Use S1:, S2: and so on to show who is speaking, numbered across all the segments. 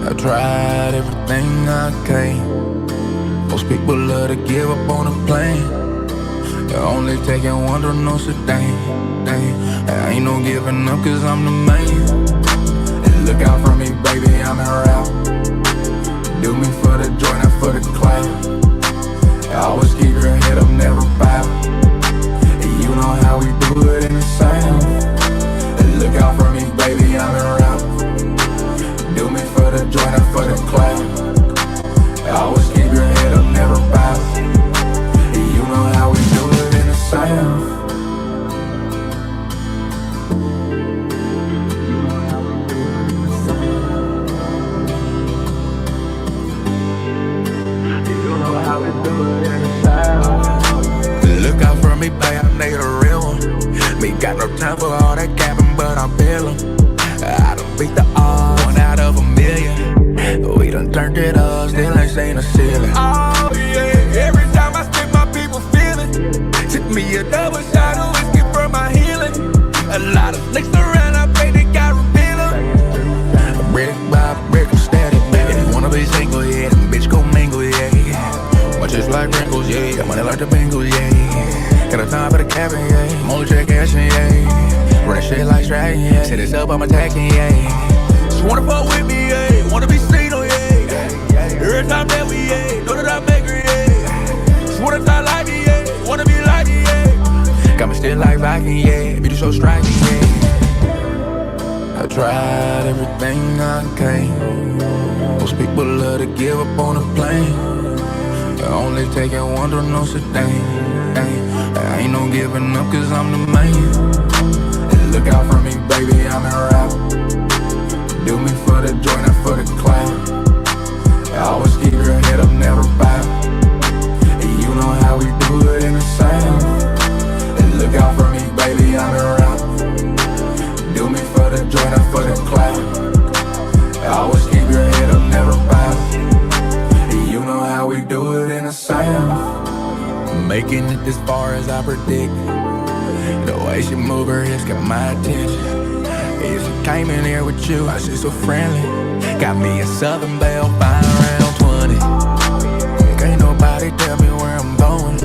S1: I tried everything I can. Most people love to give up on a plane. They're only taking one to no sedan. I ain't no giving up cause I'm the man. And look out for me, baby, I'm in route. Do me for the joy, not for the clout. Always keep your head up, never bow. And you know how we do it in the South. And look out for me, baby, I'm in route. Do me for the joy, not for the clout. Always keep your head up, never bow. And you know how we do it in the South. Look out for me, babe, I need a real one. Me got no time for all that capping, but I'm feeling. I done beat the odds, 1 out of a million. We done turned it up, still ain't seen a ceiling. Oh yeah, every time I spit my people feeling. Took me a double shot of whiskey for my healing. A lot of snakes around, I pray they got revealing. Brick by brick, I'm steady, baby. If you wanna be single, yeah, then bitch go mingle, yeah. Watch just like wrinkles, yeah. Money like the Bengals, yeah. Got a time for the cabin, yeah. I'm only check cashing, yeah. Run shit like Stratton, yeah. Set this up, I'm attacking, yeah. Just wanna fuck with me, yeah. Wanna be seen, oh yeah. Every time that we, yeah. Know that I make her, yeah. Just wanna talk like me, yeah. Wanna be like me, yeah. Got me still like Viking, yeah. Be so striking, yeah. I tried everything I can. Most people love to give up on a plane. They're only taking one to no sedan. I ain't no giving up cause I'm the man. And look out for me, baby, I'm in route. Do me for the joy, not for the clout. Always keep your head up, never bow. And you know how we do it in the South. And look out for me, baby, I'm in route. Do me for the joy, not for the clout. Always keep your head up, never bow. And you know how we do it in the South. Making it this far as I predict. The way she move her hips got my attention. If she came in here with you, I see so friendly. Got me a Southern Belle, fine around 20. Can't nobody tell me where I'm going.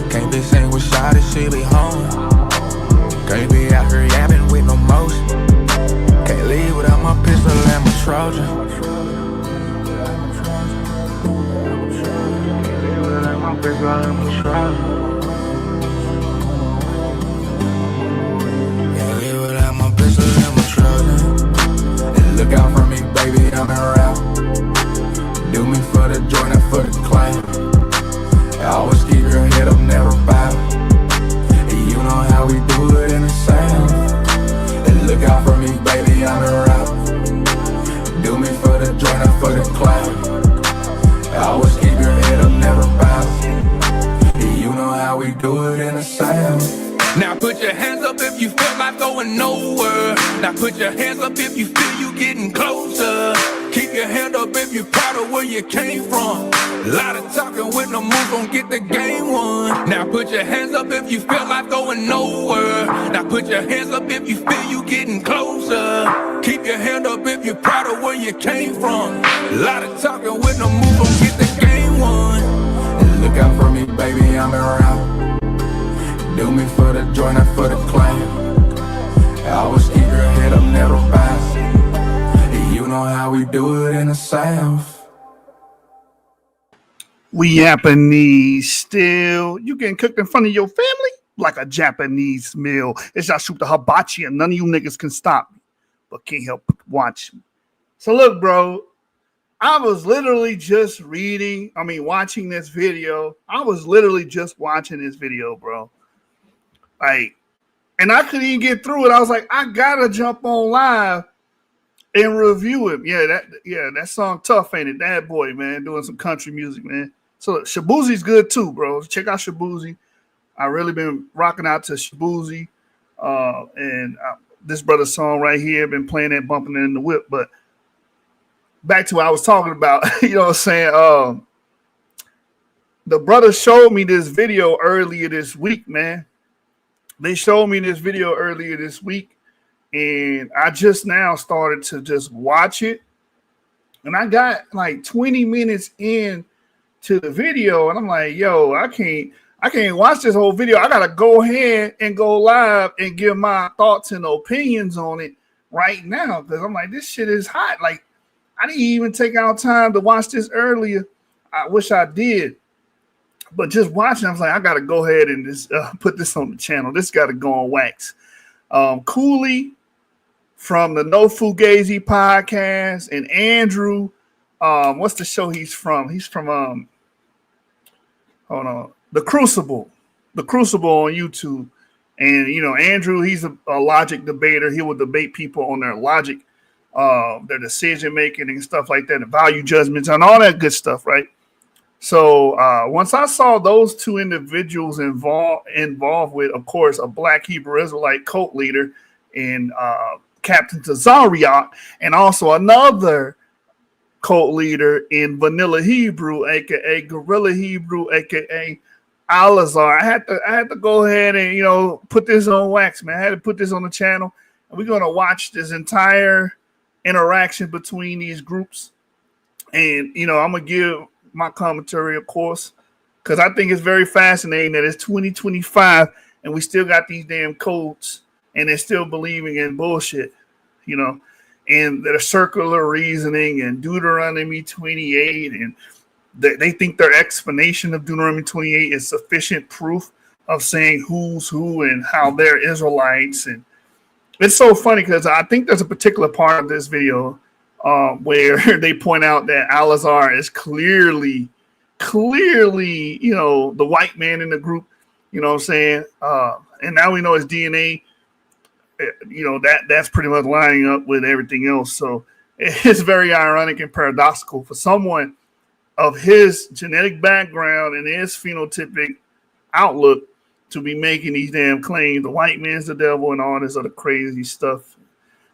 S1: Can't be seen with shot she be home. Can't be out here yapping with no motion. Can't leave without my pistol and my Trojan. Pistol and my Trojan. Can't leave without my pistol and my Trojan. And look out for me, baby, I'm in route. Do me for the joy, not for the clout. Always keep your head up, never bow. And you know how we do it in the South. And look out for me, baby, I'm in route. Do me for the joy, not for the clout. Always keep your head up, never bow. And you know how we do it in the South. Now put your hands up if you feel like going nowhere. Now put your hands up if you feel you getting closer. Keep your hand up if you're proud of where you came from. A lot of talking with no move gon' get the game won. Now put your hands up if you feel like going nowhere. Now put your hands up if you feel you getting closer. Keep your hand up if you're proud of where you came from. A lot of talking with no move gon' get the game won. And look out for me, baby, I'm in route. Do me for the joy, not for the clout. Always keep your head up, never bow. And you know how we do it in the South.
S2: We Japanese still. You getting cooked in front of your family like a Japanese meal. It's I shoot the hibachi and none of you niggas can stop me, but can't help but watch me. So look, bro, I was literally just watching this video. I was literally just watching this video, bro. Like, and I couldn't even get through it. I was like, I gotta jump on live and review it. That song tough, ain't it? That boy, man, doing some country music, man. So Shabuzi's good too, bro. Check out Shabuzi. I really been rocking out to Shabuzi, and this brother's song right here. Been playing that, bumping it in the whip. But back to what I was talking about. You know what I'm saying? The brother showed me this video earlier this week, man. They showed me this video earlier this week, and I just now started to just watch it. And I got like 20 minutes in to the video, and I'm like, yo, I can't watch this whole video. I gotta go ahead and go live and give my thoughts and opinions on it right now, because I'm like, this shit is hot. Like, I didn't even take out time to watch this earlier. I wish I did. But just watching, I was like, I got to go ahead and just put this on the channel. This got to go on wax. Cooley from the No Fugazi podcast, and Andrew, what's the show he's from? He's from, hold on, The Crucible on YouTube. And, you know, Andrew, he's a logic debater. He will debate people on their logic, their decision making and stuff like that, and value judgments and all that good stuff, right? So once I saw those two individuals involved with, of course, a Black Hebrew Israelite cult leader in Captain Tazariak, and also another cult leader in Vanilla Hebrew, aka Gorilla Hebrew, aka Al-Azhar, I had to go ahead and, you know, put this on wax, man. I had to put this on the channel, and we're gonna watch this entire interaction between these groups. And, you know, I'm gonna give my commentary, of course, because I think it's very fascinating that it's 2025 and we still got these damn codes and they're still believing in bullshit, you know, and the circular reasoning and Deuteronomy 28, and they think their explanation of Deuteronomy 28 is sufficient proof of saying who's who and how they're Israelites. And it's so funny because I think there's a particular part of this video where they point out that Al-Azhar is clearly, you know, the white man in the group, you know what I'm saying? And now we know his DNA, you know, that's pretty much lining up with everything else. So it's very ironic and paradoxical for someone of his genetic background and his phenotypic outlook to be making these damn claims. The white man's the devil and all this other crazy stuff,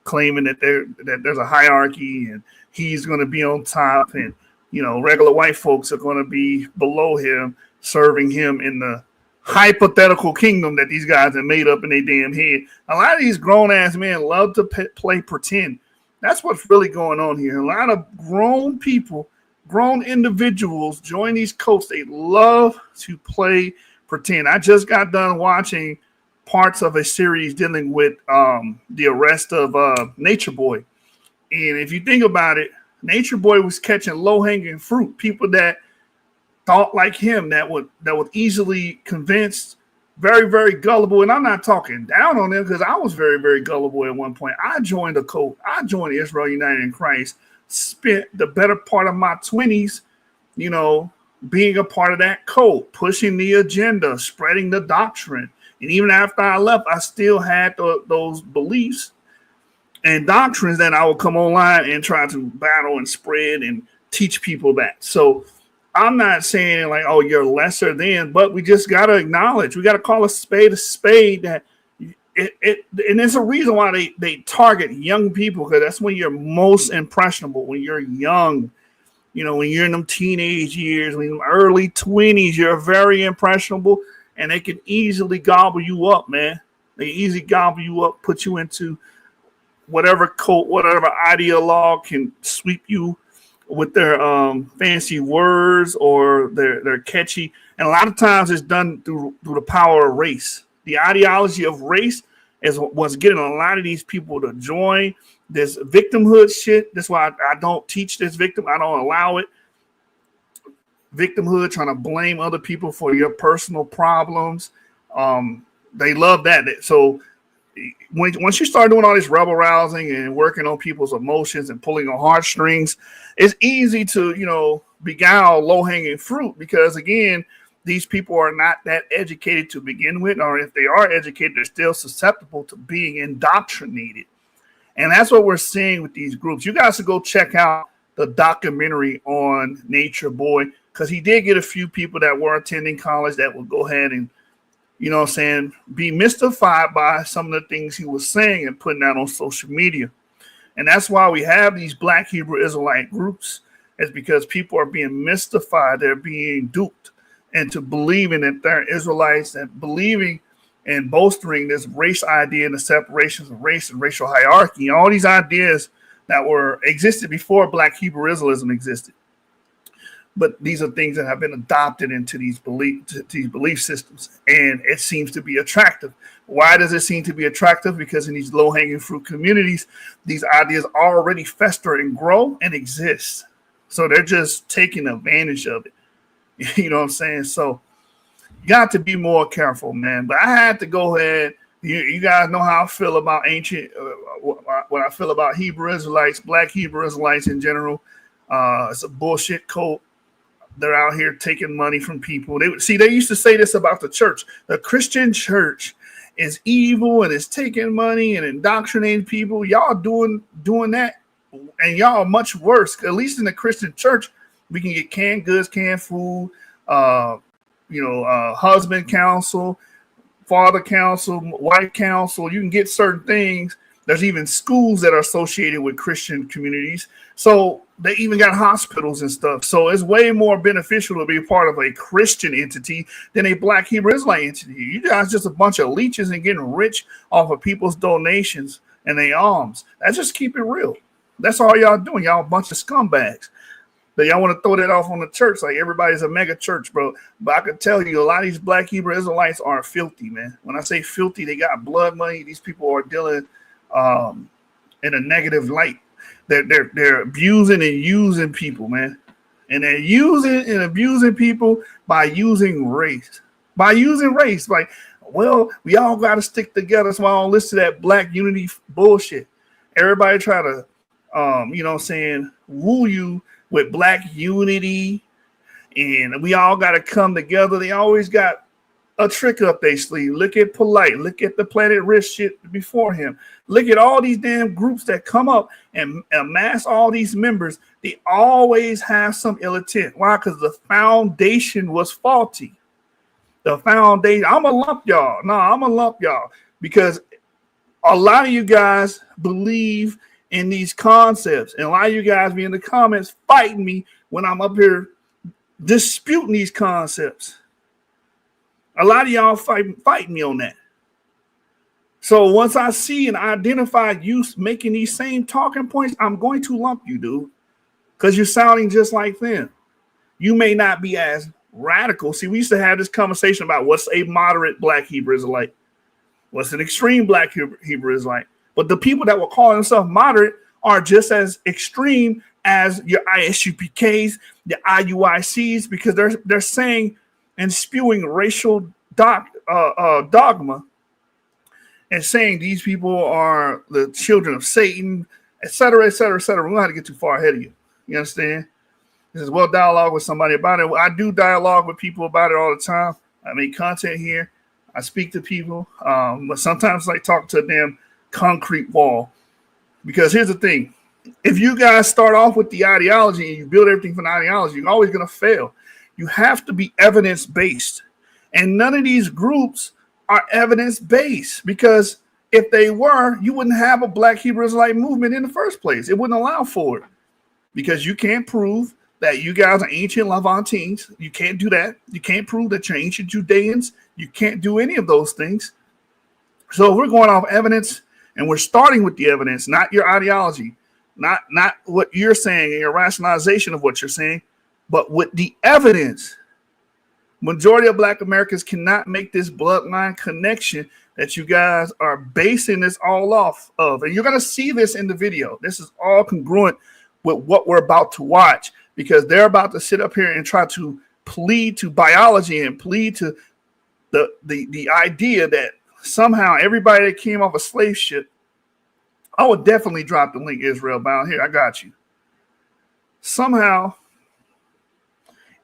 S2: claiming that there's a hierarchy and he's going to be on top, and, you know, regular white folks are going to be below him, serving him in the hypothetical kingdom that these guys have made up in their damn head. A lot of these grown ass men love to play pretend. That's what's really going on here. A lot of grown people, grown individuals join these cults. They love to play pretend. I just got done watching parts of a series dealing with the arrest of Nature Boy. And if you think about it, Nature Boy was catching low-hanging fruit, people that thought like him, that would easily convince, very, very gullible. And I'm not talking down on them, because I was very, very gullible at one point. I joined a cult. I joined Israel United in Christ, spent the better part of my 20s, you know, being a part of that cult, pushing the agenda, spreading the doctrine. And even after I left, I still had those beliefs and doctrines that I would come online and try to battle and spread and teach people that. So I'm not saying like, oh, you're lesser than, but we just got to acknowledge, we got to call a spade, that and there's a reason why they target young people, because that's when you're most impressionable, when you're young. You know, when you're in them teenage years, when you're early 20s, you're very impressionable, and they can easily gobble you up, man. They easily gobble you up, put you into whatever cult, whatever ideologue can sweep you with their fancy words or their catchy. And a lot of times it's done through the power of race. The ideology of race is what's getting a lot of these people to join this victimhood shit. That's why I don't teach this victim. I don't allow it. Victimhood, trying to blame other people for your personal problems. They love that. So once you start doing all this rebel rousing and working on people's emotions and pulling on heartstrings, it's easy to, you know, beguile low-hanging fruit, because again, these people are not that educated to begin with, or if they are educated, they're still susceptible to being indoctrinated. And that's what we're seeing with these groups. You guys should go check out the documentary on Nature Boy, because he did get a few people that were attending college that would go ahead and, you know what I'm saying, be mystified by some of the things he was saying and putting out on social media. And that's why we have these Black Hebrew Israelite groups, is because people are being mystified. They're being duped into believing that they're Israelites, and believing and bolstering this race idea and the separations of race and racial hierarchy. All these ideas that were existed before Black Hebrew Israelism existed. But these are things that have been adopted into these belief systems, and it seems to be attractive. Why does it seem to be attractive? Because in these low-hanging fruit communities, these ideas already fester and grow and exist. So they're just taking advantage of it. You know what I'm saying? So you got to be more careful, man. But I had to go ahead. You guys know how I feel about ancient, what I feel about Hebrew Israelites, Black Hebrew Israelites in general. It's a bullshit cult. They're out here taking money from people. They used to say this about the church. The Christian church is evil and is taking money and indoctrinating people. Y'all doing that, and y'all much worse. At least in the Christian church, we can get canned goods, canned food, husband counsel, father counsel, wife counsel. You can get certain things. There's even schools that are associated with Christian communities. So they even got hospitals and stuff. So it's way more beneficial to be a part of a Christian entity than a Black Hebrew Israelite entity. You guys just a bunch of leeches and getting rich off of people's donations and their alms. That's just keep it real. That's all y'all doing. Y'all a bunch of scumbags. But y'all want to throw that off on the church like everybody's a mega church, bro. But I can tell you a lot of these Black Hebrew Israelites are filthy, man. When I say filthy, they got blood money. These people are dealing in a negative light. They're abusing and using people, man. And they're using and abusing people by using race. Like, well, we all got to stick together. So I don't listen to that Black unity bullshit. Everybody try to, woo you with Black unity. And we all got to come together. They always got a trick up their sleeve. Look at Polite. Look at the Planet Risk shit before him. Look at all these damn groups that come up and amass all these members. They always have some ill intent. Why? Because the foundation was faulty. The foundation. I'm going to lump y'all. Because a lot of you guys believe in these concepts. And a lot of you guys be in the comments fighting me when I'm up here disputing these concepts. A lot of y'all fight me on that. So once I see and identify you making these same talking points, I'm going to lump you, dude, because you're sounding just like them. You may not be as radical. See, we used to have this conversation about what's a moderate Black Hebrew Israelite, what's an extreme Black Hebrew Israelite. But the people that will call themselves moderate are just as extreme as your ISUPKs, the IUICs, because they're saying and spewing racial dogma and saying these people are the children of Satan, et cetera, et cetera, et cetera. We don't have to get too far ahead of you. You understand? This is well dialogue with somebody about it. I do dialogue with people about it all the time. I make content here. I speak to people. But sometimes I talk to a damn concrete wall. Because here's the thing. If you guys start off with the ideology and you build everything from the ideology, you're always going to fail. You have to be evidence-based. And none of these groups are evidence-based, because if they were, you wouldn't have a Black Hebrew Israelite movement in the first place. It wouldn't allow for it, because you can't prove that you guys are ancient Levantines. You can't do that. You can't prove that you're ancient Judeans. You can't do any of those things. So we're going off evidence, and we're starting with the evidence, not your ideology, not what you're saying and your rationalization of what you're saying, but with the evidence. Majority of Black Americans cannot make this bloodline connection that you guys are basing this all off of. And you're going to see this in the video. This is all congruent with what we're about to watch, because they're about to sit up here and try to plead to biology and plead to the idea that somehow everybody that came off a slave ship. I would definitely drop the link, Israel Bound. Here, I got you. Somehow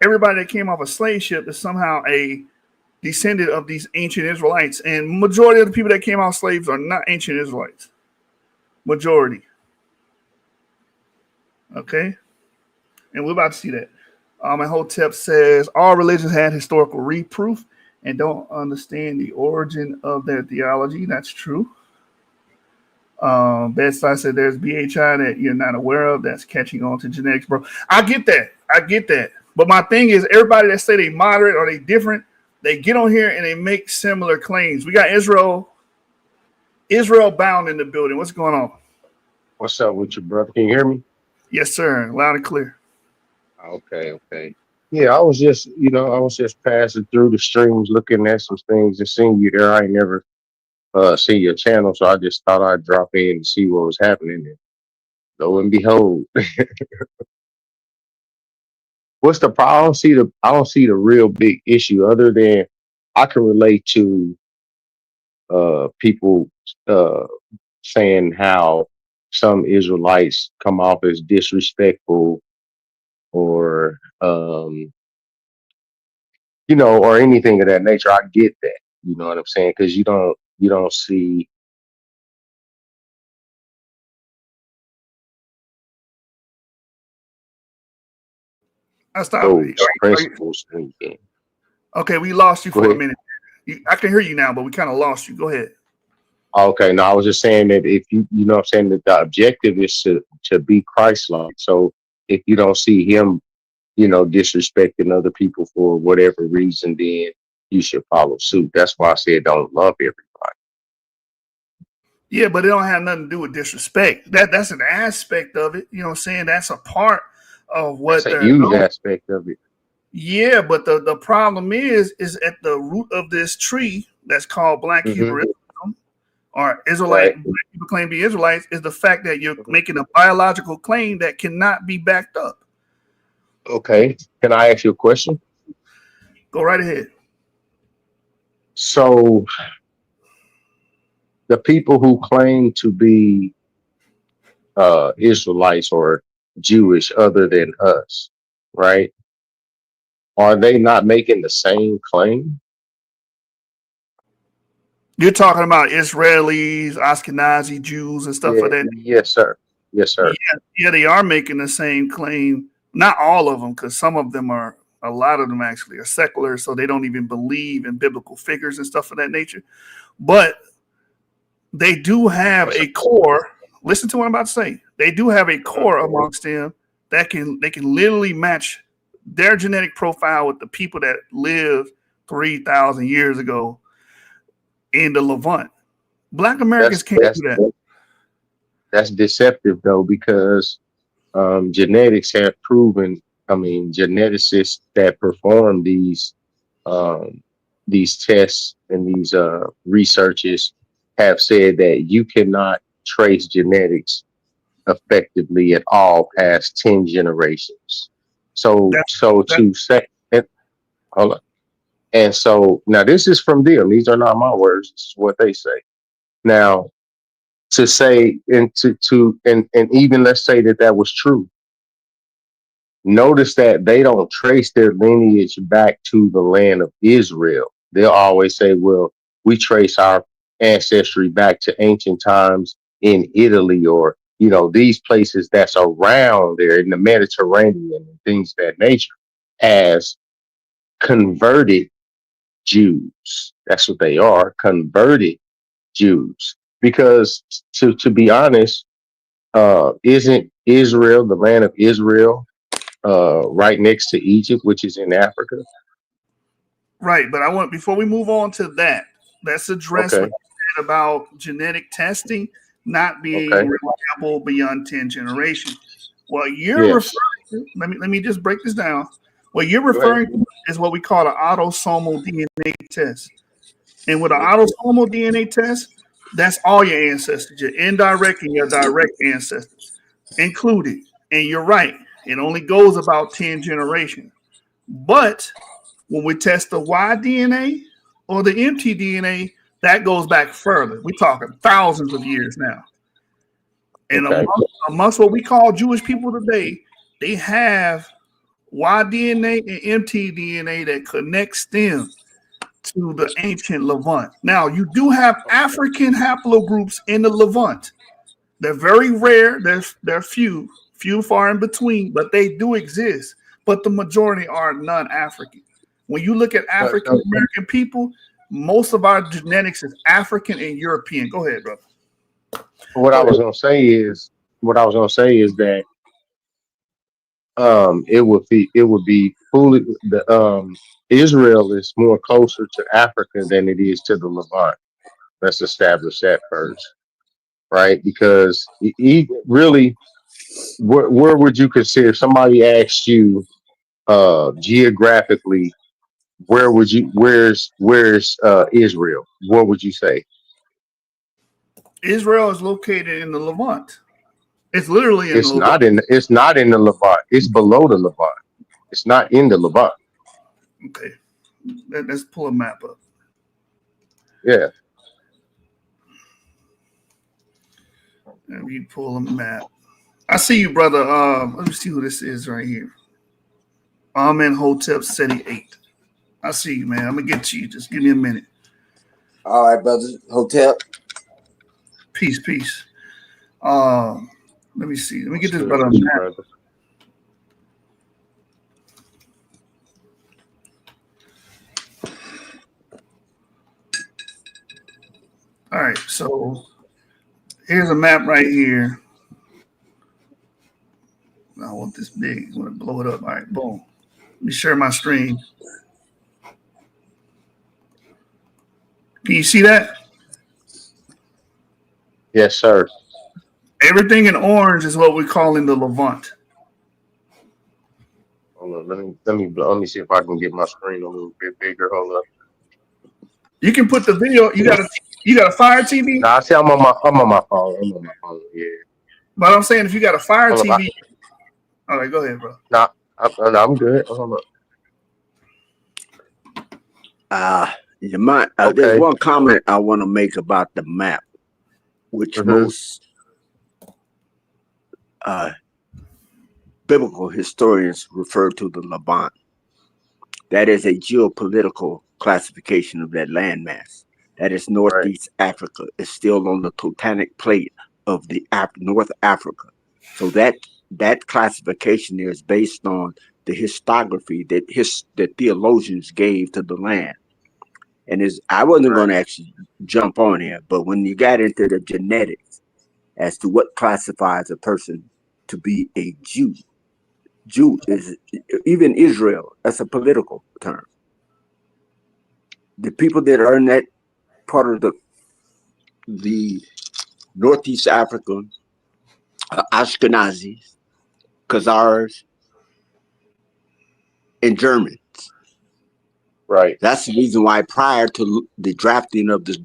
S2: everybody that came off a slave ship is somehow a descendant of these ancient Israelites. And majority of the people that came out slaves are not ancient Israelites. Majority. Okay? And we're about to see that. And Hotep says, all religions had historical reproof and don't understand the origin of their theology. That's true. Bedside said there's BHI that you're not aware of that's catching on to genetics, bro. I get that. But my thing is, everybody that say they moderate or they different, they get on here and they make similar claims. We got Israel Bound in the building. What's going on?
S3: What's up with you, brother? Can you hear me?
S2: Yes, sir. Loud and clear.
S3: Okay, okay. Yeah, I was just, I was just passing through the streams, looking at some things and seeing you there. I ain't never seen your channel, so I just thought I'd drop in and see what was happening. And lo and behold, what's the problem? I don't see the real big issue other than I can relate to people uh saying how some Israelites come off as disrespectful or or anything of that nature. I get that. You know what I'm saying? Because you don't see
S2: I stop.
S3: those principles. Anything.
S2: Okay, we lost you
S3: Go
S2: for a
S3: ahead.
S2: minute. I can hear you now, but we kind of lost you. Go ahead.
S3: Okay, no, I was just saying that if you know what I'm saying, that the objective is to be Christ-like. So if you don't see him, disrespecting other people for whatever reason, then you should follow suit. That's why I said don't love everybody.
S2: Yeah, but it don't have nothing to do with disrespect. That's an aspect of it. You know what I'm saying? That's a part of
S3: That's
S2: what
S3: a
S2: they're
S3: huge
S2: known.
S3: aspect of it.
S2: Yeah, but the problem is at the root of this tree that's called Black
S3: Hmm.
S2: Hebrewism or Israelite
S3: Right.
S2: Black people claim to be Israelites is the fact that you're
S3: Mhm.
S2: making a biological claim that cannot be backed up.
S3: Okay. Can I ask you a question?
S2: Go right ahead.
S3: So the people who claim to be Israelites or Jewish other than us, right? Are they not making the same claim?
S2: You're talking about Israelis, Ashkenazi Jews, and stuff
S3: Yeah,
S2: of that.
S3: yes, sir. Yes,
S2: Yeah,
S3: sir.
S2: yeah, they are making the same claim. Not all of them, because some of them are. A lot of them actually are secular, so they don't even believe in biblical figures and stuff of that nature. But they do have
S3: Yes, sir.
S2: a core. Listen to what I'm about to say. They do have a
S3: Mhm.
S2: core amongst them that they can literally match their genetic profile with the people that lived 3,000 years ago in the Levant. Black Americans
S3: That's
S2: can't do
S3: that's
S2: that.
S3: that's deceptive though, because genetics have proven. I mean, geneticists that perform um, these tests and these researches have said that you cannot trace genetics effectively at all past 10 generations. So,
S2: That's
S3: so
S2: that.
S3: to say, and, hold on. And so now this is from them. These are not my words. This is what they say. Now, to say and even let's say that that was true. Notice that they don't trace their lineage back to the land of Israel. They'll always say, well, we trace our ancestry back to ancient times in Italy or, these places that's around there in the Mediterranean and things of that nature as converted Jews. That's what they are, converted Jews. Because to be honest, isn't Israel, the land of Israel, right next to Egypt, which is in Africa?
S2: Right, but I want before we move on to that, let's address what
S3: Okay,
S2: you said about genetic testing not being
S3: okay,
S2: reliable beyond 10 generations. What you're
S3: yes.
S2: referring to, let me just break this down. What you're
S3: Go ahead.
S2: referring to is what we call an autosomal DNA test. And with an
S3: Mhm.
S2: autosomal DNA test, that's all your ancestors, your indirect and your direct ancestors included. And you're right, it only goes about 10 generations. But when we test the Y-DNA or the mtDNA, that goes back further. We're talking thousands of years now. And
S3: Okay,
S2: amongst what we call Jewish people today, they have Y-DNA and mtDNA that connects them to the ancient Levant. Now, you do have African haplogroups in the Levant. They're very rare. They're few far in between, but they do exist. But the majority are non-African. When you look at
S3: but
S2: African American people, most of our genetics is African and European. Go ahead, brother.
S3: what I
S2: Go
S3: was
S2: ahead.
S3: gonna say is, that it would be fully the Israel is more closer to Africa than it is to the Levant. Let's establish that first. right? Because really, where would you consider if somebody asked you geographically, where's Israel? What would you say?
S2: Israel is located in the Levant. It's literally in the
S3: It's
S2: Levant.
S3: not in the Levant. It's below the Levant. It's not in the Levant.
S2: Okay, let's pull a map up.
S3: Yeah.
S2: Let me pull a map. I see you, brother. Let me see who this is right here. I'm in Hotel City 8. I see you, man. I'm gonna get to you. Just give me a minute.
S4: All right, brother. Hotel.
S2: Peace, peace. Let me see. Let me get this brother a map. All right, so here's a map right here. I want this big. I want to blow it up. All right, boom. Let me share my screen. Can you see that?
S3: Yes, sir.
S2: Everything in orange is what we call in the Levant.
S3: Hold on, let me see if I can get my screen a little bit bigger. Hold up.
S2: You can put the video. You got a Fire TV.
S3: Nah, I see I'm on my phone. I'm on my phone. Yeah.
S2: But I'm saying if you got a Fire
S3: Hold up,
S2: TV. All right, go ahead, bro.
S3: Nah, I'm good. Hold up.
S4: You might.
S3: Okay.
S4: There's one comment I want to make about the map, which most biblical historians refer to the Levant. That is a geopolitical classification of that landmass. That is Northeast Africa. It's still on the tectonic plate of the North Africa. So that classification there is based on the histography that theologians gave to the land. And I wasn't going to actually jump on here, but when you got into the genetics as to what classifies a person to be a Jew is even Israel. That's a political term. The people that are in that part of the Northeast Africa, Ashkenazis, Khazars, and Germans.
S3: Right.
S4: That's the reason why prior to the drafting of the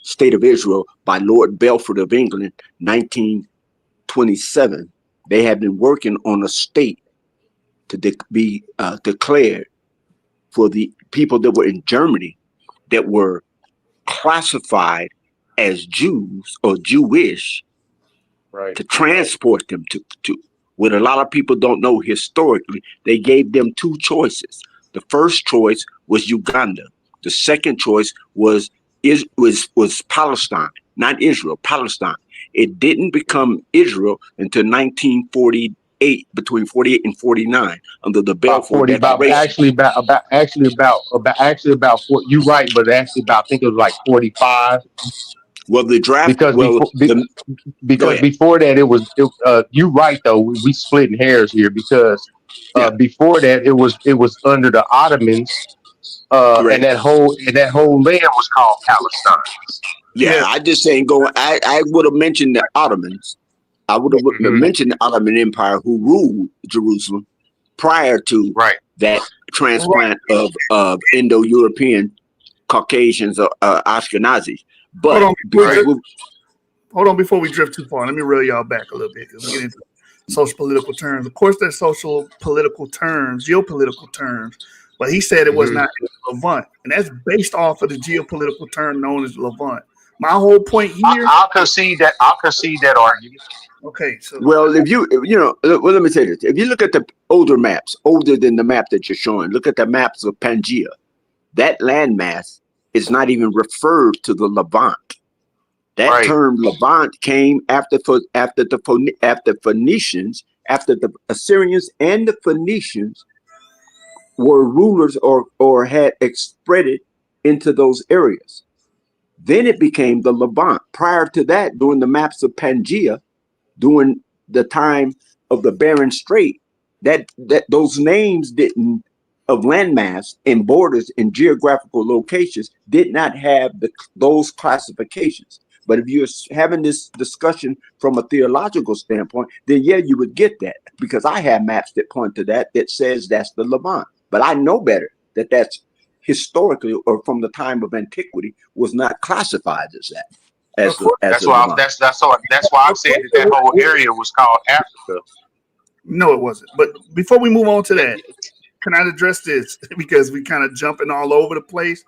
S4: State of Israel by Lord Belford of England, 1927, they had been working on a state to be declared for the people that were in Germany that were classified as Jews or Jewish, to transport them to what a lot of people don't know historically. They gave them two choices. The first choice was Uganda. The second choice was Palestine, not Israel, Palestine. It didn't become Israel until 1948, between 48 and 49, under the Balfour Declaration.
S3: About you're right, but actually about, I think it was like 45.
S4: Well, the draft
S3: because before that you're right though. We splitting hairs here because before that it was under the Ottomans, and that whole land was called Palestine.
S4: Yeah, I just saying I would have mentioned the Ottomans. I would have mentioned the Ottoman Empire who ruled Jerusalem prior to that transplant of Indo-European Caucasians or Ashkenazis. But
S2: hold on before we drift too far. Let me reel y'all back a little bit because we get into social political terms. Of course, there's social political terms, geopolitical terms, but he said it was not Levant, and that's based off of the geopolitical term known as Levant. My whole point here.
S3: I'll concede that argument.
S2: Okay, so
S4: well, let me say this: if you look at the older maps, older than the map that you're showing, look at the maps of Pangaea. That landmass is not even referred to the Levant. That term Levant came after the Phoenicians, after the Assyrians and the Phoenicians were rulers or had spread it into those areas. Then it became the Levant. Prior to that, during the maps of Pangaea, during the time of the Bering Strait, that those names of landmass and borders and geographical locations did not have those classifications. But if you're having this discussion from a theological standpoint, then yeah, you would get that, because I have maps that point to that says that's the Levant. But I know better that that's historically, or from the time of antiquity, was not classified as that. That's why
S3: I said that whole area was called Africa.
S2: No, it wasn't. But before we move on to that, can I address this? Because we kind of jumping all over the place.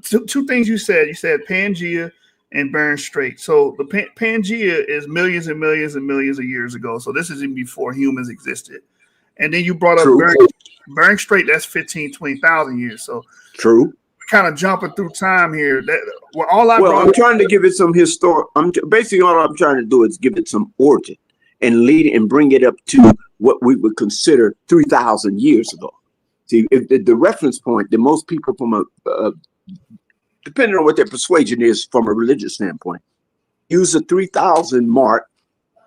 S2: Two things you said. You said Pangea and Bering Strait. So the Pangea is millions and millions and millions of years ago. So this is even before humans existed. And then you brought up Bering Strait. That's 15, 20,000 years. So
S4: true.
S2: Kind of jumping through time here.
S4: I'm trying to give it some basically all I'm trying to do is give it some origin and lead it and bring it up to what we would consider 3,000 years ago. See, if the reference point that most people from depending on what their persuasion is from a religious standpoint, use the 3,000 mark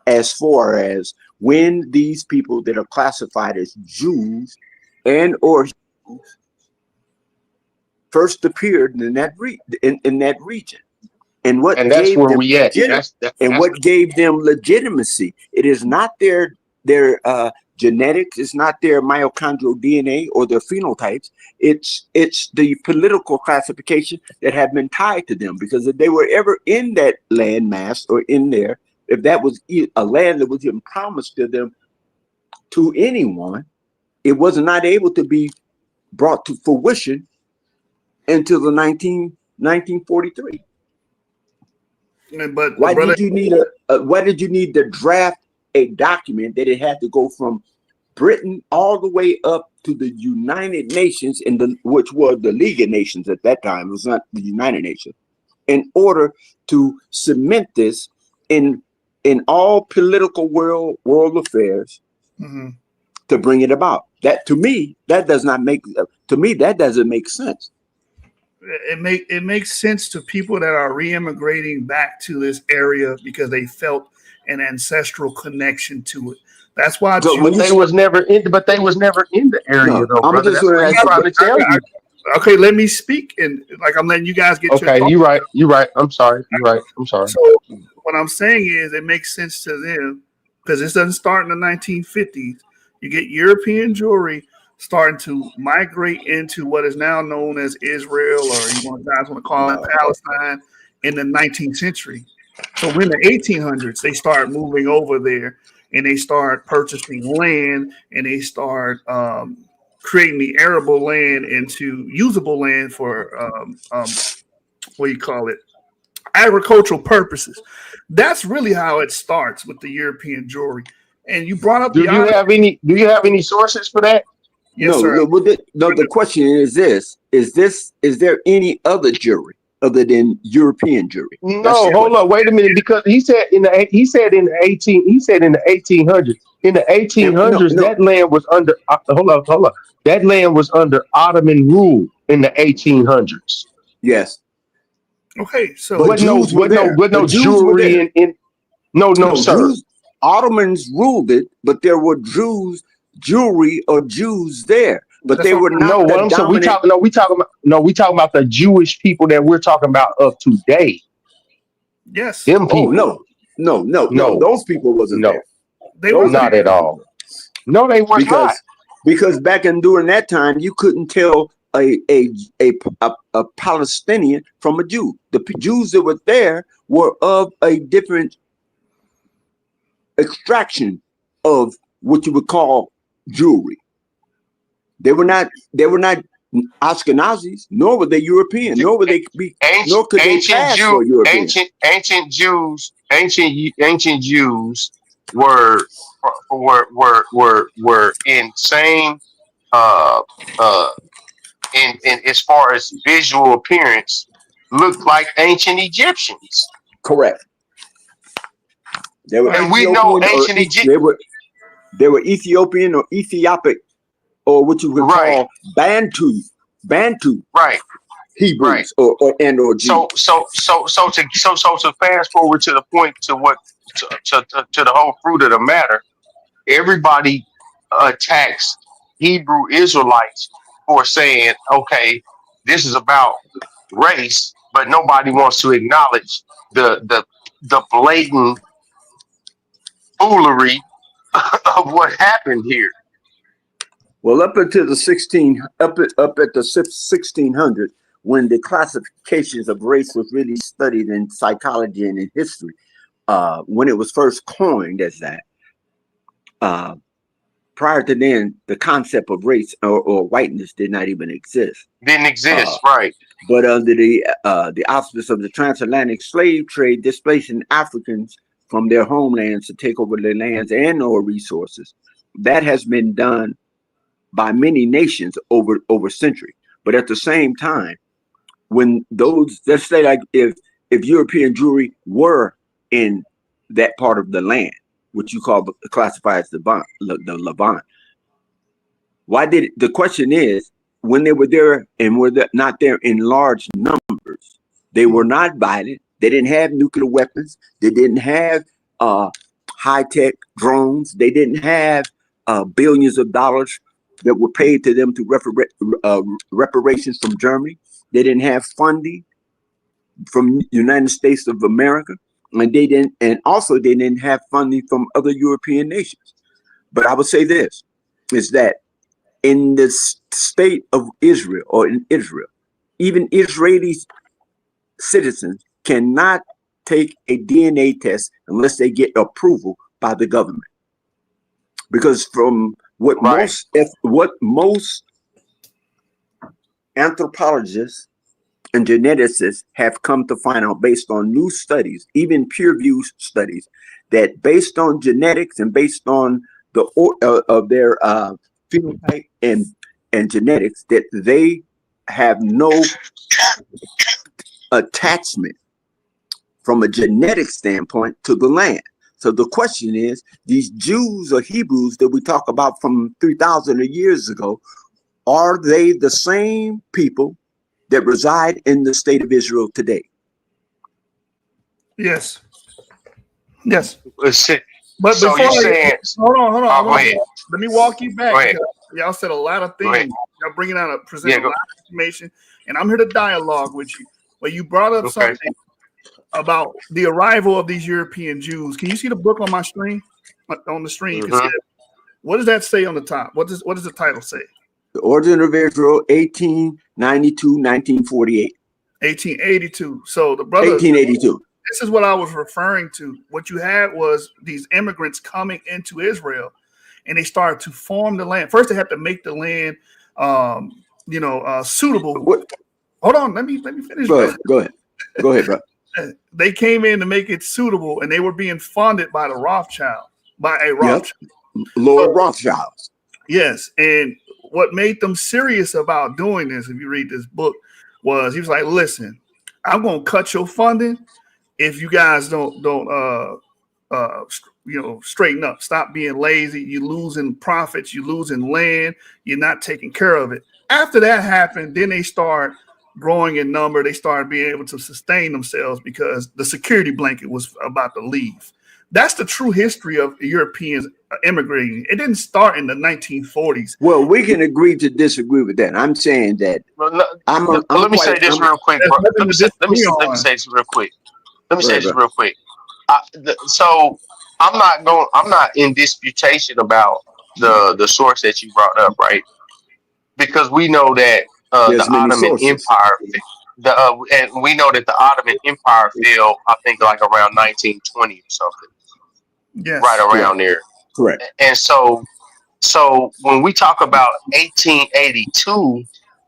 S4: as far as when these people that are classified as Jews and or Hebrews first appeared in that region, and what
S3: that's where we at.
S4: What gave them legitimacy? It is not their genetics, it's not their mitochondrial DNA or their phenotypes. It's the political classification that have been tied to them. Because if they were ever in that land mass or in there, if that was a land that was even promised to them to anyone, it was not able to be brought to fruition until the 1943.
S2: But
S4: why did you need to draft a document that it had to go from Britain all the way up to the United Nations, which was the League of Nations at that time? It was not the United Nations, in order to cement this in all political world affairs, to bring it about. That to me, that doesn't make sense.
S2: It makes sense to people that are re-immigrating back to this area because they felt an ancestral connection to it. That's why
S3: they was never in the area, though,
S4: I'm
S3: brother.
S4: just trying to tell you.
S2: Okay, let me speak, and I'm letting you guys get.
S3: Okay, you're right. I'm sorry.
S2: So what I'm saying is, it makes sense to them because this doesn't start in the 1950s. You get European Jewry starting to migrate into what is now known as Israel, or you guys want to call it Palestine, in the 19th century. So in the 1800s, they start moving over there, and they start purchasing land, and they start creating the arable land into usable land for agricultural purposes. That's really how it starts with the European Jewry. And you brought up
S3: do you have any sources for that?
S2: Yes,
S4: no,
S2: sir.
S4: The question is this: is there any other jury other than European jury?
S3: No, hold on, wait a minute, because he said in the 1800s. In the 1800s, that land was under hold on. That land was under Ottoman rule in the 1800s.
S4: Yes.
S2: Okay, so
S3: no Jewry in sir.
S4: Jews, Ottomans ruled it, but there were Jewry or Jews there, but they were not.
S3: We talking about the Jewish people that we're talking about of today.
S2: Yes.
S3: Them people.
S4: No. Those people wasn't there.
S2: They were
S3: not at all. No, they were not.
S4: Because back during that time, you couldn't tell a Palestinian from a Jew. The Jews that were there were of a different extraction of what you would call Jewry. They were not Ashkenazis, nor were they European, nor would they be, nor could they pass for European.
S3: Ancient Jews were in same in as far as visual appearance, looked like ancient Egyptians.
S4: Correct. They were,
S3: and we know ancient Egyptians.
S4: They were Ethiopian or Ethiopic, or what you would call Bantu,
S3: right?
S4: Hebrews, or Jews.
S3: So to fast forward to the point to the whole fruit of the matter, everybody attacks Hebrew Israelites for saying, okay, this is about race, but nobody wants to acknowledge the blatant foolery of what happened here.
S4: Well, up until the 1600, when the classifications of race was really studied in psychology and in history, when it was first coined as that, prior to then, the concept of race or whiteness did not even exist.
S3: Didn't exist, right?
S4: But under the auspice of the transatlantic slave trade, displacing Africans from their homelands to take over their lands and or resources, that has been done by many nations over centuries. But at the same time, when those, let's say, like if European Jewry were in that part of the land, which you classify as the Levant, why did the question is, when they were there and were not there in large numbers, they were not violent, they didn't have nuclear weapons, they didn't have high-tech drones, they didn't have billions of dollars that were paid to them through reparations from Germany. They didn't have funding from the United States of America, and they didn't have funding from other European nations. But I would say this, is that in the state of Israel, or in Israel, even Israeli citizens cannot take a DNA test unless they get approval by the government. Because from what most anthropologists and geneticists have come to find out, based on new studies, even peer-reviewed studies, that based on genetics and based on the of their phenotype and genetics, that they have no attachment from a genetic standpoint to the land. So the question is, these Jews or Hebrews that we talk about from 3,000 years ago, are they the same people that reside in the state of Israel today?
S2: Yes. Yes.
S3: But
S2: so before hold on.
S3: Let
S2: me walk you back. Y'all said a lot of things. Y'all bringing out presenting a lot of information, and I'm here to dialogue with you. But you brought up something about the arrival of these European Jews. Can you see the book on my screen? On the screen, you can see it. What does that say on the top? What does the title say?
S4: The Origin of Israel, 1892, 1948.
S2: 1882. So the brother.
S4: 1882.
S2: This is what I was referring to. What you had was these immigrants coming into Israel, and they started to form the land. First, they had to make the land, suitable. Hold on, let me finish.
S4: Go ahead, bro.
S2: They came in to make it suitable, and they were being funded by Rothschild.
S4: Lord Rothschild.
S2: Yes, and what made them serious about doing this, if you read this book, was he was like, "Listen, I'm gonna cut your funding if you guys don't straighten up. Stop being lazy. You're losing profits. You're losing land. You're not taking care of it." After that happened, then they start growing in number. They started being able to sustain themselves because the security blanket was about to leave. That's the true history of Europeans immigrating. It didn't start in the 1940s.
S4: Well, we can agree to disagree with that. I'm saying that.
S3: Let me say this real quick, bro. Let me say this real quick. So I'm not in disputation about the source that you brought up, right? Because we know that the Ottoman Empire, and we know that the Ottoman Empire fell, I think, like around 1920 or something.
S2: Yes.
S3: Right around there.
S4: Correct.
S3: And so when we talk about 1882,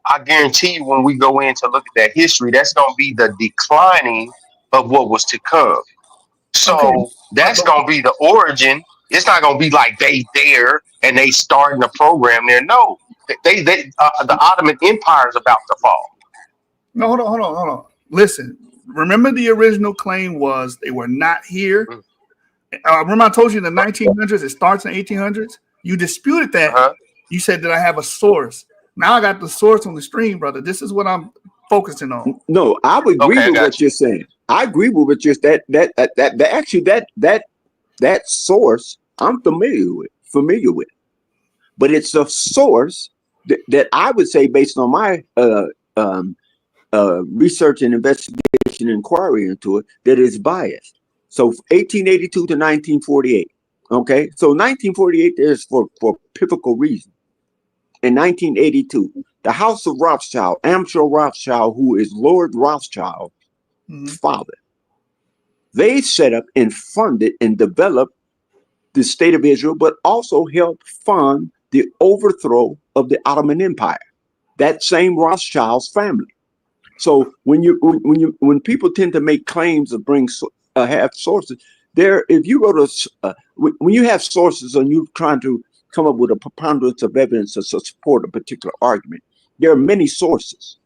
S3: I guarantee you, when we go in to look at that history, that's going to be the declining of what was to come. So that's going to be the origin. It's not going to be like they there and they starting the program there. No, the Ottoman Empire is about to fall.
S2: No, hold on. Listen, remember the original claim was they were not here. Remember I told you in the 1900s, it starts in 1800s. You disputed that. You said that I have a source. Now I got the source on the stream, brother. This is what I'm focusing on.
S4: No, I would agree with what you're saying. I agree with what you're that source I'm familiar with. But it's a source that I would say, based on my research and investigation inquiry into it that is biased. So 1882 to 1948. Okay, so 1948 is for pivotal reason. In 1982, the House of Rothschild, Amschel Rothschild, who is Lord Rothschild's father, they set up and funded and developed the state of Israel, but also helped fund the overthrow of the Ottoman Empire. That same Rothschild's family. So when people tend to make claims or have sources, if you go to when you have sources and you're trying to come up with a preponderance of evidence to support a particular argument, there are many sources.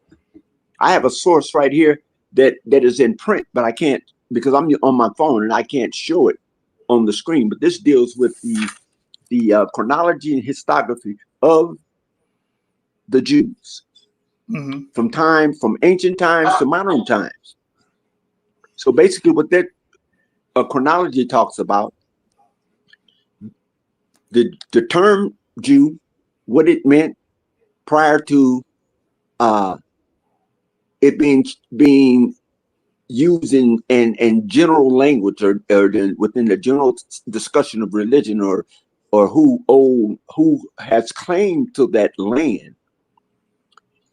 S4: I have a source right here that is in print, but I can't, because I'm on my phone and I can't show it on the screen. But this deals with the chronology and historiography of the Jews from ancient times to modern times. So basically what that chronology talks about, the term Jew, what it meant prior to it being used in general language or within the general discussion of religion or who has claim to that land,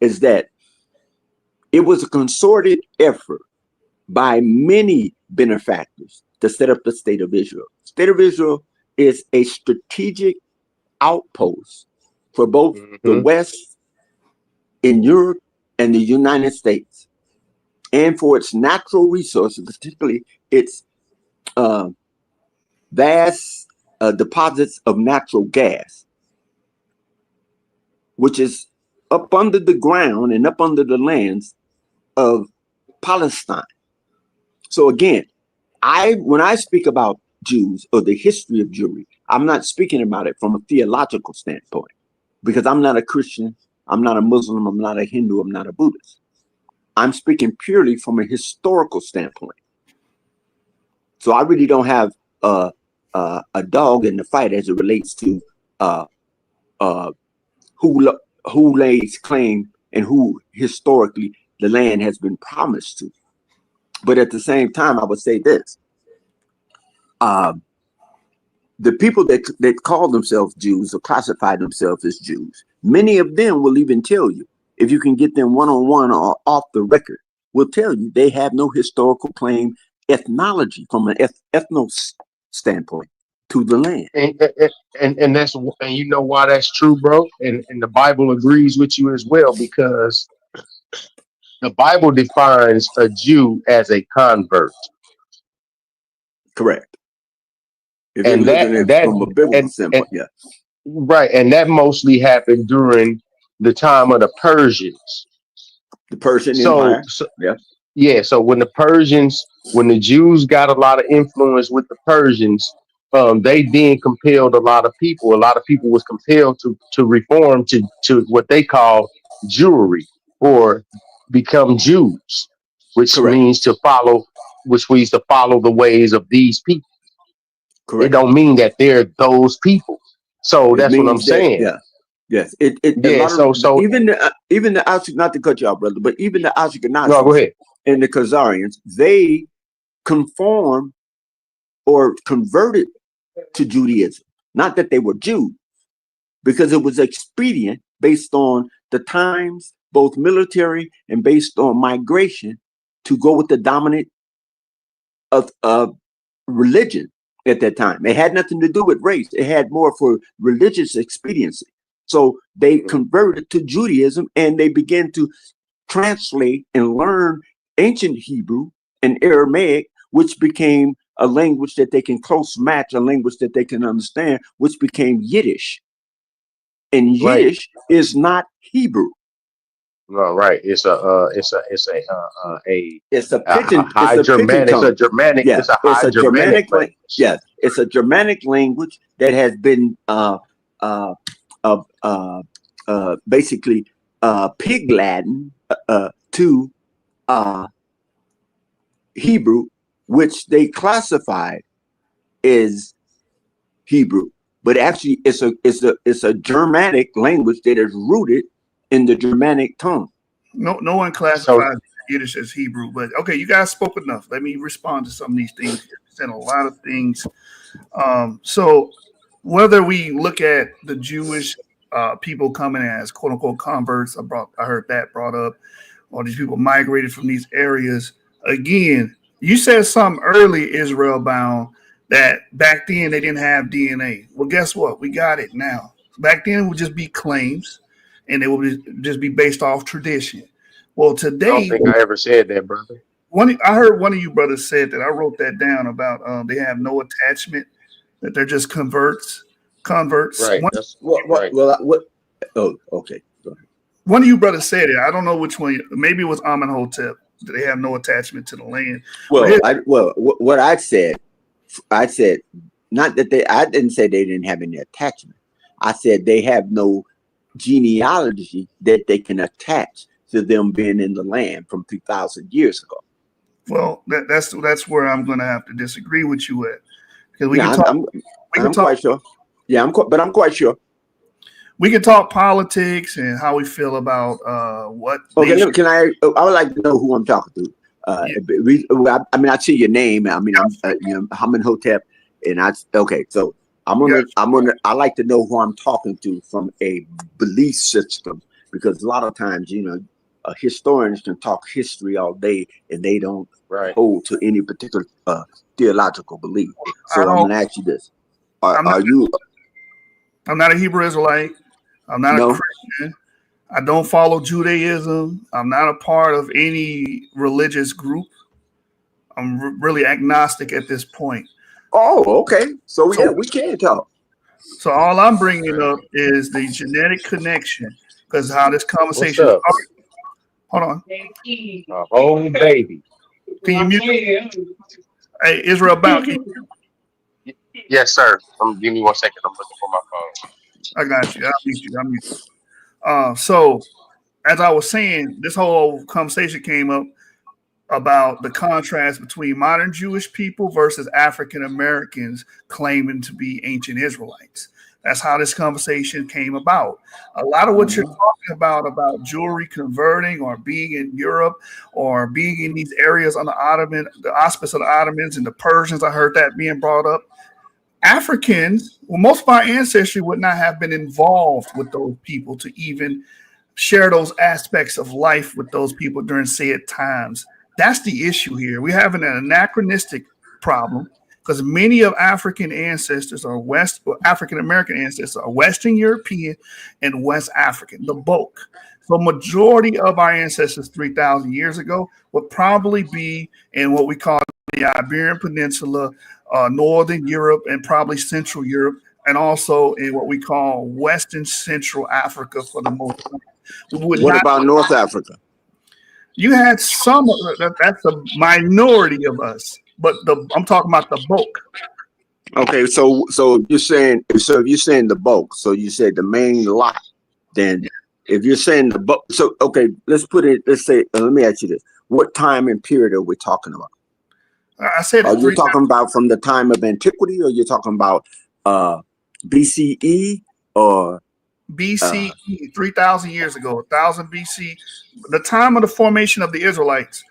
S4: is that it was a concerted effort by many benefactors to set up the state of Israel. State of Israel is a strategic outpost for both the West in Europe and the United States, and for its natural resources, particularly its vast deposits of natural gas, which is up under the ground and up under the lands of Palestine. So again, when I speak about Jews or the history of Jewry, I'm not speaking about it from a theological standpoint, because I'm not a Christian, I'm not a Muslim, I'm not a Hindu, I'm not a Buddhist. I'm speaking purely from a historical standpoint. So I really don't have a dog in the fight as it relates to who lays claim and who historically the land has been promised to. But at the same time, I would say this: the people that call themselves Jews or classify themselves as Jews, many of them will even tell you, if you can get them one-on-one or off the record, will tell you they have no historical claim, ethnology from an ethnos standpoint to the land.
S3: And that's, and you know why that's true, bro? And the Bible agrees with you as well, because the Bible defines a Jew as a convert.
S4: Correct. If
S3: And
S4: you're looking at it from a biblical standpoint, yeah.
S3: Right. And that mostly happened during the time of the Persians.
S4: The Persian Empire.
S3: Yeah. So when the Jews got a lot of influence with the Persians, they then compelled a lot of people. A lot of people was compelled to reform to what they call Jewry, or become Jews, which means to follow the ways of these people. Correct. It don't mean that they're those people. So that's what I'm saying.
S4: Yeah. Yes. Even the not to cut you off, brother, but even the Ashkenazi and the Khazarians, they conform or converted to Judaism. Not that they were Jews, because it was expedient based on the times, both military and based on migration, to go with the dominant of religion at that time. It had nothing to do with race. It had more for religious expediency. So they converted to Judaism, and they began to translate and learn ancient Hebrew and Aramaic, which became a language that they can close match, a language that they can understand, which became Yiddish. And Yiddish is not Hebrew.
S3: No, right. It's a high Germanic.
S4: Yeah, it's a Germanic language. Yes, it's a Germanic language that has been basically Pig Latin to Hebrew, which they classified as Hebrew, but actually it's a Germanic language that is rooted in the Germanic tongue.
S2: No one classifies Yiddish as Hebrew, but okay, you guys spoke enough. Let me respond to some of these things. You said a lot of things. So whether we look at the Jewish people coming as quote unquote converts, I heard that brought up, or these people migrated from these areas. Again, you said something early, Israel bound, that back then they didn't have DNA. Well, guess what? We got it now. Back then it would just be claims, and it would just be based off tradition. Well,
S3: I don't
S2: today,
S3: think I ever said that, brother.
S2: I heard one of you brothers said that. I wrote that down about they have no attachment, that they're just converts.
S3: Right. That's right.
S4: What? Oh, okay. Go ahead.
S2: One of you brothers said it. I don't know which one. Maybe it was Amenhotep. That they have no attachment to the land.
S4: What I said not that I didn't say they didn't have any attachment. I said they have no genealogy that they can attach to them being in the land from 2,000 years ago.
S2: Well, that's where I'm going to have to disagree with you at, because
S4: I'm quite sure. Yeah, I'm quite sure.
S2: We can talk politics and how we feel about what.
S4: Okay, I would like to know who I'm talking to. I see your name. I mean, I'm Amenhotep, and so I like to know who I'm talking to from a belief system, because a lot of times, historians can talk history all day and they don't hold to any particular theological belief. So I'm going to ask you this: I'm
S2: not a Hebrew Israelite. I'm not a Christian. I don't follow Judaism. I'm not a part of any religious group. I'm really agnostic at this point.
S4: Oh, okay. So we can talk.
S2: So all I'm bringing up is the genetic connection, because how this conversation started. Hold on.
S3: Oh, baby.
S2: Can you mute? Hey, Israel Bound.
S3: Yes, sir. Give me 1 second. I'm looking for my phone.
S2: I got you. I'll mute you. So as I was saying, this whole conversation came up about the contrast between modern Jewish people versus African Americans claiming to be ancient Israelites. That's how this conversation came about. A lot of what you're talking about Jewry converting or being in Europe or being in these areas on the auspice of the Ottomans and the Persians, I heard that being brought up. Africans, most of our ancestry would not have been involved with those people to even share those aspects of life with those people during said times. That's the issue here. We're having an anachronistic problem, because many of African ancestors are African American ancestors are Western European and West African, the bulk. So majority of our ancestors 3,000 years ago would probably be in what we call the Iberian Peninsula, Northern Europe, and probably Central Europe, and also in what we call Western Central Africa for the most part.
S4: What about North Africa?
S2: You had some. That's a minority of us, but I'm talking about the bulk.
S4: Okay, so you're saying, if you're saying the bulk, so you said the main lot, then if you're saying the bulk, so okay, let's say, let me ask you this: what time and period are we talking about?
S2: I said,
S4: are you talking about from the time of antiquity, or you're talking about BCE or
S2: BCE, 3,000 years ago, 1,000 BC, the time of the formation of the Israelites?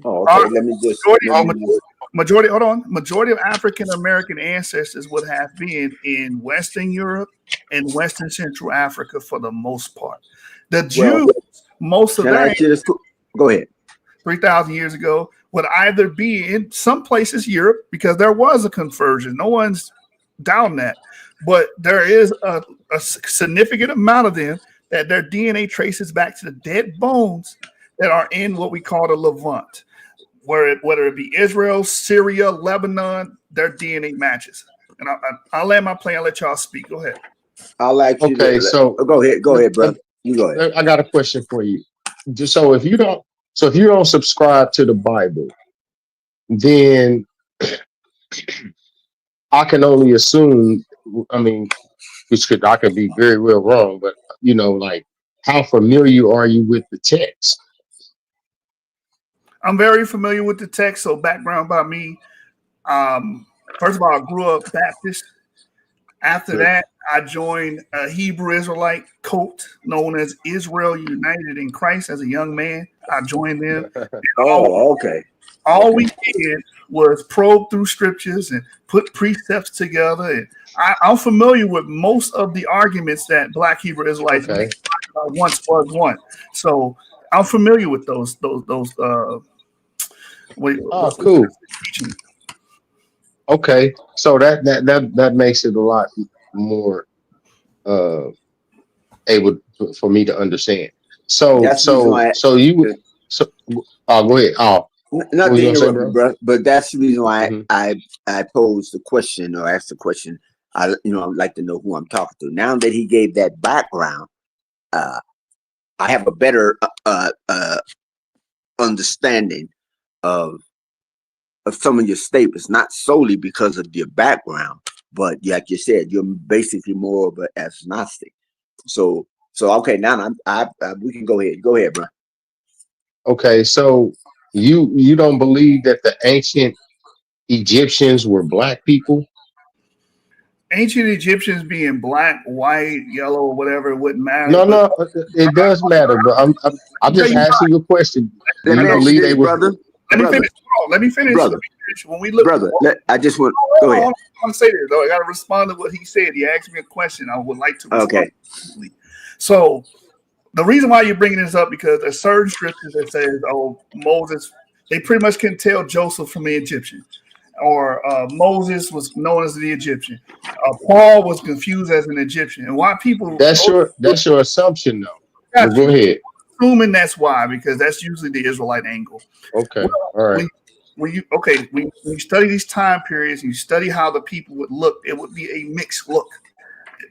S4: Oh, okay.
S2: Majority of African American ancestors would have been in Western Europe and Western Central Africa for the most part. The Jews, most of them,
S4: go ahead,
S2: 3,000 years ago, would either be in some places Europe, because there was a conversion. No one's down that, but there is a significant amount of them that their DNA traces back to the dead bones that are in what we call the Levant, whether it be Israel, Syria, Lebanon, their DNA matches. And I'll land my plane. I'll let y'all speak. Go ahead.
S4: I'll let you. Okay, so go ahead, brother. You go ahead.
S3: I got a question for you. Just so if you don't subscribe to the Bible, then I can only assume. I mean, I could be very well wrong, but like, how familiar are you with the text?
S2: I'm very familiar with the text. So background about me. First of all, I grew up Baptist. After that, I joined a Hebrew Israelite cult known as Israel United in Christ as a young man. I joined them.
S4: Oh, okay.
S2: All we did was probe through scriptures and put precepts together. And I'm familiar with most of the arguments that Black Hebrew Israelites make. Once was one. So I'm familiar with those.
S3: Cool. Okay, so that makes it a lot more able for me to understand. So go ahead.
S4: Not to interrupt you, bro, but that's the reason why I posed the question or asked the question. I'd like to know who I'm talking to. Now that he gave that background, I have a better understanding of some of your statements, not solely because of your background, but like you said, you're basically more of an agnostic. So okay, now we can go ahead. Go ahead, bro.
S3: Okay, so you don't believe that the ancient Egyptians were black people?
S2: Ancient Egyptians being black, white, yellow, or whatever, it wouldn't matter.
S3: No, it does matter, bro. I'm just asking you a question.
S4: Let me ask you this, brother.
S2: Let me finish.
S4: Brother.
S2: When we look,
S4: brother, I just want go ahead.
S2: I want to say this though. I got to respond to what he said. He asked me a question. I would like to respond. Okay. So the reason why you're bringing this up because there's certain scriptures that says, "Oh, Moses," they pretty much can tell Joseph from the Egyptian, or Moses was known as the Egyptian. Paul was confused as an Egyptian, and why people?
S3: That's your assumption, though. Well, go ahead.
S2: Assuming that's why, because that's usually the Israelite angle.
S3: Okay, all right.
S2: When you study these time periods and you study how the people would look, it would be a mixed look.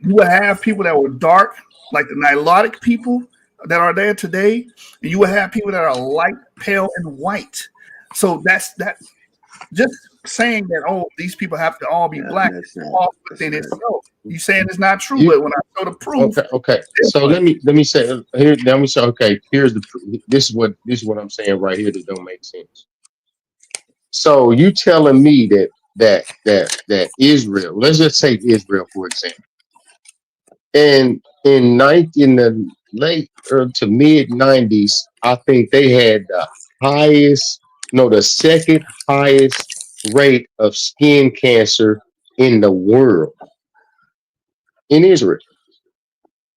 S2: You would have people that were dark, like the Nilotic people that are there today, and you would have people that are light, pale, and white. So that's that. Just saying that these people have to all be black within itself. You saying it's not true, but when I show the proof,
S3: okay. So let me say here. Let me say okay. Here's this is what I'm saying right here that don't make sense. So you telling me that Israel, let's just take Israel for example, and in the late to mid 90s, I think they had the second highest rate of skin cancer in the world in Israel.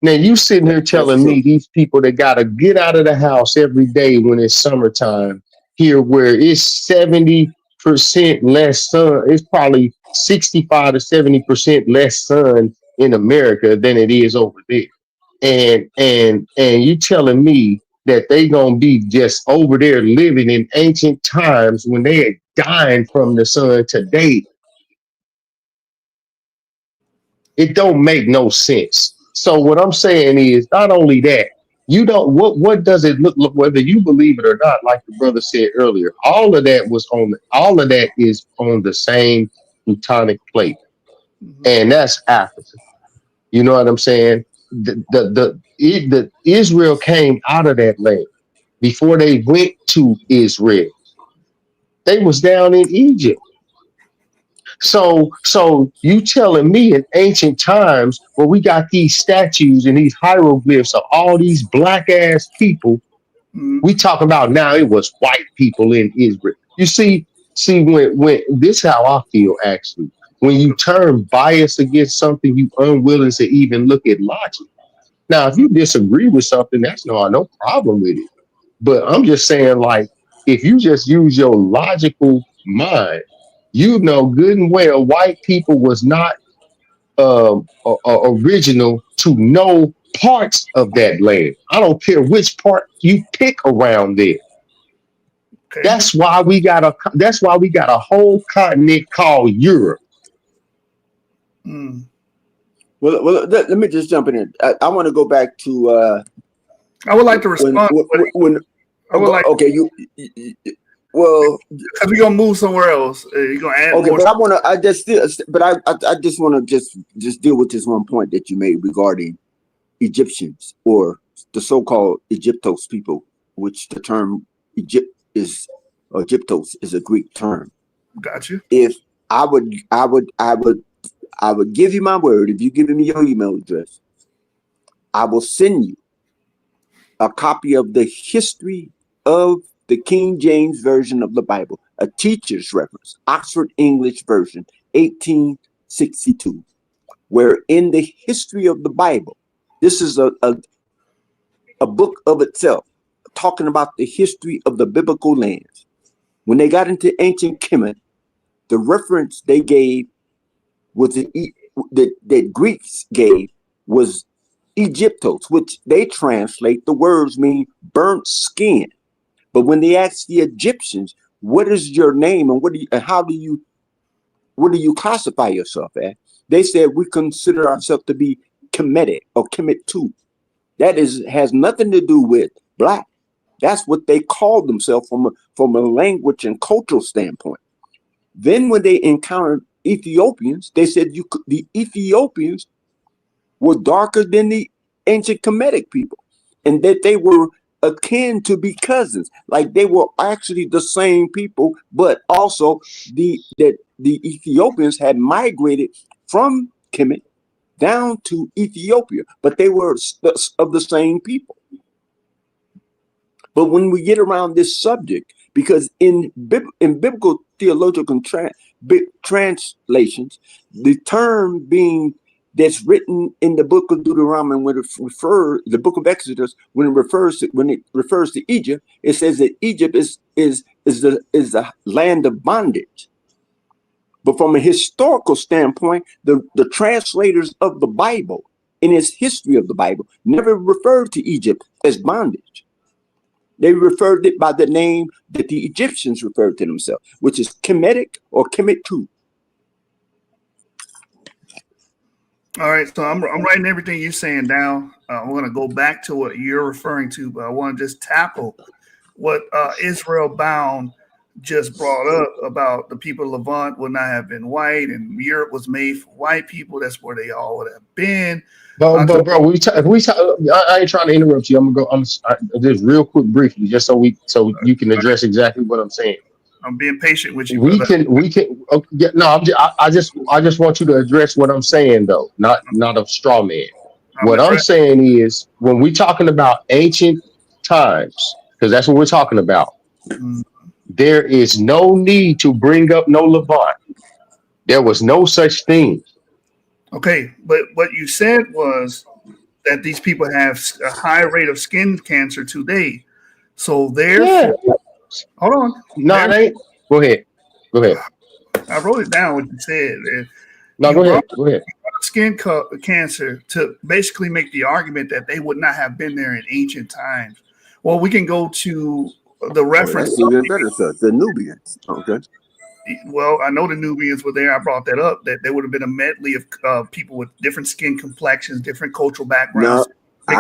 S3: Now you sitting here telling me these people that gotta get out of the house every day when it's summertime here where it's 70% less sun, it's probably 65 to 70% less sun in America than it is over there. And you telling me that they gonna be just over there living in ancient times when they are dying from the sun today. It don't make no sense. So what I'm saying is not only that, you don't what does it look whether you believe it or not, like the brother said earlier, all of that is on the same plutonic plate. And that's Africa. You know what I'm saying? The Israel came out of that land before they went to Israel. They was down in Egypt. So you telling me in ancient times where we got these statues and these hieroglyphs of all these black ass people, we talk about now it was white people in Israel. You see when this is how I feel actually. When you turn bias against something, you unwilling to even look at logic. Now, if you disagree with something, that's no problem with it. But I'm just saying, like, if you just use your logical mind, you know good and well white people was not original to no parts of that land. I don't care which part you pick around there. Okay. That's why we got a whole continent called Europe.
S4: Well, let me just jump in. I want to go back to.
S2: I would like to respond.
S4: Okay, well,
S2: because we're gonna move somewhere else. You're gonna add.
S4: Okay, but I just want to just deal with this one point that you made regarding Egyptians or the so-called Egyptos people, which the term Egyptos is a Greek term.
S2: Got you.
S4: If I would I will give you my word. If you give me your email address, I will send you a copy of the history of the King James Version of the Bible, a teacher's reference, Oxford English Version, 1862, where in the history of the Bible, this is a book of itself, talking about the history of the biblical lands. When they got into ancient Kemet, the reference they gave was that Greeks gave was Egyptos, which they translate, the words mean burnt skin. But when they asked the Egyptians, what is your name and what do you classify yourself as? They said, we consider ourselves to be Kemetic or Kemet-2. That has nothing to do with black. That's what they called themselves from a language and cultural standpoint. Then when they encountered Ethiopians, they said the Ethiopians were darker than the ancient Kemetic people, and that they were akin to be cousins, like they were actually the same people, but also the Ethiopians had migrated from Kemet down to Ethiopia, but they were of the same people. But when we get around this subject, because in biblical theological translations, the term being that's written in the book of Deuteronomy, when it refers the book of Exodus, when it refers to Egypt, it says that Egypt is the land of bondage. But from a historical standpoint, the translators of the Bible in its history of the Bible never referred to Egypt as bondage. They referred it by the name that the Egyptians referred to themselves, which is Kemetic or Kemet-2.
S2: All right, so I'm writing everything you're saying down. I'm going to go back to what you're referring to, but I want to just tackle what Israel Bound just brought up about the people of Levant would not have been white, and Europe was made for white people. That's where they all would have been.
S3: But bro, I ain't trying to interrupt you. I'm gonna go. Just real quick, briefly, just so you can address exactly what I'm saying.
S2: I'm being patient with you.
S3: We can. Okay, yeah, no, I just want you to address what I'm saying, though, not a straw man. What I'm saying is, when we're talking about ancient times, because that's what we're talking about, there is no need to bring up no Levant. There was no such thing.
S2: Okay, but what you said was that these people have a high rate of skin cancer today. So therefore, hold on.
S3: No, it ain't. Go ahead.
S2: I wrote it down what you said.
S3: No, go ahead.
S2: Skin cancer to basically make the argument that they would not have been there in ancient times. Well, we can go to the reference.
S4: That's even better, sir. The Nubians. Okay.
S2: Well, I know the Nubians were there. I brought that up, that there would have been a medley of people with different skin complexions, different cultural backgrounds.
S4: No,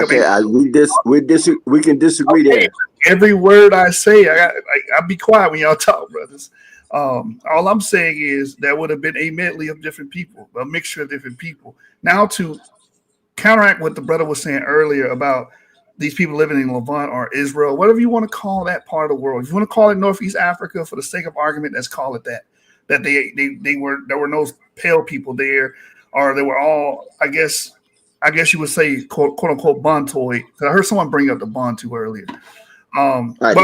S4: we can disagree there.
S2: Every word I say, I'll be quiet when y'all talk, brothers. All I'm saying is there would have been a medley of different people, a mixture of different people. Now, to counteract what the brother was saying earlier about these people living in Levant or Israel, whatever you want to call that part of the world. If you want to call it Northeast Africa, for the sake of argument, let's call it that. That there were no pale people there, or they were all, I guess you would say, quote unquote, Bantoid. I heard someone bring up the Bantu earlier. But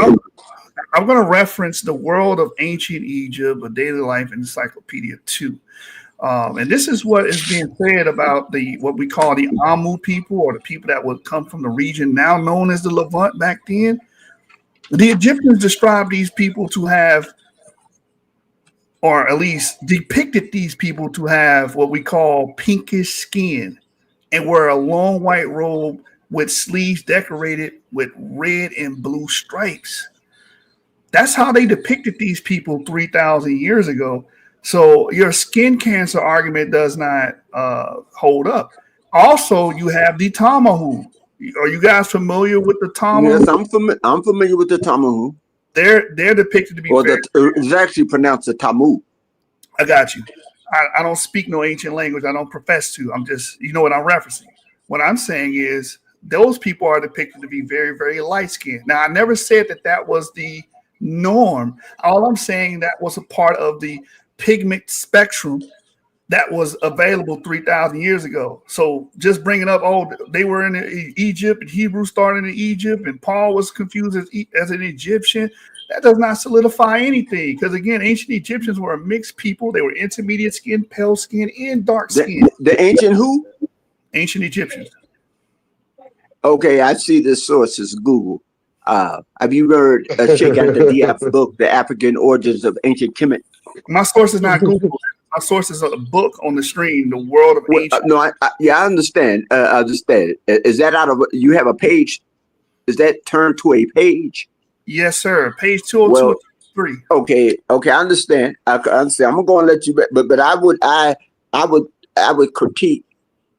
S2: I'm going to reference the World of Ancient Egypt, a Daily Life Encyclopedia 2. And this is what is being said about what we call the Amu people, or the people that would come from the region now known as the Levant back then. The Egyptians described these people to have, or at least depicted these people to have, what we call pinkish skin, and wear a long white robe with sleeves decorated with red and blue stripes. That's how they depicted these people 3,000 years ago. So your skin cancer argument does not hold up. Also, you have the Tamahu. Are you guys familiar with the Tamahu?
S4: Yes, I'm familiar with the Tamahu.
S2: They're depicted to be.
S4: Well, it's actually pronounced the Tamu.
S2: I got you. I don't speak no ancient language. I don't profess to. I'm just, you know what I'm referencing. What I'm saying is those people are depicted to be very, very light skinned. Now, I never said that was the norm. All I'm saying that was a part of the pigment spectrum that was available 3,000 years ago. So just bringing up, oh, they were in Egypt, and Hebrew started in Egypt, and Paul was confused as an Egyptian. That does not solidify anything, because again, ancient Egyptians were a mixed people. They were intermediate skin, pale skin, and dark skin.
S4: The ancient who?
S2: Ancient Egyptians.
S4: Okay, I see the sources. Google. Have you read Sheikh Anta Diop's book, The African Origins of Ancient Kemet?
S2: My source is not Google. My source is a book on the stream, The World of Ancient.
S4: No, I understand. I understand. Is that out of, you have a page? Is that turned to a page?
S2: Yes, sir. Page 202 3.
S4: Okay, I understand. I understand. I'm gonna let you, but I would critique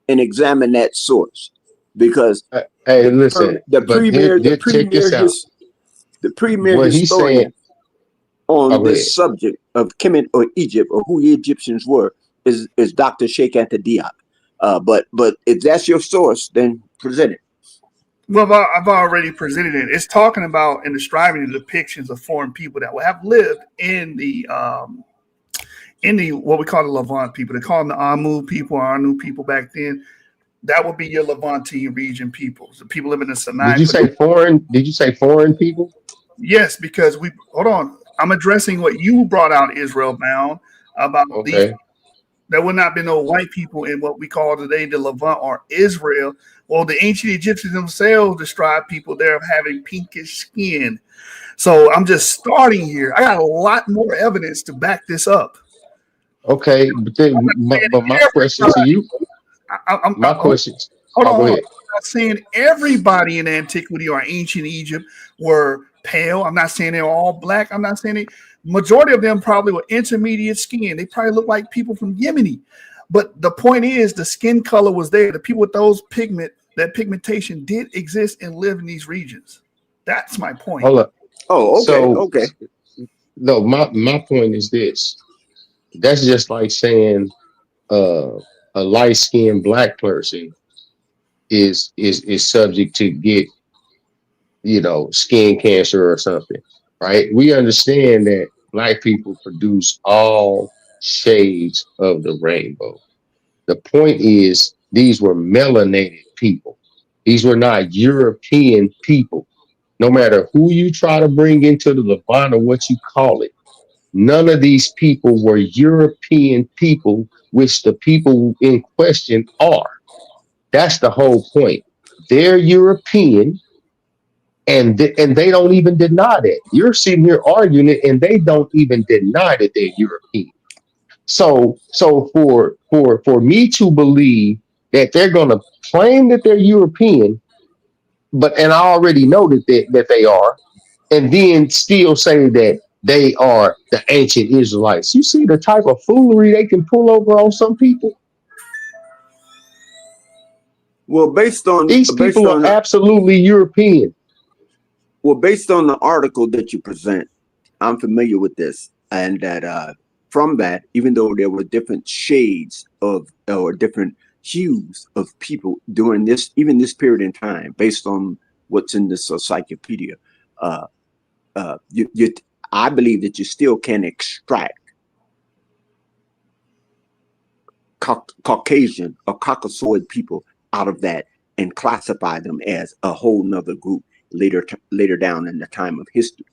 S4: and examine that source, because
S3: hey, listen,
S4: the premier historian on this subject of Kemet or Egypt, or who the Egyptians were, is Dr. Sheikh Anta Diop. But if that's your source, then present it.
S2: Well, I've already presented it. It's talking about and describing the depictions of foreign people that would have lived in the what we call the Levant people. They call them the Amu people, or Anu people back then. That would be your Levantine region peoples. The people living in Sinai.
S3: Did you say foreign? Did you say foreign people? Yes,
S2: because hold on. I'm addressing what you brought out, Israel bound, about these. There would not be no white people in what we call today the Levant or Israel. Well, the ancient Egyptians themselves describe people there of having pinkish skin. So I'm just starting here. I got a lot more evidence to back this up.
S3: Okay, but then my question to you. My question.
S2: Hold on. I'm not saying everybody in antiquity or ancient Egypt were pale. I'm not saying they're all black. I'm not saying majority of them probably were intermediate skin. They probably look like people from Yemen. But the point is, the skin color was there. The people with that pigmentation did exist and live in these regions. That's my point.
S3: Hold up.
S4: Oh, okay.
S3: No, my point is this. That's just like saying a light-skinned black person is subject to get, skin cancer or something, right? We understand that black people produce all shades of the rainbow. The point is, these were melanated people. These were not European people. No matter who you try to bring into the Levant or what you call it, none of these people were European people, which the people in question are. That's the whole point. They're European, and they don't even deny that. You're sitting here arguing it, and they don't even deny that they're European. So for me to believe that they're going to claim that they're European, and I already know that they are, and then still say that they are the ancient Israelites. You see the type of foolery they can pull over on some people?
S4: Well,
S3: these people are absolutely European.
S4: Well, based on the article that you present, I'm familiar with this, and that from that, even though there were different shades of or different hues of people during this period in time, based on what's in this encyclopedia, I believe that you still can extract Caucasian or Caucasoid people out of that and classify them as a whole nother group later down in the time of history.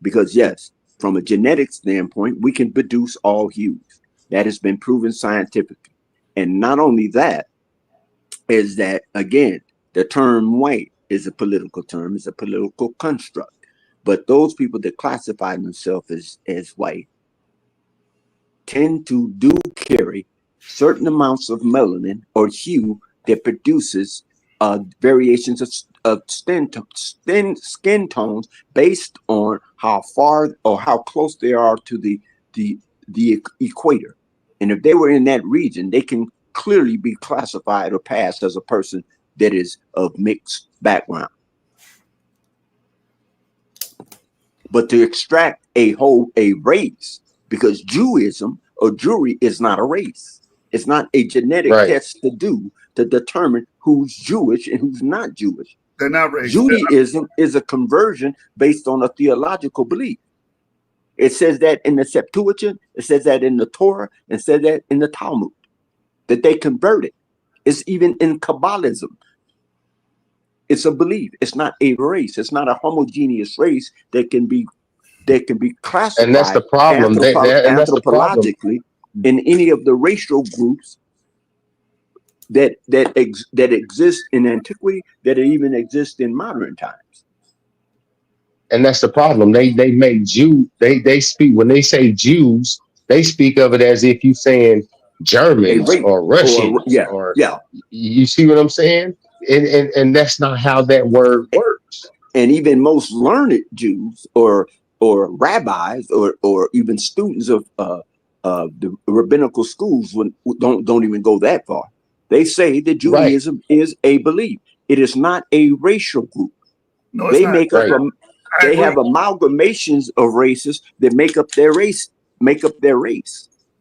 S4: Because yes, from a genetic standpoint, we can produce all hues. That has been proven scientifically. And not only that, is that, again, the term white is a political term, it's a political construct. But those people that classify themselves as white tend to carry certain amounts of melanin or hue that produces variations of skin tones based on how far or how close they are to the equator. And if they were in that region, they can clearly be classified or passed as a person that is of mixed background. But to extract a race, because Judaism or Jewry is not a race. It's not a genetic test to determine who's Jewish and who's not Jewish.
S2: They're not race.
S4: Judaism is a conversion based on a theological belief. It says that in the Septuagint. It says that in the Torah. It says that in the Talmud. That they converted. It's even in Kabbalism. It's a belief. It's not a race. It's not a homogeneous race that can be classified.
S3: And that's the problem. And that's the problem.
S4: Anthropologically in any of the racial groups that exist in antiquity, that even exist in modern times.
S3: And that's the problem. They make Jew. They speak, when they say Jews, they speak of it as if you're saying Germans or Russians.
S4: Yeah.
S3: You see what I'm saying? And that's not how that word works.
S4: And even most learned Jews or rabbis or even students of the rabbinical schools don't even go that far. They say that Judaism is a belief. It is not a racial group.
S2: No,
S4: they make up. They have amalgamations of races that make up their race.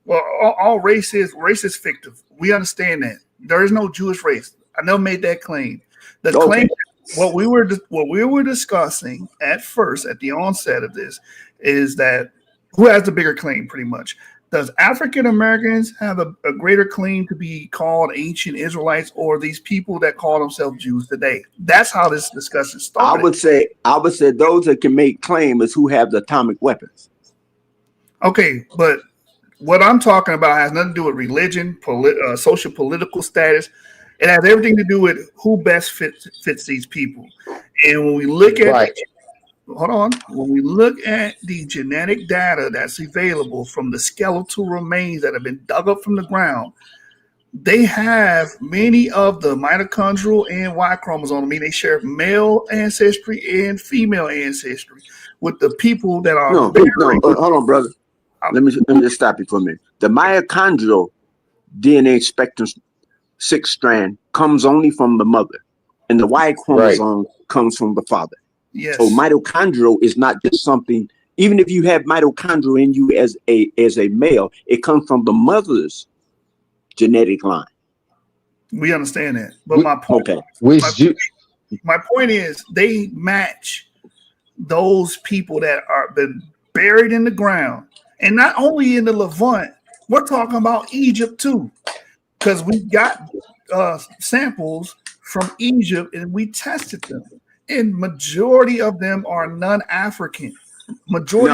S2: Well, all race is fictive. We understand that. There is no Jewish race. I never made that claim. The claim, what we were discussing at first, at the onset of this, is that who has the bigger claim, pretty much. Does African Americans have a greater claim to be called ancient Israelites, or these people that call themselves Jews today? That's how this discussion started.
S4: I would say those that can make claim is who have the atomic weapons.
S2: Okay, but what I'm talking about has nothing to do with religion, social political status. It has everything to do with who best fits these people. And when we look at when we look at the genetic data that's available from the skeletal remains that have been dug up from the ground, they have many of the mitochondrial and Y chromosome. I mean, they share male ancestry and female ancestry with the people that are.
S4: No, hold on, brother. Let me just stop you for a minute. The mitochondrial DNA spectrum 6 strand comes only from the mother, and the Y chromosome comes from the father.
S2: Yes.
S4: So mitochondrial is not just something. Even if you have mitochondria in you as a male, it comes from the mother's genetic line.
S2: We understand that, but my point.
S4: Okay.
S2: My point is they match those people that are been buried in the ground, and not only in the Levant. We're talking about Egypt too, because we got samples from Egypt and we tested them. And majority of them are non-African. No.
S4: You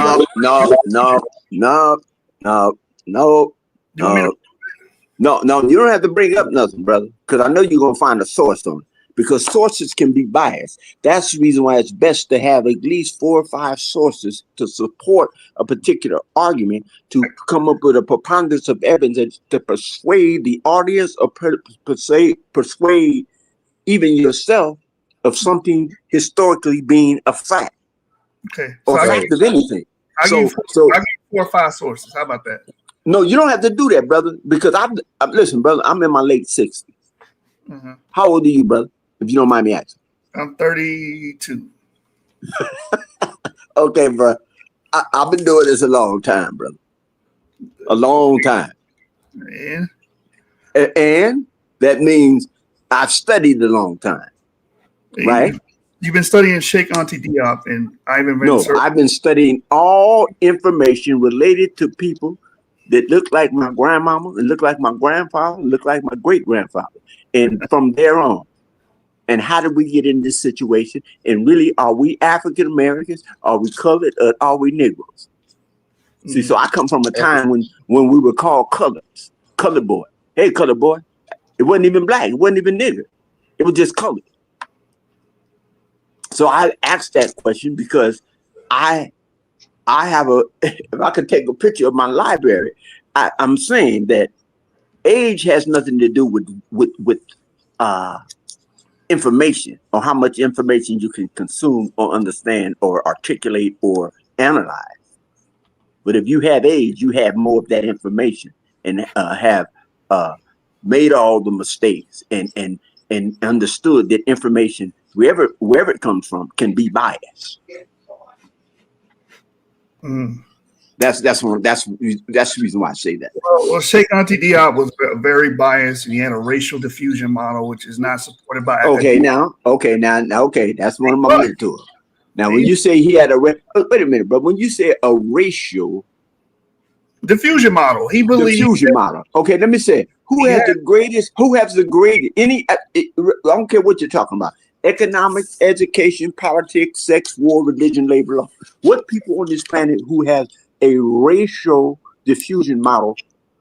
S4: don't have to bring up nothing, brother, because I know you're gonna find a source on it. Because sources can be biased. That's the reason why it's best to have at least 4 or 5 sources to support a particular argument, to come up with a preponderance of evidence to persuade the audience or persuade even yourself of something historically being a fact.
S2: Okay.
S4: Or fact of anything.
S2: I'll give you 4 or 5 sources. How about that?
S4: No, you don't have to do that, brother, because listen, brother, I'm in my late 60s. Mm-hmm. How old are you, brother? If you don't mind me asking.
S2: I'm 32.
S4: Okay, bro. I've been doing this a long time, brother. A long time. And that means I've studied a long time. Right?
S2: You've been studying Sheikh Auntie Diop and
S4: I've been studying all information related to people that look like my grandmama, and look like my grandfather, and look like my great-grandfather. And from there on, and how did we get in this situation? And really, are we African Americans? Are we colored? Or are we Negroes? Mm-hmm. See, so I come from a time when we were called colors, colored boy. Hey, colored boy. It wasn't even black. It wasn't even nigger. It was just colored. So I asked that question because I have if I could take a picture of my library, I'm saying that age has nothing to do with information, or how much information you can consume or understand or articulate or analyze. But if you have age, you have more of that information and have made all the mistakes and understood that information, wherever it comes from, can be biased.
S2: Mm.
S4: That's the reason why I say that.
S2: Well, Sheikh Auntie Diop was very biased, and he had a racial diffusion model, which is not supported by.
S4: Okay, now, that's one of my mentors. Now, when you say he had a wait a minute, but when you say a racial
S2: diffusion model, he believes
S4: diffusion model. Okay, let me say, who has the greatest? Who has the greatest? I don't care what you're talking about. Economics, education, politics, sex, war, religion, labor, law. What people on this planet who has a racial diffusion model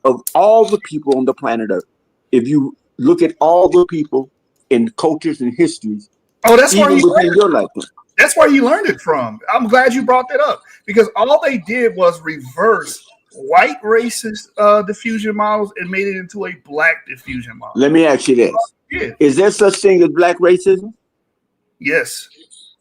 S4: of all the people on the planet Earth? If you look at all the people in cultures and histories,
S2: that's where
S4: even within your lifetime.
S2: That's where he learned it from. I'm glad you brought that up because all they did was reverse white racist diffusion models and made it into a black diffusion model.
S4: Let me ask you this: Is there such thing as black racism?
S2: Yes.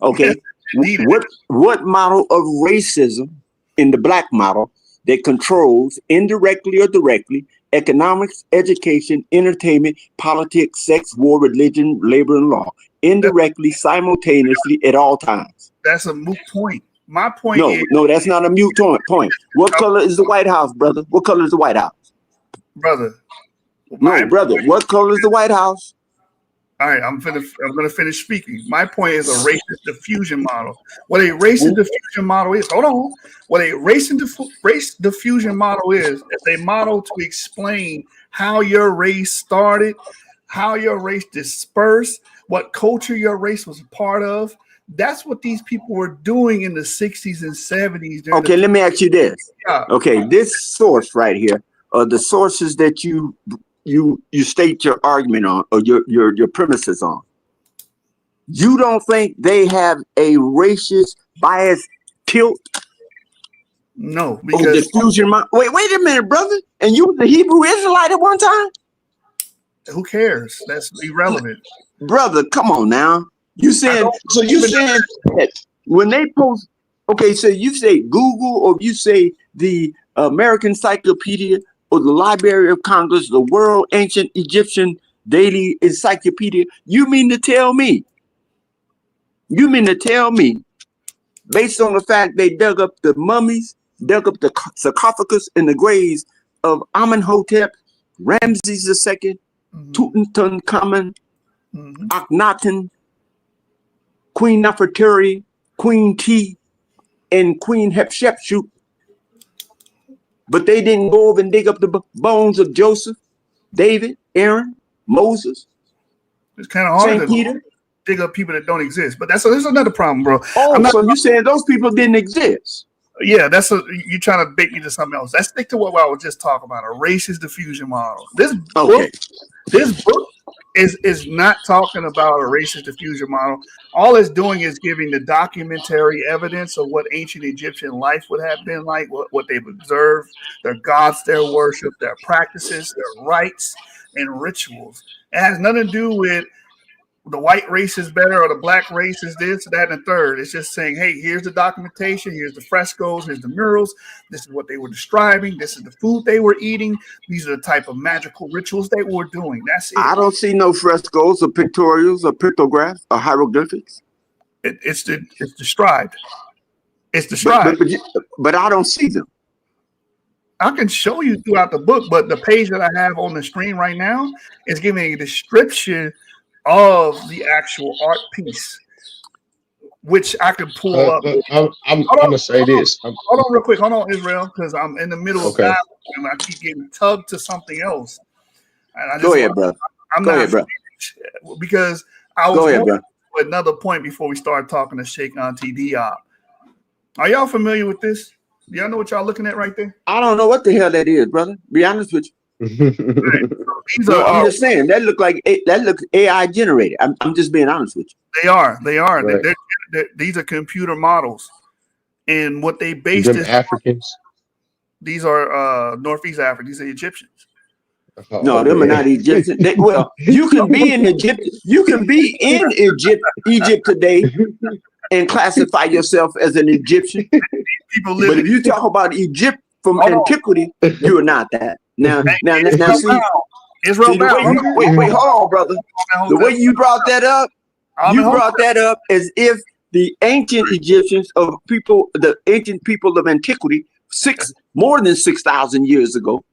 S4: Okay. Yes, what model of racism in the black model that controls indirectly or directly economics, education, entertainment, politics, sex, war, religion, labor, and law, indirectly, simultaneously, at all times?
S2: That's a moot point. My point is...
S4: No, that's not a moot point. What color is the White House, brother? What color is the White House?
S2: Brother.
S4: No, brother. What color is the White House?
S2: All right, I'm gonna finish speaking. My point is a racist diffusion model. What a racist diffusion model is, hold on. What a race diffusion model is a model to explain how your race started, how your race dispersed, what culture your race was a part of. That's what these people were doing in the 60s and 70s.
S4: Okay, let me ask you this. Yeah. Okay, this source right here, the sources that you state your argument on, or your premises on, you don't think they have a racist bias tilt?
S2: No, because
S4: diffusion. Wait a minute, brother. And you was a Hebrew Israelite at one time?
S2: Who cares? That's irrelevant,
S4: brother. Come on now. You saying so? You saying that when they post? Okay, so you say Google, or you say the American Encyclopedia, or the Library of Congress, the World Ancient Egyptian Daily Encyclopedia. You mean to tell me, based on the fact they dug up the mummies, dug up the sarcophagus and the graves of Amenhotep, Ramses II, Tutankhamun, Akhenaten, Queen Nefertari, Queen T, and Queen Hatshepsut, but they didn't go over and dig up the bones of Joseph, David, Aaron, Moses?
S2: It's kind of hard to dig up people that don't exist, but there's another problem, bro.
S4: So you saying those people didn't exist?
S2: Yeah, you're trying to bait me to something else. Let's stick to what I was just talking about, a racist diffusion model. This book is not talking about a racist diffusion model. All it's doing is giving the documentary evidence of what ancient Egyptian life would have been like, what they've observed, their gods, their worship, their practices, their rites, and rituals. It has nothing to do with the white race is better or the black race is this, that, and the third. It's just saying, hey, here's the documentation, here's the frescoes, here's the murals, this is what they were describing, this is the food they were eating, these are the type of magical rituals they were doing. That's it.
S4: I don't see no frescoes or pictorials or pictographs or hieroglyphics.
S2: It's described. It's described.
S4: But I don't see them.
S2: I can show you throughout the book, but the page that I have on the screen right now is giving a description of the actual art piece, which I can pull up.
S3: I'm gonna say this.
S2: Hold on real quick. Hold on, Israel, because I'm in the middle of that and I keep getting tugged to something else. And I just
S4: Go ahead, bro.
S2: Because I was going to another point before we start talking to Sheikh Auntie Diop. Are y'all familiar with this? Do y'all know what y'all looking at right there?
S4: I don't know what the hell that is, brother. Be honest with you.
S2: Right.
S4: I'm just saying that looks AI generated. I'm just being honest with you.
S2: They are.
S3: Right.
S2: These are computer models, and what they based
S3: is Africans.
S2: These are Northeast Africa. These are Egyptians.
S4: No, them are not Egyptians. You can be in Egypt. You can be in Egypt today, and classify yourself as an Egyptian. But if you talk about Egypt from antiquity, you are not that. Now, see,
S2: Israel.
S4: Wait, hold on, brother. The way you brought that up, as if the ancient Egyptians the ancient people of antiquity, more than 6,000 years ago,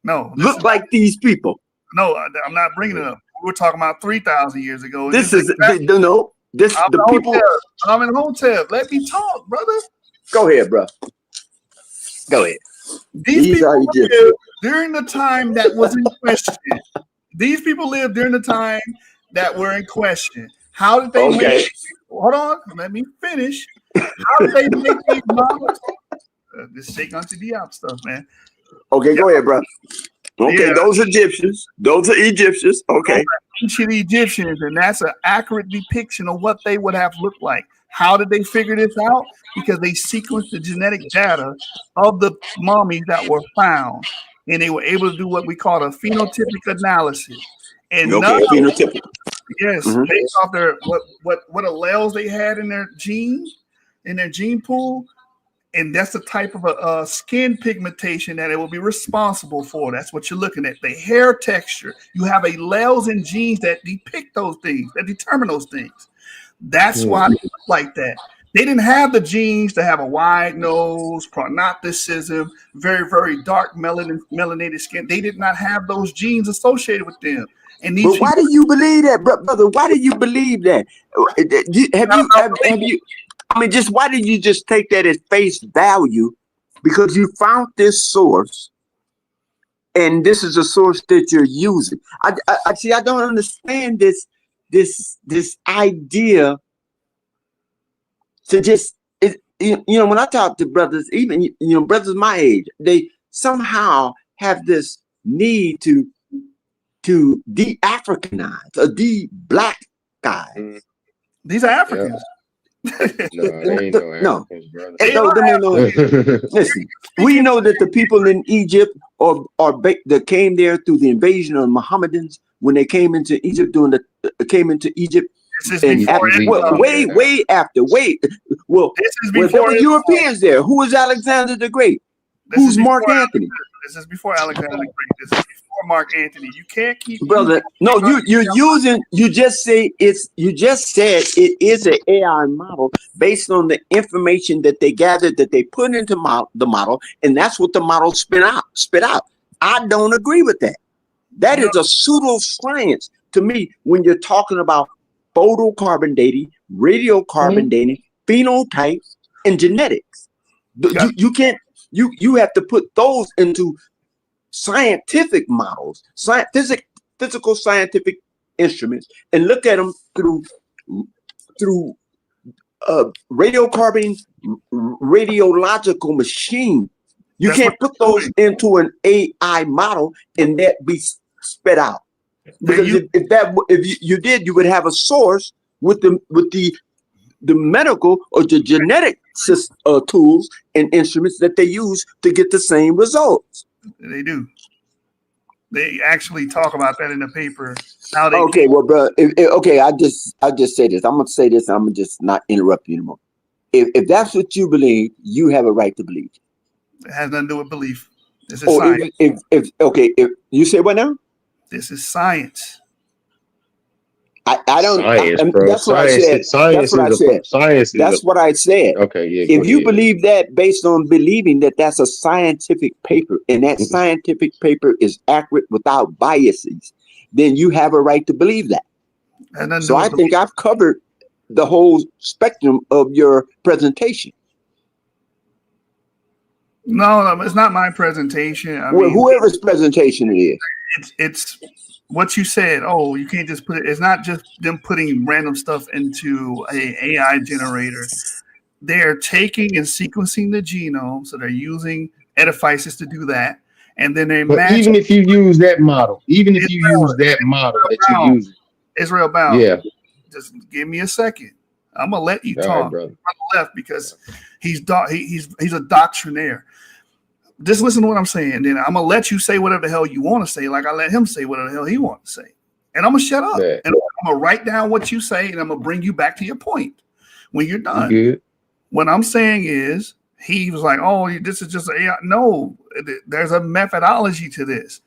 S4: look like these people.
S2: No, I'm not bringing it up. We're talking about 3,000 years ago.
S4: No. This
S2: I'm
S4: the
S2: in
S4: people.
S2: hotel. I'm in hotel. Let me talk, brother.
S4: Go ahead, bro. Go ahead.
S2: These
S4: These
S2: people
S4: are Egyptians.
S2: lived during the time that was in question. These people lived during the time that were in question. How did they
S4: Okay.
S2: make? Hold on, let me finish. How did they make these models? This shake onto the out stuff, man.
S4: Okay, go ahead, bro. Okay,
S2: Yeah.
S4: those Egyptians. Those are Egyptians. Okay.
S2: Ancient Egyptians, and that's an accurate depiction of what they would have looked like. How did they figure this out? Because they sequenced the genetic data of the mummies that were found, and they were able to do what we call a phenotypic analysis. And none
S4: Okay,
S2: of
S4: phenotypic.
S2: yes, based off their what alleles they had in their gene pool, and that's the type of a skin pigmentation that it will be responsible for. That's what you're looking at. The hair texture. You have alleles and genes that depict those things, that determine those things. That's why they look like that. They didn't have the genes to have a wide nose, prognosticism, very, very dark melanated skin. They did not have those genes associated with them. And these
S4: But why do you believe that, brother? Why do you believe that? Have you? I mean, just why did you just take that as face value? Because you found this source, and this is a source that you're using. I see. I don't understand this idea to just when I talk to brothers, even brothers my age, they somehow have this need to de-Africanize or de-black guys.
S2: These are Africans.
S3: No, they ain't no Africans, brother.
S4: Listen, we know that the people in Egypt that came there through the invasion of Mohammedans when they came into Egypt came into Egypt.
S2: This is before
S4: way after. Well,
S2: this is
S4: there
S2: before
S4: were Europeans there. Who was Alexander the Great? Who's Mark Antony?
S2: This is before Alexander the Great. This is before Mark Antony. You can't keep
S4: brother. No, you're using. You just said it is an AI model based on the information that they gathered that they put into the model, and that's what the model spit out. I don't agree with that. That is a pseudoscience to me when you're talking about photocarbon dating, radiocarbon dating, phenotypes, and genetics. You can't. You have to put those into scientific models, physical scientific instruments, and look at them through radiological machine. You can't put those into an AI model and that be spit out. Because if you did, you would have a source with the medical or the genetic tools and instruments that they use to get the same results.
S2: They do. They actually talk about that in the paper.
S4: Okay, well, bro. I'll just say this. I'm gonna say this. I'm gonna just not interrupt you anymore. If that's what you believe, you have a right to believe.
S2: It has nothing to do with belief. This is science.
S4: If you say what now?
S2: This is science.
S4: I don't.
S3: Science, bro.
S4: That's what I said. That's what I said.
S3: Okay, yeah.
S4: If you believe that based on believing that that's a scientific paper and that scientific paper is accurate without biases, then you have a right to believe that. So I think I've covered the whole spectrum of your presentation.
S2: No, it's not my presentation. I
S4: mean, whoever's presentation it is.
S2: It's what you said. Oh, you can't just put it. It's not just them putting random stuff into a AI generator. They're taking and sequencing the genome, so they're using edifices to do that, and then they.
S3: But even if you use that model, that you use,
S2: Israel bound.
S3: Yeah.
S2: Just give me a second. I'm gonna let you talk.
S3: Right,
S2: on the left because he's a doctrinaire. Just listen to what I'm saying. Then I'm gonna let you say whatever the hell you want to say, like I let him say whatever the hell he wants to say, and I'm gonna shut up. And I'm gonna write down what you say, and I'm gonna bring you back to your point when you're done.
S3: Good.
S2: What I'm saying is, he was like, "Oh, this is just AI." No, there's a methodology to this.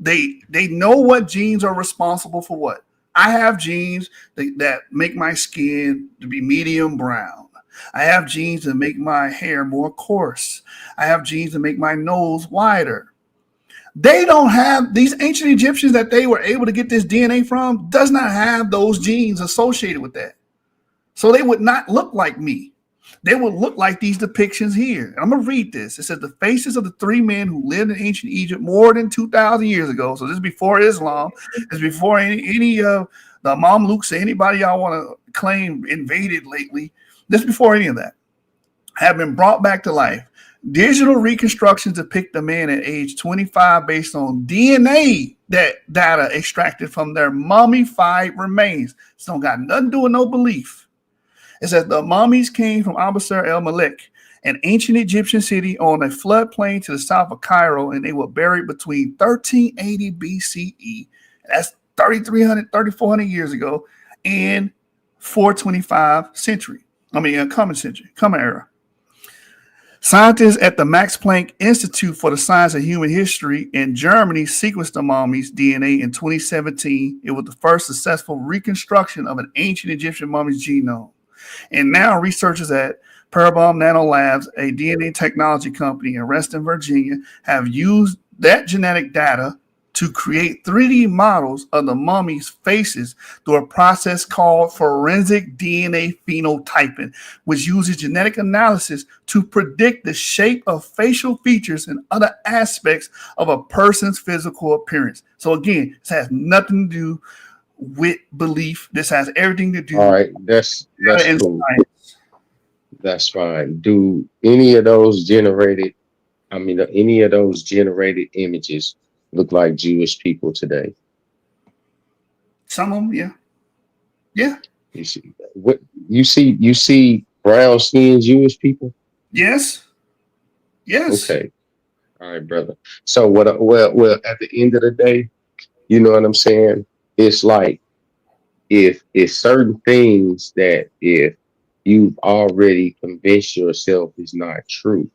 S2: They know what genes are responsible for what. I have genes that make my skin to be medium brown. I have genes that make my hair more coarse. I have genes that make my nose wider. They don't have, these ancient Egyptians that they were able to get this DNA from does not have those genes associated with that. So they would not look like me. They would look like these depictions here. I'm going to read this. It says the faces of the three men who lived in ancient Egypt more than 2,000 years ago. So this is before Islam. This is before any of the Mamluks or anybody y'all want to claim invaded lately. This is before any of that. Have been brought back to life. Digital reconstructions depict the man at age 25 based on DNA data extracted from their mummified remains. This don't got nothing to do with no belief. It says the mummies came from Abusar el Malik, an ancient Egyptian city on a floodplain to the south of Cairo, and they were buried between 1380 BCE, that's 3,300, 3,400 years ago, and 425 century. Common era. Scientists at the Max Planck Institute for the Science of Human History in Germany sequenced the mummy's DNA in 2017. It was the first successful reconstruction of an ancient Egyptian mummy's genome. And now researchers at Parabon Nanolabs, a DNA technology company in Reston, Virginia, have used that genetic data to create 3D models of the mummy's faces through a process called forensic DNA phenotyping, which uses genetic analysis to predict the shape of facial features and other aspects of a person's physical appearance. So again, this has nothing to do with belief. This has everything to do.
S3: All right, that's cool.
S2: Science.
S3: That's fine. Do any of those generated images look like Jewish people today?
S2: Some of them, yeah. Yeah.
S3: You see what you see brown skinned Jewish people?
S2: Yes. Yes.
S3: Okay. All right, brother. So well, at the end of the day, you know what I'm saying? It's like if certain things that if you've already convinced yourself is not true,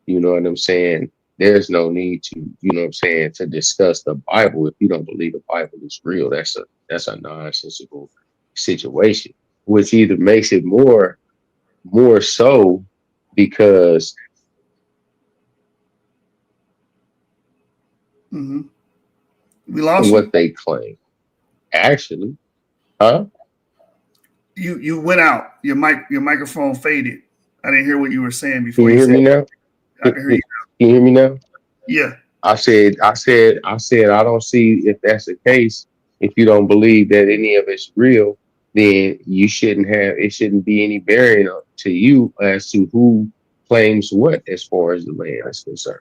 S3: you know what I'm saying? There's no need to, you know what I'm saying, to discuss the Bible if you don't believe the Bible is real. That's a nonsensical situation, which either makes it more so because
S2: we lost
S3: what they claim. Actually, huh?
S2: You went out. Your microphone faded. I didn't hear what you were saying before.
S3: Can you hear me now?
S2: I can hear you now.
S3: Can you hear me now?
S2: Yeah.
S3: I said, I don't see if that's the case. If you don't believe that any of it's real, then it shouldn't be any bearing to you as to who claims what as far as the land is concerned.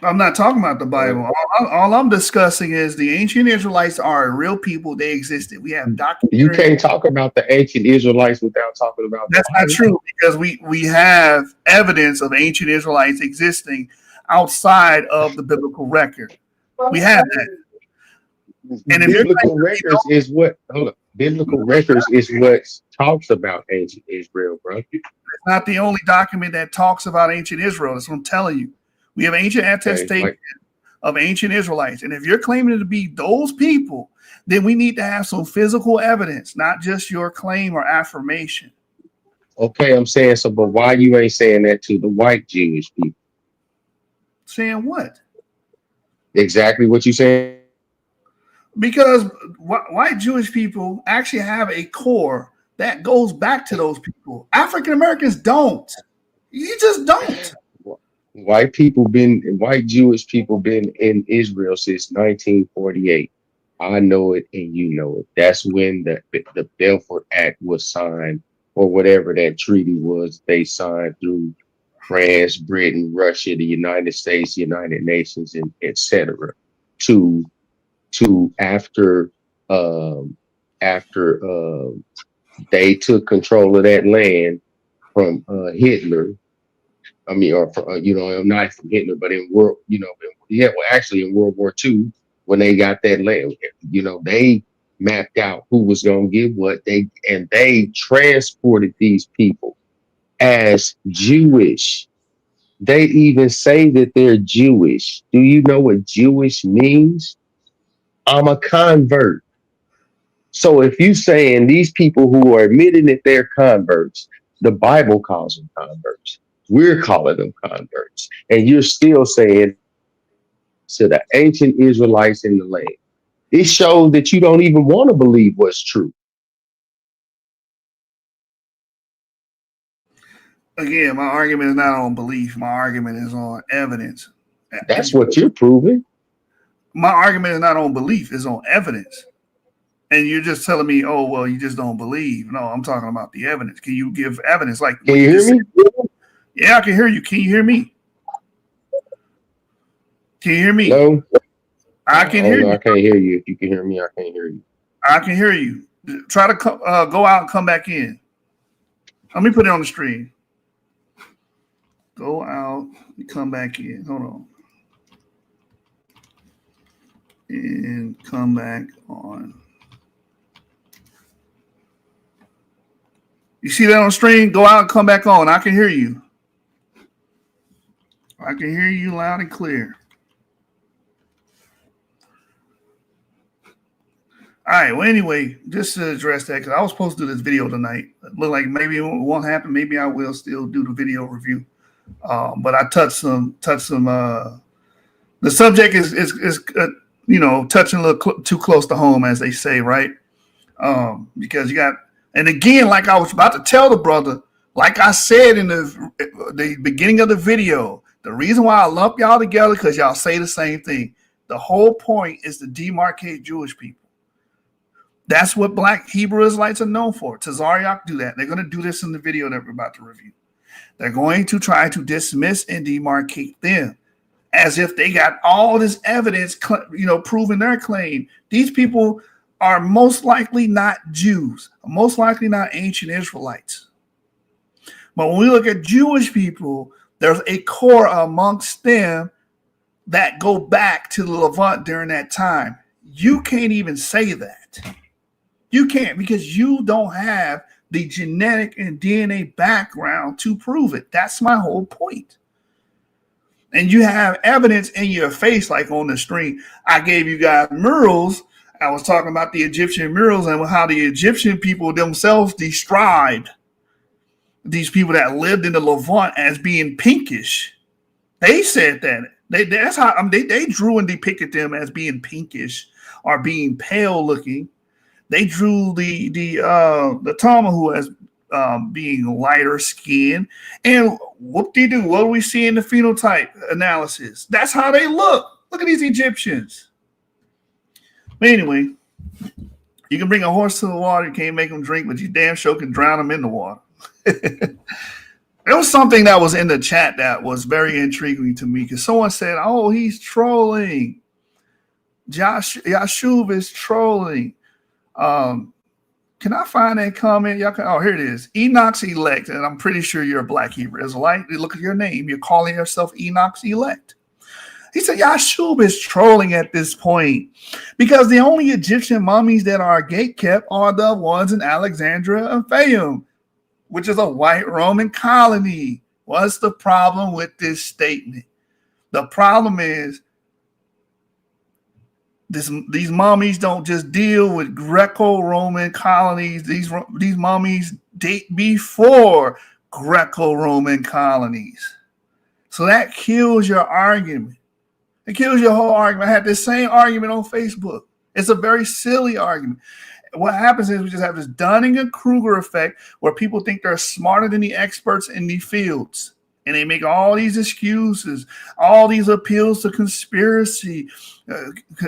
S2: I'm not talking about the Bible. All I'm discussing is the ancient Israelites are real people. They existed. We have documents.
S3: You can't talk about the ancient Israelites without talking about
S2: that's not true, because we have evidence of ancient Israelites existing outside of the biblical record. We have that. And if
S3: biblical records is what biblical records is what talks about ancient Israel, bro.
S2: It's not the only document that talks about ancient Israel. That's what I'm telling you. We have ancient attestation of ancient Israelites. And if you're claiming to be those people, then we need to have some physical evidence, not just your claim or affirmation.
S3: Okay, I'm saying so, but why you ain't saying that to the white Jewish people?
S2: Saying what?
S3: Exactly what you saying.
S2: Because white Jewish people actually have a core that goes back to those people. African Americans don't. You just don't.
S3: White Jewish people been in Israel since 1948. I know it and you know it. That's when the Balfour Act was signed, or whatever that treaty was they signed through France, Britain, Russia, the United States, United Nations, and etc. To after they took control of that land from Hitler. I mean, or not from Hitler, but in World War II, when they got that land, they mapped out who was going to get what they transported these people as Jewish. They even say that they're Jewish. Do you know what Jewish means? I'm a convert. So if you saying these people who are admitting that they're converts, the Bible calls them converts. We're calling them converts. And you're still saying to the ancient Israelites in the land, It shows that you don't even want to believe what's true.
S2: Again, my argument is not on belief. My argument is on evidence.
S3: That's what you're proving.
S2: My argument is not on belief. It's on evidence. And you're just telling me, oh, well, you just don't believe. No, I'm talking about the evidence. Can you give evidence? Like,
S3: can you hear me?
S2: Yeah, I can hear you. Can you hear me? Can you hear me?
S3: No.
S2: I can hear you.
S3: I can't hear you. If you can hear me, I can't hear you.
S2: I can hear you. Try to go out and come back in. Let me put it on the stream. Go out and come back in. Hold on. And come back on. You see that on the stream? Go out and come back on. I can hear you. I can hear you loud and clear. All right. Well, anyway, just to address that, because I was supposed to do this video tonight. It looked like maybe it won't happen. Maybe I will still do the video review. But I touched some. The subject is touching a little too close to home, as they say, right? Because you got, and again, like I was about to tell the brother, like I said in the beginning of the video, the reason why I lump y'all together because y'all say the same thing. The whole point is to demarcate Jewish people. That's what Black Hebrew Israelites are known for. Tazariak do that. They're going to do this in the video that we're about to review. They're going to try to dismiss and demarcate them as if they got all this evidence, proving their claim. These people are most likely not Jews, most likely not ancient Israelites. But when we look at Jewish people, there's a core amongst them that go back to the Levant during that time. You can't even say that. You can't, because you don't have the genetic and DNA background to prove it. That's my whole point. And you have evidence in your face, like on the stream. I gave you guys murals. I was talking about the Egyptian murals and how the Egyptian people themselves described these people that lived in the Levant as being pinkish. They said that. That's how they drew and depicted them as being pinkish or being pale looking. They drew the Tamahu as being lighter skin, and whoop-de-doo, what do we see in the phenotype analysis? That's how they look. Look at these Egyptians. But anyway, you can bring a horse to the water, you can't make them drink, but you damn sure can drown them in the water. There was something that was in the chat that was very intriguing to me because someone said, oh, he's trolling. Yashuv is trolling. Can I find that comment? Y'all can, here it is. Enoch's elect, and I'm pretty sure you're a Black Hebrew Israelite. Look at your name. You're calling yourself Enoch's elect. He said Yashub is trolling at this point because the only Egyptian mummies that are gate kept are the ones in Alexandria and Fayum, which is a white Roman colony. What's the problem with this statement? The problem is these mummies don't just deal with Greco-Roman colonies. These mummies date before Greco-Roman colonies. So that kills your argument. It kills your whole argument. I had this same argument on Facebook. It's a very silly argument. What happens is we just have this Dunning-Kruger effect where people think they're smarter than the experts in the fields. And they make all these excuses, all these appeals to conspiracy,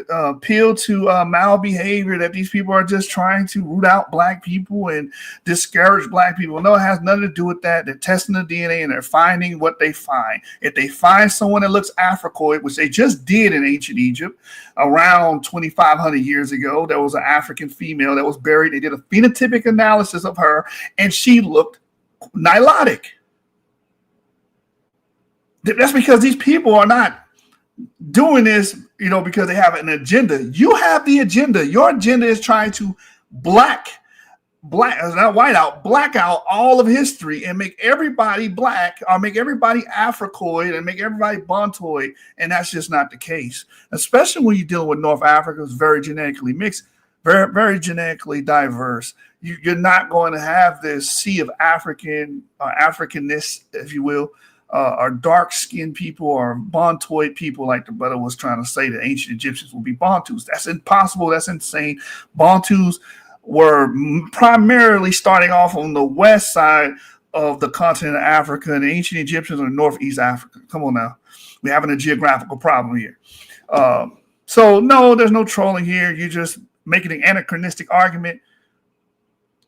S2: appeal to malbehavior, that these people are just trying to root out Black people and discourage Black people. No, it has nothing to do with that. They're testing the DNA and they're finding what they find. If they find someone that looks Africoid, which they just did in ancient Egypt around 2,500 years ago, there was an African female that was buried. They did a phenotypic analysis of her and she looked Nilotic. That's because these people are not doing this, because they have an agenda. You have the agenda. Your agenda is trying to black out all of history and make everybody Black or make everybody Africoid and make everybody Bontoid. And that's just not the case, especially when you're dealing with North Africa. It's very genetically mixed, very, very genetically diverse. You're not going to have this sea of Africanness, if you will. are dark-skinned people or Bontoid people, like the brother was trying to say that ancient Egyptians will be Bantus. That's impossible. That's insane. Bantus were primarily starting off on the west side of the continent of Africa, and the ancient Egyptians are northeast Africa. Come on now. We're having a geographical problem here. So, no, there's no trolling here. You're just making an anachronistic argument.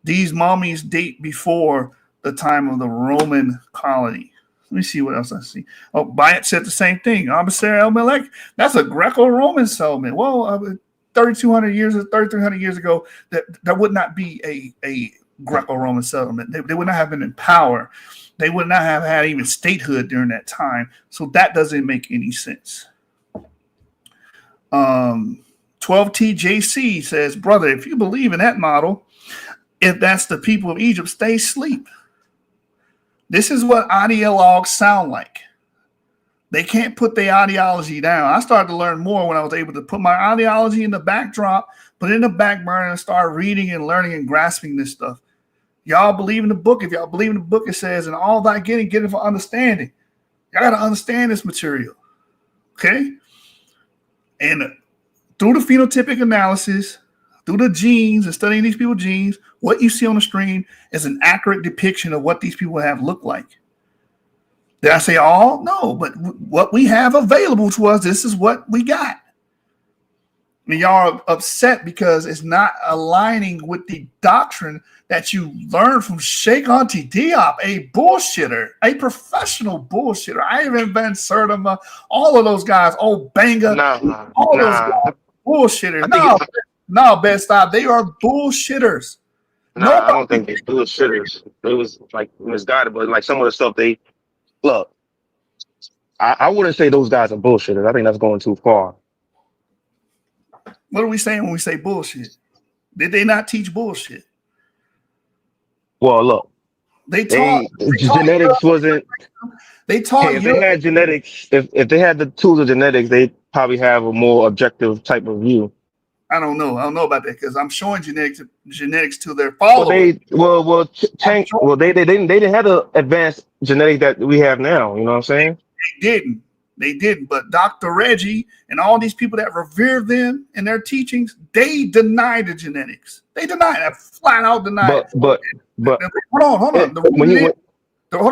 S2: These mummies date before the time of the Roman colony. Let me see what else I see. Oh, Bayat said the same thing. Abasar el-Melek, that's a Greco-Roman settlement. Well, 3,300 years ago, that would not be a Greco-Roman settlement. They would not have been in power. They would not have had even statehood during that time. So that doesn't make any sense. 12TJC says, brother, if you believe in that model, if that's the people of Egypt, stay asleep. This is what ideologues sound like. They can't put their ideology down. I started to learn more when I was able to put my ideology in the backdrop, put it in the back burner, and start reading and learning and grasping this stuff. Y'all believe in the book. If y'all believe in the book, it says, and all thy getting, get it for understanding. Y'all got to understand this material. Okay? And through the phenotypic analysis, through the genes and studying these people's genes, what you see on the screen is an accurate depiction of what these people have looked like. Did I say all? No, but what we have available to us, this is what we got. I mean, y'all are upset because it's not aligning with the doctrine that you learned from Sheikh Anta Diop, a bullshitter, a professional bullshitter. Ivan Van Sertima, all of those guys, old Banga, all those guys, bullshitters. No, best stop. They are bullshitters.
S5: I don't think they're bullshitters. It was like misguided, but like some of the stuff they look. I wouldn't say those guys are bullshitters. I think that's going too far.
S2: What are we saying when we say bullshit? Did they not teach bullshit?
S5: Well, look,
S2: they taught
S5: genetics wasn't.
S2: They taught.
S5: If they had genetics, if they had the tools of genetics, they probably have a more objective type of view.
S2: I don't know about that because I'm showing genetics to their followers.
S5: They didn't have the advanced genetics that we have now. You know what I'm saying?
S2: They didn't. But Dr. Reggie and all these people that revere them and their teachings, they deny the genetics. They deny it, flat out deny it.
S5: But
S2: hold on. Hold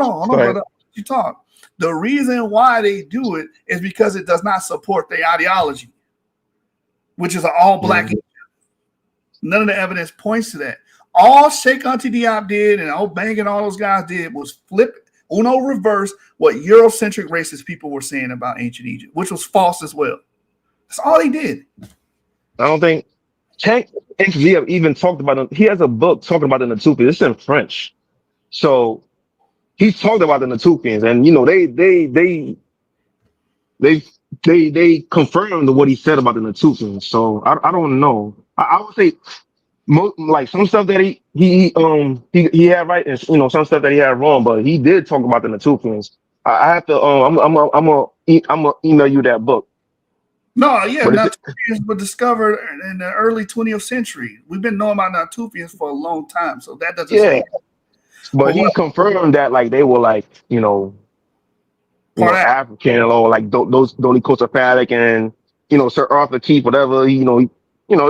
S2: on, brother. You talk. The reason why they do it is because it does not support their ideology, which is an all-black. None of the evidence points to that. All Sheikh Anta Diop did and old Bang and all those guys did was flip Uno reverse what Eurocentric racist people were saying about ancient Egypt, which was false as well. That's all he did.
S5: I don't think Tank XV even talked about it. He has a book talking about the Natufians. It's in French. So he's talked about the Natufians, and you know, they confirmed what he said about the Natufians. So I don't know. I would say like some stuff that he had right, and you know, some stuff that he had wrong, but he did talk about the Natufians. I have to I'm gonna email you that book.
S2: No, yeah, Natufians were discovered in the early 20th century. We've been knowing about Natufians for a long time, so that doesn't say.
S5: But he confirmed that like they were like, you know African or like those Dolicosophatic and you know Sir Arthur Keith, whatever, you know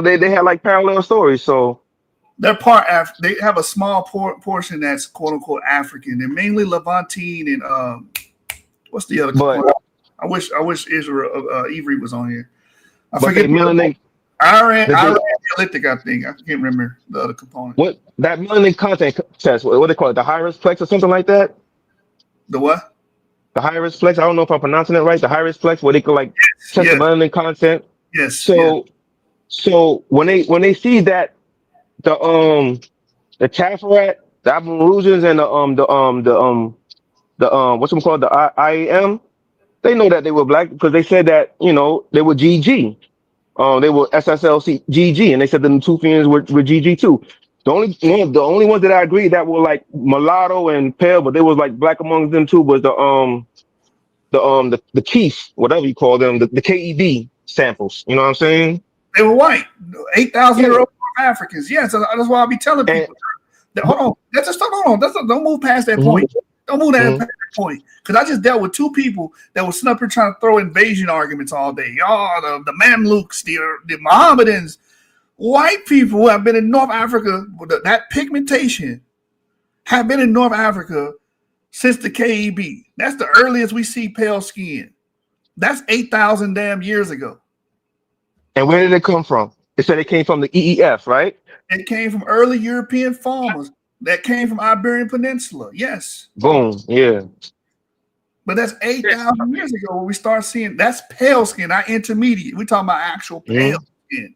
S5: they had like parallel stories. So
S2: they're part they have a small portion that's quote unquote African. They're mainly Levantine and what's the other component? I wish Israel Avery was on here. I forget. Iranic, I think. I can't remember the other component.
S5: What that melanin content test? What they call it? The High-Risk-Plex or something like that?
S2: The what?
S5: The High-Risk-Plex. I don't know if I'm pronouncing it right. The High-Risk-Plex, where they could like test the melanin content.
S2: Yes.
S5: So when they see that the Tafarat, the Aborigines, and the IAM, they know that they were black because they said that they were GG. They were SSLC GG, and they said the Natufians were GG too. The only ones that I agree that were like mulatto and pale, but they was like black among them too, was the Keith, whatever you call them, the KEB samples. You know what I'm saying?
S2: They were white, 8,000-year-old Africans. Yeah, so that's why I be telling people. Hold on. Don't move past that point. Don't move that. point because I just dealt with two people that were sitting up here trying to throw invasion arguments all day. Oh, the Mamluks, the Mohammedans, white people who have been in North Africa with that pigmentation have been in North Africa since the KEB. That's the earliest we see pale skin. That's 8,000 damn years ago.
S5: And where did it come from? It said it came from the EEF, right?
S2: It came from early European farmers that came from Iberian Peninsula. Yes.
S5: Boom. Yeah.
S2: But that's 8,000 years ago when we start seeing that's pale skin, not intermediate. We're talking about actual pale skin.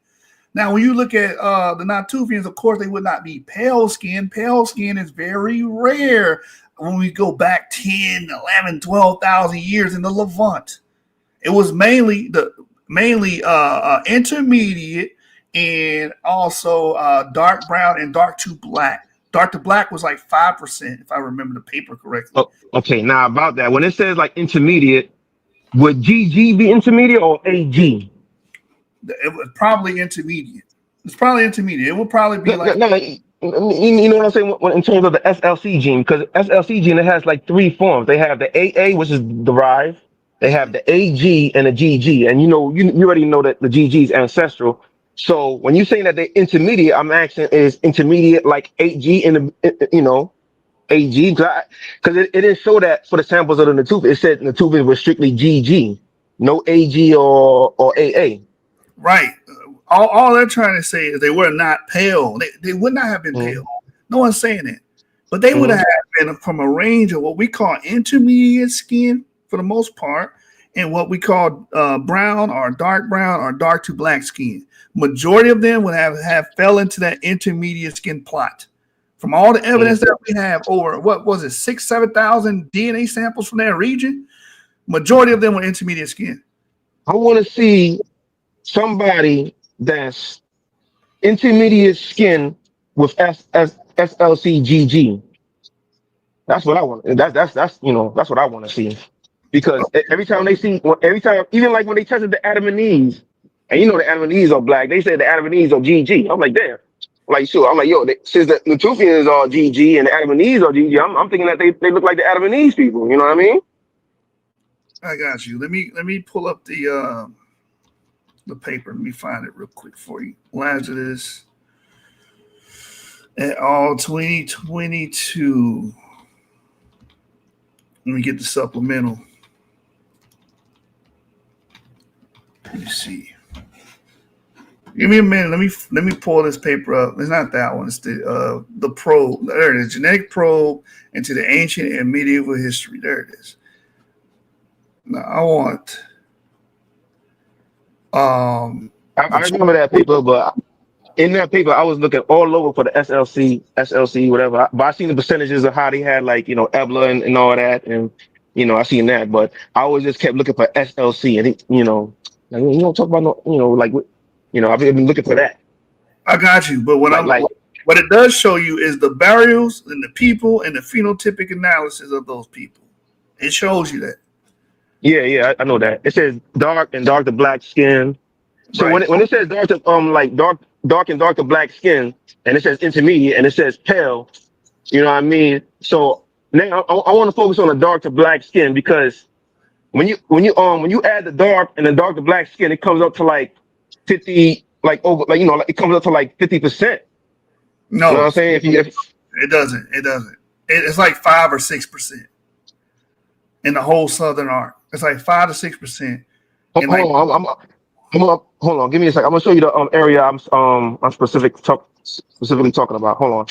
S2: Now, when you look at the Natufians, of course, they would not be pale skin. Pale skin is very rare when we go back 10, 11, 12,000 years in the Levant. It was mainly intermediate and also dark brown and dark to black. Dark to black was like 5%, if I remember the paper correctly.
S5: Oh, okay, now about that, when it says like intermediate, would GG be intermediate or AG?
S2: It was probably intermediate. It's probably intermediate. It would probably be like.
S5: No, you know what I'm saying? In terms of the SLC gene, because SLC gene, it has like three forms. They have the AA, which is derived. They have the AG and the GG, and you already know that the GG is ancestral. So when you're saying that they're intermediate, I'm asking is intermediate like 8G in the AG, because it didn't show that for the samples of the Natufian. It said Natufian was strictly GG, no AG or AA.
S2: Right. All they're trying to say is they were not pale. They would not have been pale. No one's saying that, but they would have been from a range of what we call intermediate skin for the most part, and what we call brown or dark to black skin. Majority of them would have fell into that intermediate skin plot. From all the evidence that we have over, what was it, 7,000 DNA samples from that region, majority of them were intermediate skin.
S5: I want to see somebody that's intermediate skin with SLCGG. That's what I want. That's what I want to see. Because every time, even like when they tested the Adamese, and the Adamese are black, they said the Adamese are GG. I'm like, damn. Like, sure. I'm like, yo, since the Natufians are GG and the Adamese are GG, I'm thinking that they look like the Adamese people. You know what I mean?
S2: I got you. Let me pull up the paper. Let me find it real quick for you. Lazarus et al. 2022. Let me get the supplemental. Let me see. Give me a minute. Let me pull this paper up. It's not that one. It's the probe. There it is. Genetic probe into the ancient and medieval history. There it is. Now I want.
S5: I remember that paper, but in that paper I was looking all over for the SLC, whatever. But I seen the percentages of how they had like Ebla and all that, and I seen that. But I always just kept looking for SLC, and like, you don't talk about I've been looking for that.
S2: I got you, but what what it does show you is the burials and the people and the phenotypic analysis of those people. It shows you that.
S5: Yeah, I know that. It says dark to black skin. So right. when it says dark to dark to black skin, and it says intermediate, and it says pale, you know what I mean? So now I want to focus on the dark to black skin, because when you add the dark and the dark to black skin, it comes up to like 50, it comes up to like 50%.
S2: No,
S5: you know what I'm saying?
S2: It doesn't. It's like 5 or 6% in the whole southern arc. It's like 5 to 6%. Hold on. Give me a second. I'm gonna show you the area I'm specifically talking about. Hold on.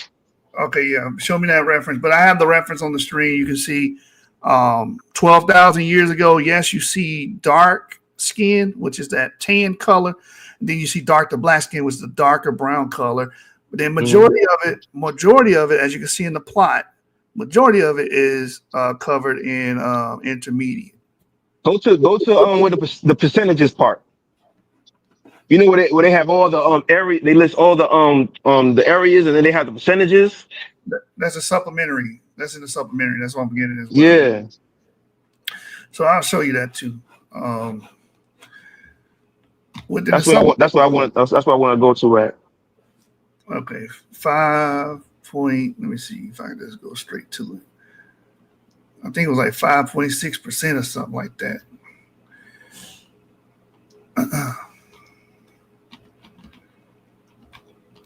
S2: Okay, yeah. Show me that reference. But I have the reference on the screen. You can see 12,000 years ago. Yes, you see dark skin, which is that tan color. And then you see dark to black skin, which is the darker brown color. But then majority of it, as you can see in the plot, majority of it is covered in intermediate. Go to where the percentages part. You know where they have all the area. They list all the areas, and then they have the percentages. That's a supplementary. That's in the supplementary. That's what I'm getting as well. Yeah. So I'll show you that too. That's what I want to go to at. Okay, 5 point. Let me see if I can just go straight to it. I think it was like 5.6% or something like that.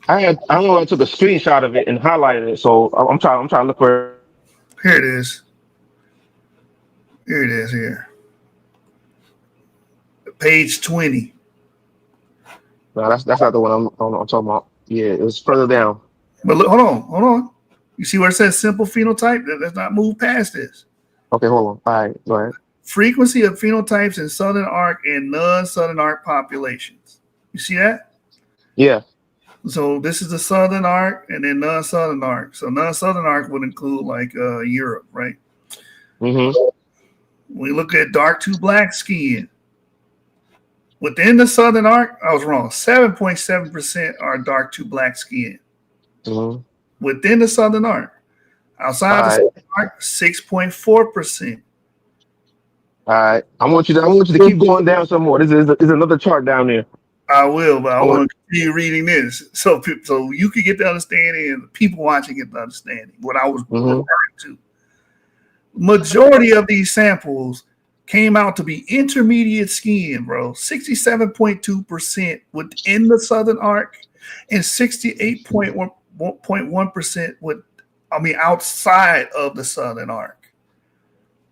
S5: I don't know. I took a screenshot of it and highlighted it, so I'm trying to look for it.
S2: Here it is. Here it is. Here, page 20.
S5: No, that's not the one I'm talking about. Yeah, it was further down.
S2: But look, hold on. You see where it says simple phenotype? Let's not move past this.
S5: Okay, hold on. All right, go ahead.
S2: Frequency of phenotypes in Southern Arc and non-Southern Arc populations. You see that?
S5: Yeah.
S2: So this is the Southern Arc and then non-Southern Arc. So non-Southern Arc would include like Europe, right?
S5: Mm-hmm.
S2: When we look at dark to black skin, within the Southern Arc, I was wrong. 7.7% are dark to black skin.
S5: Mm-hmm.
S2: Within the Southern Arc. Outside the Southern Arc, 6.4%.
S5: All right. I want you to keep going down some more. This is another chart down there.
S2: I will, but I want to continue reading this so you can get the understanding and people watching get the understanding what I was referring to. Majority of these samples came out to be intermediate skin, bro. 67.2% within the Southern Arc and 68.1% outside of the Southern Arc.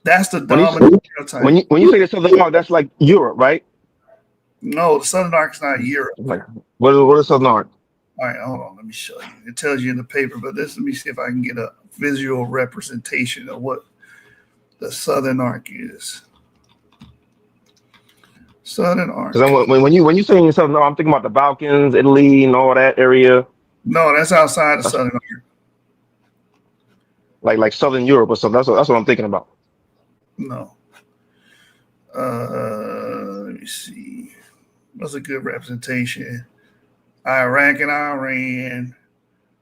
S2: That's the dominant phenotype.
S5: When you say the Southern Arc, that's like Europe, right?
S2: No, the Southern Arc is not Europe.
S5: Like what is Southern Arc?
S2: All right, hold on. Let me show you. It tells you in the paper, but let me see if I can get a visual representation of what the Southern Arc is. Southern Arc.
S5: Because when you say Southern Arc, I'm thinking about the Balkans, Italy, and all that area.
S2: No, that's outside the Southern Arc.
S5: Like Southern Europe or something. That's what I'm thinking about.
S2: No. Let me see. What's a good representation? Iraq and Iran,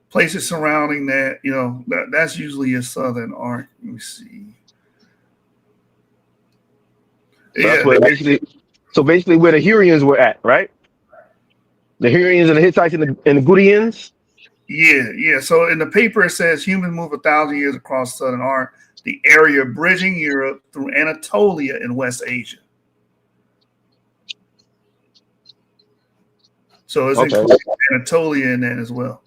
S2: places surrounding that, that's usually a Southern Arc. Let me see.
S5: So basically where the Hurrians were at, right? The Hurrians and the Hittites and the Gudians?
S2: Yeah. So in the paper it says humans move 1,000 years across the Southern Arc, the area bridging Europe through Anatolia in West Asia. So it's including Anatolia in that as well.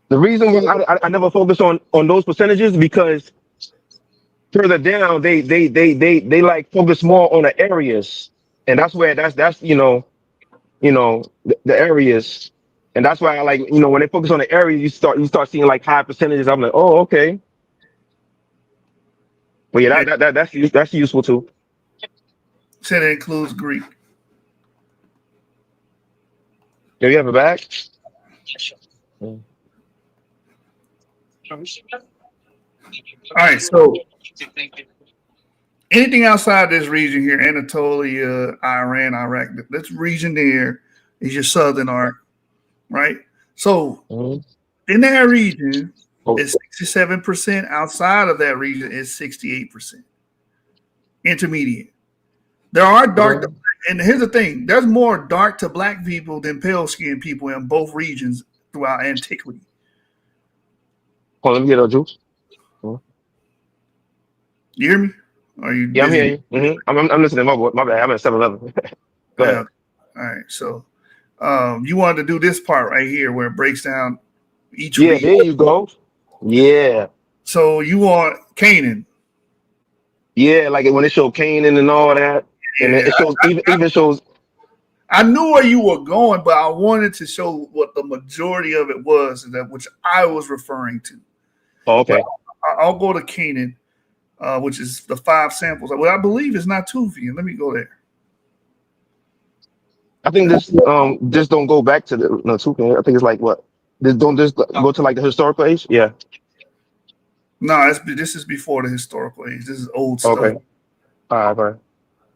S5: The reason why I never focus on those percentages because further down they like focus more on the areas, and that's the areas, and that's why I like when they focus on the areas you start seeing like high percentages. I'm like, oh, okay. But yeah, that's useful too.
S2: Said it includes Greek.
S5: Do you have a bag?
S2: All right, so anything outside this region here, Anatolia, Iran, Iraq, this region there is your Southern Arc, right? So in that region, it's 67%. Outside of that region, it's 68%. Intermediate. There are dark, and here's the thing: there's more dark to black people than pale skinned people in both regions throughout antiquity.
S5: Hold on, let me get a juice.
S2: You hear me? Are you?
S5: Yeah, I'm hearing you. I'm listening. My bad. I'm at 7-Eleven. Go ahead.
S2: All right. So, you wanted to do this part right here where it breaks down each.
S5: Yeah, region. There you go. Yeah.
S2: So you want Canaan?
S5: Yeah, like when it showed Canaan and all that, and it shows even shows.
S2: I knew where you were going, but I wanted to show what the majority of it was, which I was referring to.
S5: Oh, okay.
S2: But I'll go to Canaan. Which is the 5 samples. Well, I believe it's not Tufian. Let me go there.
S5: I think this just don't go back to the Tufian. I think it's like what? Don't just go to like the historical age. Yeah.
S2: No, this is before the historical age. This is old stuff.
S5: Okay. All right.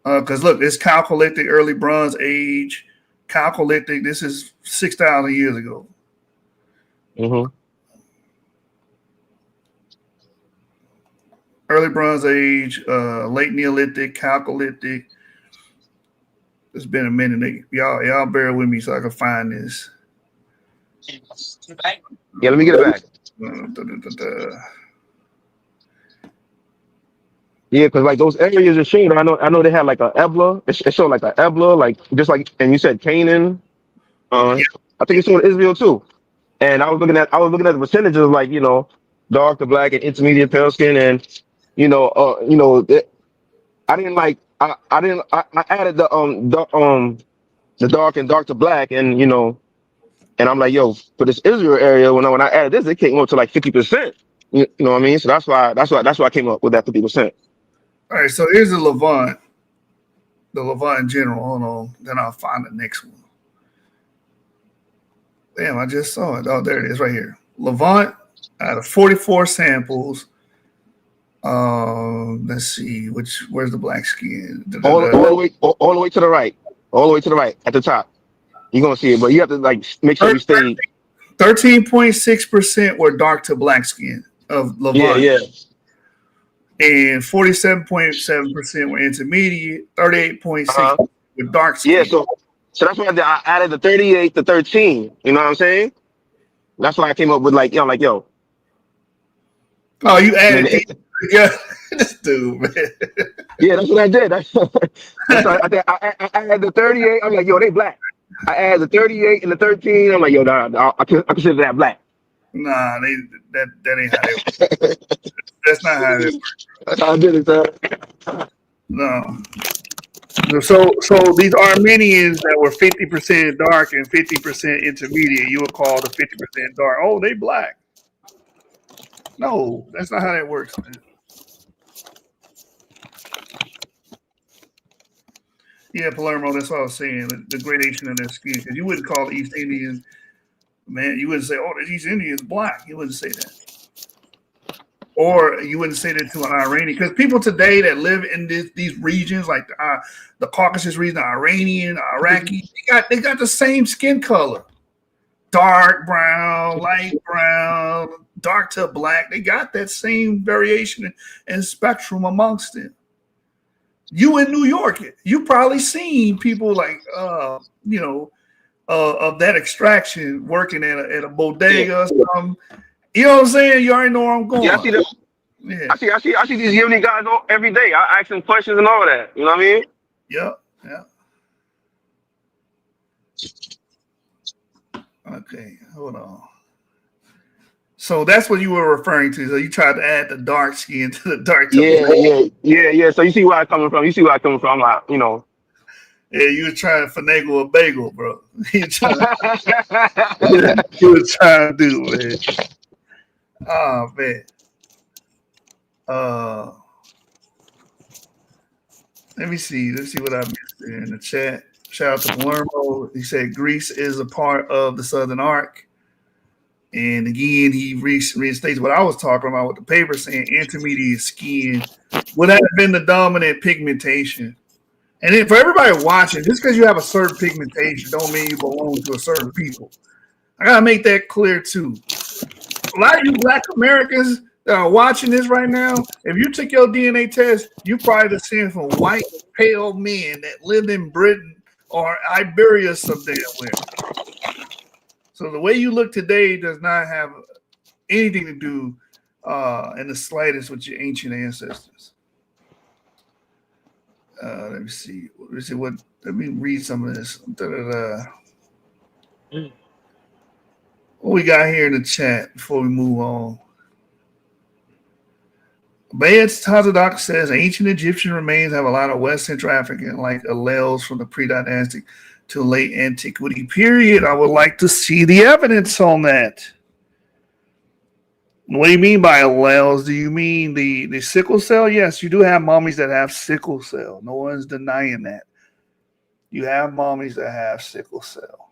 S2: Because look, it's Chalcolithic, early Bronze Age, Chalcolithic. This is 6,000 years ago. Early Bronze Age, late Neolithic, Chalcolithic. It's been a minute. Y'all bear with me so I can find this.
S5: Yeah, let me get it back. Yeah, because like those areas are showing. I know they had like a Ebla. It showed like a Ebla, like just like, and you said Canaan.
S2: Yeah.
S5: I think it showed Israel too. And I was looking at the percentages, like dark to black and intermediate pale skin, and I didn't like I added the dark and dark to black, and and I'm like, yo, for this Israel area, when I added this, it came up to like 50%. You know what I mean? So that's why I came up with that 50%.
S2: All right, so here's the Levant in general. Hold on, then I'll find the next one. Damn, I just saw it. Oh, there it is, right here. Levant out of 44 samples. Let's see, where's the black skin?
S5: All the way to the right, all the way to the right at the top. You're gonna see it, but you have to like make sure you stay.
S2: 13.6% were dark to black skin of Levant.
S5: Yeah.
S2: And 47.7% were intermediate, 38.6
S5: Uh-huh.
S2: were dark skin.
S5: Yeah, so that's why I added the 38 to 13. You know what I'm saying? That's why I came up with like, yo.
S2: Oh, you added
S5: Man,
S2: these together. This dude, man.
S5: yeah, that's what I did. That's why I had the 38. I'm like, yo, they black. I added the 38 and the 13. I'm like, yo, nah, I consider that black.
S2: Nah, that ain't how they work. That's not how they work.
S5: That's how I did it, sir.
S2: No. So these Armenians that were 50% dark and 50% intermediate, you would call the 50% dark. Oh, they black. No, that's not how that works, man. Yeah, Palermo, that's what I was saying. The gradation of their skin. Because you wouldn't call the East Indians, man, you wouldn't say, oh, the East Indians black. You wouldn't say that. Or you wouldn't say that to an Iranian. Because people today that live in these regions, like the Caucasus region, the Iranian, Iraqi, they got the same skin color. Dark brown, light brown, dark to black. They got that same variation and spectrum amongst them. You in New York, you probably seen people like of that extraction working at a bodega or something. You know what I'm saying? You already know where I'm going.
S5: Yeah, I see that.
S2: Yeah.
S5: I see these Yemeni guys every day. I ask them questions and all that. You know what I mean?
S2: Yeah. Okay, hold on. So that's what you were referring to. So you tried to add the dark skin to the dark.
S5: Yeah. So you see where I'm coming from. I'm like,
S2: Yeah, you were trying to finagle a bagel, bro. You were trying to do, man. Oh man. Let me see what I missed there in the chat. Shout out to Palermo. He said Greece is a part of the Southern Arc. And again, he reinstates what I was talking about with the paper saying intermediate skin would have been the dominant pigmentation. And then for everybody watching, just because you have a certain pigmentation don't mean you belong to a certain people. I gotta make that clear too. A lot of you Black Americans that are watching this right now, if you took your DNA test, you probably descend from white, pale men that lived in Britain or Iberia some damn where. So the way you look today does not have anything to do in the slightest with your ancient ancestors. Let me see. Let me read some of this. What we got here in the chat before we move on? Bayet's Tazadak says ancient Egyptian remains have a lot of West Central African like alleles from the pre-dynastic to late antiquity period. I would like to see the evidence on that. What do you mean by alleles? Do you mean the sickle cell? Yes, you do have mummies that have sickle cell. No one's denying that. You have mummies that have sickle cell.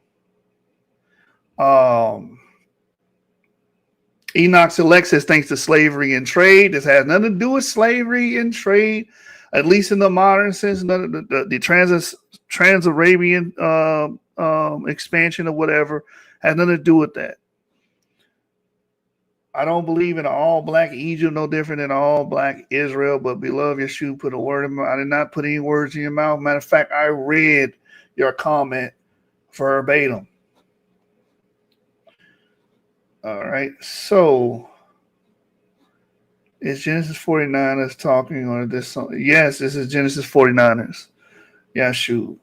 S2: Enoch Select says thanks to slavery and trade. This has nothing to do with slavery and trade, at least in the modern sense. The Trans-Arabian expansion or whatever has nothing to do with that. I don't believe in an all-black Egypt, no different than all-black Israel, but beloved Yeshua put a word in my mouth. I did not put any words in your mouth. Matter of fact, I read your comment verbatim. All right, so Is Genesis 49ers talking or this song? Yes, this is Genesis 49ers. Yeah, shoot.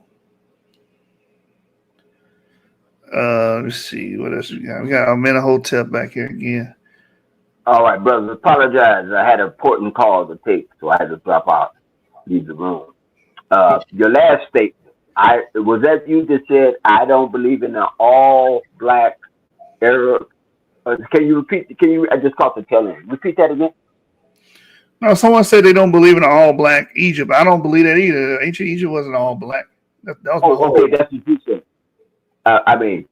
S2: Let's see what else we got. I'm in a hotel back here again.
S6: All right, brothers. Apologize. I had an important call to take, so I had to drop out, leave the room. Your last statement. Was that you that said I don't believe in an all black era. Can you repeat? I just caught the tail end. Repeat that again.
S2: No, someone said they don't believe in an all black Egypt. I don't believe that either. Ancient Egypt wasn't all black. That was my whole.
S6: Okay, that's what you said. I mean,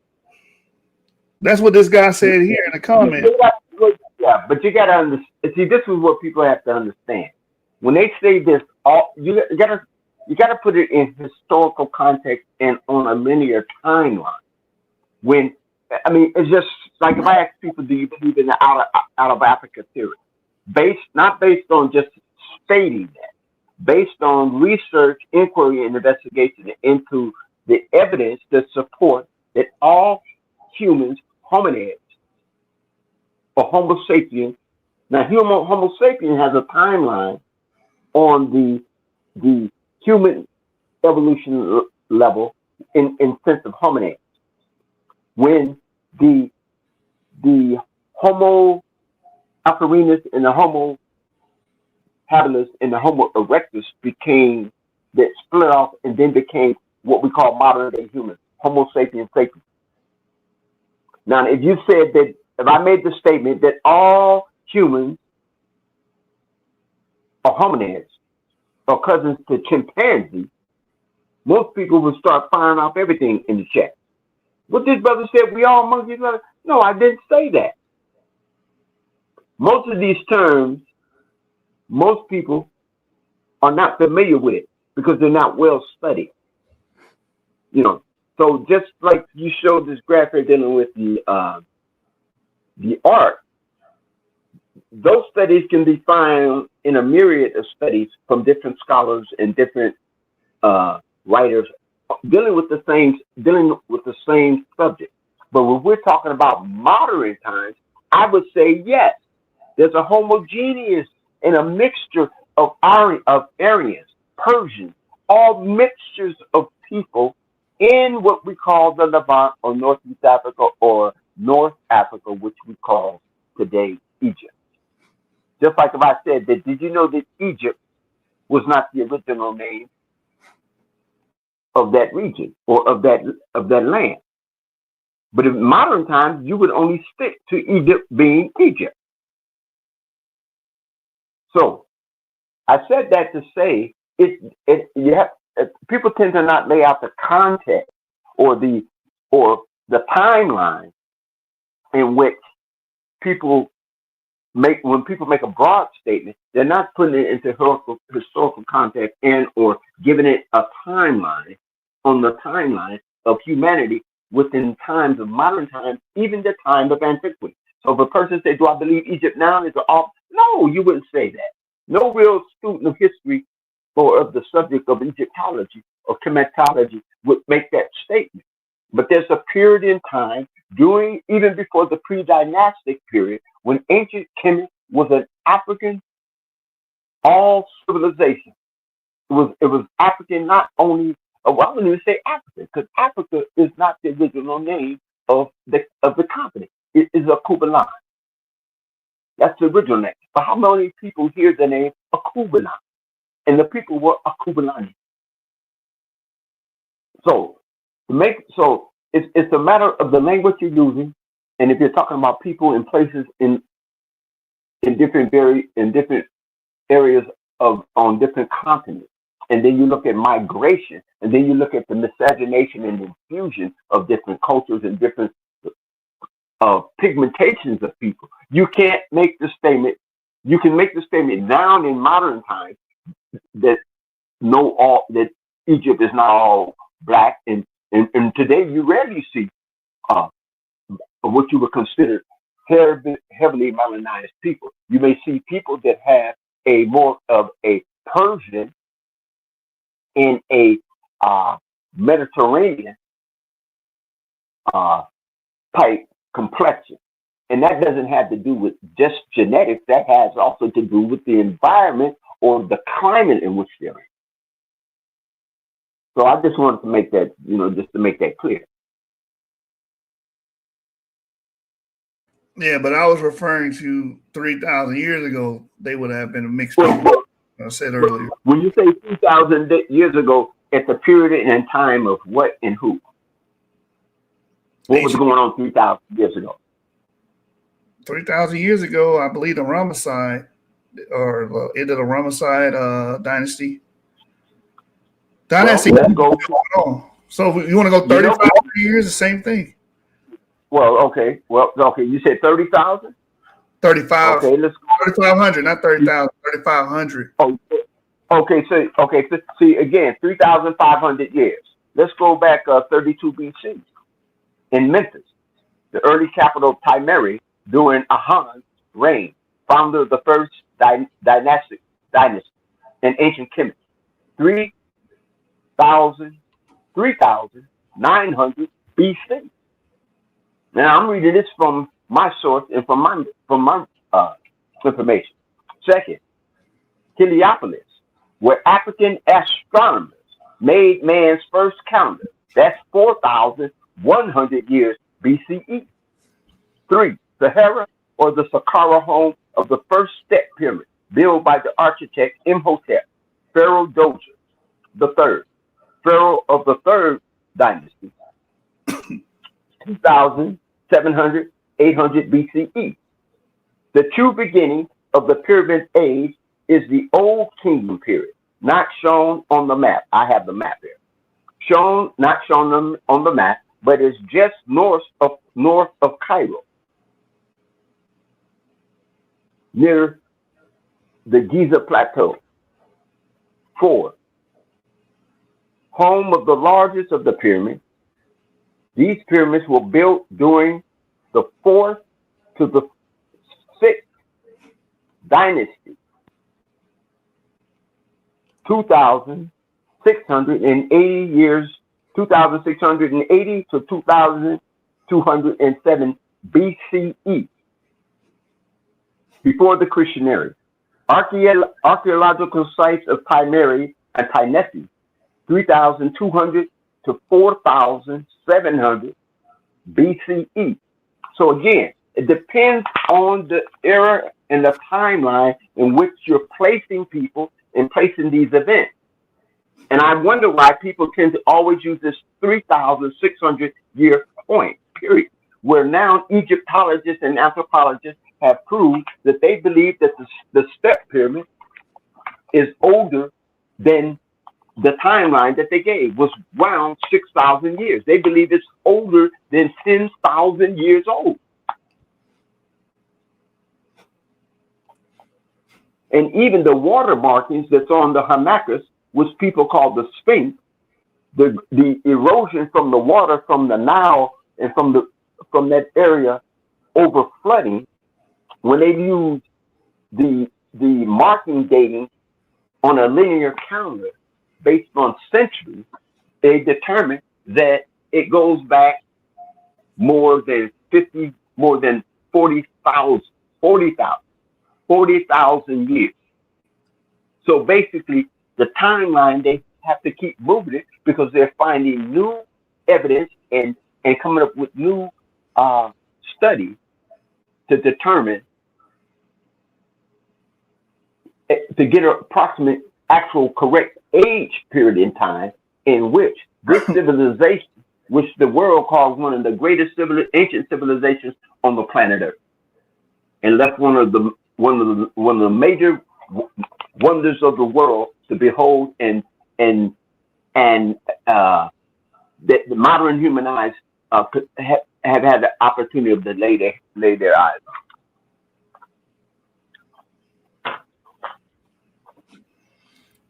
S2: that's what this guy said here in the comment.
S6: Yeah, but you got to understand. See, this is what people have to understand. When they say this, you got to put it in historical context and on a linear timeline. It's just like if I ask people, do you believe in the out of Africa theory? Not based on just stating that, based on research, inquiry, and investigation into the evidence that support that all humans, hominids, or Homo sapiens. Now, Homo sapiens has a timeline on the human evolution level in sense of hominids. When the Homo afarenus and the Homo habilis and the Homo erectus that split off and then became what we call modern day humans, Homo sapiens sapiens. Now, if I made the statement that all humans are hominids or cousins to chimpanzees, most people would start firing off everything in the chat. What this brother said, we all monkeys? No, I didn't say that. Most of these terms, most people are not familiar with it because they're not well studied. So just like you showed this graph here dealing with the art, those studies can be found in a myriad of studies from different scholars and different writers dealing with the same subject. But when we're talking about modern times, I would say yes, there's a homogeneous and a mixture of Aryans, Persians, all mixtures of people in what we call the Levant or Northeast Africa or North Africa, which we call today Egypt. Just like if I said that, did you know that Egypt was not the original name of that region or of that land? But in modern times, you would only stick to Egypt being Egypt. So I said that to say people tend to not lay out the context or the timeline in which when people make a broad statement, they're not putting it into historical context or giving it a timeline on the timeline of humanity within times of modern times, even the time of antiquity. So if a person says, do I believe Egypt now is off? No, you wouldn't say that. No real student of history or of the subject of Egyptology or Kemetology would make that statement. But there's a period in time even before the pre-dynastic period when ancient Kemet was an African all civilization. It was African, not only, I wouldn't even say African, because Africa is not the original name of the continent. It is a Kubalan. That's the original name. But how many people hear the name Akubalan? And the people were Akubalani. So it's a matter of the language you're using, and if you're talking about people in places in different areas on different continents, and then you look at migration, and then you look at the miscegenation and infusion of different cultures and different pigmentations of people, you can't make the statement. You can make the statement now in modern times that that Egypt is not all black, and today you rarely see what you would consider heavily melanized people. You may see people that have a more of a Persian and a Mediterranean type complexion. And that doesn't have to do with just genetics. That has also to do with the environment or the climate in which they're in. So I just wanted to make that, just to make that clear.
S2: Yeah, but I was referring to 3,000 years ago. They would have been a mixed people. I said earlier.
S6: When you say 3,000 years ago, it's a period in time of what and who? What was going on 3,000 years ago?
S2: 3,000 years ago, I believe the Ramesside, or end of the Ramesside dynasty. Dynasty.
S6: Well, let's go.
S2: So you want to go 35 years, the same thing.
S6: Well, okay. You said 30,000?
S2: 35.
S6: Okay, let's go.
S2: 3,500, not 30,000. 3,500.
S6: Oh, okay. So see again, 3,500 years. Let's go back 32 BC in Memphis, the early capital of Timeri during Ahan's reign, founder of the first dynasty in ancient Kemet. 3,900 BC. Now I'm reading this from my source and from my information. Second, Heliopolis, where African astronomers made man's first calendar. That's 4,100 years BCE. 3, Sahara, or the Saqqara home of the first step pyramid, built by the architect Imhotep, Pharaoh Doja III, Pharaoh of the third dynasty, 2,700, 800 BCE. The true beginning of the pyramid age is the Old Kingdom period, not shown on the map. I have the map here. Not shown on the map, but is just north of Cairo, near the Giza Plateau. 4, home of the largest of the pyramids. These pyramids were built during the 4th to the 6th dynasty, 2,680 years, 2,680 to 2,207 BCE, before the Christian era. Archaeological sites of Timeri and Tinesi, 3,200 to 4,700 BCE. So again, it depends on the era and the timeline in which you're placing people and placing these events. And I wonder why people tend to always use this 3,600 year point, period, where now Egyptologists and anthropologists have proved that they believe that the step pyramid is older than the timeline that they gave, was around 6,000 years. They believe it's older than 10,000 years old. And even the water markings that's on the Hamakis, which people call the Sphinx, the erosion from the water from the Nile and from that area over flooding, when they use the marking dating on a linear calendar based on centuries, they determine that it goes back more than 40,000 years. So basically, the timeline, they have to keep moving it because they're finding new evidence and coming up with new studies to determine, to get an approximate actual correct age period in time in which this civilization, which the world calls one of the greatest ancient civilizations on the planet Earth, and that's one of the major wonders of the world to behold, and that the modern human eyes have had the opportunity to lay their eyes on.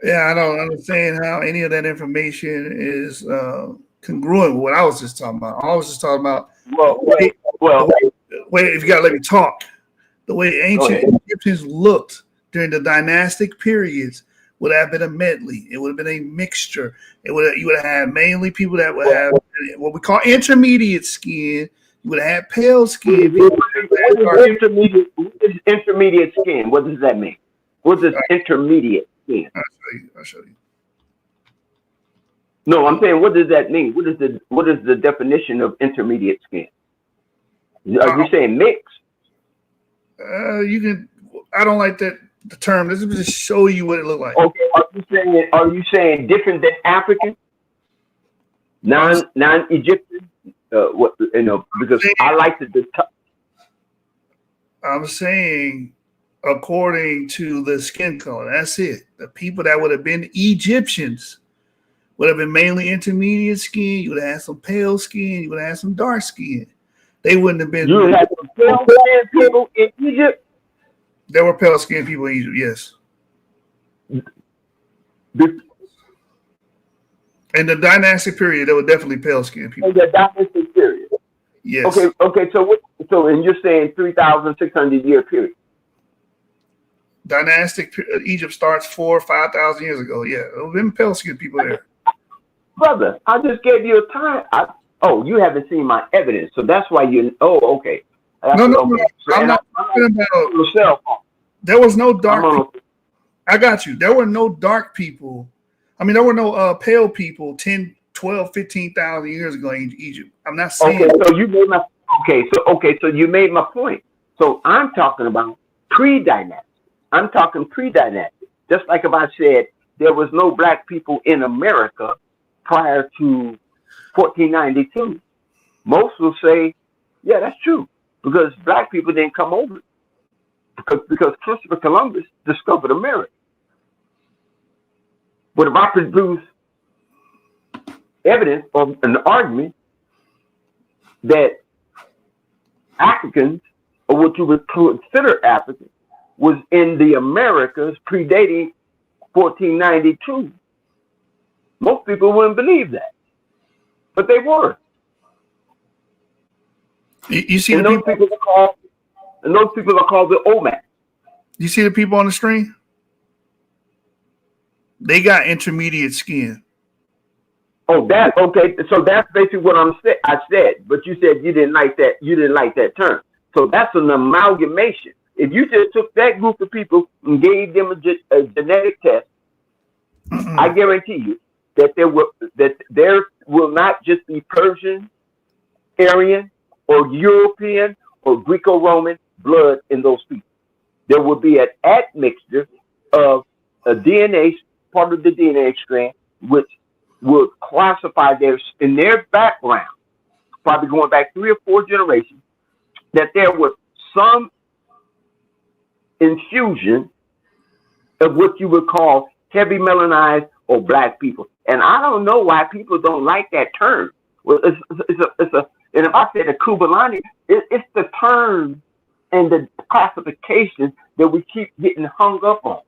S2: Yeah, I don't understand how any of that information is congruent with what I was just talking about. I was just talking about wait, if you gotta let me talk. The way ancient Egyptians looked during the dynastic periods would have been a medley. It would have been a mixture. You would have had mainly people that would have what we call intermediate skin. You would have had pale skin. People that
S6: What is intermediate skin? What does that mean? What does intermediate skin?
S2: I'll show you.
S6: No, I'm saying, what does that mean? What is the definition of intermediate skin? Are you saying mixed?
S2: You can. I don't like the term. This is just show you what it look like.
S6: Okay. Are you saying different than African? Non-Egyptian? What, because I like to.
S2: I'm saying, according to the skin color, that's it. The people that would have been Egyptians would have been mainly intermediate skin. You would have had some pale skin. You would have had some dark skin. They wouldn't have been.
S6: You would have some pale skin people in Egypt.
S2: There were pale skin people in Egypt, yes. In the dynastic period, there were definitely pale skin people.
S6: In the dynastic period.
S2: Yes.
S6: Okay. So and you're saying 3,600 year period.
S2: Dynastic Egypt starts 4,000 or 5,000 years ago. Yeah, there have been pale skin people there.
S6: Brother, I just gave you a time. You haven't seen my evidence, so that's why you. Oh, okay.
S2: No. I'm not talking about
S6: yourself.
S2: There was no dark. I got you. There were no dark people. I mean, there were no pale people 10, 12, 15,000 years ago in Egypt. I'm not saying.
S6: Okay, so you made my. So you made my point. So I'm talking about pre-dynastic. I'm talking pre-dynastic. Just like if I said there was no black people in America prior to 1492, most will say, yeah, that's true, because black people didn't come over because Christopher Columbus discovered America. But if I produce evidence or an argument that Africans, or what you would consider Africans, was in the Americas predating 1492, most people wouldn't believe that. But they were.
S2: You see,
S6: and those people are called the OMAC.
S2: You see the people on the screen? They got intermediate skin.
S6: Oh, that okay. So that's basically what I said. But you said you didn't like that. You didn't like that term. So that's an amalgamation. If you just took that group of people and gave them a genetic test, I guarantee you that there will not just be Persian, Aryan, or European, or Greco-Roman blood in those people. There will be an admixture of a DNA, part of the DNA strand, which will classify in their background, probably going back 3 or 4 generations, that there was some infusion of what you would call heavy melanized or black people. And I don't know why people don't like that term. Well, and if I said a Kubalani, it's the term and the classification that we keep getting hung up on.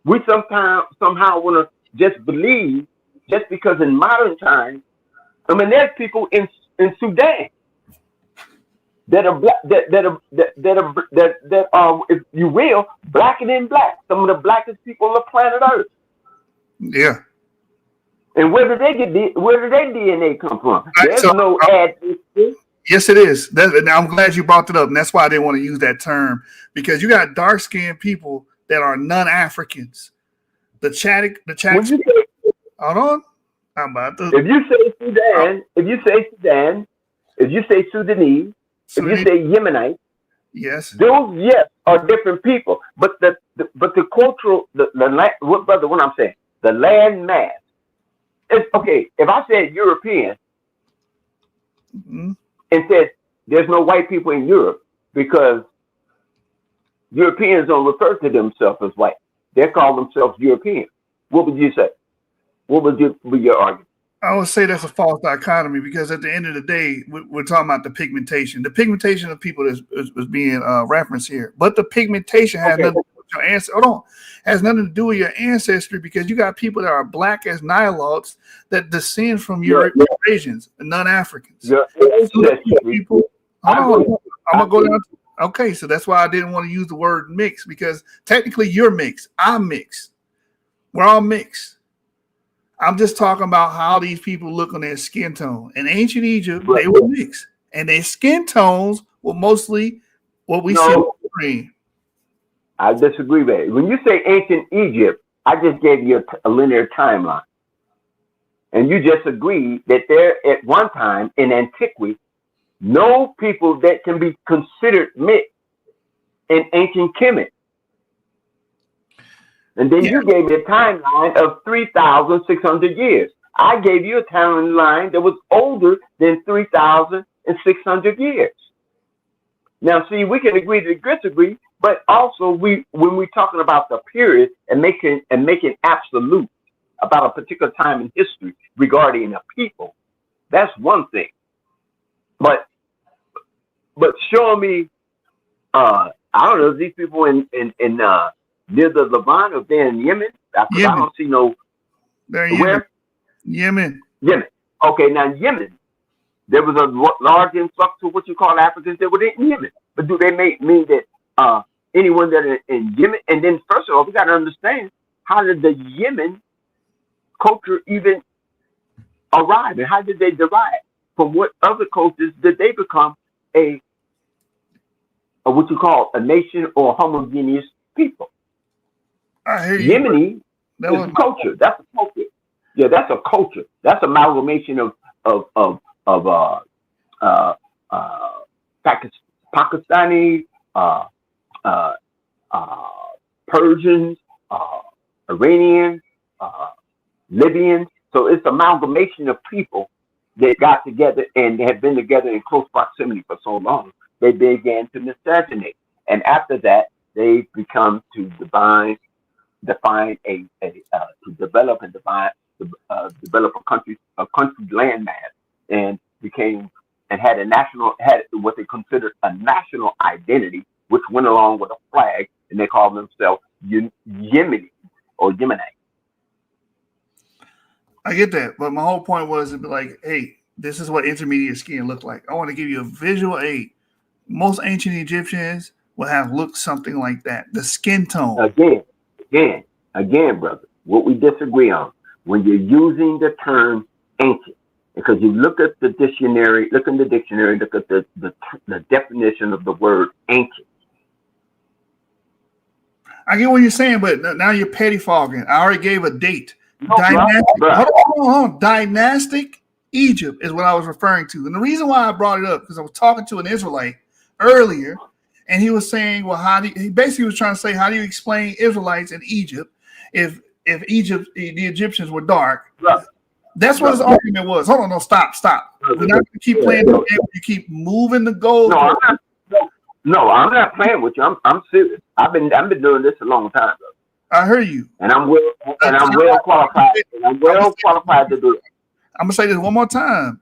S6: We somehow want to just believe, just because in modern times, I mean, there's people in Sudan that are black, that are, if you will, blacker than black. Some of the blackest people on the planet Earth.
S2: Yeah.
S6: And where did their DNA come from? There's no admixture.
S2: Yes, it is. Now I'm glad you brought it up, and that's why I didn't want to use that term, because you got dark-skinned people that are non-Africans. The Chadic. Hold on. I'm about to.
S6: If you say Sudan, if you say Sudanese, if you say Yemenite,
S2: yes,
S6: those are different people. But the cultural what I'm saying, the land mass. It's okay. If I said European and said there's no white people in Europe because Europeans don't refer to themselves as white, they call themselves European. What would you say? What would be your argument?
S2: I would say that's a false dichotomy, because at the end of the day, we're talking about the pigmentation. The pigmentation of people is being referenced here, but the pigmentation has nothing to do with your ancestry. Hold on, has nothing to do with your ancestry, because you got people that are black as Nilotes that descend from Eurasians and non-Africans. People. Hold on, I'm gonna go down. Okay, so that's why I didn't want to use the word mix, because technically you're mixed. I'm mixed. We're all mixed. I'm just talking about how these people look on their skin tone. In ancient Egypt, they were mixed. and their skin tones were mostly what we see on
S6: No,
S2: the screen.
S6: I disagree with it. When you say ancient Egypt, I just gave you a linear timeline. And you just agreed that there at one time in antiquity, no people that can be considered mixed in ancient Kemet. And then
S2: Yeah.
S6: you gave me a timeline of 3,600 years. I gave you a timeline that was older than 3,600 years. Now, see, we can agree to disagree, but also when we're talking about the period and making absolute about a particular time in history regarding a people, that's one thing. But show me, I don't know if these people in near the Levant or they're in Yemen, because I
S2: Yemen.
S6: don't see no
S2: They're in
S6: where.
S2: Yemen.
S6: Yemen. Okay, now Yemen, there was a large influx of what you call Africans that were in Yemen. But do they mean that anyone that is in Yemen? And then first of all, we got to understand, how did the Yemen culture even arrive, and how did they derive? From what other cultures did they become a what you call a nation or homogeneous people?
S2: I hear you.
S6: Yemeni
S2: That
S6: is
S2: was
S6: culture. That's a culture. Yeah, that's a culture. That's amalgamation of Pakistani, Persians, Iranians, Libyans. So it's amalgamation of people that got together and have been together in close proximity for so long. They began to miscegenate, and after that, they become to define to develop and develop a country landmass, and became and had what they considered a national identity, which went along with a flag, and they called themselves Yemeni or Yemenite.
S2: I get that, but my whole point was to be like, hey, this is what intermediate skin looked like. I want to give you a visual aid. Most ancient Egyptians would have looked something like that. The skin tone.
S6: Again, brother, what we disagree on, when you're using the term ancient, because you look at the dictionary, look at the definition of the word ancient.
S2: I get what you're saying, but now you're pettifogging. I already gave a date.
S6: No,
S2: Dynastic,
S6: bro.
S2: hold on. Dynastic Egypt is what I was referring to. And the reason why I brought it up, because I was talking to an Israelite earlier, and he was saying, well, he basically was trying to say, how do you explain Israelites in Egypt if Egypt, the Egyptians were dark?
S6: Bro.
S2: That's what his argument was. Hold on, no, stop. We're not going to keep playing the game. You keep moving the goal.
S6: No, I'm not playing with you. I'm serious. I've been doing this a long time, bro.
S2: I heard you,
S6: and I'm well qualified. And I'm well qualified to do it.
S2: I'm gonna say this one more time.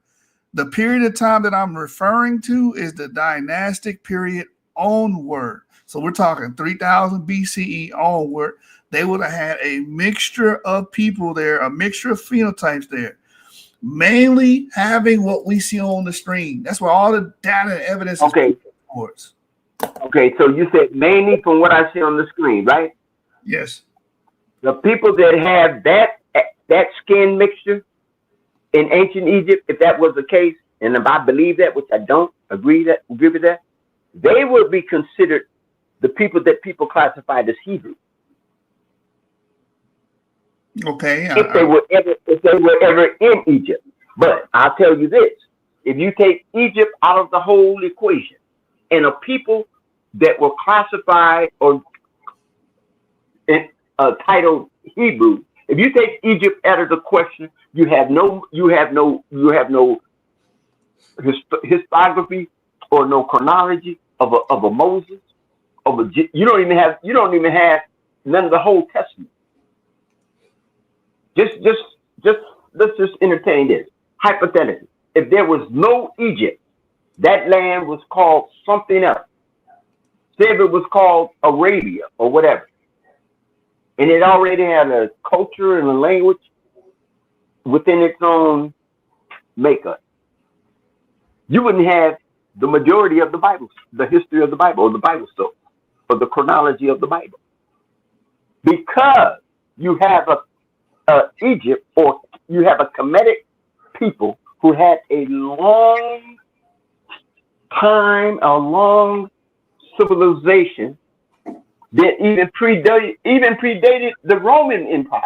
S2: The period of time that I'm referring to is the dynastic period onward. So we're talking 3000 BCE onward. They would have had a mixture of people there, a mixture of phenotypes there, mainly having what we see on the screen. That's where all the data and evidence is towards.
S6: Okay, so you said mainly from what I see on the screen, right?
S2: Yes.
S6: The people that have that skin mixture in ancient Egypt, if that was the case, and if I believe that, which I don't agree with that, they would be considered the people that people classified as Hebrew.
S2: Okay.
S6: If they were ever in Egypt. But I'll tell you this: if you take Egypt out of the whole equation, and a people that were classified or titled Hebrew, if you take Egypt out of the question, you have no historiography or no chronology of a Moses, you don't even have none of the whole Testament. Let's just entertain this. Hypothetically, if there was no Egypt, that land was called something else. Say if it was called Arabia or whatever, and it already had a culture and a language within its own makeup, you wouldn't have the majority of the Bible, the history of the Bible, or the Bible story, or the chronology of the Bible, because you have Egypt, or you have a Kemetic people who had a long a long civilization that even predated the Roman Empire.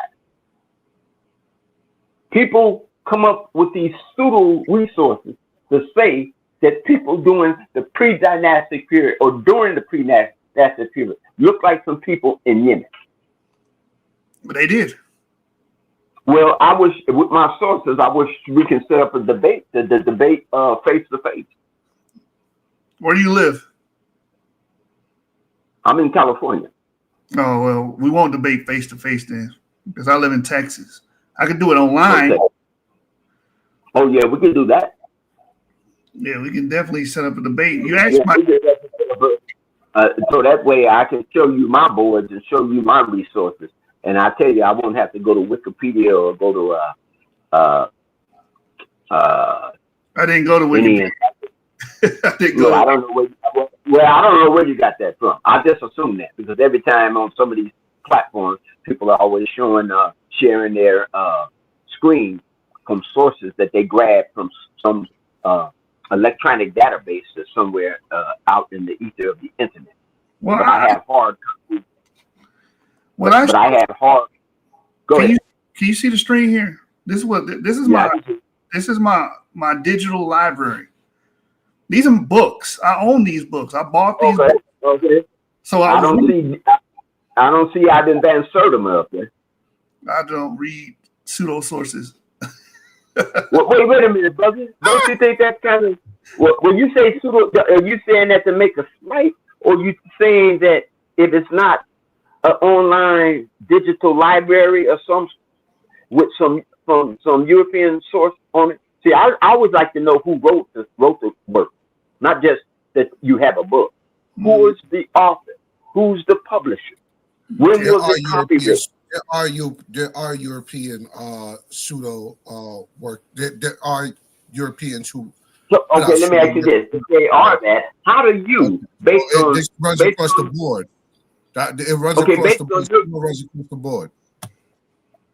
S6: People come up with these pseudo resources to say that people during the pre-dynastic period or during the pre-dynastic period look like some people in Yemen.
S2: But they did.
S6: Well, I wish, with my sources, I wish we can set up a debate, the debate face to face.
S2: Where do you live?
S6: I'm in California.
S2: Oh, well, we won't debate face to face then, because I live in Texas. I could do it online.
S6: Okay. Oh, yeah, we can do that.
S2: Yeah, we can definitely set up a debate. You asked
S6: so that way I can show you my boards and show you my resources. And I tell you, I won't have to go to Wikipedia or go to
S2: I didn't go to Wikipedia. I didn't go.
S6: I don't know I don't know where you got that from. I just assume that because every time on some of these platforms, people are always sharing their screen from sources that they grab from some electronic database that's somewhere out in the ether of the internet.
S2: Well,
S6: but I have hard.
S2: What I
S6: have hard. Go ahead.
S2: Can you see the screen here? This is my digital library. These are books. I own these books. I bought these books.
S6: Okay.
S2: So
S6: I don't see I've been Van Sertima up there.
S2: I don't read pseudo sources.
S6: Well, wait a minute, brother. Don't you think that's kind of when you say pseudo? Are you saying that to make a slight, or are you saying that if it's not an online digital library or some with some European source on it? See, I would like to know who wrote the work, not just that you have a book. Who is the author? Who's the publisher? When was it copyrighted?
S7: There are European pseudo work. There are Europeans who.
S6: So, okay, let me ask you this: if they are that, how do you, based on
S7: this runs across the board? It runs across the board.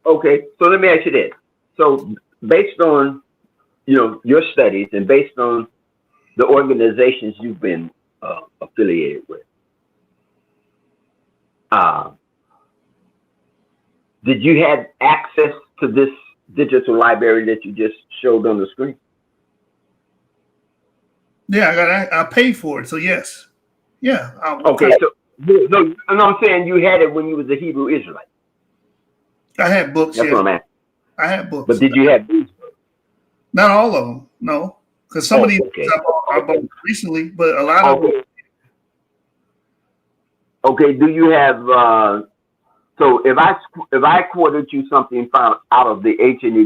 S7: Okay,
S6: so let me ask you this: so based on your studies and based on the organizations you've been affiliated with, did you have access to this digital library that you just showed on the screen?
S2: Yeah, I paid for it, so yes. Yeah.
S6: Okay, so no, I'm saying you had it when you was a Hebrew Israelite.
S2: I had books.
S6: That's what I'm asking.
S2: I had books.
S6: But did you have these books?
S2: Not all of them, no. Because some of these I bought recently, but a lot of them.
S6: Okay, do you have? So if I quoted you something found out of the ancient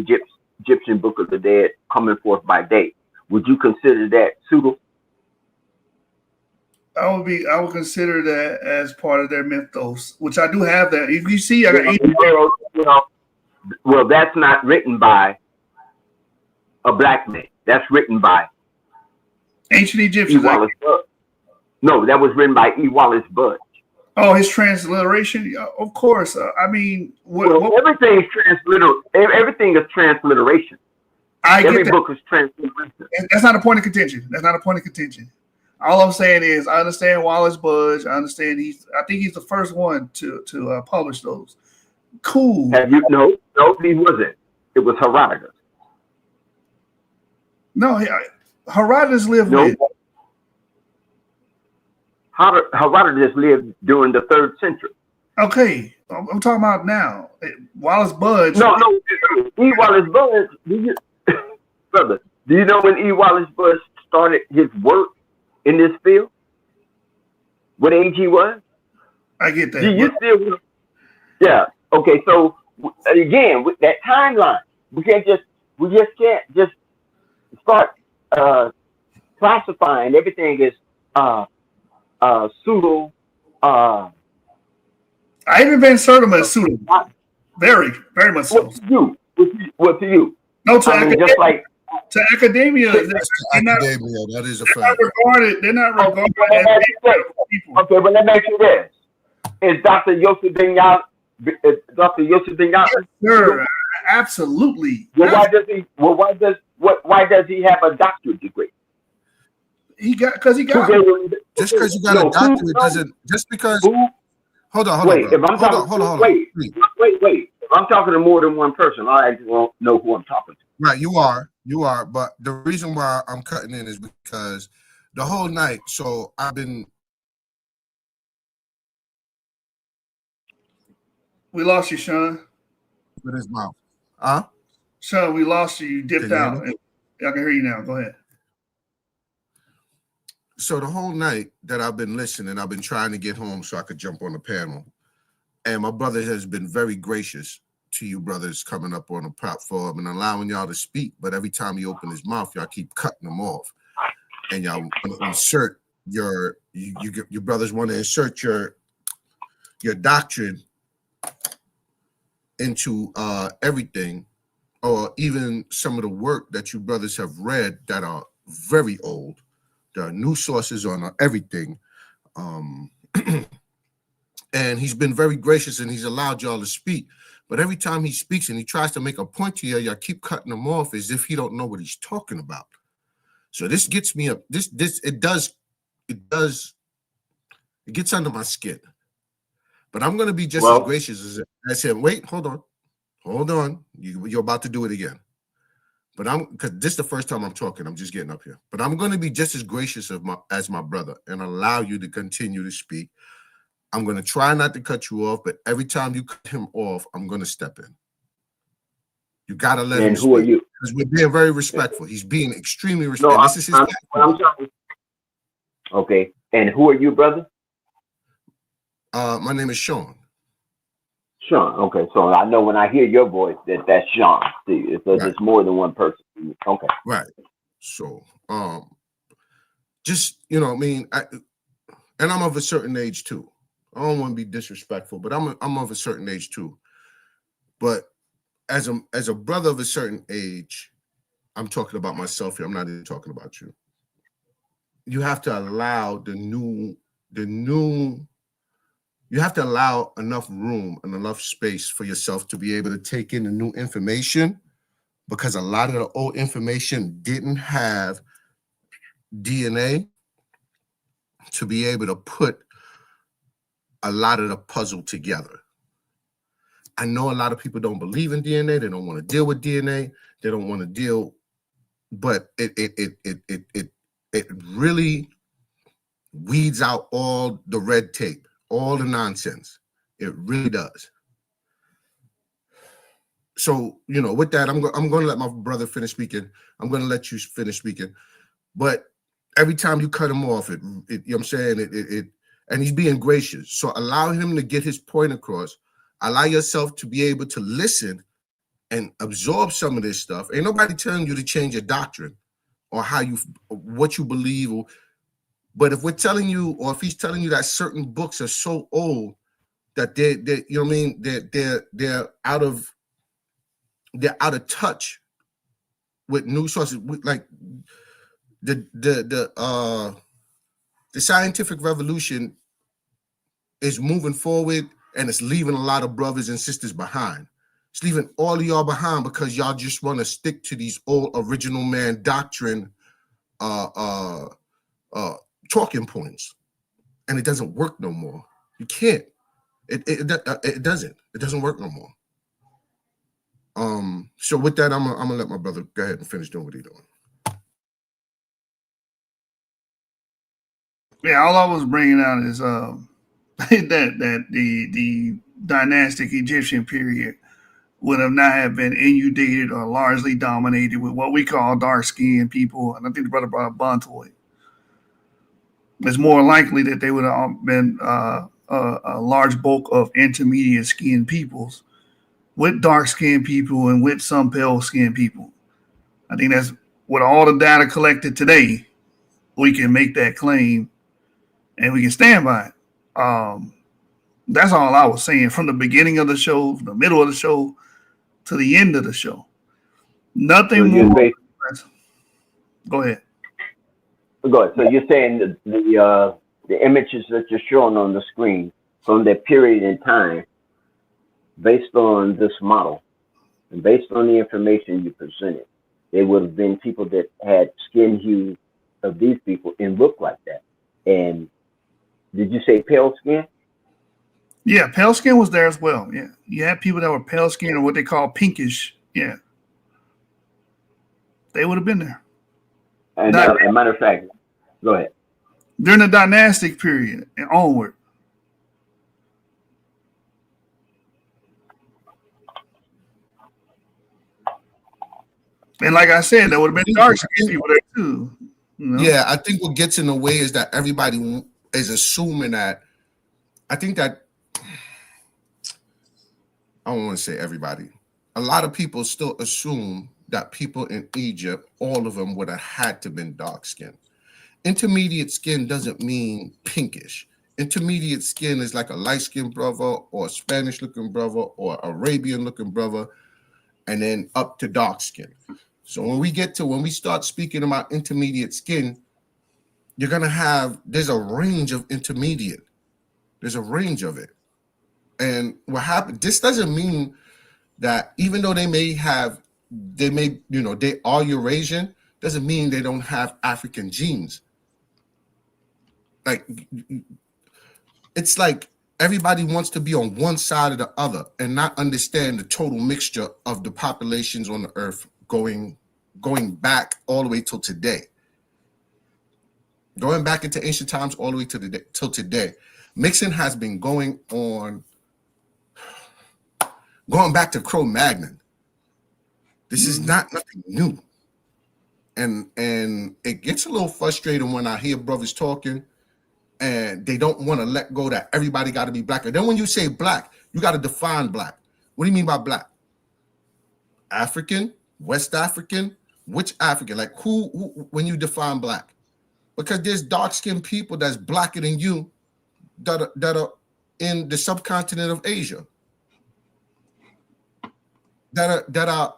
S6: Egyptian Book of the Dead, coming forth by day, would you consider that pseudo?
S2: I would consider that as part of their mythos, which I do have that. If you see, I got
S6: well, that's not written by a black man. That's written by
S2: ancient Egyptians.
S6: No, that was written by E. Wallace Budge.
S2: Oh, his transliteration? Of course. I mean,
S6: everything is everything is transliteration. Every book is transliteration.
S2: That's not a point of contention. All I'm saying is I understand Wallace Budge. I understand I think he's the first one to publish those. Cool.
S6: No, he wasn't. It was Herodotus.
S2: No, Herodotus lived with.
S6: Herodotus lived during the 3rd century.
S2: Okay, I'm talking about now. Wallace Budge.
S6: No, E. Wallace Budge. Brother, do you know when E. Wallace Budge started his work in this field? What age he was?
S2: I get that.
S6: Yeah. Okay. So again, with that timeline, we can't just can't start classifying everything as pseudo.
S2: I even Van Sertima is pseudo. Very, very much so.
S6: What to you?
S2: No, to academia.
S6: Just like
S2: to academia,
S7: that is a fact.
S2: They're not regarded as people.
S6: Okay, but let me ask you this: is Dr. Yosef Ben Yaakov?
S2: Sure, absolutely.
S6: Well, why does he have a doctorate degree?
S2: He got because he
S6: Who
S2: got
S6: gave
S2: it.
S6: him?
S7: Just because you got a doctor, it doesn't. Just because. Hold on,
S6: Wait,
S7: bro.
S6: if I'm talking,
S7: Hold on.
S6: wait. If I'm talking to more than one person, I won't know who I'm talking to.
S7: Right, you are. But the reason why I'm cutting in is because the whole night. So I've been.
S2: We lost you, Sean.
S7: With his mouth. Huh?
S2: Sean, we lost you. You dipped
S7: Can you hear
S2: out.
S7: me?
S2: I can hear you now. Go ahead.
S7: So the whole night that I've been listening, I've been trying to get home so I could jump on the panel. And my brother has been very gracious to you brothers coming up on the platform and allowing y'all to speak. But every time he open his mouth, y'all keep cutting him off. And y'all insert your brothers want to insert your doctrine into everything, or even some of the work that you brothers have read that are very old. There are new sources on everything. And he's been very gracious and he's allowed y'all to speak. But every time he speaks and he tries to make a point to you, y'all keep cutting him off as if he don't know what he's talking about. So this gets me up. It gets under my skin. But I'm going to be just as gracious as him. Wait, hold on. You're about to do it again. But because this is the first time I'm talking. I'm just getting up here. But I'm going to be just as gracious as my brother and allow you to continue to speak. I'm going to try not to cut you off, but every time you cut him off, I'm going to step in. You got to let him speak.
S6: Who are you?
S7: Because we're being very respectful. He's being extremely respectful.
S6: No,
S7: this is his
S6: I'm sorry. Okay. And who are you, brother?
S7: My name is Sean.
S6: Sean. Okay. So I know when I hear your voice that's Sean. See, so
S7: Right.
S6: It's more than one person. Okay.
S7: Right. So, just, you know what I mean? And I'm of a certain age too. I don't want to be disrespectful, but I'm of a certain age too. But as a brother of a certain age, I'm talking about myself here. I'm not even talking about you. You have to allow you have to allow enough room and enough space for yourself to be able to take in the new information, because a lot of the old information didn't have DNA to be able to put a lot of the puzzle together. I know a lot of people don't believe in DNA. They don't want to deal with DNA. They don't want to deal, but it really weeds out all the red tape, all the nonsense. It really does. So, you know, with that, I'm going to let my brother finish speaking. I'm going to let you finish speaking. But every time you cut him off, you know what I'm saying? And he's being gracious. So allow him to get his point across. Allow yourself to be able to listen and absorb some of this stuff. Ain't nobody telling you to change your doctrine or what you believe. But if we're telling you, or if he's telling you that certain books are so old that they you know what I mean, they're out of touch with new sources, like the scientific revolution is moving forward, and it's leaving a lot of brothers and sisters behind. It's leaving all of y'all behind because y'all just want to stick to these old original man doctrine talking points, and it doesn't work no more. You can't. It doesn't work no more. So with that, I'm gonna let my brother go ahead and finish doing what he's doing.
S2: Yeah, all I was bringing out is that the dynastic Egyptian period would have not have been inundated or largely dominated with what we call dark-skinned people, and I think the brother brought up Bontoid. It's more likely that they would have been a large bulk of intermediate-skinned peoples with dark-skinned people and with some pale-skinned people. I think that's with all the data collected today, we can make that claim and we can stand by it. That's all I was saying from the beginning of the show, from the middle of the show, to the end of the show. Nothing more. Go ahead.
S6: Go ahead. So you're saying the images that you're showing on the screen from that period in time, based on this model and based on the information you presented, they would have been people that had skin hue of these people and look like that. And did you say pale skin?
S2: Yeah, pale skin was there as well. Yeah, you had people that were pale skin or what they call pinkish. Yeah, they would have been there.
S6: And
S2: Not
S6: as a matter of fact, go ahead.
S2: during the dynastic period and onward. And like I said, there would have been dark skinned people there too. You know?
S7: Yeah, I think what gets in the way is that everybody is assuming that. I think that I don't want to say everybody. A lot of people still assume that people in Egypt, all of them would have had to been dark skinned. Intermediate skin doesn't mean pinkish. Intermediate skin is like a light skinned brother or a Spanish looking brother or Arabian looking brother, and then up to dark skin. So when we start speaking about intermediate skin, you're gonna there's a range of intermediate. There's a range of it. And what happened, this doesn't mean that even though they are Eurasian, doesn't mean they don't have African genes. Like, it's like everybody wants to be on one side or the other and not understand the total mixture of the populations on the earth going back all the way till today. Going back into ancient times all the way till today. Mixing has been going back to Cro-Magnon. This is not nothing new. And it gets a little frustrating when I hear brothers talking and they don't want to let go that everybody got to be black. And then when you say black, you got to define black. What do you mean by black? African, West African, which African? Like who when you define black? Because there's dark-skinned people that's blacker than you that are in the subcontinent of Asia. That are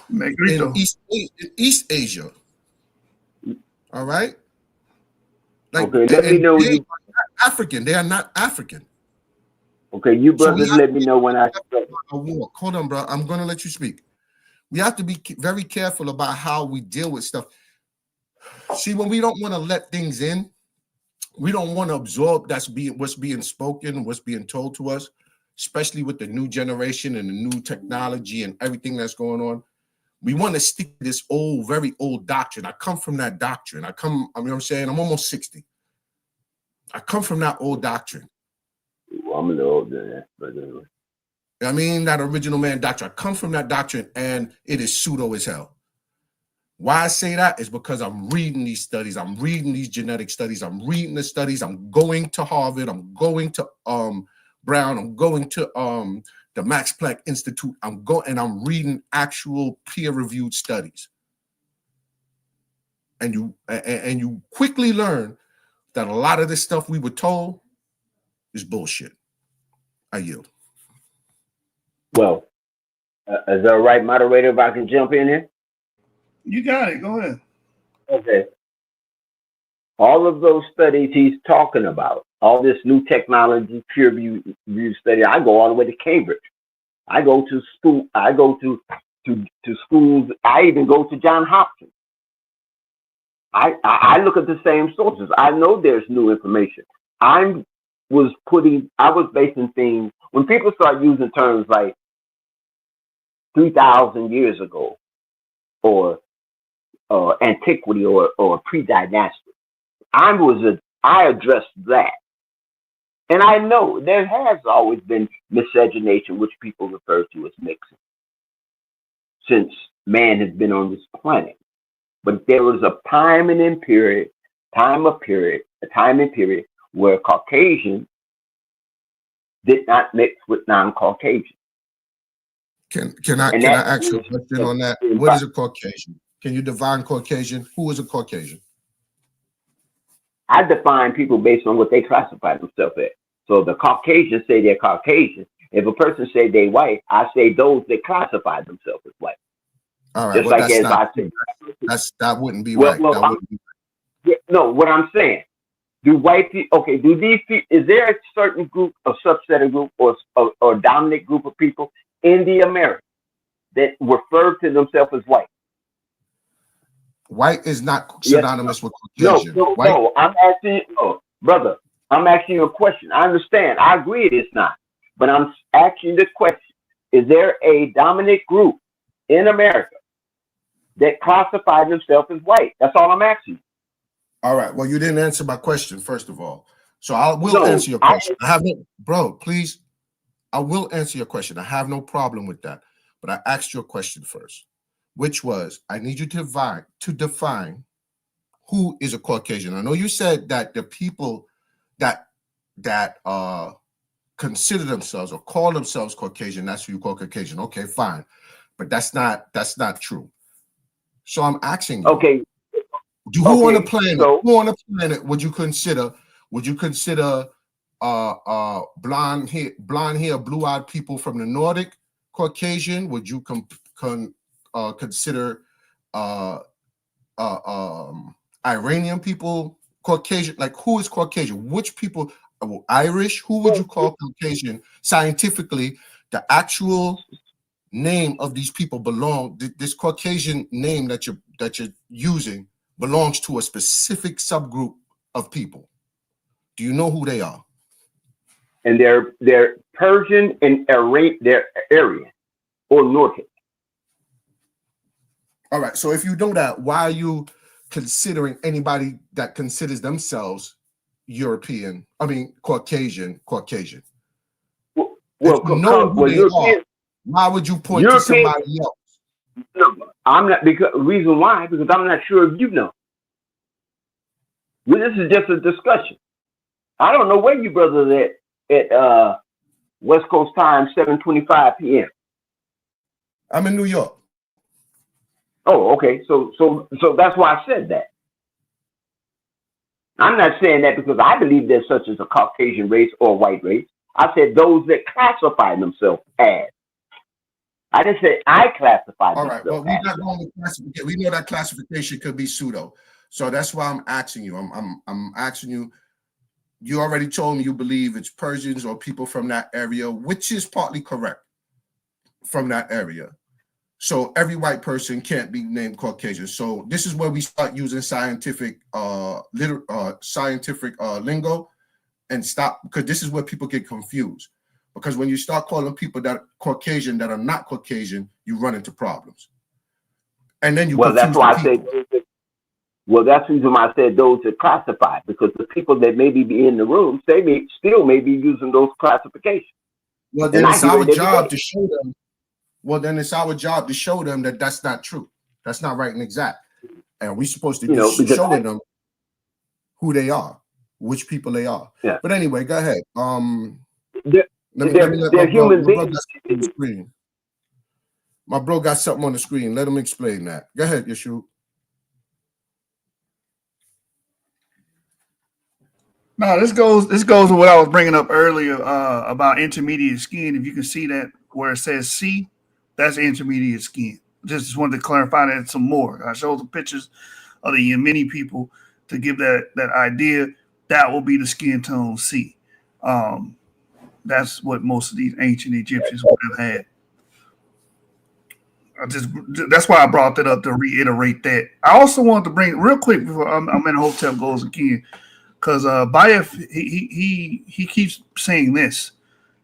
S7: in East Asia. All right. Like,
S6: okay, let me know you
S7: African. They are not African.
S6: Okay, you brothers let me know when I
S7: walk. Hold on, bro. I'm gonna let you speak. We have to be very careful about how we deal with stuff. See, when we don't want to let things in, we don't want to absorb what's being spoken, what's being told to us, especially with the new generation and the new technology and everything that's going on. We want to stick to this very old doctrine. I come from that doctrine. I mean, what I'm saying, I'm almost 60. I come from that old doctrine.
S6: Well, I'm a little older than that, but anyway.
S7: I mean, that original man doctrine. I come from that doctrine, and it is pseudo as hell. Why I say that is because I'm reading these studies. I'm reading these genetic studies. I'm reading the studies. I'm going to Harvard. I'm going to Brown. I'm going to the Max Planck Institute. I'm reading actual peer-reviewed studies. And you quickly learn that a lot of this stuff we were told is bullshit. I yield.
S6: Well, is that right, moderator, if I can jump in here?
S2: You got it. Go ahead.
S6: Okay. All of those studies he's talking about, all this new technology, peer review study, I go all the way to Cambridge. I go to school. I go to schools. I even go to Johns Hopkins. I look at the same sources. I know there's new information. I was basing things, when people start using terms like 3,000 years ago or antiquity or pre-dynastic, I addressed that. And I know there has always been miscegenation, which people refer to as mixing, since man has been on this planet. But there was a time and period where Caucasian did not mix with non-Caucasian.
S7: Can I ask you a question on that? What is a Caucasian? Can you define Caucasian? Who is a Caucasian?
S6: I define people based on what they classify themselves as. So the Caucasians say they're Caucasian. If a person say they white, I say those that classify themselves as white.
S7: All right.
S6: Just
S7: well,
S6: like as I say,
S7: that wouldn't be right.
S6: Well,
S7: that wouldn't be
S6: right. Yeah, no, what I'm saying, do white people, okay, do these people, is there a certain group, a subset of group, or dominant group of people in the Americas that refer to themselves as white?
S7: White is not
S6: Yes.
S7: synonymous with
S6: No,
S7: Caucasian.
S6: no,
S7: White,
S6: no. I'm asking, no, brother. I'm asking you a question. I understand. I agree it is not, but I'm asking this question: is there a dominant group in America that classify themselves as white? That's all I'm asking.
S7: all right. Well, you didn't answer my question, first of all. So I will
S6: No,
S7: answer your question. I have no, bro, please. I will answer your question. I have no problem with that. But I asked you a question first, which was, I need you to define who is a Caucasian. I know you said that the people that consider themselves or call themselves Caucasian, that's who you call Caucasian. Okay, fine. But that's not true. So I'm asking you,
S6: okay.
S7: who on the planet, would you consider blonde hair, blue-eyed people from the Nordic Caucasian? Would you consider Iranian people Caucasian? Like, who is Caucasian? Which people? Irish? Who would you call Caucasian? Scientifically, the actual name of these people this Caucasian name that you're using belongs to a specific subgroup of people. Do you know who they are?
S6: And they're Persian and they're Aryan or Nordic.
S7: All right. So if you know that, why are you considering anybody that considers themselves European? I mean, Caucasian. Well,
S6: you know who they are,
S7: why would you point to somebody else?
S6: No, I'm not, because reason why, because I'm not sure if you know. Well, this is just a discussion. I don't know where you brothers at West Coast time, 7:25 p.m.
S7: I'm in New York.
S6: Oh, okay. So that's why I said that. I'm not saying that because I believe there's such as a Caucasian race or a white race. I said those that classify themselves as. I didn't say I classify
S7: All
S6: myself.
S7: right. Well, we're not going to classify. We know that classification could be pseudo. So that's why I'm asking you. I'm asking you. You already told me you believe it's Persians or people from that area, which is partly correct, from that area. So every white person can't be named Caucasian. So this is where we start using scientific lingo and stop, because this is where people get confused. Because when you start calling people that Caucasian that are not Caucasian, you run into problems. And then you
S6: that's why I said. Well, that's the reason why I said those that classify, because the people that maybe be in the room, they may be using those classifications.
S7: Well, then it's our job to show them. Well, then it's our job to show them that that's not true. That's not right and exact. And we're supposed to be showing them who they are, which people they are.
S6: Yeah.
S7: But anyway, go ahead.
S6: They're human beings.
S7: My bro got something on the screen. Let him explain that. Go ahead, Yeshua.
S2: No, this goes with what I was bringing up earlier about intermediate skin. If you can see that where it says C, that's intermediate skin. Just wanted to clarify that some more. I showed some pictures of the Yemeni people to give that idea. That will be the skin tone C. That's what most of these ancient Egyptians would have had. That's why I brought that up, to reiterate that. I also wanted to bring real quick before I'm in the hotel goes again. Because Bayef, he keeps saying this.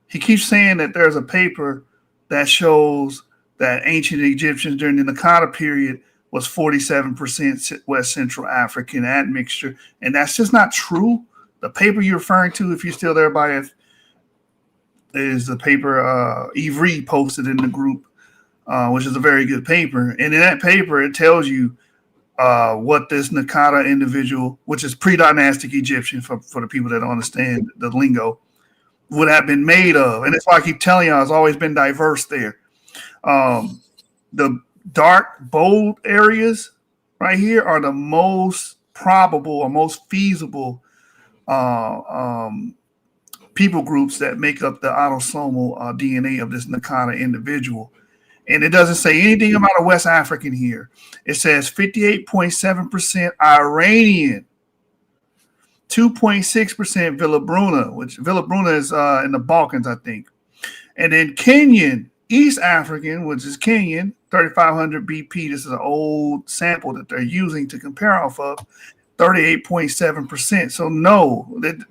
S2: He keeps saying that there's a paper that shows that ancient Egyptians during the Naqada period was 47% West Central African admixture. And that's just not true. The paper you're referring to, if you're still there, Bayef, is the paper Ivri posted in the group, which is a very good paper. And in that paper, it tells you what this Naqada individual, which is pre-dynastic Egyptian for the people that don't understand the lingo, would have been made of. And that's why I keep telling you, it's always been diverse there. The dark, bold areas right here are the most probable or most feasible people groups that make up the autosomal DNA of this Naqada individual. And it doesn't say anything about a West African here. It says 58.7% Iranian, 2.6% Villabruna, which Villabruna is in the Balkans, I think. And then Kenyan East African, which is Kenyan, 3500 BP. This is an old sample that they're using to compare off of, 38.7%. So no,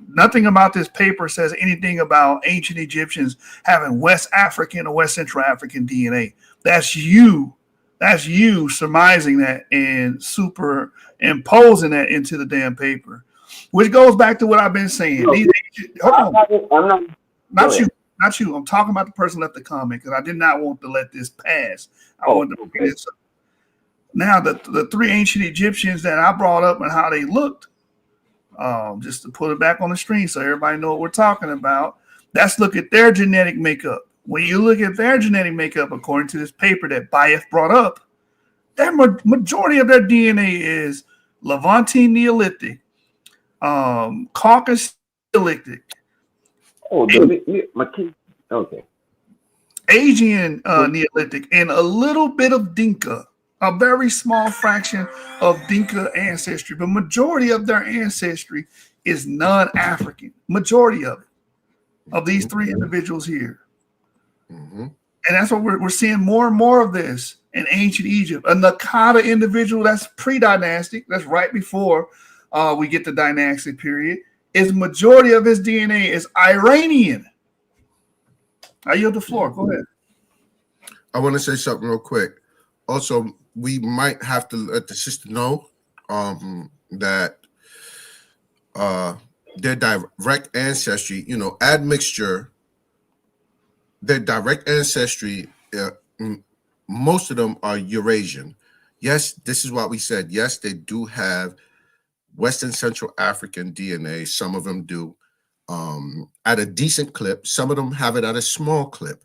S2: nothing about this paper says anything about ancient Egyptians having West African or West Central African DNA. That's you surmising that and superimposing that into the damn paper, which goes back to what I've been saying.
S6: I'm not.
S2: Not you. I'm talking about the person left the comment because I did not want to let this pass. I wanted to bring this up. Now, the three ancient Egyptians that I brought up and how they looked, just to put it back on the screen so everybody know what we're talking about. Let's look at their genetic makeup. When you look at their genetic makeup, according to this paper that Bayef brought up, that majority of their DNA is Levantine Neolithic, Caucasus Neolithic.
S6: Okay.
S2: Asian Neolithic, and a little bit of Dinka, a very small fraction of Dinka ancestry, but majority of their ancestry is non-African. Majority of these three individuals here.
S7: Mm-hmm.
S2: And that's what we're seeing more and more of this in ancient Egypt. A Nakata individual that's pre-dynastic, that's right before we get the dynastic period, is majority of his DNA is Iranian. I yield the floor. Go ahead.
S7: I want to say something real quick. Also, we might have to let the sister know that their direct ancestry, admixture, their direct ancestry, most of them are Eurasian. Yes, this is what we said. Yes, they do have Western Central African DNA. Some of them do at a decent clip. Some of them have it at a small clip.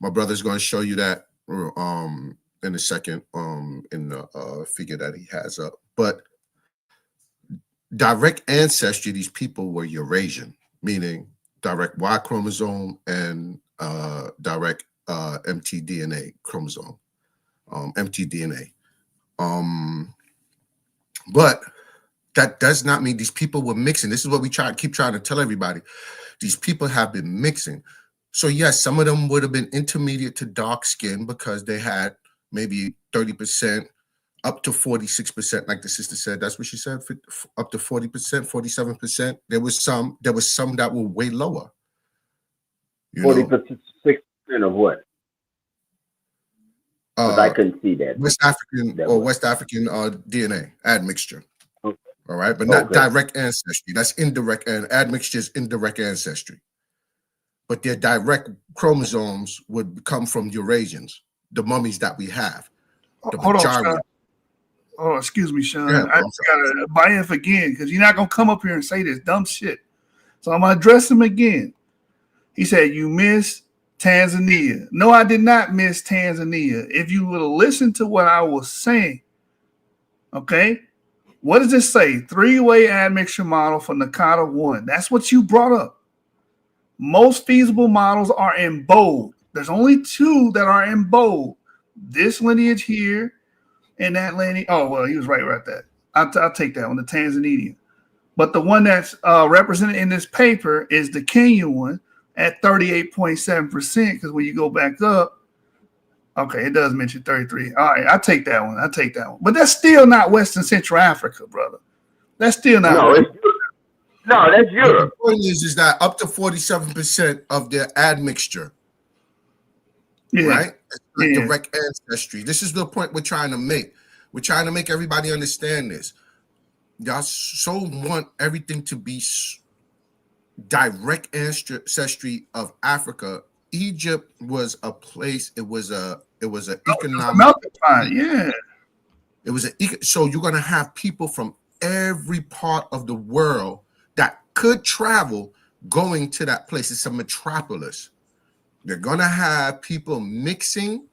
S7: My brother's going to show you that in a second in the figure that he has up. But direct ancestry, these people were Eurasian, meaning direct Y chromosome and direct mtDNA chromosome, mtDNA. But that does not mean these people were mixing. This is what we keep trying to tell everybody. These people have been mixing. So yes, some of them would have been intermediate to dark skin because they had maybe 30%, up to 46%, like the sister said. That's what she said, up to 40%, 47%. There was some that were way lower.
S6: 46% of what? I couldn't see that.
S7: West African DNA admixture. Okay. All right, but not direct ancestry. That's indirect, and admixture is indirect ancestry. But their direct chromosomes would come from Eurasians, the mummies that we have.
S2: Hold on, Sean. Oh, excuse me, Sean. Yeah, I just gotta buy it again because you're not gonna come up here and say this dumb shit. So I'm gonna address him again. He said you missed Tanzania. No, I did not miss Tanzania. If you would have listened to what I was saying, okay. What does it say? 3-way admixture model for Nakata 1. That's what you brought up. Most feasible models are in bold. There's only 2 that are in bold. This lineage here and that lineage. Oh, well, he was right there. I'll take that one, the Tanzanian. But the one that's represented in this paper is the Kenyan one at 38.7%, because when you go back up, okay, it does mention 33. All right, I'll take that one. But that's still not Western Central Africa, brother. That's still not.
S6: No, that's Europe.
S7: The point is that up to 47% of their admixture, right? It's direct ancestry. This is the point we're trying to make. We're trying to make everybody understand this. Y'all so want everything to be direct ancestry of Africa. Egypt was a place. It was an economic.
S2: Yeah.
S7: It was so you're gonna have people from every part of the world that could travel going to that place. It's a metropolis. You're gonna have people mixing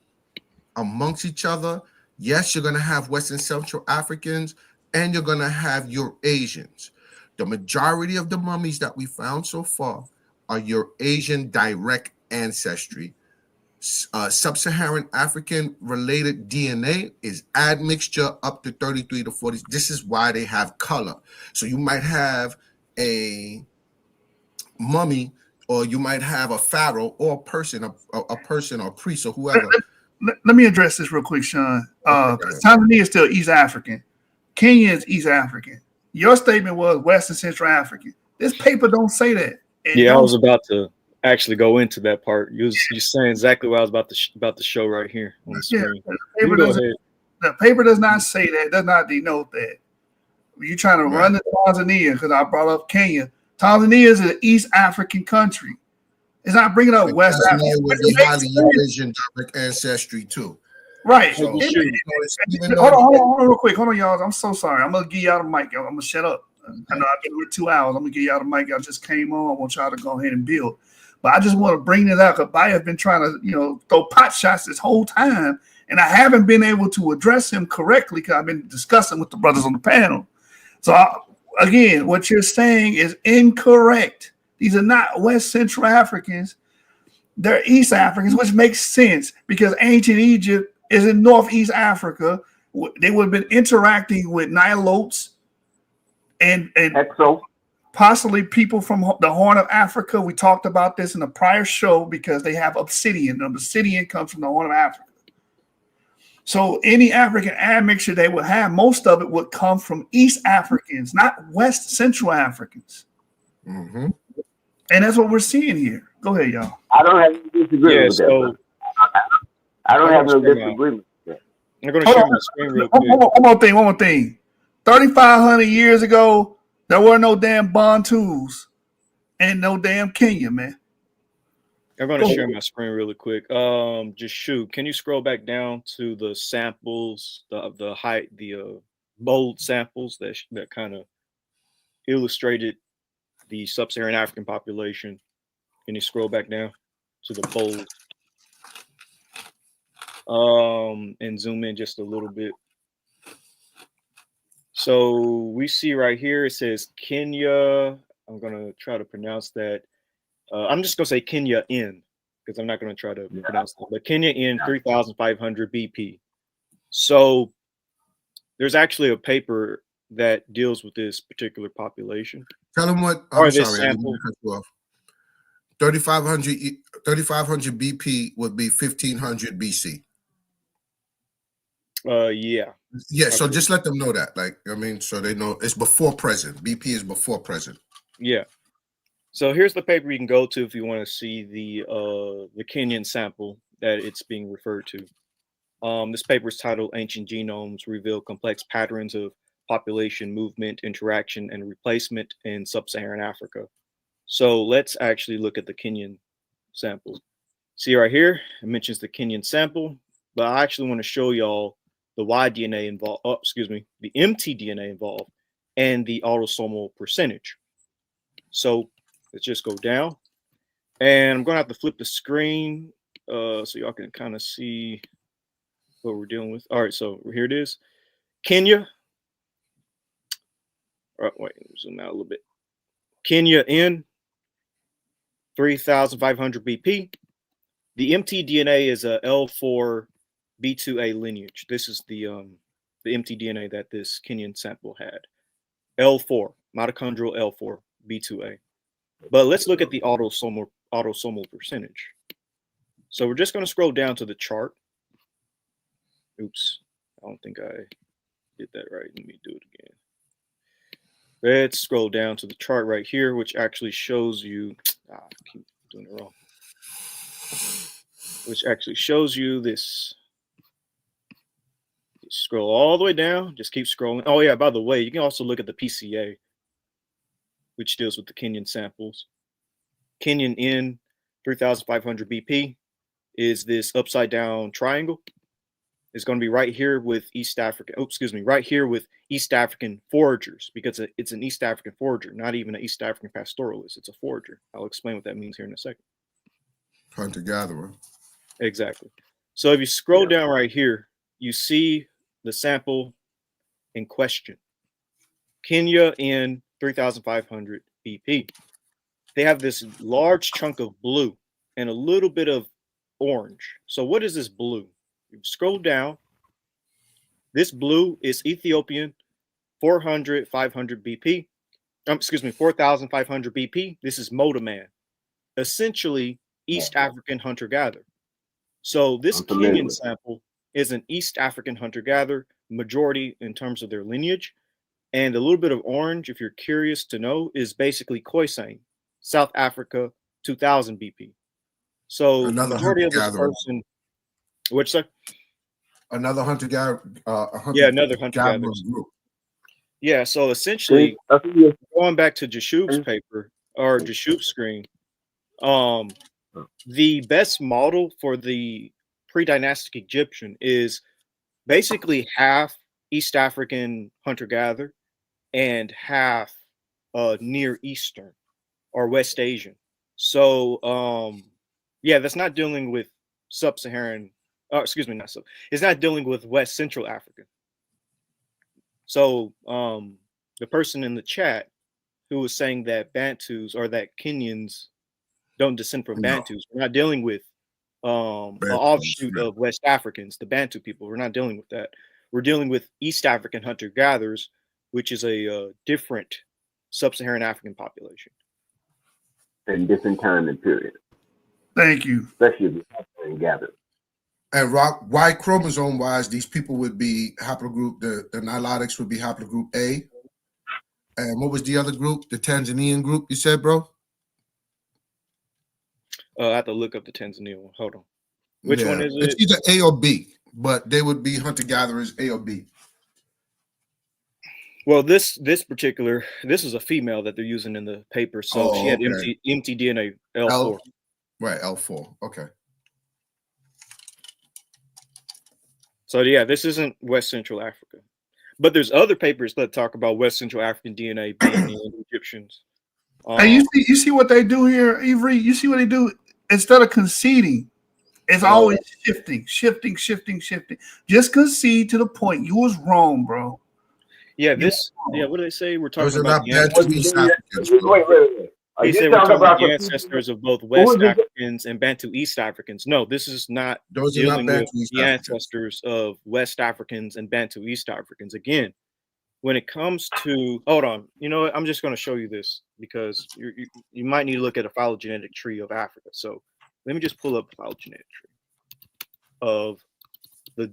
S7: amongst each other. Yes, you're gonna have Western Central Africans, and you're gonna have Eurasians. The majority of the mummies that we found so far are Eurasian direct ancestry. Sub-Saharan African related DNA is admixture up to 33 to 40. This is why they have color. So you might have a mummy or you might have a pharaoh or a person or priest or
S2: Let,
S7: whoever.
S2: let me address this real quick, Sean.
S7: Okay.
S2: Tanzania is still East African. Kenya is East African. Your statement was West and Central African. This paper don't say that.
S8: Yeah, I was about to actually go into that part. You're saying exactly what I was about to show right here on the screen.
S2: The paper does not say that. Does not denote that. You're trying to run to Tanzania because I brought up Kenya. Tanzania is an East African country. It's not bringing up West Africa.
S7: Would be highly Eurasian direct ancestry too.
S2: Right.
S7: So,
S2: hold on, real quick. Hold on, y'all. I'm so sorry. I'm gonna give y'all the mic. I'm gonna shut up. I know I've been here 2 hours. I'm gonna give y'all the mic. Y'all just came on. I want y'all to go ahead and build. But I just want to bring it out because Baya's been trying to, throw pot shots this whole time, and I haven't been able to address him correctly because I've been discussing with the brothers on the panel. So again, what you're saying is incorrect. These are not West Central Africans. They're East Africans, which makes sense because ancient Egypt is in Northeast Africa. They would have been interacting with Nilotes and possibly people from the Horn of Africa. We talked about this in a prior show because they have obsidian. And obsidian comes from the Horn of Africa. So any African admixture they would have, most of it would come from East Africans, not West Central Africans.
S7: Mm-hmm.
S2: And that's what we're seeing here. Go ahead, y'all.
S6: I don't have any disagreement with that. I don't have no disagreement with that.
S8: I'm going to share my screen real quick.
S2: One more thing. 3,500 years ago, there were no damn Bantus and no damn Kenya, man.
S8: I'm going to share my screen really quick. Just shoot. Can you scroll back down to the samples, the height, the bold samples that kind of illustrated the sub-Saharan African population? Can you scroll back down to the bold? And zoom in just a little bit. So we see right here, it says Kenya. I'm going to try to pronounce that. I'm just going to say Kenya in, because I'm not going to try to pronounce it. But Kenya in 3,500 BP. So there's actually a paper that deals with this particular population.
S7: Tell them what. I'm sorry, I didn't cut you off. 3,500 BP would be 1,500 BC. Yeah. So just let them know that. So they know it's before present. BP is before present.
S8: Yeah. So here's the paper you can go to if you want to see the Kenyan sample that it's being referred to. This paper is titled "Ancient Genomes Reveal Complex Patterns of Population Movement, Interaction, and Replacement in Sub-Saharan Africa." So let's actually look at the Kenyan sample. See right here, it mentions the Kenyan sample, but I actually want to show y'all the Y-DNA involved, the mtDNA involved, and the autosomal percentage. So let's just go down, and I'm going to have to flip the screen so y'all can kind of see what we're dealing with. All right, so here it is. Kenya. All right, wait, zoom out a little bit. Kenya in 3,500 BP. The mtDNA is a L4 B2A lineage. This is the mtDNA that this Kenyan sample had. L4, mitochondrial L4 B2A. But let's look at the autosomal percentage. So we're just going to scroll down to the chart. Oops, I don't think I did that right. Let me do it again. Let's scroll down to the chart right here, which actually shows you, I keep doing it wrong, which actually shows you this. Scroll all the way down, just keep scrolling. Oh yeah, by the way, you can also look at the PCA, which deals with the Kenyan samples. Kenyan in 3,500 BP is this upside down triangle. It's going to be right here with East African, right here with East African foragers, because it's an East African forager, not even an East African pastoralist. It's a forager. I'll explain what that means here in a second.
S7: Hunter-gatherer.
S8: Exactly. So if you scroll down right here, you see the sample in question. Kenya in 3,500 BP. They have this large chunk of blue and a little bit of orange. So what is this blue? You scroll down. This blue is Ethiopian 4,500 BP. 4,500 BP. This is Motaman. essentially East African hunter-gatherer. So this
S6: I'm familiar
S8: Kenyan
S6: with it.
S8: sample is an East African hunter-gatherer, majority in terms of their lineage. And a little bit of orange, if you're curious to know, is basically Khoisan, South Africa, 2000 BP. So the
S7: Another
S8: majority
S7: hunter
S8: of this
S7: gatherer.
S8: person, which sir?
S7: Another hunter gatherer.
S8: Yeah, another hunter-gatherer.
S7: Group.
S8: Yeah, so essentially,
S6: See,
S8: going back to Jashub's paper or Jashub's screen, the best model for the pre-dynastic Egyptian is basically half East African hunter-gatherer and half Near Eastern or West Asian. So yeah, that's not dealing with sub-Saharan, excuse me, not sub. It's not dealing with West Central Africa. So the person in the chat who was saying that Bantus or that Kenyans don't descend from Bantus, we're not dealing with an offshoot of West Africans, the Bantu people. We're not dealing with that. We're dealing with East African hunter-gatherers, which is a different sub-Saharan African population.
S6: in different time and period,
S2: Thank you.
S6: especially if you're hunter gatherer.
S7: And Rock, Y chromosome wise, these people would be haplogroup, the Nilotics would be haplogroup A. And what was the other group? The Tanzanian group, you said, bro?
S8: I have to look up the Tanzania one. Hold on. Which one is it?
S7: It's either A or B, but they would be hunter-gatherers, A or B.
S8: Well, this is a female that they're using in the paper. So she had empty DNA L4.
S7: Right, L4. Okay.
S8: So yeah, this isn't West Central Africa. But there's other papers that talk about West Central African DNA being in Egyptians.
S2: And you see what they do here, Avery? You see what they do? Instead of conceding, it's always shifting. Just concede to the point. You was wrong, bro.
S8: Yeah, what do they say? We're talking about
S6: Wait. Are
S8: he
S6: you
S8: said we're talking about the
S6: the
S8: ancestors of both West Africans and Bantu East Africans. No, this is not dealing with the ancestors of West Africans and Bantu East Africans. Again, when it comes to, hold on, you know what? I'm just going to show you this because you might need to look at a phylogenetic tree of Africa. So let me just pull up the phylogenetic tree of the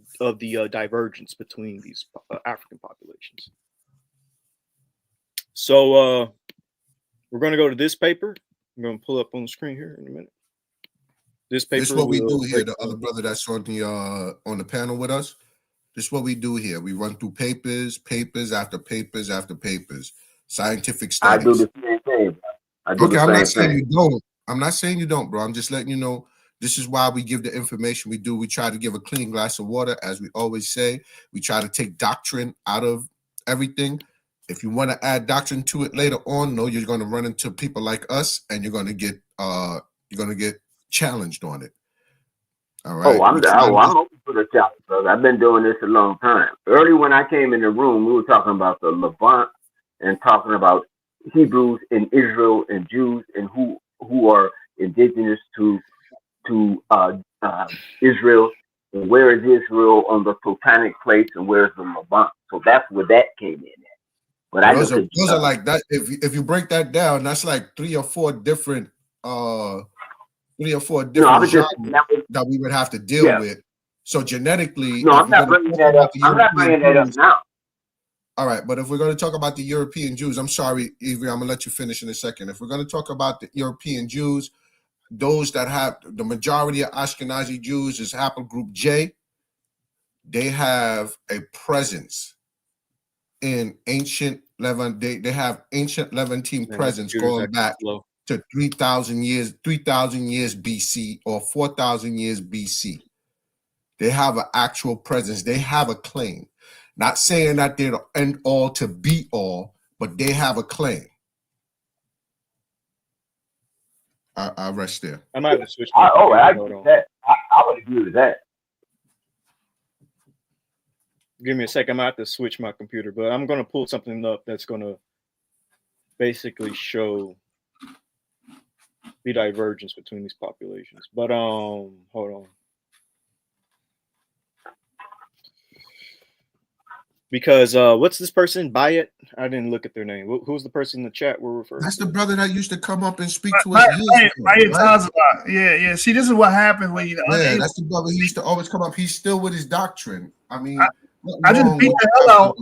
S8: divergence between these African populations. So we're going to go to this paper. I'm going to pull up on the screen here in a minute. This paper.
S7: This is what we do here. The other brother that's on the panel with us. This is what we do here. We run through papers after papers after papers, scientific studies.
S6: I do the same thing.
S7: I'm not saying you don't. I'm not saying you don't, bro. I'm just letting you know. This is why we give the information we do. We try to give a clean glass of water, as we always say. We try to take doctrine out of everything. If you want to add doctrine to it later on, no, you're going to run into people like us, and you're going to get challenged on it. All right.
S6: I'm open for the challenge, brother. I've been doing this a long time. Early when I came in the room, we were talking about the Levant and talking about Hebrews in Israel and Jews and who are indigenous to Israel, and where is Israel on the totemic place, and where is the Levant? So that's where that came in at. But
S7: those are like that. If you break that down, that's like three or four different genres that we would have to deal with. So genetically,
S6: I'm not bringing that up. I'm not bringing that up now.
S7: All right, but if we're going to talk about the European Jews, I'm sorry, Avery, I'm going to let you finish in a second. If we're going to talk about the European Jews, those that have the majority of Ashkenazi Jews is haplogroup J. They have a presence in ancient Levant. They have ancient Levantine presence going back to 3,000 years BC or 4,000 years BC. They have an actual presence. They have a claim. Not saying that they're the end all to be all, but they have a claim. I'll rest there.
S8: I might have to switch.
S6: I agree with that. I would agree with that.
S8: Give me a second. I might have to switch my computer, but I'm going to pull something up that's going to basically show the divergence between these populations. But hold on. because what's this person? Buy it. I didn't look at their name. Who's the person in the chat we're referring
S7: That's
S8: to?
S7: the brother that used to come up and speak to us years ago, right?
S2: Yeah. See, this is what happens when you're
S7: Yeah,
S2: unable.
S7: that's the brother. He used to always come up. He's still with his doctrine. I mean,
S2: I just beat the hell out.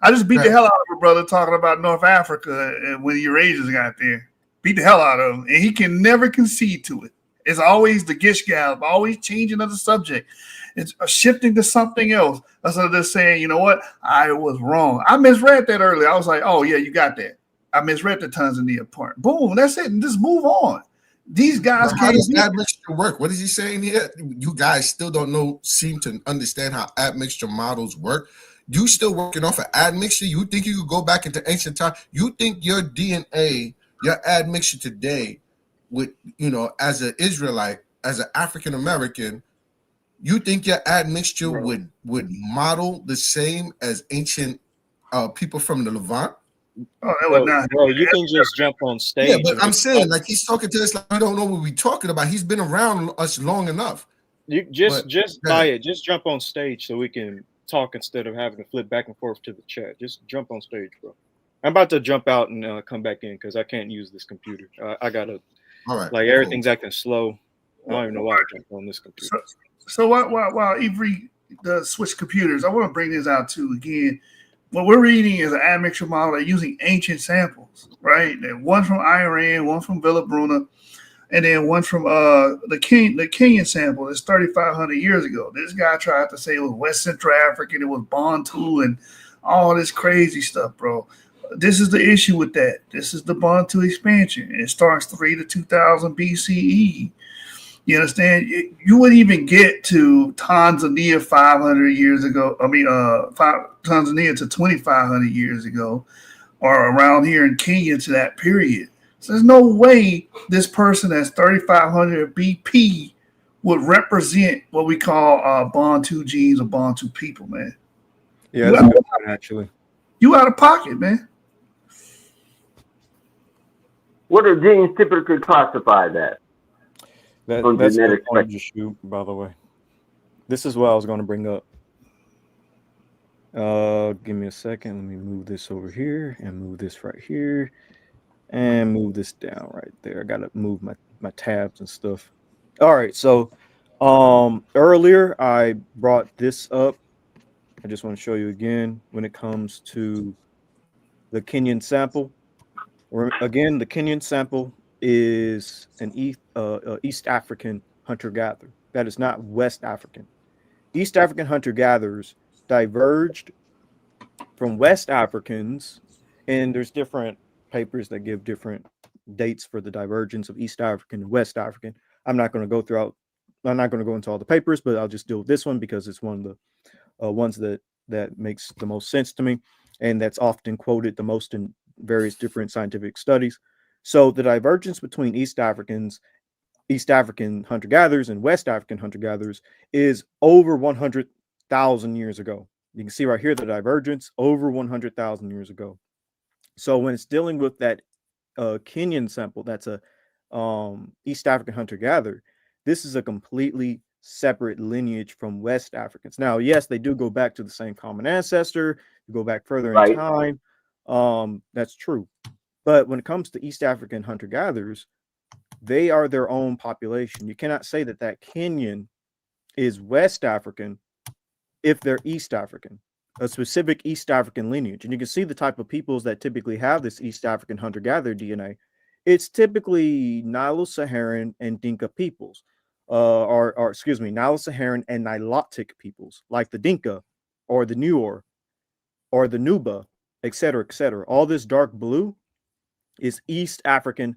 S2: I just beat
S7: Right.
S2: the hell out of a brother talking about North Africa and when the Eurasians got there. Beat the hell out of him, and he can never concede to it. It's always the gish gab, always changing of the subject. It's shifting to something else instead of just saying, you know what, I was wrong. I misread that earlier. I was like, oh yeah, you got that. I misread the Tanzania part. Boom, that's it, and just move on. These guys
S7: How
S2: can't
S7: does
S2: be.
S7: admixture work? What is he saying here? You guys still don't seem to understand how admixture models work. You still working off of admixture? You think you could go back into ancient time? You think your DNA, your admixture today, with as an Israelite, as an African American, you think your admixture would model the same as ancient people from the Levant?
S2: Oh, that would not.
S8: Bro, you can just jump on stage.
S7: Yeah, but I'm saying, like, he's talking to us like we don't know what we're talking about. He's been around us long enough.
S8: You just buy it. Just jump on stage so we can talk instead of having to flip back and forth to the chat. Just jump on stage, bro. I'm about to jump out and come back in because I can't use this computer. I gotta.
S7: All right.
S8: Like everything's acting slow. I don't even know why I jumped on this computer.
S2: So while Avery does switch computers, I want to bring this out too again. What we're reading is an admixture model. They're using ancient samples, right? One from Iran, one from Villa Bruna, and then one from the Kenyan sample. It's 3,500 years ago. This guy tried to say it was West Central African, it was Bantu, and all this crazy stuff, bro. This is the issue with that. This is the Bantu expansion. It starts 3 to 2000 BCE. You understand? You wouldn't even get to Tanzania 500 years ago. Tanzania to 2,500 years ago, or around here in Kenya to that period. So there's no way this person that's 3,500 BP would represent what we call Bantu genes or Bantu people, man.
S8: Yeah, that's good, actually.
S2: You out of pocket, man.
S6: What do genes typically classify that?
S8: That's the point of the shoot, by the way. This is what I was going to bring up. Give me a second. Let me move this over here and move this right here and move this down right there. I got to move my tabs and stuff. All right. So earlier I brought this up. I just want to show you again when it comes to the Kenyan sample. Again, the Kenyan sample is an East African hunter-gatherer. That is not West African. East African hunter-gatherers diverged from West Africans, and there's different papers that give different dates for the divergence of East African and West African. I'm not going to go into all the papers, but I'll just deal with this one because it's one of the ones that makes the most sense to me, and that's often quoted the most in various different scientific studies. So the divergence between East African hunter-gatherers and West African hunter-gatherers is over 100,000 years ago. You can see right here the divergence over 100,000 years ago. So when it's dealing with that Kenyan sample, that's a East African hunter-gatherer, this is a completely separate lineage from West Africans. Now, yes, they do go back to the same common ancestor, go back further in time. That's true. But when it comes to East African hunter-gatherers, they are their own population. You cannot say that Kenyan is West African if they're East African, a specific East African lineage. And you can see the type of peoples that typically have this East African hunter-gatherer DNA. It's typically Nilo-Saharan and Dinka peoples, Nilo-Saharan and Nilotic peoples, like the Dinka or the Nuer or the Nuba, etc., etc. All this dark blue is East African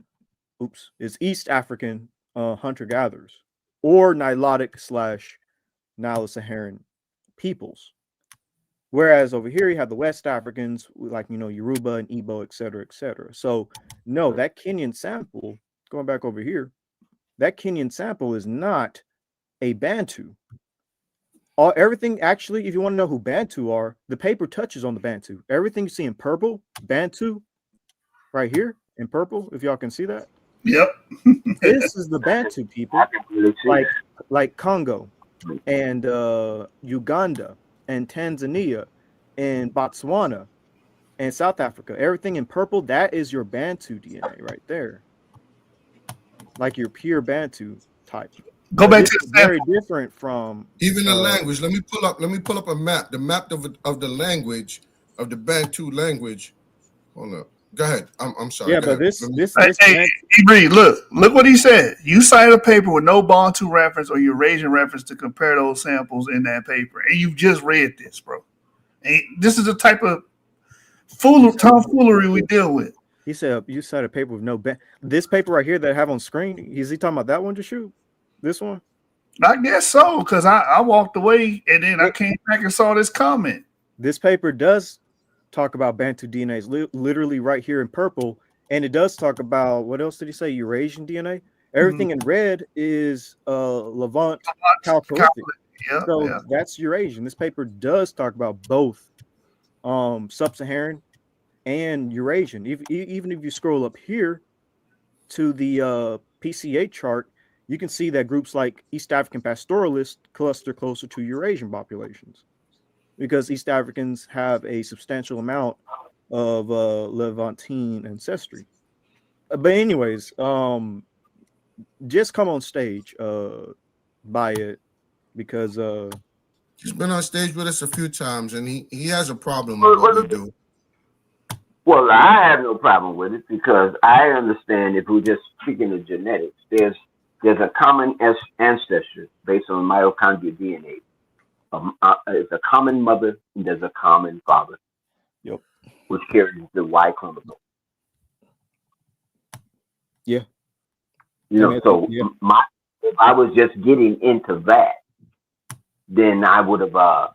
S8: hunter-gatherers or Nilotic / Nilo-Saharan peoples. Whereas over here you have the West Africans, like Yoruba and Igbo, etc., etc. So no, that Kenyan sample, going back over here, that Kenyan sample is not a Bantu. Everything, actually, if you want to know who Bantu are, the paper touches on the Bantu. Everything you see in purple, Bantu, right here in purple, if y'all can see that.
S2: Yep.
S8: This is the Bantu people, like Congo and Uganda and Tanzania in Botswana and South Africa. Everything in purple, that is your Bantu DNA right there. Like your pure Bantu type.
S2: Go
S8: But
S2: back
S8: this
S2: to
S8: is
S2: the
S8: very
S2: sample.
S8: different from
S7: Even the language. Let me pull up a map. The map of the language of the Bantu language. Hold up. Go ahead. I'm sorry.
S8: yeah,
S7: Go
S8: but
S7: ahead.
S2: Hey,
S8: this
S2: hey,
S8: Bantu,
S2: Bree, look what he said. You cited a paper with no Bantu reference or Eurasian reference to compare those samples in that paper, and you just read this, bro. And this is the type of tomfoolery we deal with.
S8: he said you cited a paper with no this paper right here that I have on screen. Is he talking about that one to shoot? This one?
S2: I guess so, because I walked away and then I
S8: Yeah.
S2: came back and saw this comment.
S8: This paper does talk about Bantu DNA, literally right here in purple, and it does talk about, what else did he say? Eurasian DNA. Everything in red is Levant Chalcolithic.
S2: Yeah,
S8: So
S2: yeah.
S8: that's Eurasian. This paper does talk about both sub-Saharan and Eurasian. Even if you scroll up here to the PCA chart, you can see that groups like East African pastoralists cluster closer to Eurasian populations, because East Africans have a substantial amount of Levantine ancestry. But anyways, just come on stage, by it, because
S7: He's been on stage with us a few times, and he has a problem with what we do.
S6: Well, I have no problem with it because I understand if we're just speaking of genetics, there's a common ancestor based on mitochondrial DNA. It's a common mother and there's a common father.
S8: Yep.
S6: Which carries the Y chromosome.
S8: Yeah.
S6: You know, so
S8: yeah.
S6: if I was just getting into that, then I would have, so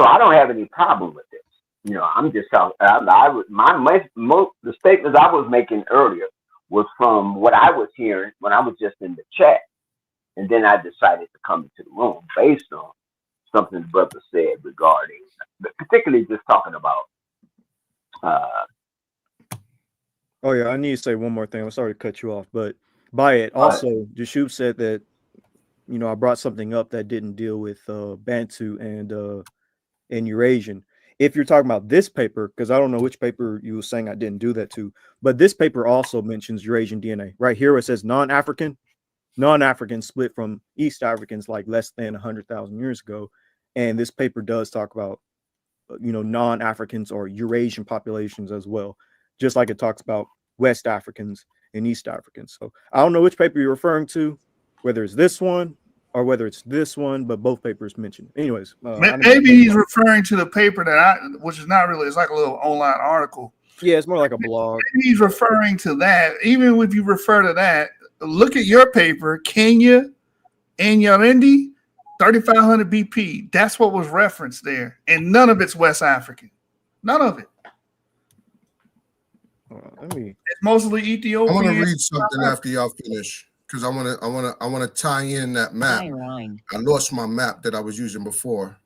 S6: I don't have any problem with this. You know, I'm just talking. The statements I was making earlier was from what I was hearing when I was just in the chat, and then I decided to come into the room based on something the brother said regarding, particularly just talking about.
S8: Oh yeah, I need to say one more thing. I'm sorry to cut you off, but by it also, Jashub said that, you know, I brought something up that didn't deal with Bantu and Eurasian. If you're talking about this paper, because I don't know which paper you were saying I didn't do that to, but this paper also mentions Eurasian DNA. Right here it says non-African split from East Africans like less than 100,000 years ago. And this paper does talk about, you know, non-Africans or Eurasian populations as well, just like it talks about West Africans and East Africans. So I don't know which paper you're referring to, whether it's this one or whether it's this one, but both papers mentioned. Anyways,
S2: maybe he's referring to the paper which is not really, it's like a little online article.
S8: Yeah, it's more like a blog.
S2: Maybe he's referring to that. Even if you refer to that, look at your paper, Kenya and Yarindi, 3500 BP. That's what was referenced there, and none of it's West African. None of it. It's mostly Ethiopian.
S7: I want to read something after y'all finish, because I want to tie in that map. I lost my map that I was using before,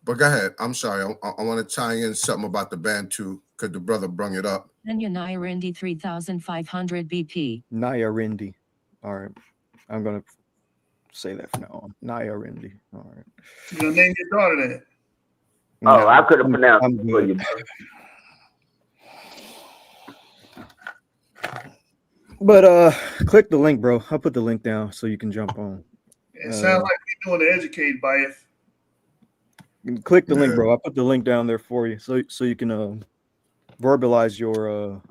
S7: but go ahead. I'm sorry. I want to tie in something about the Bantu because the brother brung it up.
S9: Kenya Nyarindi 3500 BP.
S8: Nyarindi. All right, I'm gonna say that for now on. Nyarindi. All right.
S2: You gonna name your daughter that?
S6: Oh, I could have pronounced it for you.
S8: But click the link, bro. I'll put the link down so you can jump on.
S2: It sounds like we're doing the educate by it.
S8: Click the link, bro. I'll put the link down there for you so you can verbalize your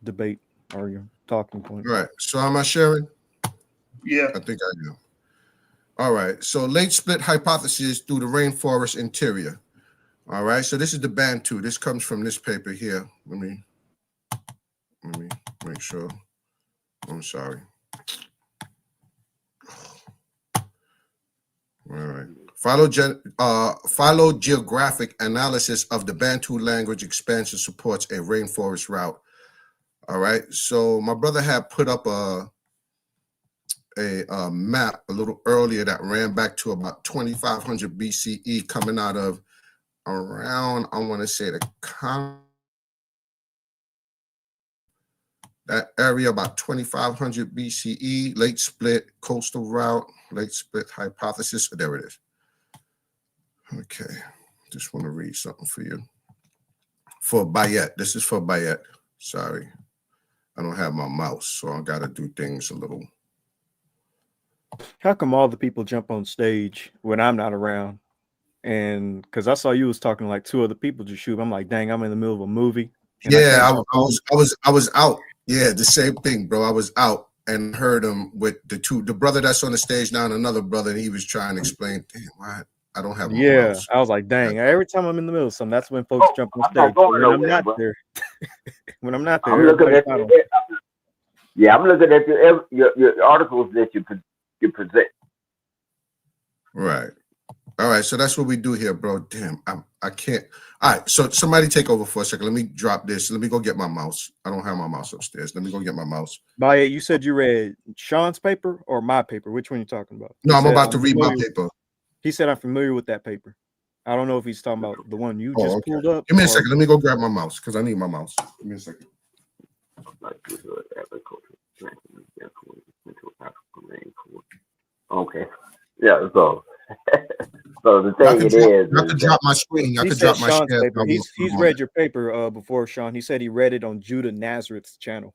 S8: debate or your talking point.
S7: Right. So am I sharing?
S2: Yeah.
S7: I think I do. All right. So late split hypothesis through the rainforest interior. All right. So this is the Bantu. This comes from this paper here. Let me make sure. I'm sorry. All right. Phylogeographic analysis of the Bantu language expansion supports a rainforest route. All right. So my brother had put up a map a little earlier that ran back to about 2500 BCE, coming out of around, I want to say, that area about 2500 BCE, late split coastal route, late split hypothesis. There it is. Okay, Just want to read something for you. For Bayet. This is for Bayet. Sorry. I don't have my mouse, so I got to do things a little.
S8: How come all the people jump on stage when I'm not around? And because I saw you was talking to like two other people just shoot. I'm like, dang, I'm in the middle of a movie.
S7: Yeah, I was out. Yeah, the same thing, bro. I was out and heard him with the brother that's on the stage now and another brother, and he was trying to explain, damn, why I don't have my mouse.
S8: I was like, dang, every time I'm in the middle of something, that's when folks jump on stage. When I'm not there, when I'm not there,
S6: I'm looking at I'm looking at your articles that you present.
S7: Right. All right. So that's what we do here, bro. Damn, I can't. All right. So somebody take over for a second. Let me drop this. Let me go get my mouse. I don't have my mouse upstairs. Let me go get my mouse.
S8: Bayet, you said you read Sean's paper or my paper? Which one are you talking about?
S7: No, I'm about to read my paper.
S8: He said I'm familiar with that paper. I don't know if he's talking about the one you just pulled up.
S7: Give me a second. Let me go grab my mouse because I need my mouse. Give me a second.
S6: Okay. Yeah, so the thing
S7: not to drop my screen. Not to drop my
S8: paper. He's read your paper before, Sean. He said he read it on Judah Nazareth's channel.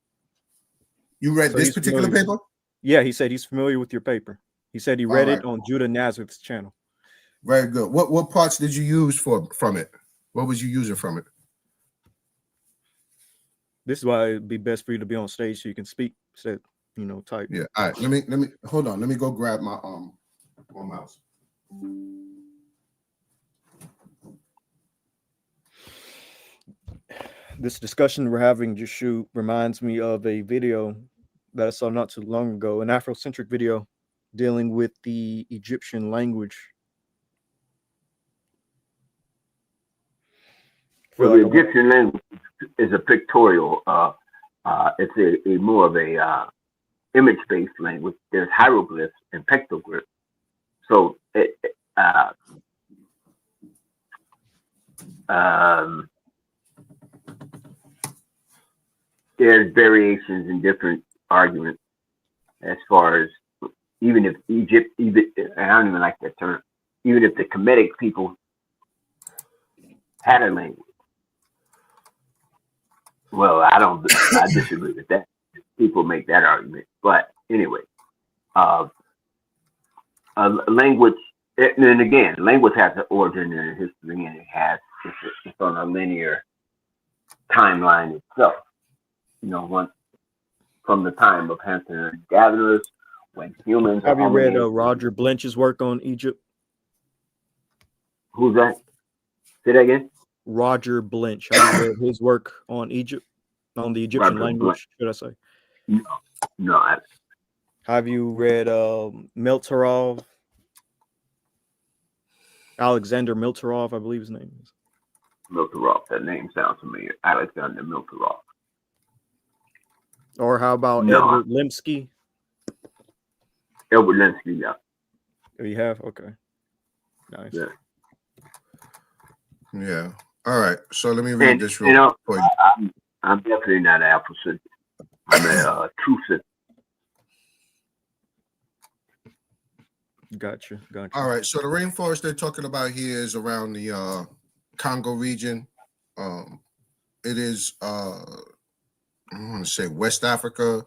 S7: You read this particular paper?
S8: Yeah, he said he's familiar with your paper. He said he read it on Judah Nazareth's channel.
S7: Very good. What parts did you use from it? What was you using from it?
S8: This is why it'd be best for you to be on stage so you can speak. Said, type.
S7: Yeah. All right. Let me hold on. Let me go grab my mouse.
S8: This discussion we're having, Jashu, reminds me of a video that I saw not too long ago, an Afrocentric video dealing with the Egyptian language.
S6: Well, the Egyptian language is a pictorial. It's a more of a image-based language. There's hieroglyphs and pictoglyphs. So there's variations in different arguments as far as even if I don't even like that term, even if the Kemetic people had a language. Well, I disagree with that. People make that argument. But anyway, a language, and again, language has an origin and a history, and it's on a linear timeline itself. Once from the time of hunter and gatherers, when humans.
S8: Have you read Roger Blench's work on Egypt?
S6: Who's that? Say that again.
S8: Roger Blench. Have you read his work on Egypt, on the Egyptian language? Should I say?
S6: No.
S8: Have you read Miltarov? Alexander Miltarov, I believe his name is.
S6: Miltarov. That name sounds familiar. Alexander Miltarov.
S8: Or how about Edward Lemsky?
S6: Edward Lemsky, yeah.
S8: Oh, you have? Okay. Nice.
S7: Yeah. All right. So let me read this real quick.
S6: I'm definitely not an AFROCENTRIC. I'm a truth.
S8: Gotcha.
S7: All right. So the rainforest they're talking about here is around the Congo region. It is I want to say West Africa,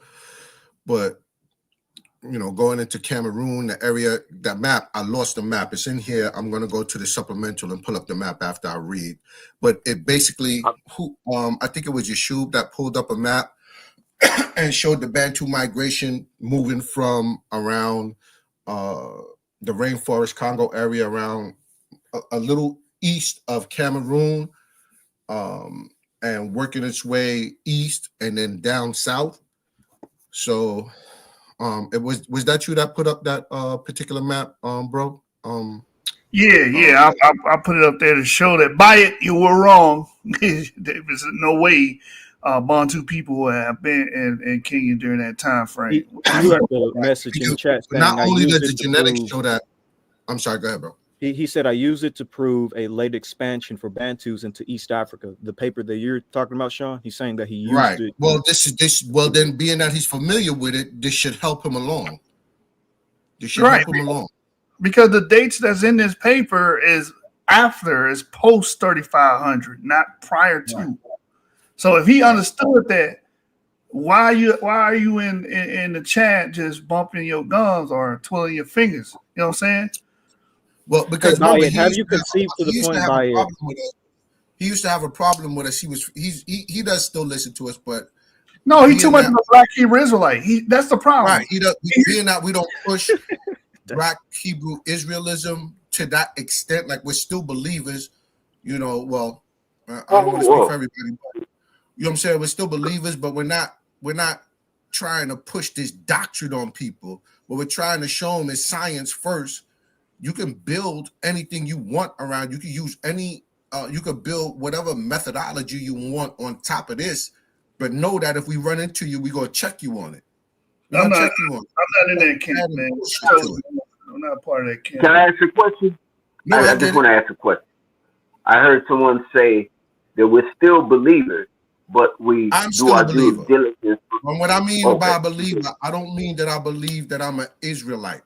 S7: but going into Cameroon, the area, that map, I lost the map. It's in here. I'm going to go to the supplemental and pull up the map after I read. But it basically, I think it was Yeshub that pulled up a map and showed the Bantu migration moving from around the rainforest Congo area around a little east of Cameroon, and working its way east and then down south. So it was that you that put up that particular map, bro?
S2: Yeah. I put it up there to show that by it you were wrong. There was no way Bantu people have been in Kenya during that time frame.
S8: You have the message in the chat.
S7: Not only does the genetics show that. I'm sorry, go ahead, bro.
S8: He said, I use it to prove a late expansion for Bantus into East Africa. The paper that you're talking about, Sean, he's saying that he used it.
S7: Well, well, then being that he's familiar with it, this should help him along. This should help him along.
S2: Because the dates that's in this paper is after, is post 3500, not prior to. So if he understood that, why are you in the chat just bumping your gums or twirling your fingers? You know what I'm saying?
S7: Well, because
S8: Hey,
S7: remember,
S8: Bayed, have you conceived to the point, Bayed?
S7: He used to have a problem with us. He does still listen to us, but
S2: No, he too much of a Black Hebrew Israelite. That's the problem.
S7: Right. Being that we don't push Black Hebrew Israelism to that extent, like we're still believers, you know. Well, I don't want to speak for everybody, but you know what I'm saying? We're still believers, but we're not trying to push this doctrine on people. What we're trying to show them is science first. You can build anything you want around. You can use you could build whatever methodology you want on top of this, but know that if we run into you, we're going to check you on it.
S2: I'm not in that camp, man. I'm not part of that camp.
S6: Can I ask a question?
S7: No,
S6: I just want to ask a question. I heard someone say that we're still believers, but we do our due diligence.
S7: And what I mean by believer, I don't mean that I believe that I'm an Israelite.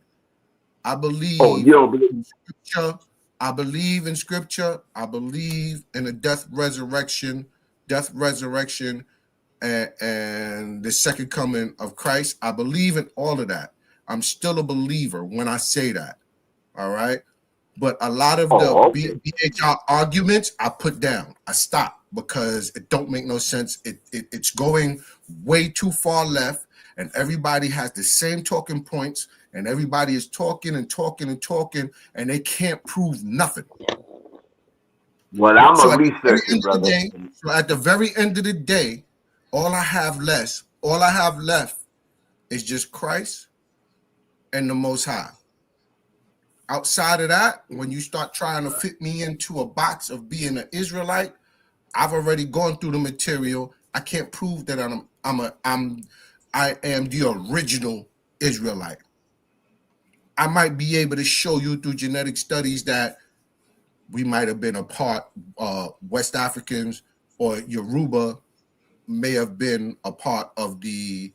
S7: I believe
S6: you don't believe
S7: in scripture. I believe in scripture. I believe in the death, resurrection, and the second coming of Christ. I believe in all of that. I'm still a believer when I say that. All right. But a lot of the BHR arguments I put down. I stop because it don't make no sense. It's going way too far left, and everybody has the same talking points, and everybody is talking and talking and talking, and they can't prove nothing.
S6: Well, I'm a researcher, brother.
S7: So at the very end of the day, all I have left is just Christ and the Most High. Outside of that, when you start trying to fit me into a box of being an Israelite, I've already gone through the material. I can't prove that I am the original Israelite. I might be able to show you through genetic studies that we might have been a part, West Africans or Yoruba may have been a part of the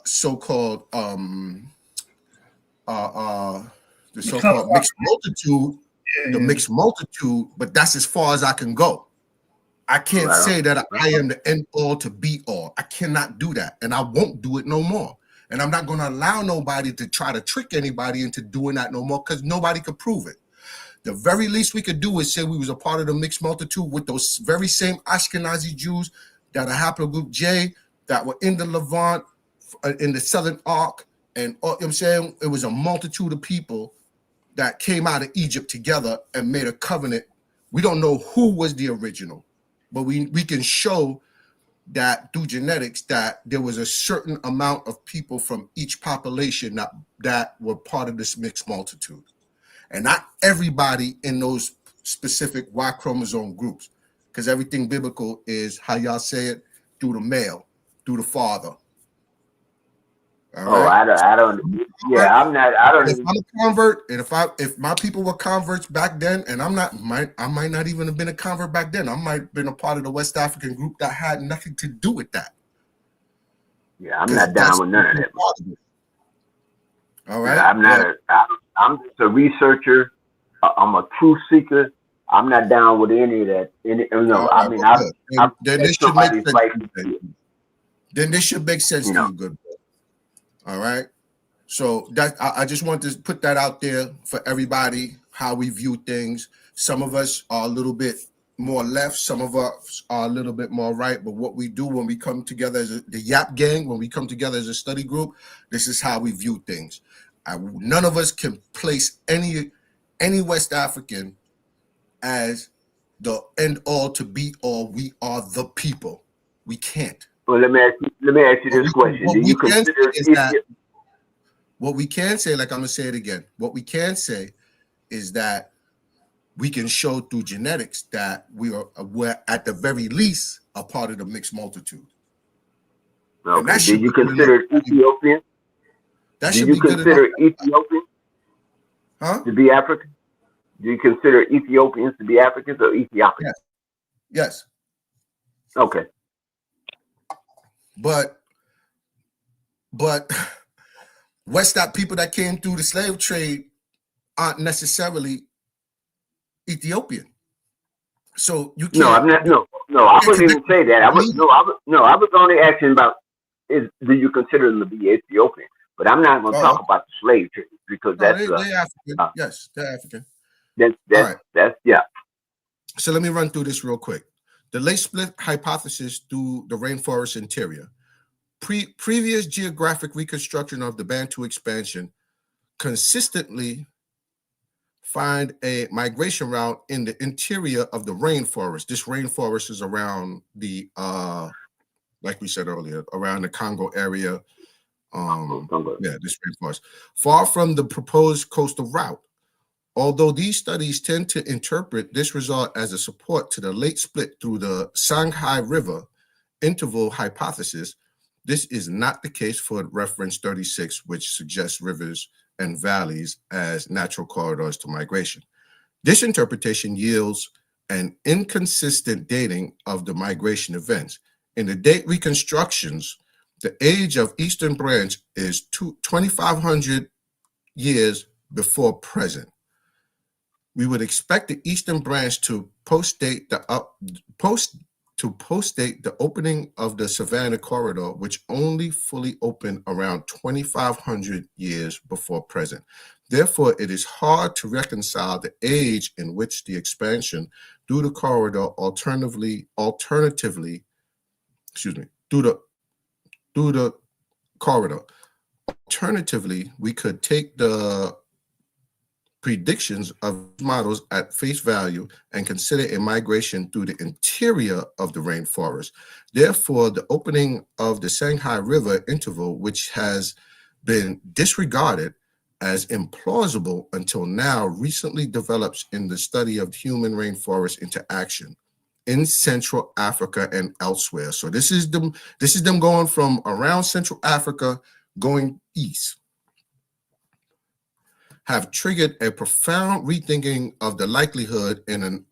S7: so-called mixed multitude, the mixed multitude, but that's as far as I can go. I can't say that I am the end all to be all. I cannot do that, and I won't do it no more. And I'm not going to allow nobody to try to trick anybody into doing that no more, because nobody could prove it. The very least we could do is say we was a part of the mixed multitude with those very same Ashkenazi Jews that are haplogroup J, that were in the Levant, in the Southern Ark, and you know what I'm saying, it was a multitude of people that came out of Egypt together and made a covenant. We don't know who was the original, but we can show that through genetics that there was a certain amount of people from each population that were part of this mixed multitude. And not everybody in those specific Y chromosome groups, because everything biblical is, how y'all say it, through the male, through the father.
S6: All right? I don't. Yeah, I'm not. I don't.
S7: If I'm a convert, and if my people were converts back then, and I might not even have been a convert back then. I might have been a part of the West African group that had nothing to do with that.
S6: Yeah, I'm not down with none of that.
S7: All right.
S6: I'm not. I'm just a researcher. I'm a truth seeker. I'm not down with any of that. I mean,
S7: then this should make sense. Then this should make sense to you, good boy. All right. So that I just want to put that out there for everybody, how we view things. Some of us are a little bit more left, some of us are a little bit more right. But what we do when we come together as the Yap Gang, when we come together as a study group, this is how we view things. None of us can place any West African as the end all to be all. We are the people. We can't.
S6: Well, let me ask you this question. Do you consider
S7: what we can say, like I'm gonna say it again, what we can say is that we can show through genetics that we're at the very least a part of the mixed multitude.
S6: Okay. Did you consider Ethiopian?
S7: That should be good enough.
S6: Do you consider Ethiopian to be African? Do you consider Ethiopians to be Africans or Ethiopians?
S7: Yes.
S6: Okay.
S7: But West people that came through the slave trade aren't necessarily Ethiopian. So you
S6: No,
S7: can't.
S6: I'm not. No, I
S7: You can't
S6: wouldn't even
S7: connect
S6: say that. I was
S7: me.
S6: no, I was only asking about do you consider them to be Ethiopian? But I'm not going to
S7: Oh,
S6: talk about the slave trade because
S7: no,
S6: that's
S7: they're African.
S6: uh,
S7: Yes, they're African.
S6: that's
S7: All
S6: that's
S7: right.
S6: that's yeah.
S7: So let me run through this real quick. The late split hypothesis through the rainforest interior. Previous geographic reconstruction of the Bantu expansion consistently find a migration route in the interior of the rainforest. This rainforest is around the, like we said earlier, around the Congo area. This rainforest, far from the proposed coastal route. Although these studies tend to interpret this result as a support to the late split through the Sanghay River interval hypothesis, this is not the case for reference 36, which suggests rivers and valleys as natural corridors to migration. This interpretation yields an inconsistent dating of the migration events. In the date reconstructions, the age of Eastern Branch is 2,500 years before present. We would expect the Eastern Branch to postdate the opening of the Savannah Corridor, which only fully opened around 2,500 years before present. Therefore, it is hard to reconcile the age in which the expansion through the corridor through the corridor. Alternatively, we could take the predictions of models at face value and consider a migration through the interior of the rainforest. Therefore, the opening of the Sanghay River interval, which has been disregarded as implausible until now, recently develops in the study of human rainforest interaction in Central Africa and elsewhere. So this is them going from around Central Africa going east, have triggered a profound rethinking of the likelihood in an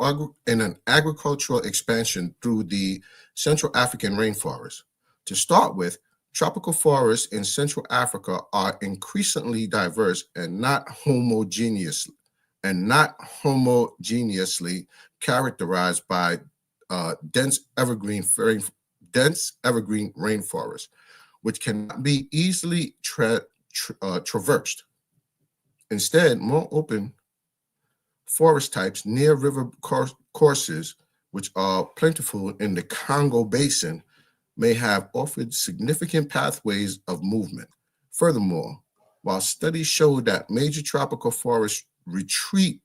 S7: agricultural expansion through the Central African rainforest. To start with, tropical forests in Central Africa are increasingly diverse and not homogeneously characterized by dense evergreen rainforests, which cannot be easily traversed. Instead, more open forest types near river courses, which are plentiful in the Congo Basin, may have offered significant pathways of movement. Furthermore, while studies show that major tropical forest retreat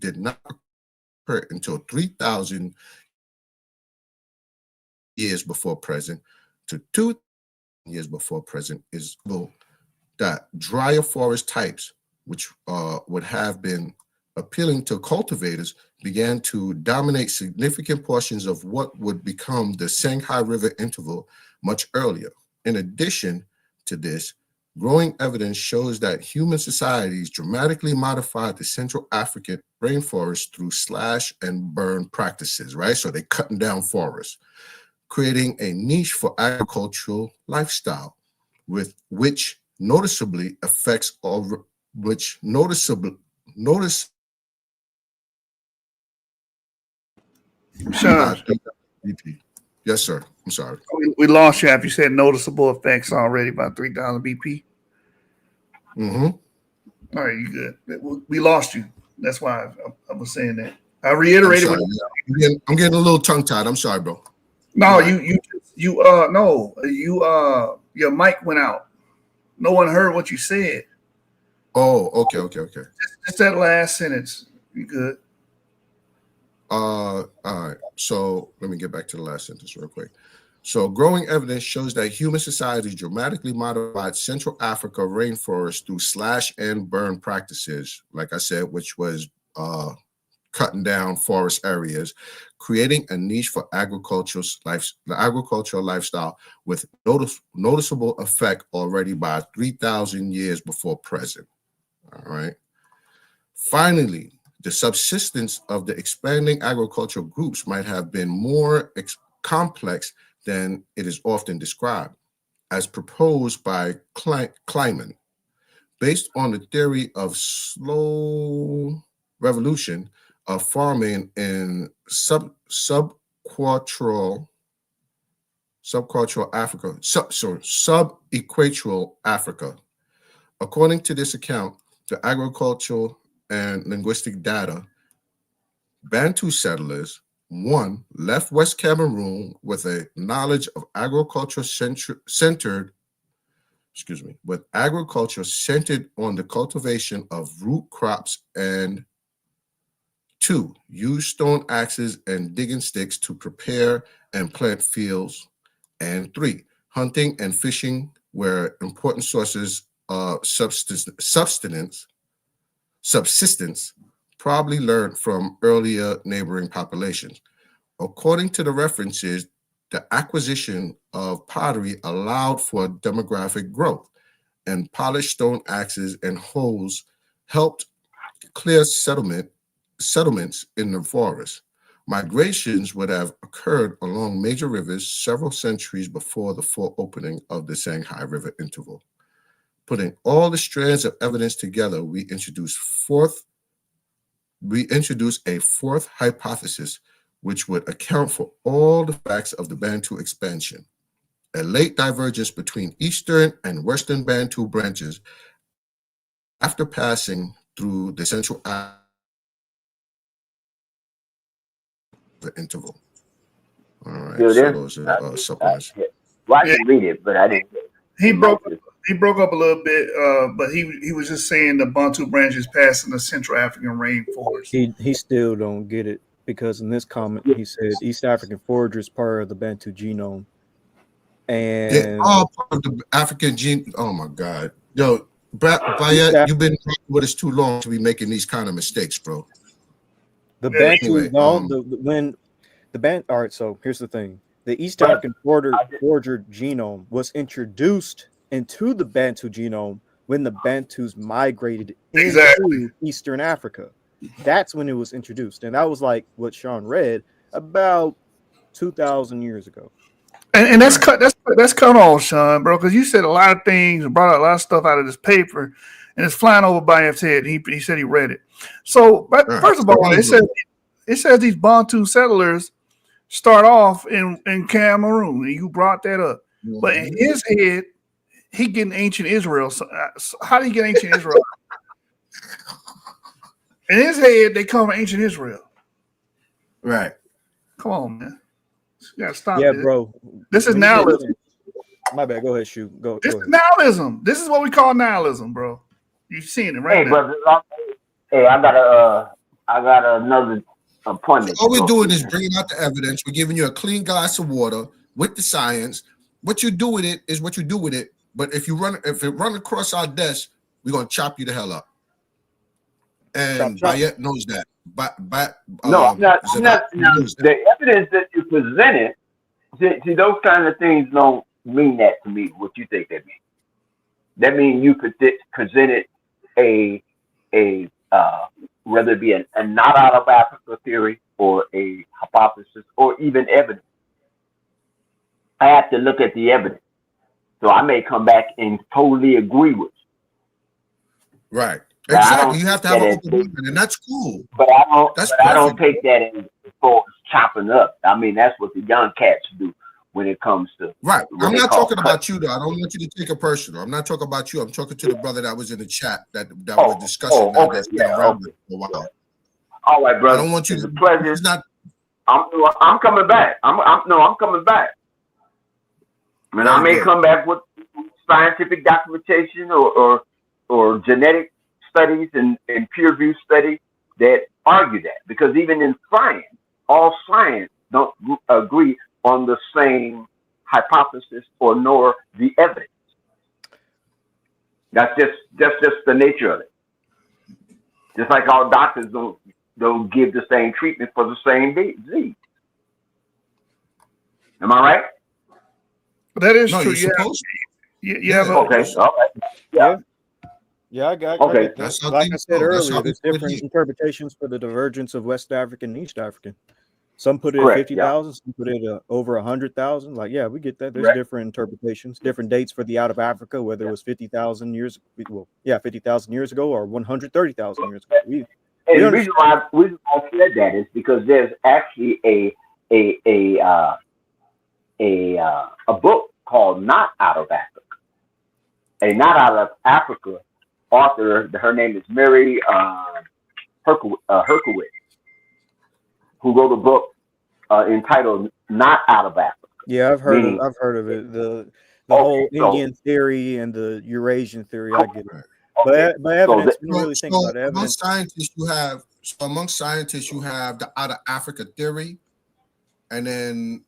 S7: did not occur until 3,000 years before present to 2,000 years before present, is that drier forest types, which would have been appealing to cultivators, began to dominate significant portions of what would become the Sanghay River interval much earlier. In addition to this, growing evidence shows that human societies dramatically modified the Central African rainforest through slash and burn practices, right? So they're cutting down forests, creating a niche for agricultural lifestyle, with which noticeably affects all, which noticeable notice.
S2: Sean,
S7: Yes, sir. I'm sorry.
S2: we lost you after you said noticeable effects already about 3,000 BP.
S7: Mm-hmm.
S2: All right, you good. We lost you. That's why I was saying that. I
S7: I'm
S2: reiterated.
S7: sorry. I'm getting a little tongue tied. I'm sorry, bro.
S2: No,
S7: Right.
S2: your mic went out. No one heard what you said.
S7: Oh, okay.
S2: Just that last sentence. You good?
S7: All right. So let me get back to the last sentence real quick. So growing evidence shows that human societies dramatically modified Central Africa rainforests through slash and burn practices, like I said, which was cutting down forest areas, creating a niche for the agricultural lifestyle with noticeable effect already by 3,000 years before present. All right. Finally, the subsistence of the expanding agricultural groups might have been more complex than it is often described, as proposed by Kleiman. based on the theory of slow revolution of farming in subequatorial Africa, subequatorial Africa. According to this account, the agricultural and linguistic data, Bantu settlers, one, left West Cameroon with a knowledge of agriculture centered on the cultivation of root crops, and two, used stone axes and digging sticks to prepare and plant fields, and three, hunting and fishing were important sources of subsistence, probably learned from earlier neighboring populations. According to the references, the acquisition of pottery allowed for demographic growth, and polished stone axes and hoes helped clear settlements in the forest. Migrations would have occurred along major rivers several centuries before the full opening of the Shanghai River interval. Putting all the strands of evidence together, we introduce a fourth hypothesis, which would account for all the facts of the Bantu expansion, a late divergence between Eastern and Western Bantu branches after passing through the Central Africa interval. All right,
S6: Dude,
S7: so those are supplements.
S6: Well, I can read it, but I didn't.
S2: He broke up a little bit, but he was just saying the Bantu branches passing the Central African rainforest.
S8: He still don't get it, because in this comment he said East African forager is part of the Bantu genome, and
S7: They're all part of the African gene. Oh my God, yo, Bayet, you've been with us too long to be making these kind of mistakes, bro.
S8: the Bantu, all right, so here's the thing. The East African forager genome was introduced into the Bantu genome when the Bantus migrated into Eastern Africa. That's when it was introduced. And that was like what Sean read about 2,000 years ago.
S2: And that's cut off, Sean, bro, because you said a lot of things and brought out a lot of stuff out of this paper, and it's flying over Bayef's head. He said he read it. So, but first of all, it says these Bantu settlers start off in Cameroon, and you brought that up. Mm-hmm. But in his head, he getting ancient Israel. So how do you get ancient Israel? In his head, they come from ancient Israel.
S7: Right.
S2: Come on, man. You gotta stop.
S8: Yeah, bro.
S2: This is nihilism.
S8: My bad. Go ahead, shoot.
S2: This is nihilism. This is what we call nihilism, bro. You've seen it right now.
S6: Brother. Hey, I got another appointment.
S7: All we're doing is bringing out the evidence. We're giving you a clean glass of water with the science. What you do with it is what you do with it. But if it run across our desk, we're gonna chop you the hell up. And Bayet knows that.
S6: No, I'm not. The evidence that you presented, see, those kind of things don't mean that to me. What you think that means? That means you presented a whether it be a not out of Africa theory or a hypothesis or even evidence. I have to look at the evidence. So I may come back and totally agree with you.
S7: Right. Exactly. You have to have an open mind, and that's cool.
S6: But I don't take that as far as chopping up. I mean, that's what the young cats do when it comes to
S7: right. I'm not talking about you though. I don't want you to take it personal. I'm not talking about you. I'm talking to the brother that was in the chat that we're discussing now. That's been around for a while.
S6: All right, brother.
S7: I don't want you to.
S6: Pleasure.
S7: It's not.
S6: I'm coming back. I'm coming back. I mean, I may come back with scientific documentation or genetic studies and peer-reviewed studies that argue that, because even in science, all science don't agree on the same hypothesis or nor the evidence. That's just the nature of it. Just like all doctors don't give the same treatment for the same disease. Am I right?
S2: That is true.
S6: Yeah. Okay. All right. Yeah.
S8: Yeah, I got
S6: okay.
S8: Like I said earlier, there's different interpretations for the divergence of West African and East African. Some put it at
S6: Correct.
S8: 50,000. Some put it over 100,000. Like, yeah, we get that. There's
S6: Right.
S8: different interpretations, different dates for the out of Africa, whether it was 50,000 years. Well, yeah, 50,000 years ago or 130,000 years ago.
S6: And the reason why I said that is because there's actually a book called "Not Out of Africa." A "Not Out of Africa" author. Her name is Mary Herkowitz, who wrote a book entitled "Not Out of Africa."
S8: Yeah, I've heard of it. The whole Indian theory and the Eurasian theory. I get it. But evidence, when you really think about evidence,
S7: among scientists, you have the out of Africa theory, and then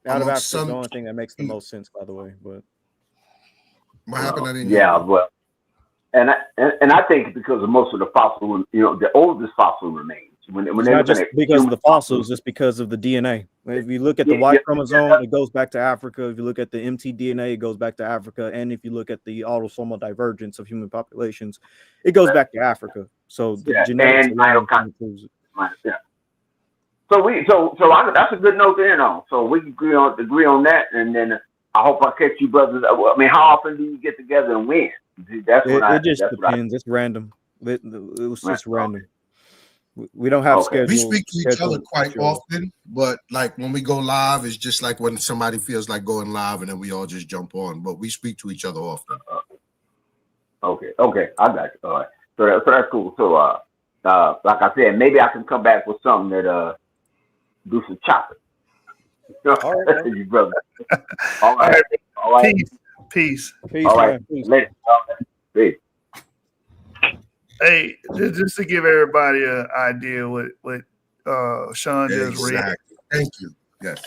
S8: out of Africa is the only thing that makes the most sense, by the way. But
S7: what happened?
S6: Well, and I think because of most of the fossil, the oldest fossil remains. When
S8: it's not just because of the fossils, it's because of the DNA. If you look at the Y chromosome, it goes back to Africa. If you look at the mtDNA, it goes back to Africa. And if you look at the autosomal divergence of human populations, it goes back to Africa. So the genetics proves it.
S6: So that's a good note to end on. So we can agree on that, and then I hope I catch you brothers. I mean, how often do you get together and win?
S8: It just depends. It's random. It was just random. We don't have schedules.
S7: We speak to each other quite often, but like when we go live, it's just like when somebody feels like going live, and then we all just jump on. But we speak to each other often.
S6: Okay, I got you. All right, so that's cool. So, like I said, maybe I can come back with something that do some chopping.
S8: All right,
S6: you brother. All right.
S2: Peace.
S6: All right, later. Peace.
S2: Hey, just to give everybody an idea what Sean just read.
S7: Thank you. Yes.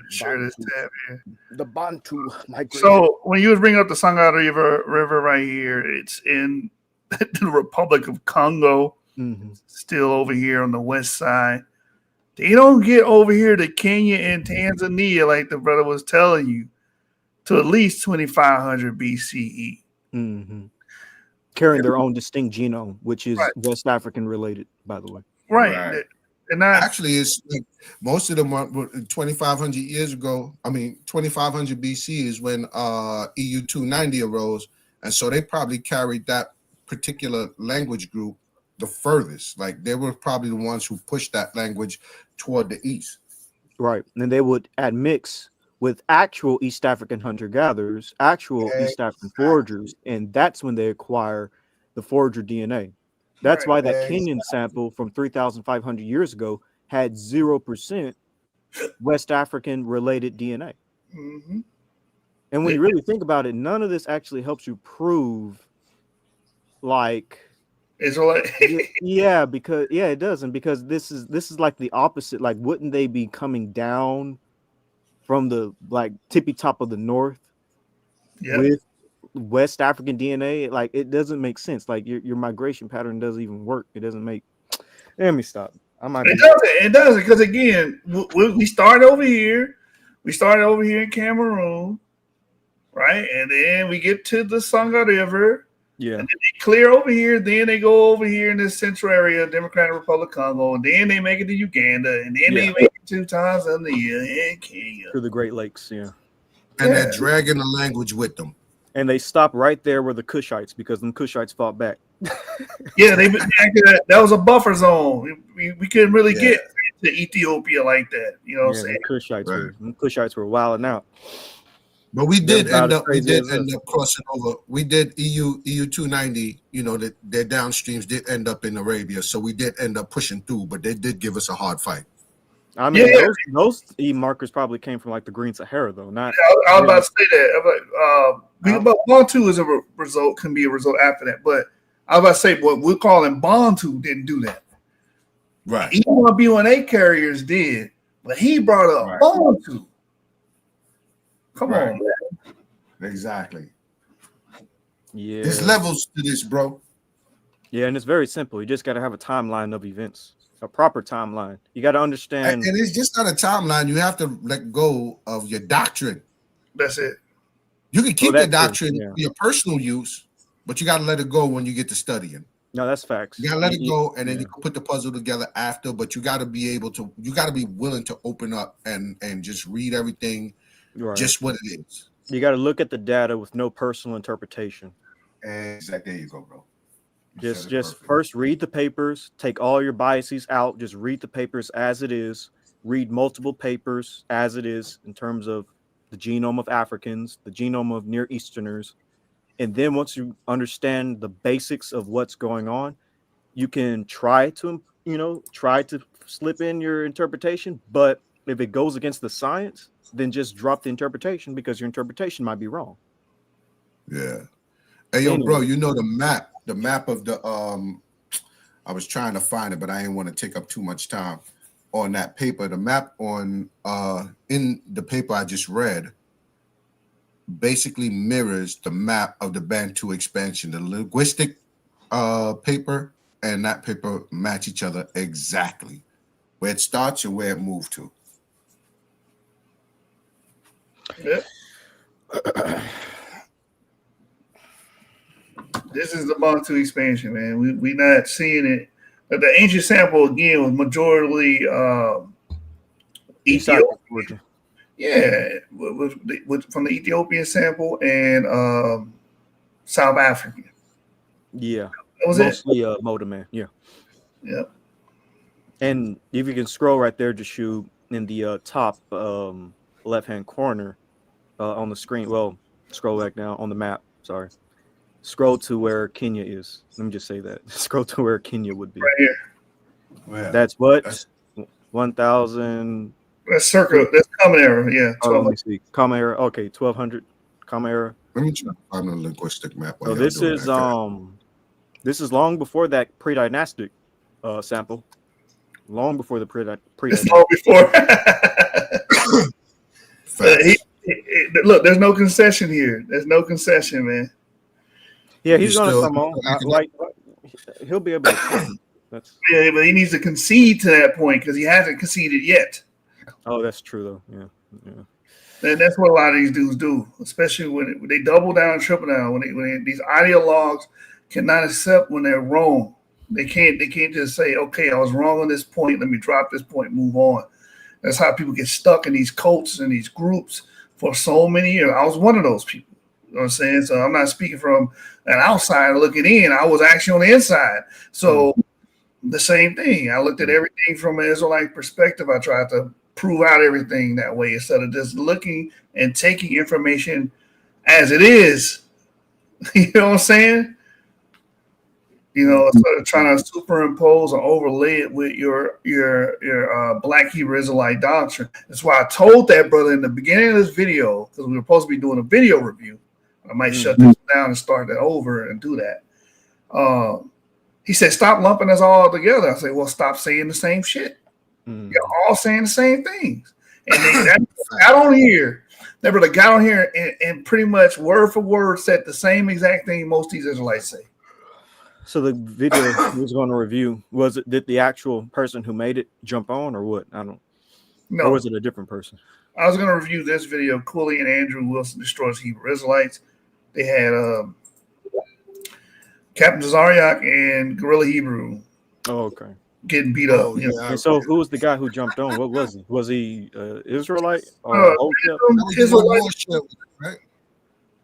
S2: Share this tab here.
S8: The Bantu migration.
S2: So when you was bringing up the Sangha River right here, it's in the Republic of Congo, still over here on the west side. They don't get over here to Kenya and Tanzania like the brother was telling you to at least 2500 BCE.
S8: Carrying their own distinct genome, which is West African related, by the way.
S2: Right. And
S7: actually, it's like most of them are 2,500 years ago. I mean, 2,500 BC is when EU 290 arose, and so they probably carried that particular language group the furthest. Like they were probably the ones who pushed that language toward the east.
S8: Right, and they would admix with actual East African hunter-gatherers, actual East African foragers, and that's when they acquire the forager DNA. That's why that Kenyan sample from 3,500 years ago had 0% West African related DNA. And when you really think about it, none of this actually helps you prove like
S2: Israelite.
S8: it doesn't, because this is like the opposite. Like, wouldn't they be coming down from the like tippy top of the north with West African DNA? Like, it doesn't make sense. Like your migration pattern doesn't even work. It doesn't make. Let me stop.
S2: It doesn't, because again, we start over here. We started over here in Cameroon, right? And then we get to the Sangha River.
S8: Yeah.
S2: And then they clear over here. Then they go over here in this central area, Democratic Republic of Congo. And then they make it to Uganda. And then they make it to Tanzania and Kenya.
S8: Through the Great Lakes, And
S7: they're dragging the language with them.
S8: And they stop right there where the Cushites, because them Cushites fought back.
S2: That was a buffer zone. We couldn't really get to Ethiopia like that. You know what I'm saying?
S8: The Cushites were wilding out.
S7: But we did end up crossing over. We did EU 290. You know, that their downstreams did end up in Arabia, so we did end up pushing through. But they did give us a hard fight.
S8: I mean, those E markers probably came from like the Green Sahara, though. Not.
S2: I was about to say that. But Bantu is a result, can be a result after that. But I was about to say, what we're calling Bantu didn't do that.
S7: Right.
S2: Even B1A carriers did, but he brought up Bantu. Come on, man.
S7: Exactly.
S8: Yeah.
S7: There's levels to this, bro.
S8: Yeah, and it's very simple. You just got to have a timeline of events, a proper timeline. You got to understand.
S7: And it's just not a timeline. You have to let go of your doctrine.
S2: That's it.
S7: You can keep your doctrine for your personal use, but you got to let it go when you get to studying.
S8: No, that's facts.
S7: You gotta let it go, and then
S8: yeah.
S7: you can put the puzzle together after. But you gotta be able to. You gotta be willing to open up and just read everything,
S8: Right.
S7: just what it is.
S8: You got to look at the data with no personal interpretation.
S7: Exactly. There you go, bro.
S8: Just first read the papers, take all your biases out, just read the papers as it is, read multiple papers as it is in terms of the genome of Africans, the genome of Near Easterners. And then once you understand the basics of what's going on, you can try to, try to slip in your interpretation. But if it goes against the science, then just drop the interpretation because your interpretation might be wrong.
S7: Yeah. Hey, yo, bro, you know the map of the I was trying to find it, but I didn't want to take up too much time on that paper. The map on in the paper I just read basically mirrors the map of the Bantu expansion. The linguistic paper and that paper match each other exactly, where it starts and where it moved to.
S2: Yeah. This is the Bantu expansion, man. We not seeing it. But the ancient sample again was majority Ethiopian. Yeah, with from the Ethiopian sample and South African.
S8: Yeah,
S2: that was
S8: mostly Motorman. Yeah.
S2: Yep.
S8: And if you can scroll right there, just shoot in the top left-hand corner on the screen. Well, scroll back down on the map. Sorry. Scroll to where Kenya is. Let me just say that. Scroll to where Kenya would be.
S2: Right here.
S7: Well,
S8: that's what? 1,000.
S2: That's circa. That's common era. Yeah.
S8: Oh, let me see. Common era. Okay, 1,200. Common era.
S7: Let me try to find a linguistic map.
S8: So this is long before that pre-dynastic sample. Long before the pre-dynastic.
S2: It's long before. Look, there's no concession here. There's no concession, man.
S8: Yeah, he's going to come on. Like he'll be able to.
S2: Yeah, but he needs to concede to that point because he hasn't conceded yet.
S8: Oh, that's true though. Yeah.
S2: And that's what a lot of these dudes do, especially when they double down and triple down. When these ideologues cannot accept when they're wrong. They can't just say, okay, I was wrong on this point. Let me drop this point, move on. That's how people get stuck in these cults and these groups for so many years. I was one of those people. You know what I'm saying? So I'm not speaking from an outsider looking in. I was actually on the inside. So the same thing. I looked at everything from an Israelite perspective. I tried to prove out everything that way instead of just looking and taking information as it is. You know what I'm saying? Instead of trying to superimpose or overlay it with your Black Hebrew Israelite doctrine. That's why I told that brother in the beginning of this video, because we were supposed to be doing a video review. I might shut this down and start that over and do that. He said, stop lumping us all together. I said, well, stop saying the same shit. You're all saying the same things. And that got on here. That brother got on here and pretty much word for word said the same exact thing most of these Israelites say.
S8: So the video he was going to review, did the actual person who made it jump on or what? I don't know. Or was it a different person?
S2: I was going to review this video, Cooley and Andrew Wilson Destroys Hebrew Israelites. They had Captain Zariak and Gorilla Hebrew.
S8: Oh, okay.
S2: Getting beat up.
S8: And so who was the guy who jumped on? What was he? Was he Israelite?
S2: Israelite, right?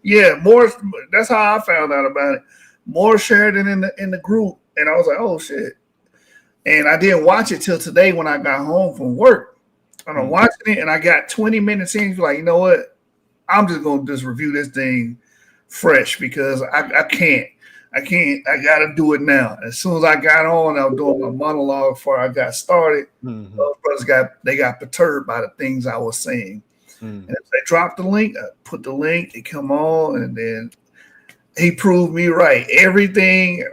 S2: Yeah, more. That's how I found out about it. More shared it in the group, and I was like, oh shit. And I didn't watch it till today when I got home from work. And I'm watching it, and I got 20 minutes in. Like, you know what? I'm just gonna just review this thing fresh because I can't. I gotta do it now. As soon as I got on, I was doing my monologue before I got started. Those brothers got perturbed by the things I was saying. And if they dropped the link, I put the link, they come on, and then he proved me right. Everything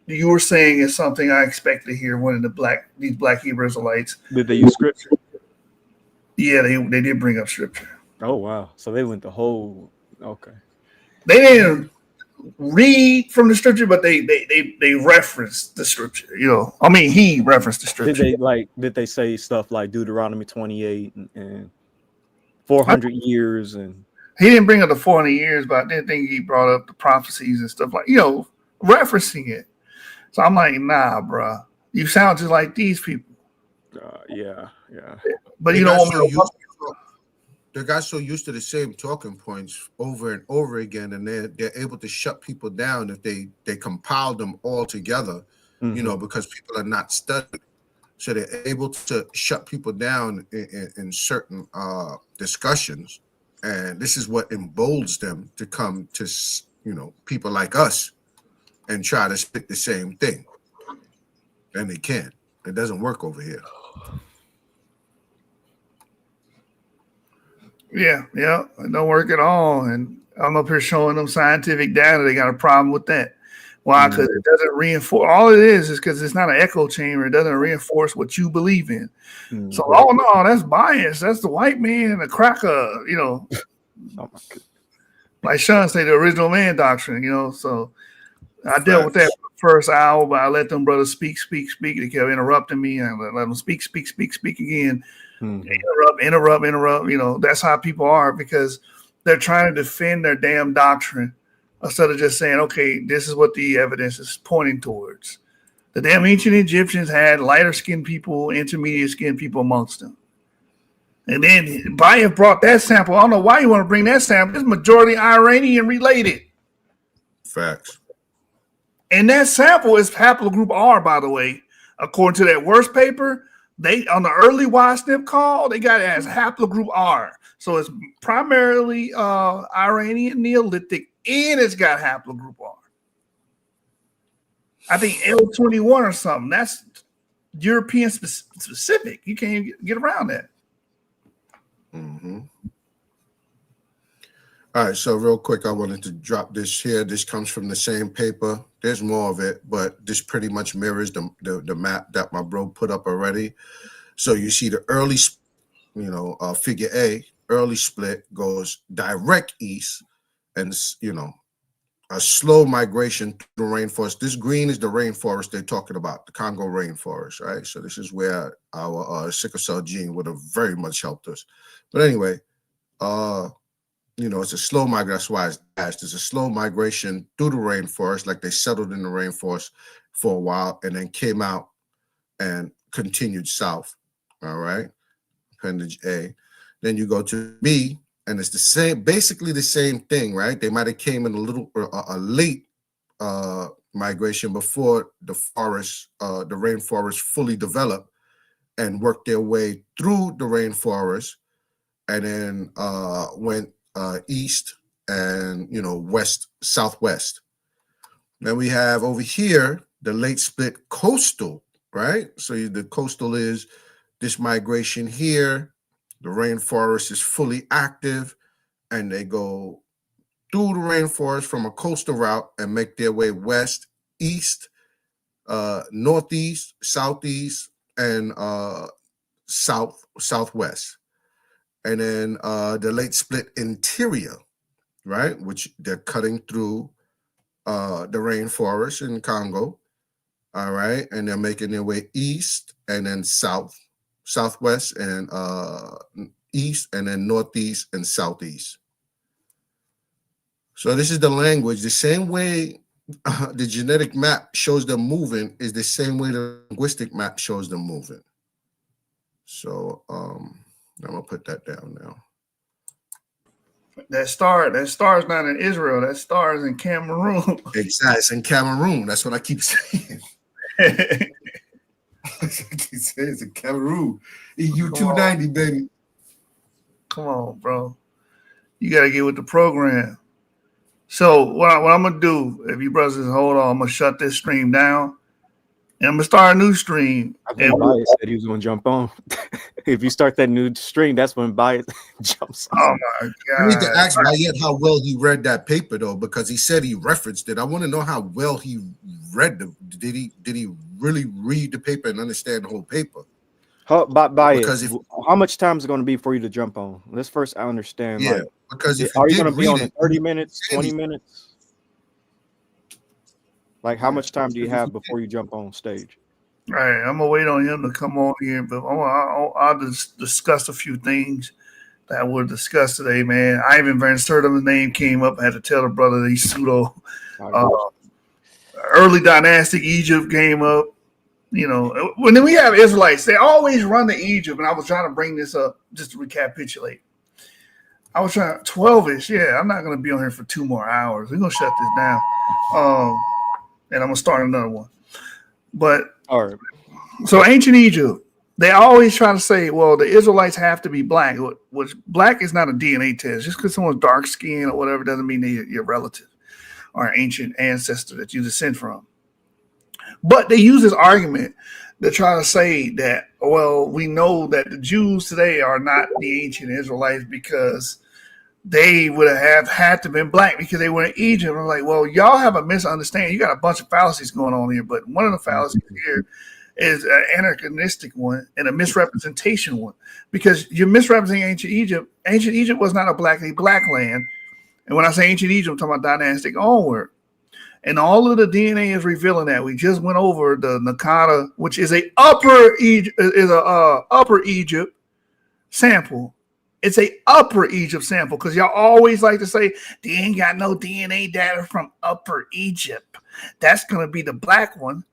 S2: you were saying is something I expect to hear one of these Black Hebrew Israelites.
S8: Did they use scripture?
S2: Yeah, they did bring up scripture.
S8: Oh wow! So they went the whole. Okay.
S2: They didn't read from the scripture, but they referenced the scripture. I mean, he referenced the scripture.
S8: Did they say stuff like Deuteronomy 28 and 400 years and?
S2: He didn't bring up the 400 years, but I didn't think he brought up the prophecies and stuff like, referencing it. So I'm like, nah, bro. You sound just like these people.
S8: Yeah.
S2: But
S7: They
S2: you don't
S7: got
S2: want me
S7: so
S2: to
S7: used they got so used to the same talking points over and over again, and they're able to shut people down if they compile them all together, because people are not studying. So they're able to shut people down in certain discussions, and this is what emboldens them to come to people like us and try to spit the same thing, and they can't. It doesn't work over here.
S2: Yeah, it don't work at all. And I'm up here showing them scientific data. They got a problem with that. Why? Because it doesn't reinforce. All it is because it's not an echo chamber. It doesn't reinforce what you believe in. So, oh no, that's bias. That's the white man, the cracker.
S8: Oh my goodness.
S2: Like Sean say, the original man doctrine. So I dealt with that
S7: Facts.
S2: for the first hour, but I let them brothers speak. They kept interrupting me, and I let them speak again. Interrupt. That's how people are, because they're trying to defend their damn doctrine instead of just saying, okay, this is what the evidence is pointing towards. The damn ancient Egyptians had lighter skinned people, intermediate skinned people amongst them. And then Bayev brought that sample. I don't know why you want to bring that sample. It's majority Iranian related.
S7: Facts.
S2: And that sample is haplogroup R, by the way. According to that worst paper, they on the early YSNIP call, they got it as haplogroup R. So it's primarily Iranian Neolithic, and it's got haplogroup R. I think L21 or something. That's European specific. You can't even get around that.
S7: All right, so real quick, I wanted to drop this here. This comes from the same paper. There's more of it, but this pretty much mirrors the map that my bro put up already. So you see the early, figure A, early split goes direct east, and a slow migration through the rainforest. This green is the rainforest they're talking about, the Congo rainforest, right? So this is where our sickle cell gene would have very much helped us. But anyway, it's a slow migration. That's why it's dashed. It's a slow migration through the rainforest, like they settled in the rainforest for a while and then came out and continued south. All right, appendage A. Then you go to B, and it's the same, basically the same thing, right? They might have came in a late migration before the forest, the rainforest fully developed, and worked their way through the rainforest, and then went east and west, southwest. Then we have over here the late split coastal, right? So the coastal is this migration here. The rainforest is fully active, and they go through the rainforest from a coastal route and make their way west, east, northeast, southeast, and southwest. And then the late split interior, right, which they're cutting through the rainforest in Congo, all right, and they're making their way east and then southwest, and east, and then northeast and southeast. So this is the language. The same way the genetic map shows them moving is the same way the linguistic map shows them moving. So I'm gonna put that down now.
S2: That star is not in Israel. That star is in Cameroon.
S7: Exactly, it's in Cameroon. That's what I keep saying. It's in Cameroon. EU 290, baby.
S2: Come on, bro. You gotta get with the program. So what I'm gonna do, if you brothers hold on, I'm gonna shut this stream down, and I'm gonna start a new stream.
S8: I think Bias said he was gonna jump on. If you start that new stream, that's when Bias jumps on.
S2: Oh my god!
S7: I need to ask Bayet how well he read that paper though, because he said he referenced it. I want to know how well he read them. Did he really read the paper and understand the whole paper?
S8: Bias, how much time is it going to be for you to jump on? Let's first understand.
S7: Yeah,
S8: like,
S7: because if
S8: are you
S7: going
S8: to be on in 30 minutes, 20 minutes? Like, how much time do you have before you jump on stage?
S2: All right, I'm gonna wait on him to come on here, but I'll just discuss a few things that we'll discuss today, man. Ivan Van Sertim's name came up. I had to tell the brother that he's pseudo. early dynastic Egypt came up. You know, when we have Israelites, they always run to Egypt. And I was trying to bring this up just to recapitulate. I was trying 12-ish. Yeah, I'm not going to be on here for 2 more hours. We're going to shut this down. And I'm going to start another one. But
S8: All right.
S2: so ancient Egypt, they always try to say, well, the Israelites have to be black, which black is not a DNA test. Just because someone's dark skinned or whatever doesn't mean they're your relative or an ancient ancestor that you descend from. But they use this argument to try to say that, well, we know that the Jews today are not the ancient Israelites because they would have had to been black because they were in Egypt. I'm like, well, y'all have a misunderstanding. You got a bunch of fallacies going on here, but one of the fallacies here is an anachronistic one and a misrepresentation one, because you're misrepresenting ancient Egypt. Ancient Egypt was not a black land. And when I say ancient Egypt, I'm talking about dynastic onward. And all of the DNA is revealing that. We just went over the Nakada, which is a upper Egypt sample. It's a upper Egypt sample because y'all always like to say they ain't got no DNA data from upper Egypt. That's gonna be the black one,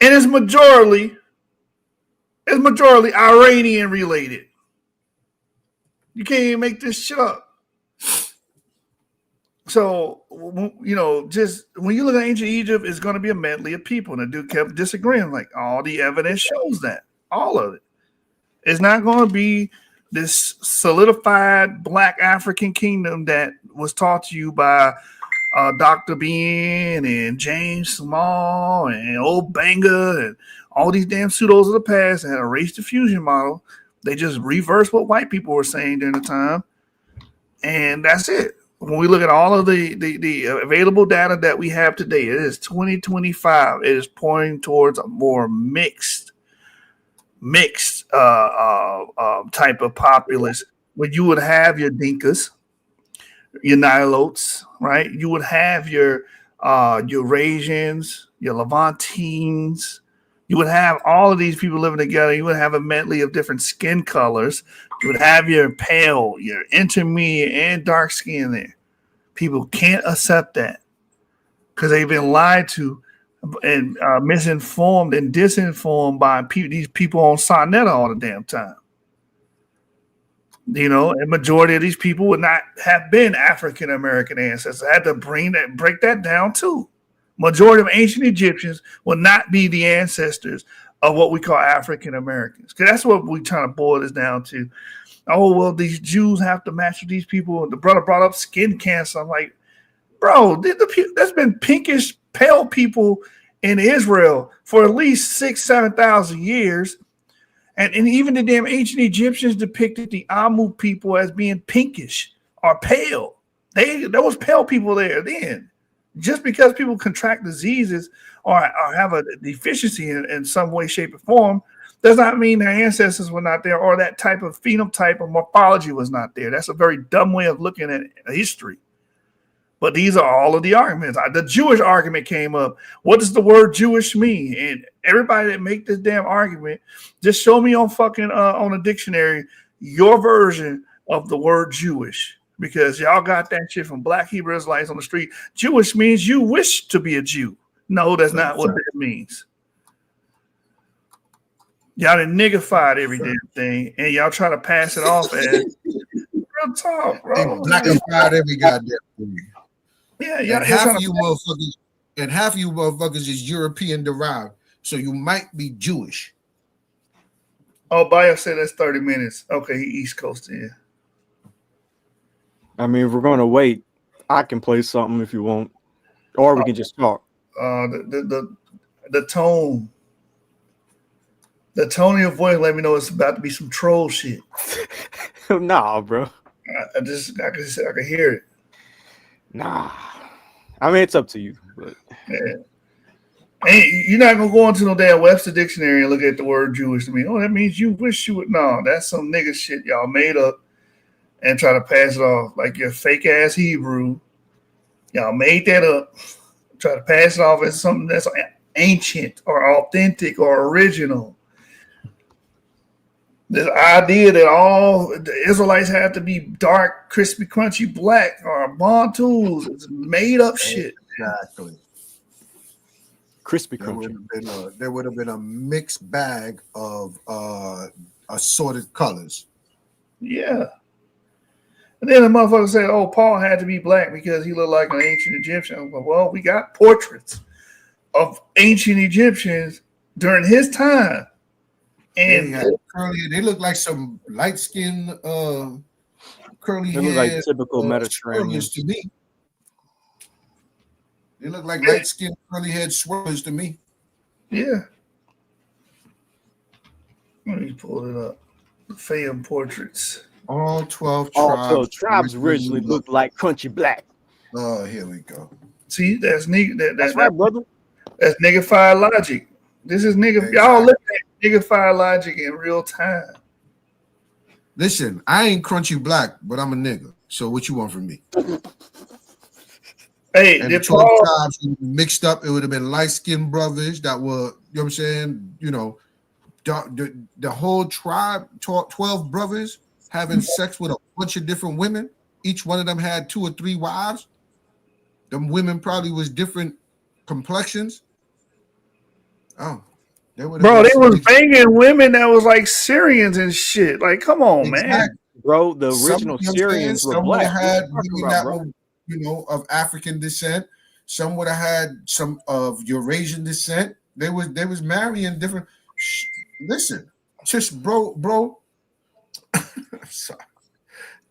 S2: and it's majorly Iranian related. You can't even make this shit up. So, you know, just when you look at ancient Egypt, it's going to be a medley of people. And the dude kept disagreeing. Like, all the evidence shows that. All of it. It's not going to be this solidified black African kingdom that was taught to you by Dr. Bean and James Small and Old Banga and all these damn pseudos of the past that had a race diffusion model. They just reversed what white people were saying during the time. And that's it. When we look at all of the available data that we have today, it is 2025. It is pointing towards a more mixed type of populace, where you would have your Dinkas, your Nilotes, right? You would have your Eurasians, your Levantines. You would have all of these people living together. You would have a medley of different skin colors. You would have your pale, your intermediate, and dark skin there. People can't accept that because they've been lied to and misinformed and disinformed by these people on Sonnet all the damn time. You know, a majority of these people would not have been African American ancestors. I had to break that down too. Majority of ancient Egyptians will not be the ancestors of what we call African Americans. Because that's what we're trying to boil this down to. Oh, well, these Jews have to match with these people. The brother brought up skin cancer. I'm like, bro, there's been pinkish, pale people in Israel for at least 6,000-7,000 years. And even the damn ancient Egyptians depicted the Amu people as being pinkish or pale. There was pale people there then. Just because people contract diseases or have a deficiency in some way, shape, or form does not mean their ancestors were not there or that type of phenotype or morphology was not there. That's a very dumb way of looking at history. But these are all of the arguments. The Jewish argument came up. What does the word Jewish mean? And everybody that make this damn argument, just show me on a dictionary your version of the word Jewish. Because y'all got that shit from Black Hebrew Israelites on the street. Jewish means you wish to be a Jew. No, that's not what that means. Y'all done niggified every damn thing, and y'all try to pass it off as real talk, bro.
S7: Blackified every goddamn thing.
S2: Yeah, yeah.
S7: And half of you motherfuckers is European derived, so you might be Jewish.
S2: Oh, Bayo said that's 30 minutes. Okay, he East Coast in.
S8: I mean, if we're going to wait, I can play something if you want, or we can just talk.
S2: The tone of your voice let me know it's about to be some troll shit.
S8: Nah, bro.
S2: I can hear it.
S8: Nah, I mean, it's up to you. But
S2: yeah. Hey, you're not gonna go into no damn Webster dictionary and look at the word Jewish to me. Oh, that means you wish you would. No, that's some nigga shit y'all made up and try to pass it off like your fake ass Hebrew. Y'all made that up. Try to pass it off as something that's ancient or authentic or original. This idea that all the Israelites have to be dark, crispy, crunchy, black or Bantus is made up shit.
S7: Exactly.
S10: Crispy
S7: There would
S10: crunchy.
S7: have been a mixed bag of assorted colors.
S2: Yeah. And then the motherfucker said, "Oh, Paul had to be black because he looked like an ancient Egyptian." Well, we got portraits of ancient Egyptians during his time, and
S7: They look like some light skinned curly
S10: They look like
S7: hair
S10: typical Mediterranean.
S7: swirlers to me. They look like light skinned curly haired swirlers to me.
S2: yeah. Let me pull it up. The Fayum portraits.
S7: All 12
S10: All
S7: tribes.
S10: 12 tribes originally looked like crunchy black.
S7: Oh, here we go.
S2: See, that's nigga.
S10: That's right, brother.
S2: That's niggified logic. This is nigga.
S7: Exactly.
S2: Y'all looking at niggified logic in real time.
S7: Listen, I ain't crunchy black, but I'm a nigga. So what you want from me?
S2: Hey,
S7: And the
S2: did
S7: 12
S2: Paul?
S7: tribes mixed up, it would have been light-skinned brothers that were, you know what I'm saying? You know, the whole tribe, 12 brothers having sex with a bunch of different women. Each one of them had 2 or 3 wives. Them women probably was different complexions. Oh, they would.
S2: Bro, they was banging women that was like Syrians and shit. Like, come on, man.
S10: Bro, the original Syrians were
S7: some would
S10: black.
S7: have had women that were, you know, of African descent. Some would have had some of Eurasian descent. They was marrying different. Listen, just bro. Sorry.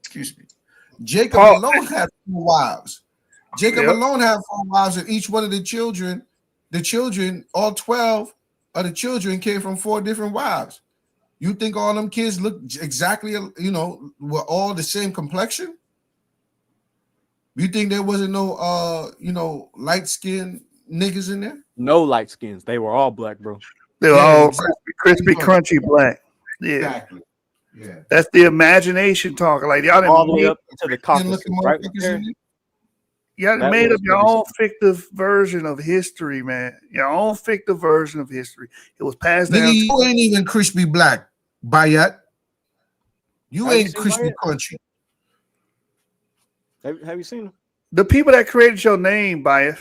S7: Excuse me. Jacob alone had 4 wives. Jacob alone had 4 wives, and each one of the children, all 12 of the children came from 4 different wives. You think all them kids look exactly, you know, were all the same complexion? You think there wasn't no, you know, light-skinned niggas in there?
S10: No light skins. They were all black, bro.
S2: They were all crispy, crunchy black. Yeah.
S7: Exactly. Yeah.
S2: That's the imagination talking. Like, y'all
S10: all the way
S2: didn't
S10: up to the Caucasus, right there.
S2: Y'all
S10: That
S2: made
S10: was
S2: up your
S10: pretty
S2: own fictive version of history, man. Your own fictive version of history. It was passed down.
S7: Nigga, you ain't even crispy black, Bayat. You ain't crispy crunchy.
S10: Have you seen them?
S2: The people that created your name, Bias,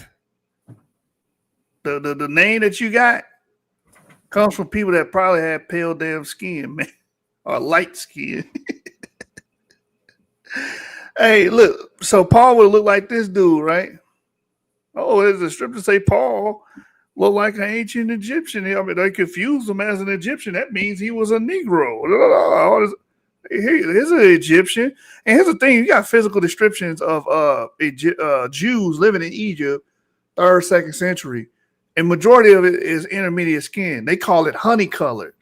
S2: the name that you got comes from people that probably had pale damn skin, man, or light skin. Hey, look, so Paul would look like this dude, right? Oh, there's a scripture say Paul looked like an ancient Egyptian. I mean, they confused him as an Egyptian. That means he was a Negro. He's an Egyptian. And here's the thing: you got physical descriptions of Jews living in Egypt, 3rd, 2nd century, and majority of it is intermediate skin. They call it honey colored.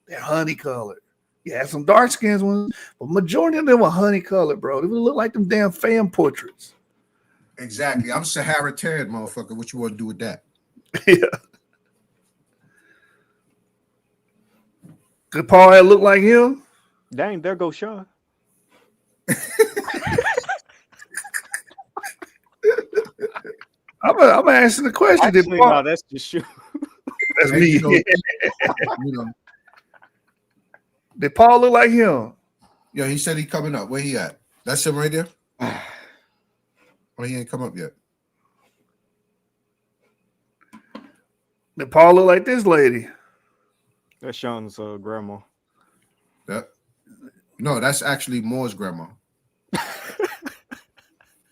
S2: They're honey colored. You had some dark skins ones, but majority of them were honey colored, bro. They would look like them damn fan portraits.
S7: Exactly. I'm Sahara tan, motherfucker. What you want to do with that?
S2: Yeah. Could Paul have looked like him?
S10: Dang, there goes Sean.
S2: I'm asking the question.
S10: Actually, no, that's just you.
S2: That's me.
S7: You know,
S2: Did Paul look like him?
S7: Yeah, he said he coming up. Where he at? That's him right there? Oh, he ain't come up yet.
S2: Did Paul look like this lady?
S10: That's Sean's grandma.
S7: No, that's actually Moore's grandma.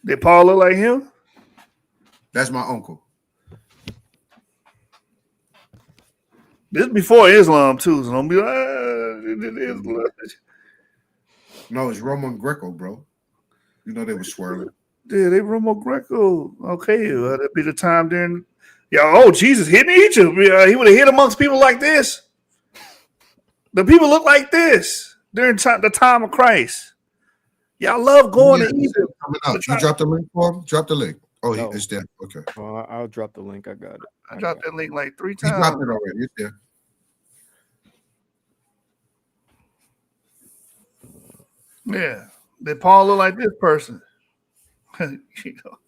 S2: Did Paul look like him?
S7: That's my uncle.
S2: This is before Islam too, so don't be like,
S7: No, it's Roman Greco, bro. You know they were swirling.
S2: Yeah, they Romo Greco. Okay, that'd be the time during. Oh, Jesus hit Egypt. He would have hit amongst people like this. The people look like this during the time of Christ. Y'all love going to Egypt.
S7: You dropped the link for him? Drop the link. Oh,
S10: No.
S7: It's there. Okay.
S10: I'll drop the link. I got it.
S2: I dropped that link like 3
S7: He
S2: times.
S7: dropped it already. It's there.
S2: Yeah. Did Paul look like this person? You know.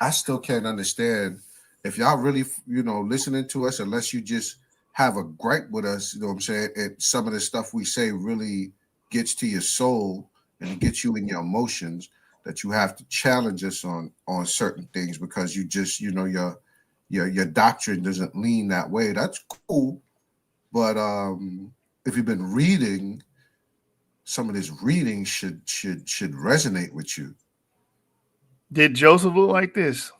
S7: I still can't understand if y'all really, listening to us, unless you just have a gripe with us, you know what I'm saying? And some of the stuff we say really gets to your soul and it gets you in your emotions, that you have to challenge us on certain things because you just, your your doctrine doesn't lean that way, that's cool. But if you've been reading, some of this reading should resonate with you.
S2: Did Joseph look like this?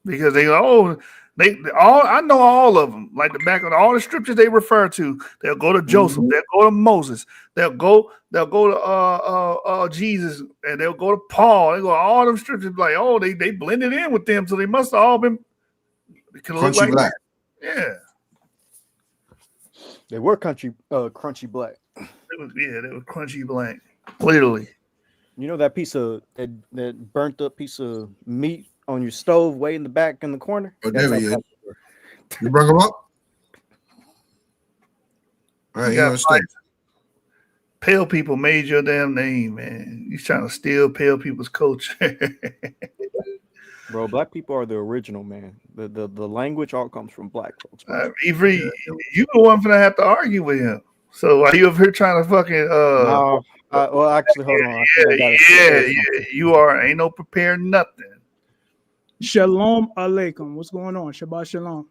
S2: Because they all I know all of them, like the back of all the scriptures they refer to. They'll go to Joseph, they'll go to Moses, they'll go to Jesus, and they'll go to Paul. They go all them scriptures like, oh, they blended in with them, so they must have all been look like
S7: black.
S2: That. Yeah.
S10: They were crunchy black.
S2: They were crunchy black. Literally.
S10: You know that piece of that burnt up piece of meat on your stove way in the back in the corner?
S7: Oh, there he is. You bring him up? All right, you understand.
S2: Pale people made your damn name, man. You trying to steal pale people's culture.
S10: Bro, black people are the original, man. The language all comes from black folks.
S2: Avery, you the one gonna have to argue with him. So are you over here trying to fucking
S10: no, well, actually, hold on.
S2: Yeah. You are ain't no prepared nothing.
S11: Shalom alaikum. What's going on? Shabbat shalom.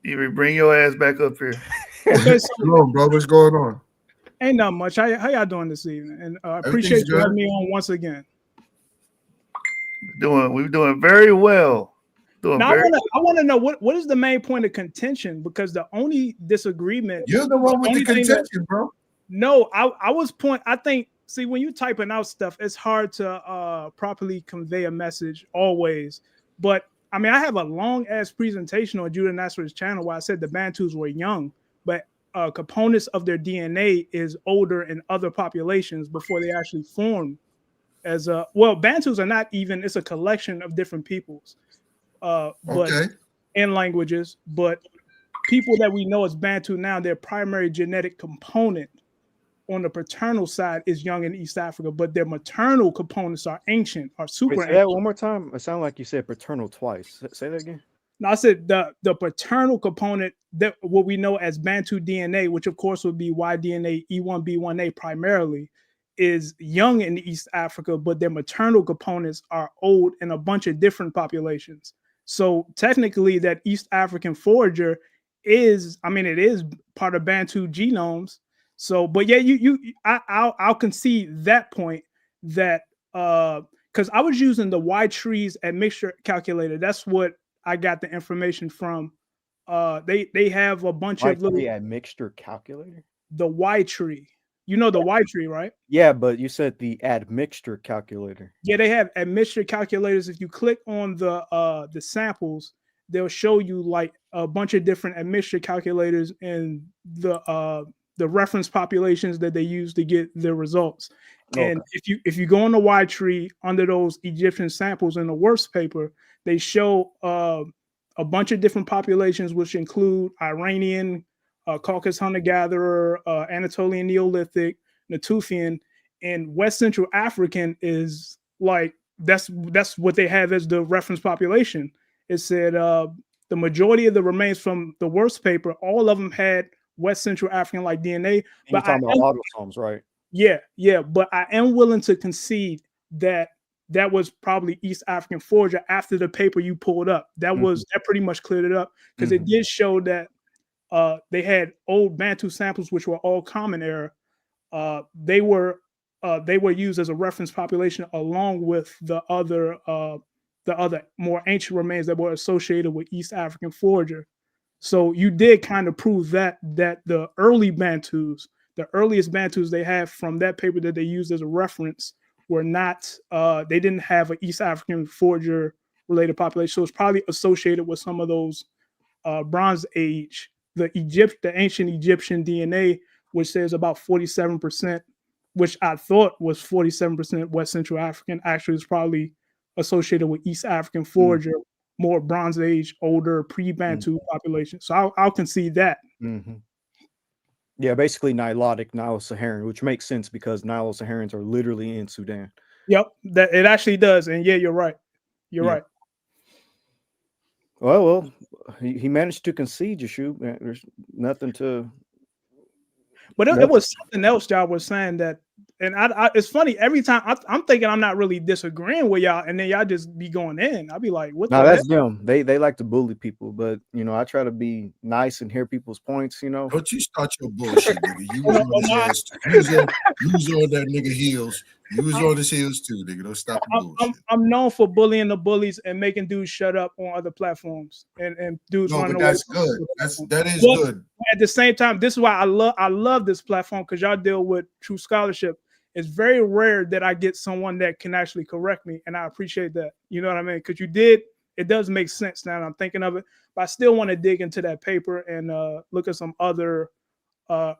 S2: Avery, bring your ass back up here.
S11: Okay, so,
S7: hello, bro. What's going on?
S11: Ain't not much. How y'all doing this evening? And I appreciate you having me on once again.
S2: We're doing very well.
S11: Now, I want to know what is the main point of contention, because the only disagreement.
S7: You're the one with the contention, bro.
S11: No, I think, see, when you typing out stuff, it's hard to properly convey a message always. But I mean, I have a long ass presentation on Judah Nasser's channel where I said the Bantus were young, but components of their DNA is older in other populations before they actually formed as Bantus are not even, it's a collection of different peoples, and languages, but people that we know as Bantu now, their primary genetic component on the paternal side is young in East Africa, but their maternal components are ancient, are super ancient.
S10: Say that one more time. It sounded like you said paternal twice. Say that again.
S11: No, I said the paternal component, that what we know as Bantu DNA, which of course would be Y-DNA, E1B1A primarily, is young in East Africa, but their maternal components are old in a bunch of different populations. So technically that East African forager is, I mean, it is part of Bantu genomes. So, but yeah, I'll concede that point, that because I was using the Y trees admixture calculator. That's what I got the information from. They have a bunch of little
S10: admixture calculator.
S11: The Y tree, you know the Y tree, right?
S10: Yeah, but you said the admixture calculator.
S11: Yeah, they have admixture calculators. If you click on the samples, they'll show you like a bunch of different admixture calculators and the reference populations that they use to get their results. Okay. And if you go on the Y tree under those Egyptian samples in the worst paper, they show a bunch of different populations, which include Iranian, Caucasus hunter-gatherer, Anatolian Neolithic, Natufian, and West Central African is like, that's what they have as the reference population. It said the majority of the remains from the worst paper, all of them had West Central African like DNA.
S10: You're talking about autosomes, right?
S11: Yeah. But I am willing to concede that was probably East African forager after the paper you pulled up. That pretty much cleared it up, because it did show that they had old Bantu samples, which were all common era. They were used as a reference population along with the other more ancient remains that were associated with East African forager. So you did kind of prove that the early Bantus, the earliest Bantus they have from that paper that they used as a reference, were not, they didn't have an East African forager related population. So it's probably associated with some of those Bronze Age, the ancient Egyptian DNA, which says about 47%, which I thought was 47% West Central African, actually is probably associated with East African forager, more Bronze Age, older pre-Bantu population. So I'll concede that.
S10: Yeah, basically Nilotic, Nilo-Saharan, which makes sense because Nilo-Saharans are literally in Sudan.
S11: Yep, that it actually does. And yeah, you're right. You're right.
S10: Well, he managed to concede, Yeshu. There's nothing to.
S11: But it was something else y'all was saying, that And it's funny every time I'm thinking I'm not really disagreeing with y'all, and then y'all just be going in. I'll be like, what
S10: No,
S11: the
S10: that's
S11: hell?
S10: them. They like to bully people, but you know, I try to be nice and hear people's points. You know,
S7: Don't you start your bullshit, nigga. You
S11: Oh,
S7: was
S11: no,
S7: on his
S11: no,
S7: ass too. You was on that nigga heels. You was on his heels too, nigga. Don't stop the bullshit.
S11: I'm known for bullying the bullies and making dudes shut up on other platforms and dudes
S7: No,
S11: running
S7: but
S11: away
S7: that's
S11: from
S7: good.
S11: other platforms.
S7: That is
S11: But
S7: good.
S11: at the same time, this is why I love this platform, because y'all deal with true scholarship. It's very rare that I get someone that can actually correct me, and I appreciate that. You know what I mean? Because it does make sense now that I'm thinking of it. But I still want to dig into that paper and look at some other. I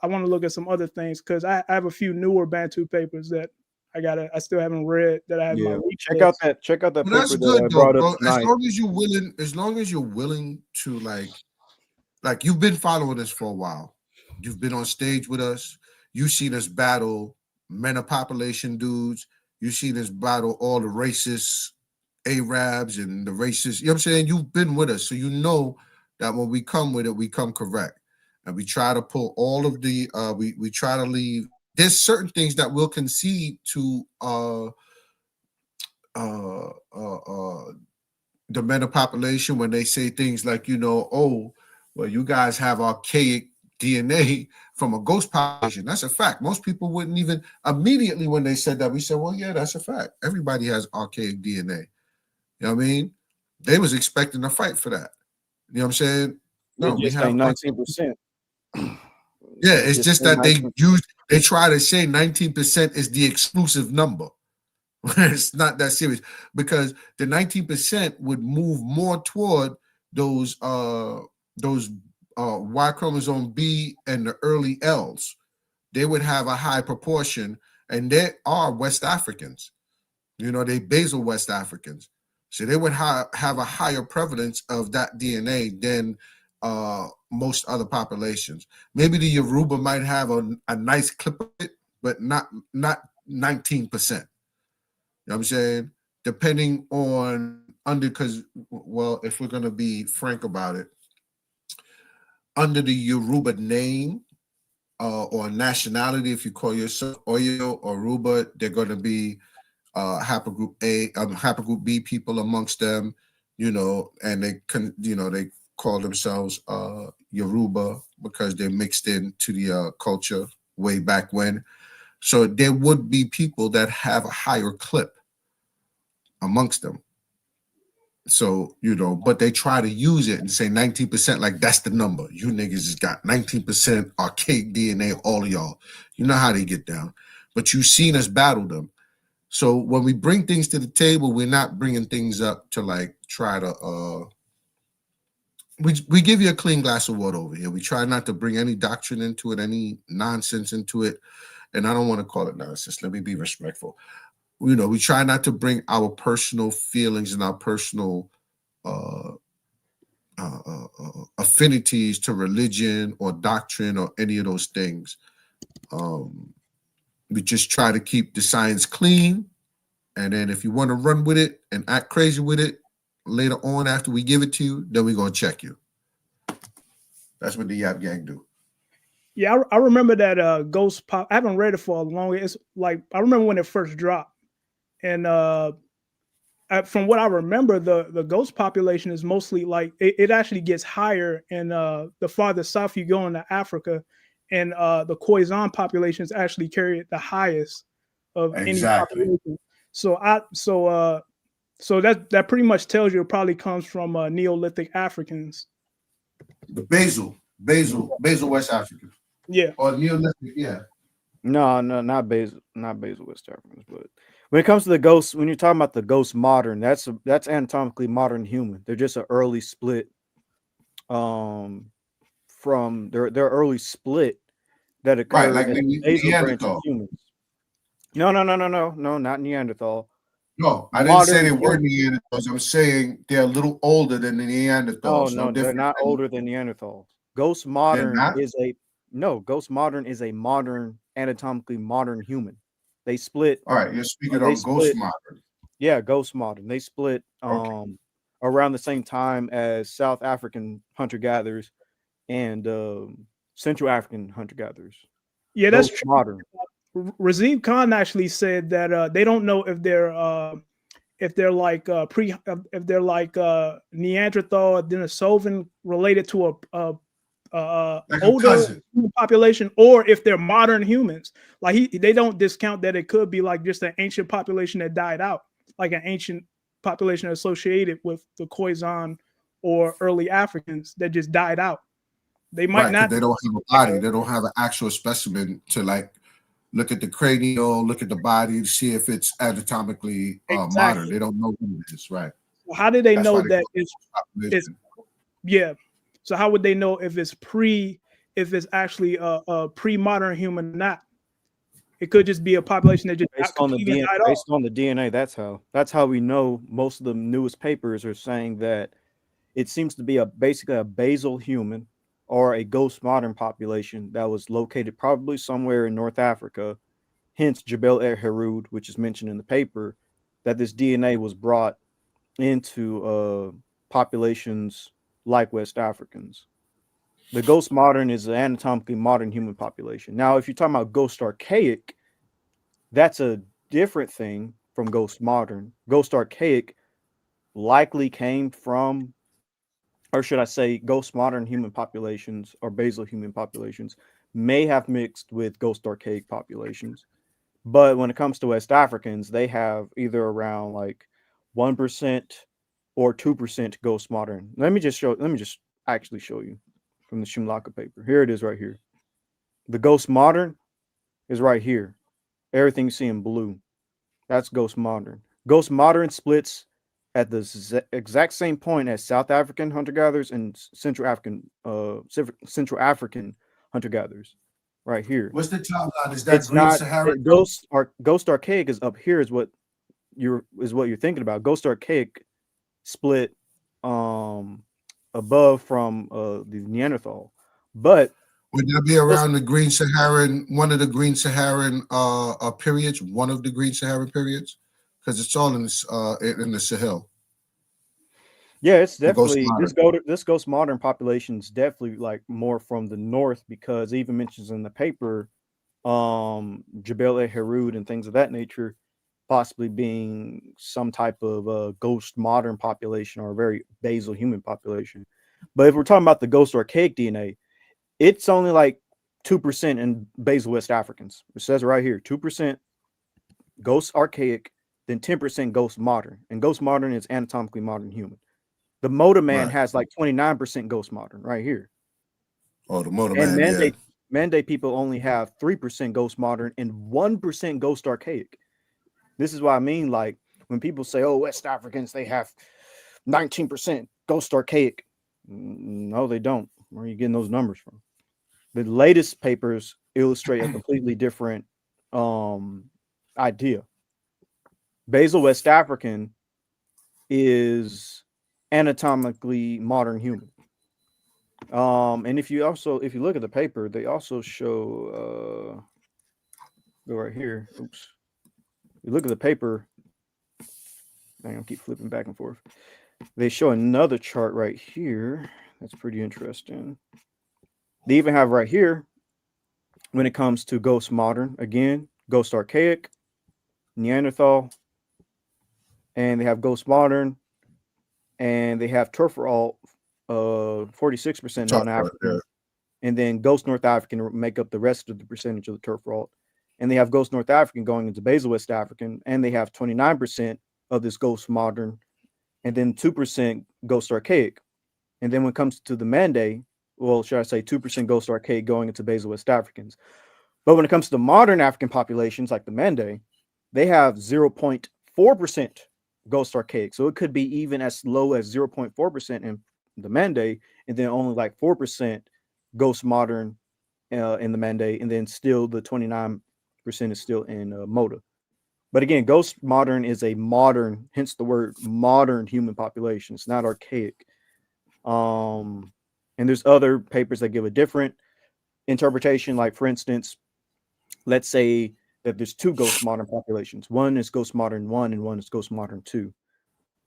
S11: want to look at some other things, because I have a few newer Bantu papers that I still haven't read, that I have in my
S10: yeah.
S11: read
S10: Check out
S11: list.
S10: that
S7: Well,
S10: paper
S7: that's
S10: that
S7: good
S10: I
S7: though,
S10: brought up
S7: bro.
S10: tonight.
S7: As long as you're willing to like you've been following us for a while. You've been on stage with us. You've seen us battle men of population dudes. You've seen us battle all the racist Arabs and the racist. You know what I'm saying? You've been with us, so you know that when we come with it, we come correct, and we try to pull all of the. We try to leave. There's certain things that we'll concede to. Uh, uh, uh, the men of population when they say things like, oh, well, you guys have archaic DNA from a ghost population. That's a fact. Most people wouldn't even immediately when they said that, we said, well, yeah, that's a fact. Everybody has archaic DNA. You know what I mean? They was expecting a fight for that. You know what I'm saying?
S10: It
S7: No, we
S10: just
S7: have
S10: ain't 19%.
S7: yeah, it's just
S10: ain't
S7: that
S10: 19%.
S7: they try to say 19% is the exclusive number. It's not that serious because the 19% would move more toward those Y chromosome B and the early L's. They would have a high proportion, and they are West Africans. They basal West Africans, so they would have a higher prevalence of that DNA than most other populations. Maybe the Yoruba might have a nice clip of it, but not 19%. You know what I'm saying? Depending on because, well, if we're going to be frank about it, under the Yoruba name or nationality, if you call yourself Oyo or Yoruba, they're going to be haplogroup A, haplogroup B people amongst them, and they call themselves Yoruba because they're mixed into the culture way back when. So there would be people that have a higher clip amongst them. So, but they try to use it and say 19%, like that's the number. You niggas has got 19% archaic DNA, all of y'all. You know how they get down. But you've seen us battle them. So when we bring things to the table, we're not bringing things up to like try to we give you a clean glass of water over here. We try not to bring any doctrine into it, any nonsense into it. And I don't want to call it nonsense. Let me be respectful. We try not to bring our personal feelings and our personal affinities to religion or doctrine or any of those things. We just try to keep the science clean. And then if you want to run with it and act crazy with it later on after we give it to you, then we're going to check you. That's what the Yap Gang do.
S11: Yeah, I remember that Ghost Pop. I haven't read it for a long. It's like I remember when it first dropped, and from what I remember, the ghost population is mostly like it actually gets higher in the farther south you go into Africa, and the Khoisan populations actually carry the highest of any population. So that pretty much tells you it probably comes from Neolithic Africans.
S7: The basal West Africa.
S11: Yeah.
S7: Or Neolithic, yeah.
S10: No, not basal West Africans. But when it comes to the ghosts, when you're talking about the ghost modern, that's anatomically modern human. They're just an early split from their early split that occurred
S7: right, like
S10: in the basal branch of
S7: Neanderthal.
S10: humans. No, not Neanderthal.
S7: No, I didn't say they were Neanderthals. I'm saying they're a little older than the Neanderthals.
S10: Oh, no, they're not older than Neanderthals. Ghost modern is a modern, anatomically modern human. They split.
S7: All right, you're speaking on ghost modern.
S10: Yeah, ghost modern. They split around the same time as South African hunter-gatherers and Central African hunter-gatherers.
S11: Yeah, that's true.
S10: Modern.
S11: Razib Khan actually said that they don't know if they're like if they're like Neanderthal, Denisovan related to a
S7: Like a
S11: older
S7: cousin.
S11: human population, or if they're modern humans. Like they don't discount that it could be like just an ancient population that died out, like an ancient population associated with the Khoisan or early Africans that just died out. They might
S7: Right, because
S11: not.
S7: they don't have a body. They don't have an actual specimen to like look at the cranial, look at the body to see if it's anatomically modern.
S11: Exactly.
S7: They don't know what it is, right?
S11: Well, how do they
S7: That's
S11: know
S7: why they
S11: that
S7: call it
S11: it's
S7: population.
S11: yeah? So how would they know if it's actually a pre-modern human or not? It could just be a population that just
S10: Based on the
S11: completely
S10: DNA,
S11: died off.
S10: based on the DNA, that's how we know. Most of the newest papers are saying that it seems to be basically a basal human or a ghost modern population that was located probably somewhere in North Africa, hence Jebel El Herud, which is mentioned in the paper, that this DNA was brought into populations like West Africans. The ghost modern is an anatomically modern human population. Now, if you're talking about ghost archaic, that's a different thing from ghost modern. Ghost archaic likely came from, or should I say, ghost modern human populations or basal human populations may have mixed with ghost archaic populations. But when it comes to West Africans, they have either around like 1% or 2% ghost modern. Let me just actually show you from the Shumlaka paper. Here it is right here. The ghost modern is right here. Everything you see in blue, that's ghost modern. Ghost modern splits at the exact same point as South African hunter-gatherers and Central African hunter-gatherers, right here.
S7: What's the timeline? Is that
S10: It's
S7: Green
S10: not
S7: Sahara?
S10: Ghost archaic is up here is what you're thinking about. Ghost archaic split above from the Neanderthal, but
S7: Would that be around the Green Saharan, one of the Green Saharan periods, one of the Green Saharan periods? Because it's all in the Sahel.
S10: yeah, it's
S7: The ghost
S10: definitely this ghost modern population is definitely like more from the north, because it even mentions in the paper Jebel El Herud and things of that nature possibly being some type of ghost modern population or a very basal human population. But if we're talking about the ghost archaic DNA, it's only like 2% in basal West Africans. It says right here, 2% ghost archaic, then 10% ghost modern. And ghost modern is anatomically modern human. The Moda man has like 29% ghost modern right here.
S7: Oh, the Moda man,
S10: and Mande people only have 3% ghost modern and 1% ghost archaic. This is what I mean. Like when people say, oh, West Africans, they have 19% ghost archaic. No, they don't. Where are you getting those numbers from? The latest papers illustrate a completely different idea. Basal West African is anatomically modern human. And if you look at the paper, they also show go right here. Oops. You look at the paper. I'm gonna keep flipping back and forth. They show another chart right here. That's pretty interesting. They even have right here, when it comes to ghost modern, again, ghost archaic, Neanderthal, and they have ghost modern, and they have Turferal, 46% non-African, and then ghost North African make up the rest of the percentage of the Turferal. And they have ghost North African going into basal West African, and they have 29% of this ghost modern, and then 2% ghost archaic. And then when it comes to the Mande, well, should I say 2% ghost archaic going into basal West Africans. But when it comes to the modern African populations like the Mande, they have 0.4% ghost archaic. So it could be even as low as 0.4% in the Mande, and then only like 4% ghost modern in the Mande, and then still the 29% is still in Moda. But again, ghost modern is a modern, hence the word modern human population. It's not archaic. And there's other papers that give a different interpretation. Like for instance, let's say that there's two ghost modern populations. One is ghost modern 1 and one is ghost modern 2.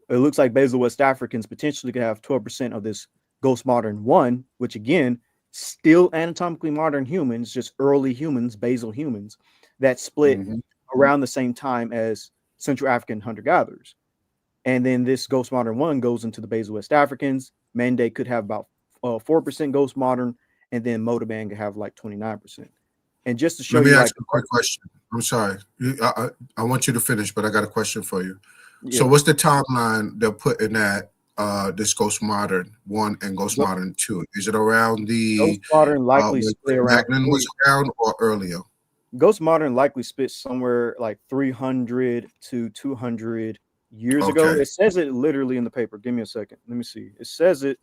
S10: It looks like basal West Africans potentially could have 12% of this ghost modern 1, which again still anatomically modern humans, just early humans, basal humans, that split around the same time as Central African hunter-gatherers. And then this Ghost Modern 1 goes into the basal West Africans. Mende could have about 4% Ghost Modern, and then Motoban could have like 29%. And just to show
S7: Let me
S10: you,
S7: ask
S10: like,
S7: you a quick question. I'm sorry. I want you to finish, but I got a question for you.
S10: yeah.
S7: So what's the timeline they're putting at this Ghost Modern 1 and Ghost Modern 2? Is it around the
S10: Ghost Modern likely
S7: when
S10: split around
S7: Magnan was around or earlier?
S10: Ghost Modern likely split somewhere like 300 to 200 years ago.
S7: Okay.
S10: It says it literally in the paper. Give me a second. Let me see. It says it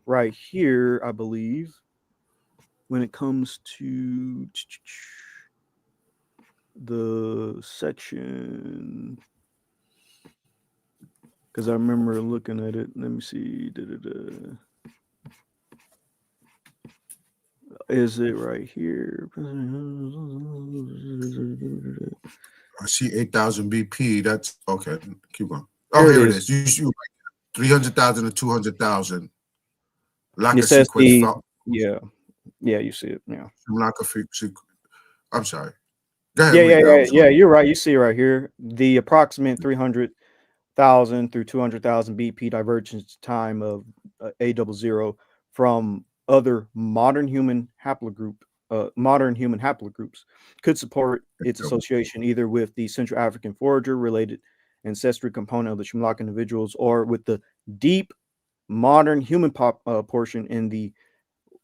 S10: right here, I believe, when it comes to the section, because I remember looking at it. Let me see. Is it right here?
S7: I see 8,000 BP. That's okay. Keep going. Oh,
S10: Here it
S7: here it
S10: is.
S7: is. You 300,000 to 200,000. Like
S10: It
S7: a
S10: says
S7: sequence.
S10: yeah, you see it. Yeah.
S7: Like a I'm sorry. Go ahead. Read that.
S10: Yeah. You're right. You see it right here. The approximate 300,000 through 200,000 BP divergence time of A00 from other modern human haplogroups could support its association either with the Central African forager related ancestry component of the Shumlak individuals or with the deep modern human portion in the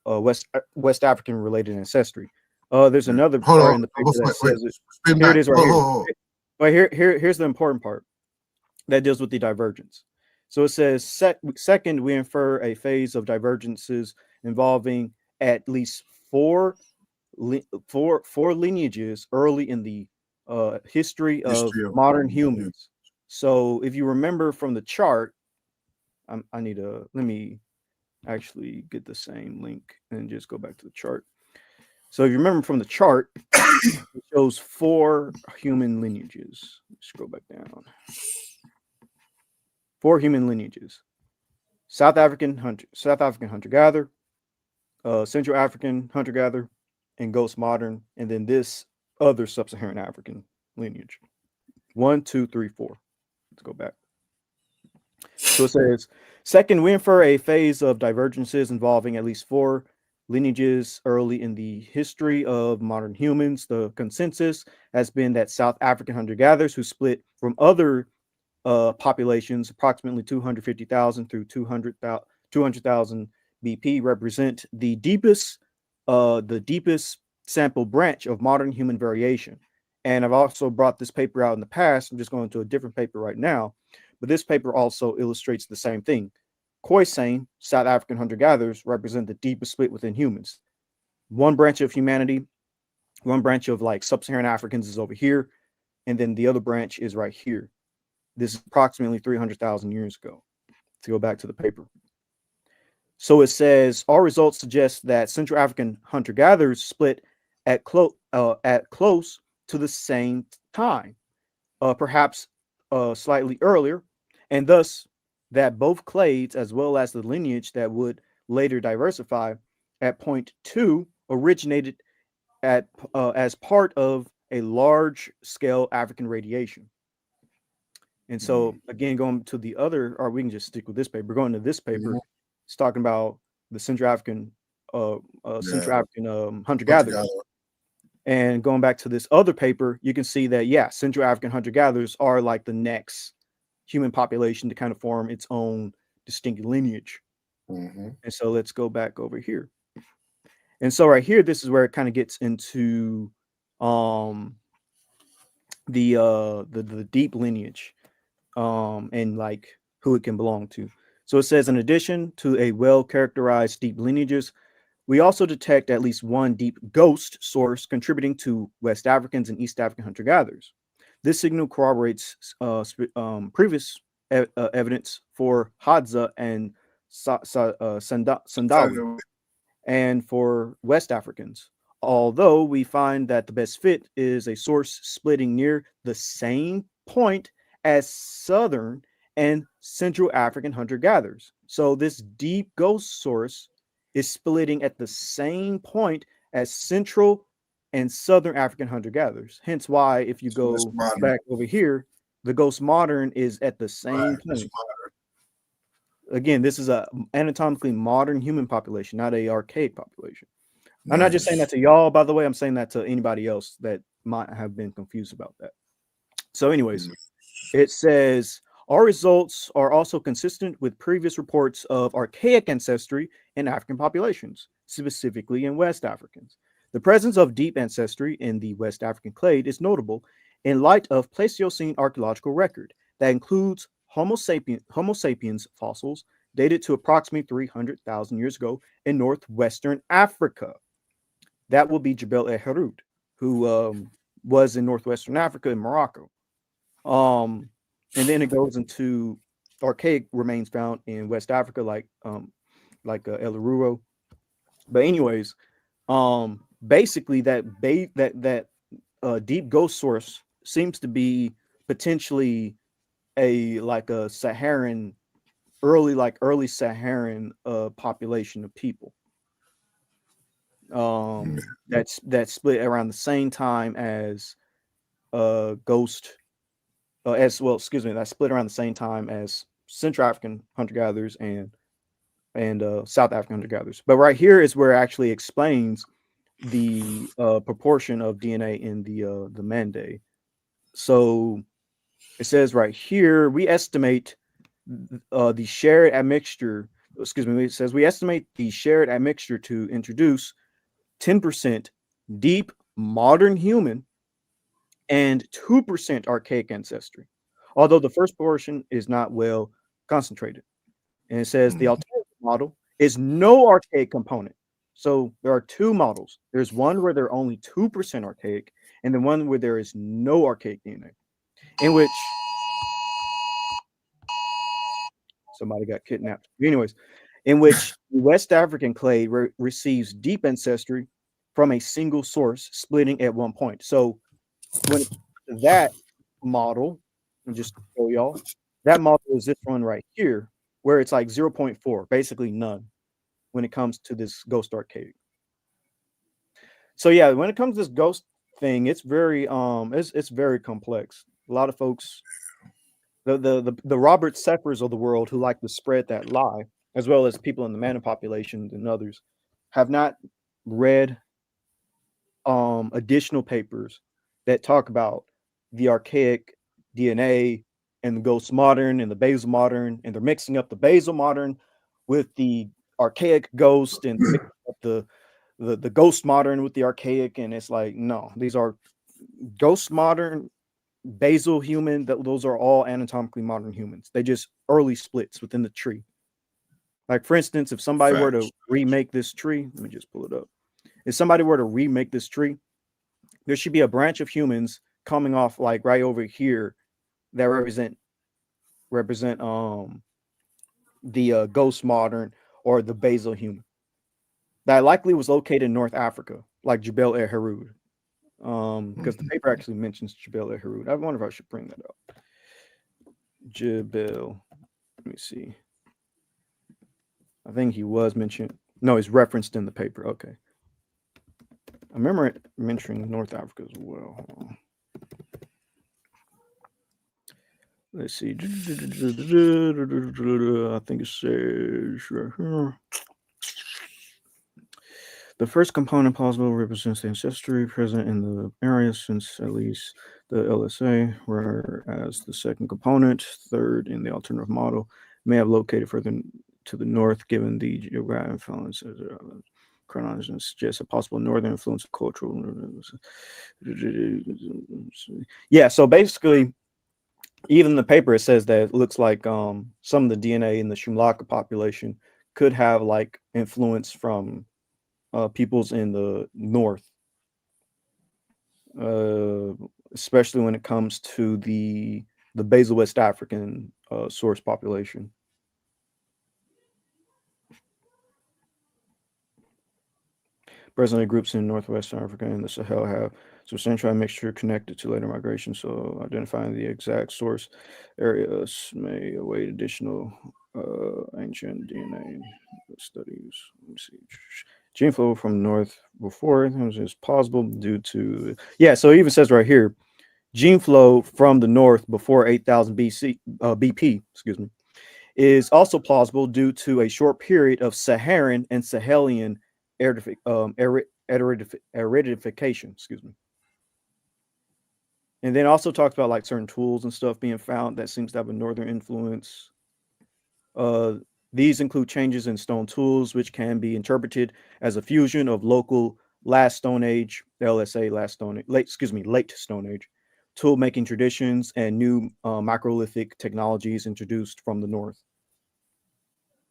S10: West African related ancestry. There's another part in the paper that says it. Here it is right here. But here's the important part that deals with the divergence. So it says, second, we infer a phase of divergences involving at least four lineages early in the history of modern humans. So if you remember from the chart, let me actually get the same link and just go back to the chart. So if you remember from the chart, it shows 4 human lineages. Scroll back down. 4 human lineages: South African hunter-gatherer, Central African hunter-gatherer, and Ghost Modern, and then this other sub-Saharan African lineage. 1, 2, 3, 4. Let's go back. So it says, second, we infer a phase of divergences involving at least 4 lineages early in the history of modern humans. The consensus has been that South African hunter-gatherers who split from other populations, approximately 250,000 through 200,000 BP, represent the deepest sample branch of modern human variation. And I've also brought this paper out in the past. I'm just going to a different paper right now, but this paper also illustrates the same thing. Khoisan, South African hunter-gatherers, represent the deepest split within humans. One branch of humanity, one branch of like sub-Saharan Africans is over here, and then the other branch is right here. This is approximately 300,000 years ago, to go back to the paper. So it says, our results suggest that Central African hunter-gatherers split at close to the same time, perhaps slightly earlier, and thus that both clades, as well as the lineage that would later diversify at point 2, originated as part of a large-scale African radiation. And so, again, going to the other, or we can just stick with this paper. Going to this paper, it's talking about the Central African hunter-gatherer. And going back to this other paper, you can see that, yeah, Central African hunter-gatherers are like the next human population to kind of form its own distinct lineage. And so let's go back over here. And so right here, this is where it kind of gets into the deep lineage and like who it can belong to. So it says, in addition to a well-characterized deep lineages, we also detect at least one deep ghost source contributing to West Africans and East African hunter-gatherers. This signal corroborates previous evidence for Hadza and Sandawi, and for West Africans. Although we find that the best fit is a source splitting near the same point as Southern and Central African hunter-gatherers. So this deep ghost source is splitting at the same point as Central and Southern African hunter-gatherers. Hence why, if you
S7: So that's
S10: go
S7: modern.
S10: back over here, the Ghost Modern is at the same
S7: Right, that's
S10: point.
S7: modern.
S10: Again, this is a anatomically modern human population, not a archaic population. I'm not just saying that to y'all, by the way. I'm saying that to anybody else that might have been confused about that. So, anyways, it says our results are also consistent with previous reports of archaic ancestry in African populations, specifically in West Africans. The presence of deep ancestry in the West African clade is notable in light of Pleistocene archaeological record that includes Homo sapiens fossils dated to approximately 300,000 years ago in northwestern Africa. That will be Jebel El Harud, who was in northwestern Africa in Morocco. And then it goes into archaic remains found in West Africa, like El Aruro. But anyways, basically that deep ghost source seems to be potentially a Saharan, early Saharan population of people. That's split around the same time as ghost as well, excuse me, that split around the same time as Central African hunter-gatherers and South African hunter-gatherers. But right here is where it actually explains the proportion of DNA in the Mande. So it says right here, we estimate the shared admixture, excuse me, it says we estimate the shared admixture to introduce 10% deep modern human and 2% archaic ancestry, although the first portion is not well concentrated. And it says the alternative model is no archaic component. So there are two models. There's one where there are only 2% archaic, and the one where there is no archaic DNA, in which somebody got kidnapped. Anyways, in which West African clade receives deep ancestry from a single source, splitting at one point. So when that model, and just show y'all, that model is this one right here, where it's like 0.4, basically none, when it comes to this ghost archaic. So yeah, when it comes to this ghost thing, it's very it's very complex. A lot of folks, the Robert Seppers of the world who like to spread that lie, as well as people in the Mana population and others, have not read additional papers that talk about the archaic DNA and the ghost modern and the basal modern, and they're mixing up the basal modern with the archaic ghost and mixing up the ghost modern with the archaic, and it's like, no, these are ghost modern, basal human, those are all anatomically modern humans. They just early splits within the tree. Like, for instance, if somebody were to remake this tree, let me just pull it up. If somebody were to remake this tree, there should be a branch of humans coming off like right over here that represent the ghost modern or the basal human that likely was located in North Africa, like Jebel El Harud, because the paper actually mentions Jebel El Harud. I wonder if I should bring that up. Jebel, let me see. I think he was mentioned. No, he's referenced in the paper. Okay. I remember it mentioning North Africa as well. Let's see. I think it says right here. The first component plausible represents the ancestry present in the area since at least the LSA, whereas the second component, third in the alternative model, may have located further to the north given the geographic influence. Chronology suggests a possible northern influence of cultural. Yeah, so basically, even the paper, it says that it looks like some of the DNA in the Shumlaka population could have like influence from peoples in the north, especially when it comes to the basal West African source population. Presently, groups in northwestern Africa and the Sahel have substantial mixture connected to later migration, so identifying the exact source areas may await additional Ancient DNA studies. Let me see. Gene flow from north before is possible due to so it even says right here, gene flow from the north before 8000 BP, excuse me, is also plausible due to a short period of Saharan and Sahelian aridification, excuse me. And then also talks about like certain tools and stuff being found that seems to have a northern influence. These include changes in stone tools, which can be interpreted as a fusion of local last Stone Age, LSA late Stone Age, tool making traditions and new microlithic technologies introduced from the north.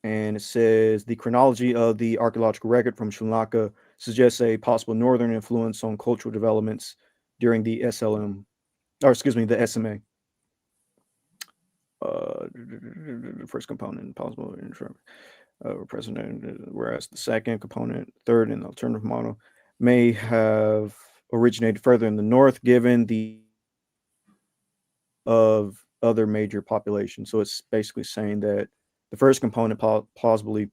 S10: And it says the chronology of the archaeological record from Sri Lanka suggests a possible northern influence on cultural developments during the the SMA. The first component possible president, whereas the second component, third and alternative model, may have originated further in the north, given the of other major populations. So it's basically saying that the first component plausibly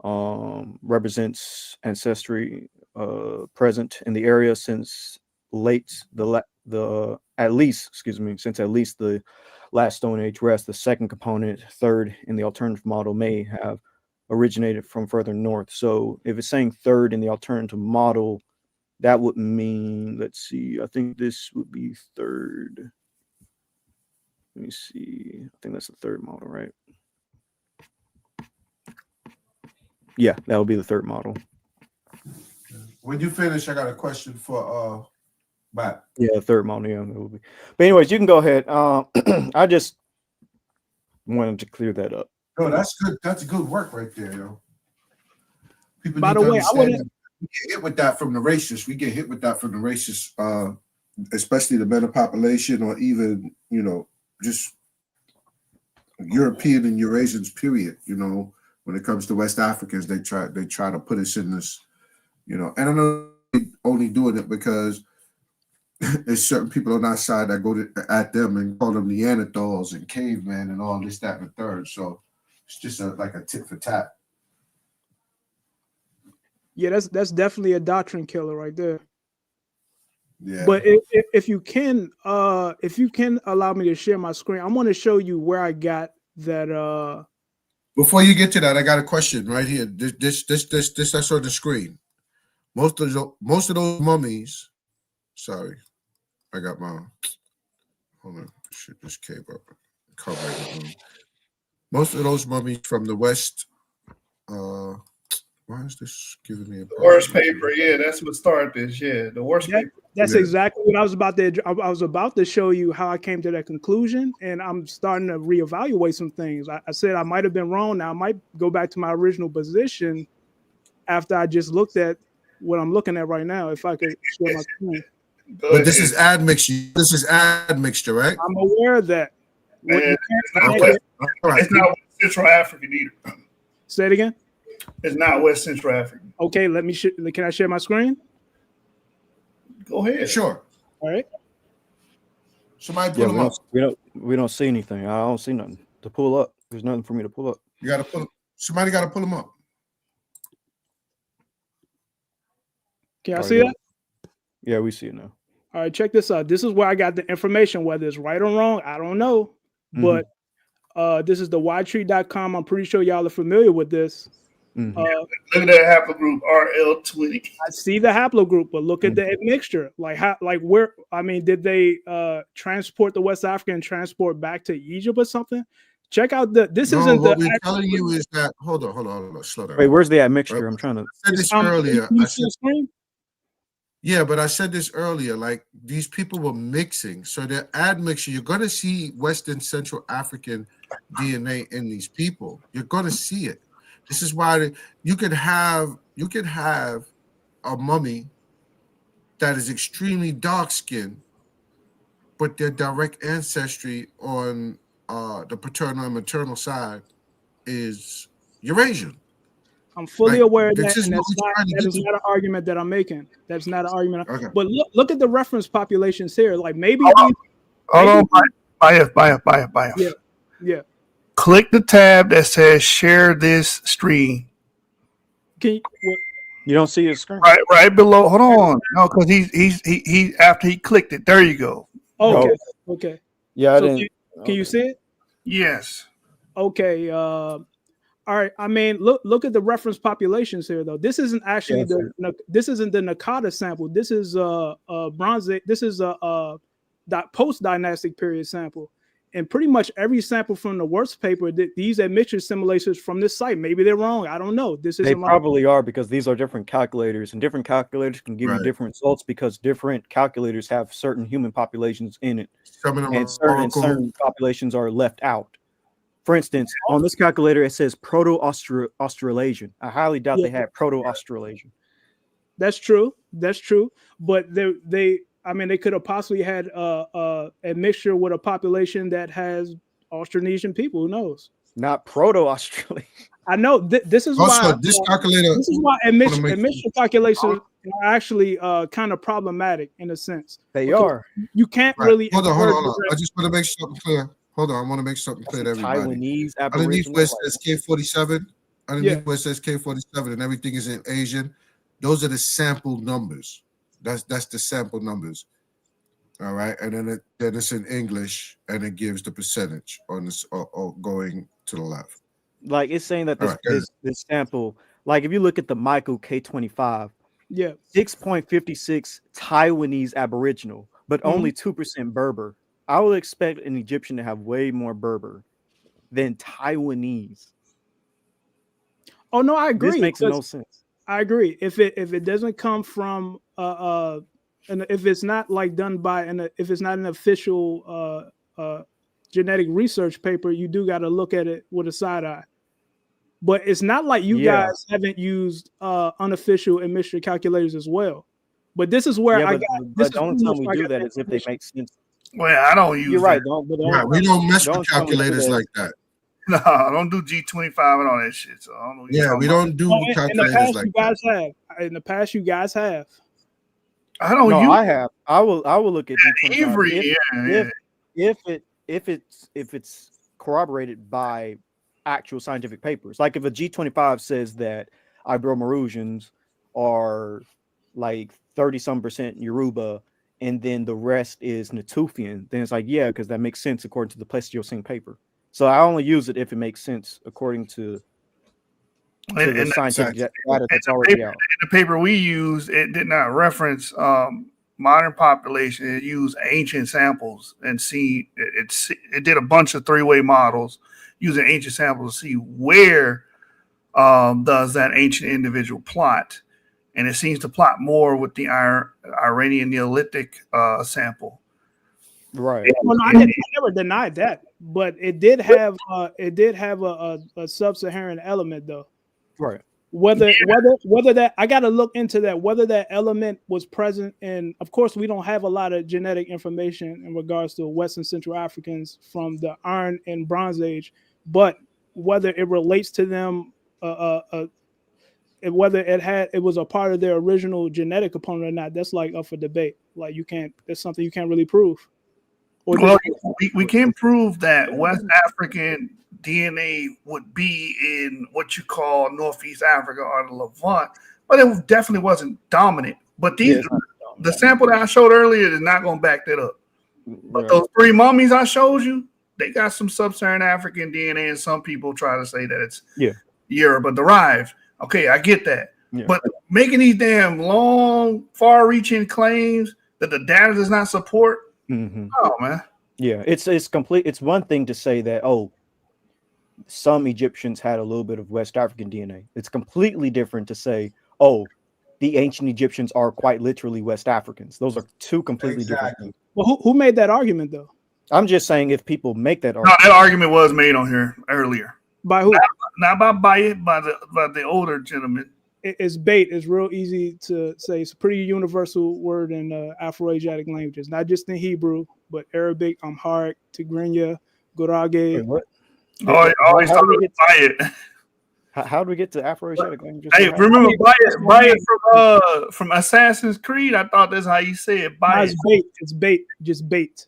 S10: represents ancestry present in the area since at least the last Stone Age, whereas the second component, third in the alternative model, may have originated from further north. So if it's saying third in the alternative model, that would mean, let's see, I think this would be third. Let me see. I think that's the third model, right? Yeah, that would be the third model.
S7: When you finish, I got a question for Matt.
S10: Yeah, third model, yeah, that would be. But anyways, you can go ahead. I just wanted to clear that up.
S7: No, that's good. That's good work right there, yo. People
S11: By
S7: need
S11: the
S7: to
S11: way,
S7: understand that we get hit with that from the racists. We get hit with that from the racists, especially the better population, or even just European and Eurasians. Period. When it comes to West Africans, they try to put us in this. And I know they're only doing it because there's certain people on our side that go at them and call them Neanderthals and cavemen and all this, that, and the third. So it's just like a tit for tat.
S11: Yeah, that's definitely a doctrine killer right there.
S7: Yeah.
S11: But if you can allow me to share my screen, I want to show you where I got that.
S7: Before you get to that, I got a question right here. This that's on the screen. Most of those mummies. Sorry, I got my. Hold on, shit just came up. Covering. Most of those mummies from the West. Why is this giving me a
S2: worst paper? Yeah, that's what started this. Yeah, the worst paper.
S11: That's exactly what I was about to. I was about to show you how I came to that conclusion, and I'm starting to reevaluate some things. I said I might have been wrong. Now I might go back to my original position after I just looked at what I'm looking at right now. If I could share my screen.
S7: But this is admixture. This is admixture, right?
S11: I'm aware of that.
S2: It's not West Central African either.
S11: Say it again.
S2: It's not West Central African.
S11: Okay, let me. Can I share my screen?
S2: Go ahead.
S7: Sure.
S11: All right.
S7: Somebody pull them up.
S10: We don't see anything. I don't see nothing to pull up. There's nothing for me to pull up.
S7: You got to pull. Somebody got to pull them up.
S11: Can I see that?
S10: Yeah, we see it now.
S11: All right, check this out. This is where I got the information. Whether it's right or wrong, I don't know. But this is the ytree.com. I'm pretty sure y'all are familiar with this.
S2: Look at that haplogroup RL20.
S11: I see the haplogroup, but look at the admixture. Where? I mean, did they transport the West African transport back to Egypt or something? Check out this.
S7: No,
S11: isn't
S7: what
S11: the.
S7: we're telling you is that. Hold on. Slow down.
S10: Wait, where's the admixture? I'm trying to.
S7: I said this earlier.
S11: Screen?
S7: Yeah, but I said this earlier. Like these people were mixing, so they're admixture. You're going to see Western Central African DNA in these people. You're going to see it. This is why you could have a mummy that is extremely dark skinned, but their direct ancestry on the paternal and maternal side is Eurasian.
S11: I'm fully aware of that, and that is not an argument that I'm making. That's not an argument.
S7: Okay.
S11: But look at the reference populations here. Like maybe.
S2: Hold on. Buy it.
S11: Yeah.
S2: click the tab that says share this stream.
S11: Can you,
S10: You don't see his screen.
S2: Right below. Hold on. No, because he after he clicked it. There you go.
S11: okay. Okay.
S10: Yeah, I
S11: So
S10: didn't.
S11: can you see it?
S2: Yes.
S11: Okay. All right. I mean, look at the reference populations here, though. This isn't actually this isn't the Nakata sample. This is Bronze Age. This is post dynastic period sample, and pretty much every sample from the worst paper, these admixture simulations from this site. Maybe they're wrong. I don't know.
S10: They probably are, because these are different calculators, and different calculators can give you different results because different calculators have certain human populations in it, and certain populations are left out. For instance, on this calculator, it says Proto-Australasian. I highly doubt they had Proto-Australasian.
S11: That's true. That's true. But I mean, they could have possibly had a mixture with a population that has Austronesian people. Who knows?
S10: Not Proto-Australasian.
S11: I know this is
S7: Also,
S11: why
S7: this calculator.
S11: This is why admixture calculations are actually kind of problematic in a sense.
S10: They are.
S11: You can't really.
S7: Hold on. I just want to make something clear. Hold on, I want to make something clear to everybody.
S10: Taiwanese,
S7: underneath where it says K47, where it says K47, and everything is in Asian, those are the sample numbers. That's the sample numbers. All right, and then it's in English, and it gives the percentage on this or going to the left.
S10: Like it's saying that this sample, like if you look at the Michael K25, 6.56 Taiwanese Aboriginal, but only 2% Berber. I would expect an Egyptian to have way more Berber than Taiwanese.
S11: Oh no, I agree.
S10: This makes no sense.
S11: I agree. If it doesn't come from and if it's not like done by if it's not an official genetic research paper, you do got to look at it with a side eye. But it's not like you guys haven't used unofficial admixture calculators as well. But this is where
S10: the only time we do that is if they make sense.
S2: Well, I don't use.
S10: You're right.
S7: We don't mess with calculators like that.
S2: No, I don't do G25 and all that shit. So I don't know.
S7: We don't do calculators like that.
S11: In the past, you guys have.
S2: I don't.
S10: No, I have. I will look at G25
S2: Avery.
S10: If it's corroborated by actual scientific papers. Like if a G25 says that Ibero-Mauritians are like 30-some% Yoruba, and then the rest is Natufian, then it's like, yeah, because that makes sense according to the Pleistocene paper. So I only use it if it makes sense according to the scientific data that's already out.
S2: In the paper we used, it did not reference modern population. It used ancient samples and it did a bunch of three-way models using ancient samples to see where does that ancient individual plot. And it seems to plot more with the Iranian Neolithic sample.
S10: Right.
S11: Well, no, I never denied that, but it did have a sub-Saharan element though.
S10: Right.
S11: Whether that, I got to look into that, whether that element was present. And of course, we don't have a lot of genetic information in regards to West and Central Africans from the Iron and Bronze Age, but whether it relates to them, whether it was a part of their original genetic component or not, that's like up for debate. Like that's something you can't really prove.
S2: Well, we can't prove that West African DNA would be in what you call Northeast Africa or the Levant, but it definitely wasn't dominant. But the sample that I showed earlier is not going to back that up. But those three mummies I showed you, they got some sub-Saharan African DNA, and some people try to say that it's Europe derived. Okay, I get that. Yeah. But making these damn long, far-reaching claims that the data does not support, oh man.
S10: Yeah, it's complete. It's one thing to say that, some Egyptians had a little bit of West African DNA. It's completely different to say, the ancient Egyptians are quite literally West Africans. Those are two completely different things.
S11: Well, who made that argument though?
S10: I'm just saying if people make that argument.
S2: No, that argument was made on here earlier.
S11: By who?
S2: Not by it, by the older gentleman.
S11: It's bait. It's real easy to say. It's a pretty universal word in Afro-Asiatic languages, not just in Hebrew, but Arabic, Amharic, Tigrinya, Gurage.
S10: What? How do we get to Afro-Asiatic languages?
S2: Hey, remember Bayet from Assassin's Creed? I thought that's how you say it.
S11: It's bait. It's bait. Just bait.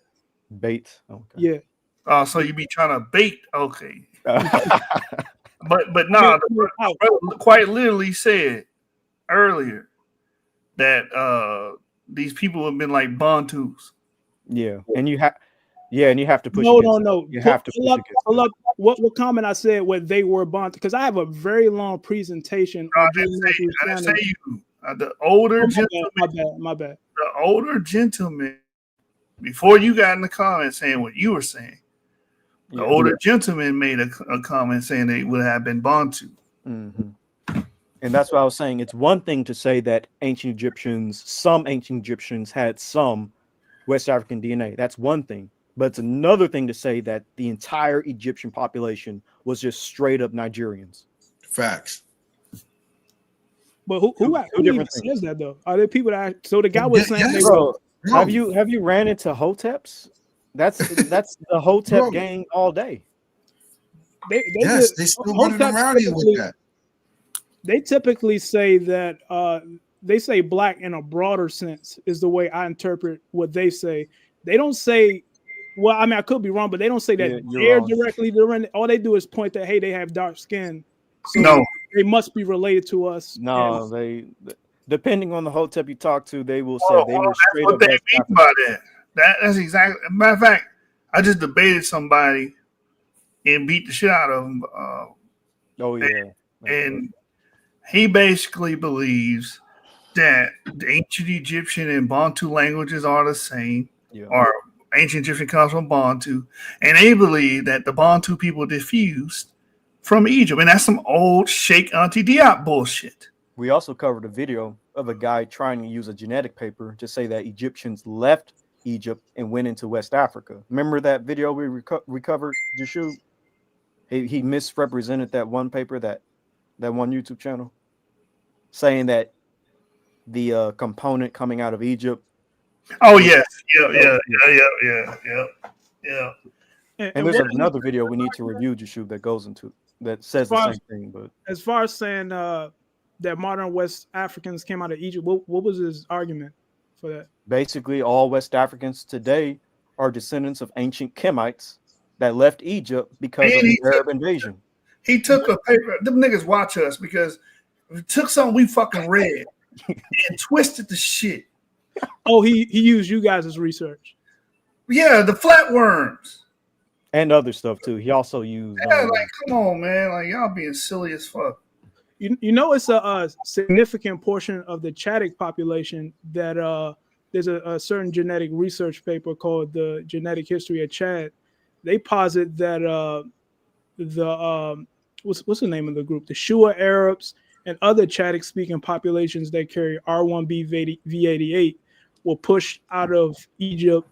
S10: Bait. Okay.
S11: Yeah.
S2: So you be trying to bait? Okay. But no, the brother quite literally said earlier that these people have been like Bantus.
S10: Yeah, and you have to push.
S11: No.
S10: You have to push
S11: pull up what comment I said where they were Bantu, because I have a very long presentation.
S2: I didn't say you. The older gentleman.
S11: My bad.
S2: The older gentleman, before you got in the comments saying what you were saying, the older gentleman made a comment saying they would have been Bantu.
S10: Mm-hmm. And that's what I was saying. It's one thing to say that some ancient Egyptians had some West African DNA. That's one thing. But it's another thing to say that the entire Egyptian population was just straight up Nigerians.
S7: Facts.
S11: But who even says that though? Are there people that? So the guy was saying,
S10: have you ran into Hoteps? That's the Hotep gang all day.
S7: They still running around here with that.
S11: They typically say that they say black in a broader sense is the way I interpret what they say. They don't say, well, I mean, I could be wrong, but they don't say that they're directly doing it. All they do is point that, hey, they have dark skin. So they must be related to us.
S10: No, they depending on the Hotep you talk to, they will say they were straight up.
S2: That's what they mean by that. That's exactly. Matter of fact, I just debated somebody and beat the shit out of him. And he basically believes that the ancient Egyptian and Bantu languages are the same, or ancient Egyptian comes from Bantu, and they believe that the Bantu people diffused from Egypt, and that's some old Sheikh Auntie Diop bullshit.
S10: We also covered a video of a guy trying to use a genetic paper to say that Egyptians left Egypt and went into West Africa. Remember that video we recovered, Jashu? He misrepresented that one paper, that one YouTube channel, saying that the component coming out of Egypt.
S2: Oh yes, yeah.
S10: And there's another video we need to review, Jashu, that says the same thing. But
S11: as far as saying that modern West Africans came out of Egypt, what was his argument for that?
S10: Basically, all West Africans today are descendants of ancient Kemites that left Egypt because of the Arab invasion.
S2: He took a paper. Them niggas watch us because we took something we fucking read and twisted the shit.
S11: Oh, he used you guys as research.
S2: Yeah, the flatworms.
S10: And other stuff too. He also used.
S2: Like, come on, man! Like, y'all being silly as fuck.
S11: You know, it's a significant portion of the Chadic population that there's a certain genetic research paper called the Genetic History of Chad. They posit that what's the name of the group? The Shua Arabs and other Chadic speaking populations that carry R1b V88 were pushed out of Egypt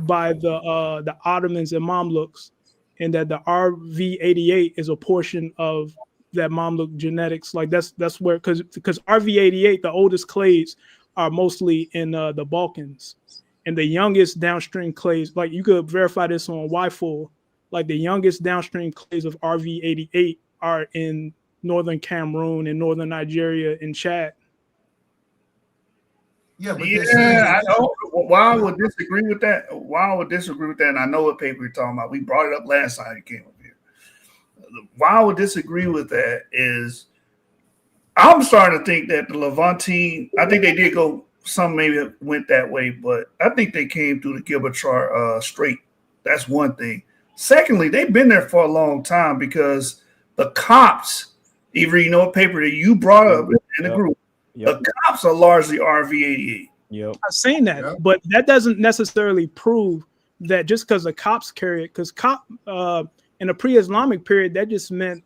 S11: by the Ottomans and Mamluks, and that the RV88 is a portion of that Mamluk genetics. Like that's where, because RV88, the oldest clades are mostly in the Balkans, and the youngest downstream clades, like you could verify this on YFOL, like the youngest downstream clades of RV88 are in northern Cameroon and northern Nigeria and Chad.
S7: Yeah, but
S2: I know. Why I would disagree with that? And I know what paper you're talking about. We brought it up last time you came up here. Why I would disagree with that is I'm starting to think that the Levantine, I think they did go, some maybe went that way, but I think they came through the Gibraltar Strait. That's one thing. Secondly, they've been there for a long time because the Copts, even you know what paper that you brought up in the group, the Copts are largely RV88.
S11: I've seen that, but that doesn't necessarily prove that just because the Copts carry it, because Cop in the pre-Islamic period, that just meant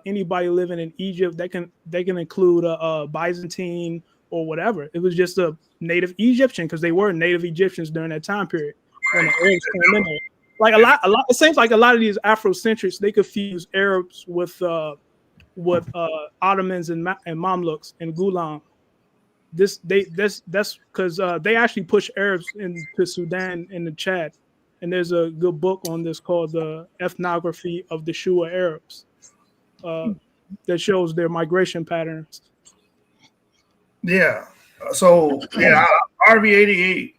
S11: anybody living in Egypt. They can include a Byzantine or whatever. It was just a native Egyptian because they were native Egyptians during that time period when the Arabs came in there. Like a lot. It seems like a lot of these Afrocentrics, they confuse Arabs with Ottomans and Mamluks and Gulam. That's because they actually push Arabs into Sudan and the Chad, and there's a good book on this called The Ethnography of the Shua Arabs that shows their migration patterns.
S2: Yeah. So RV88.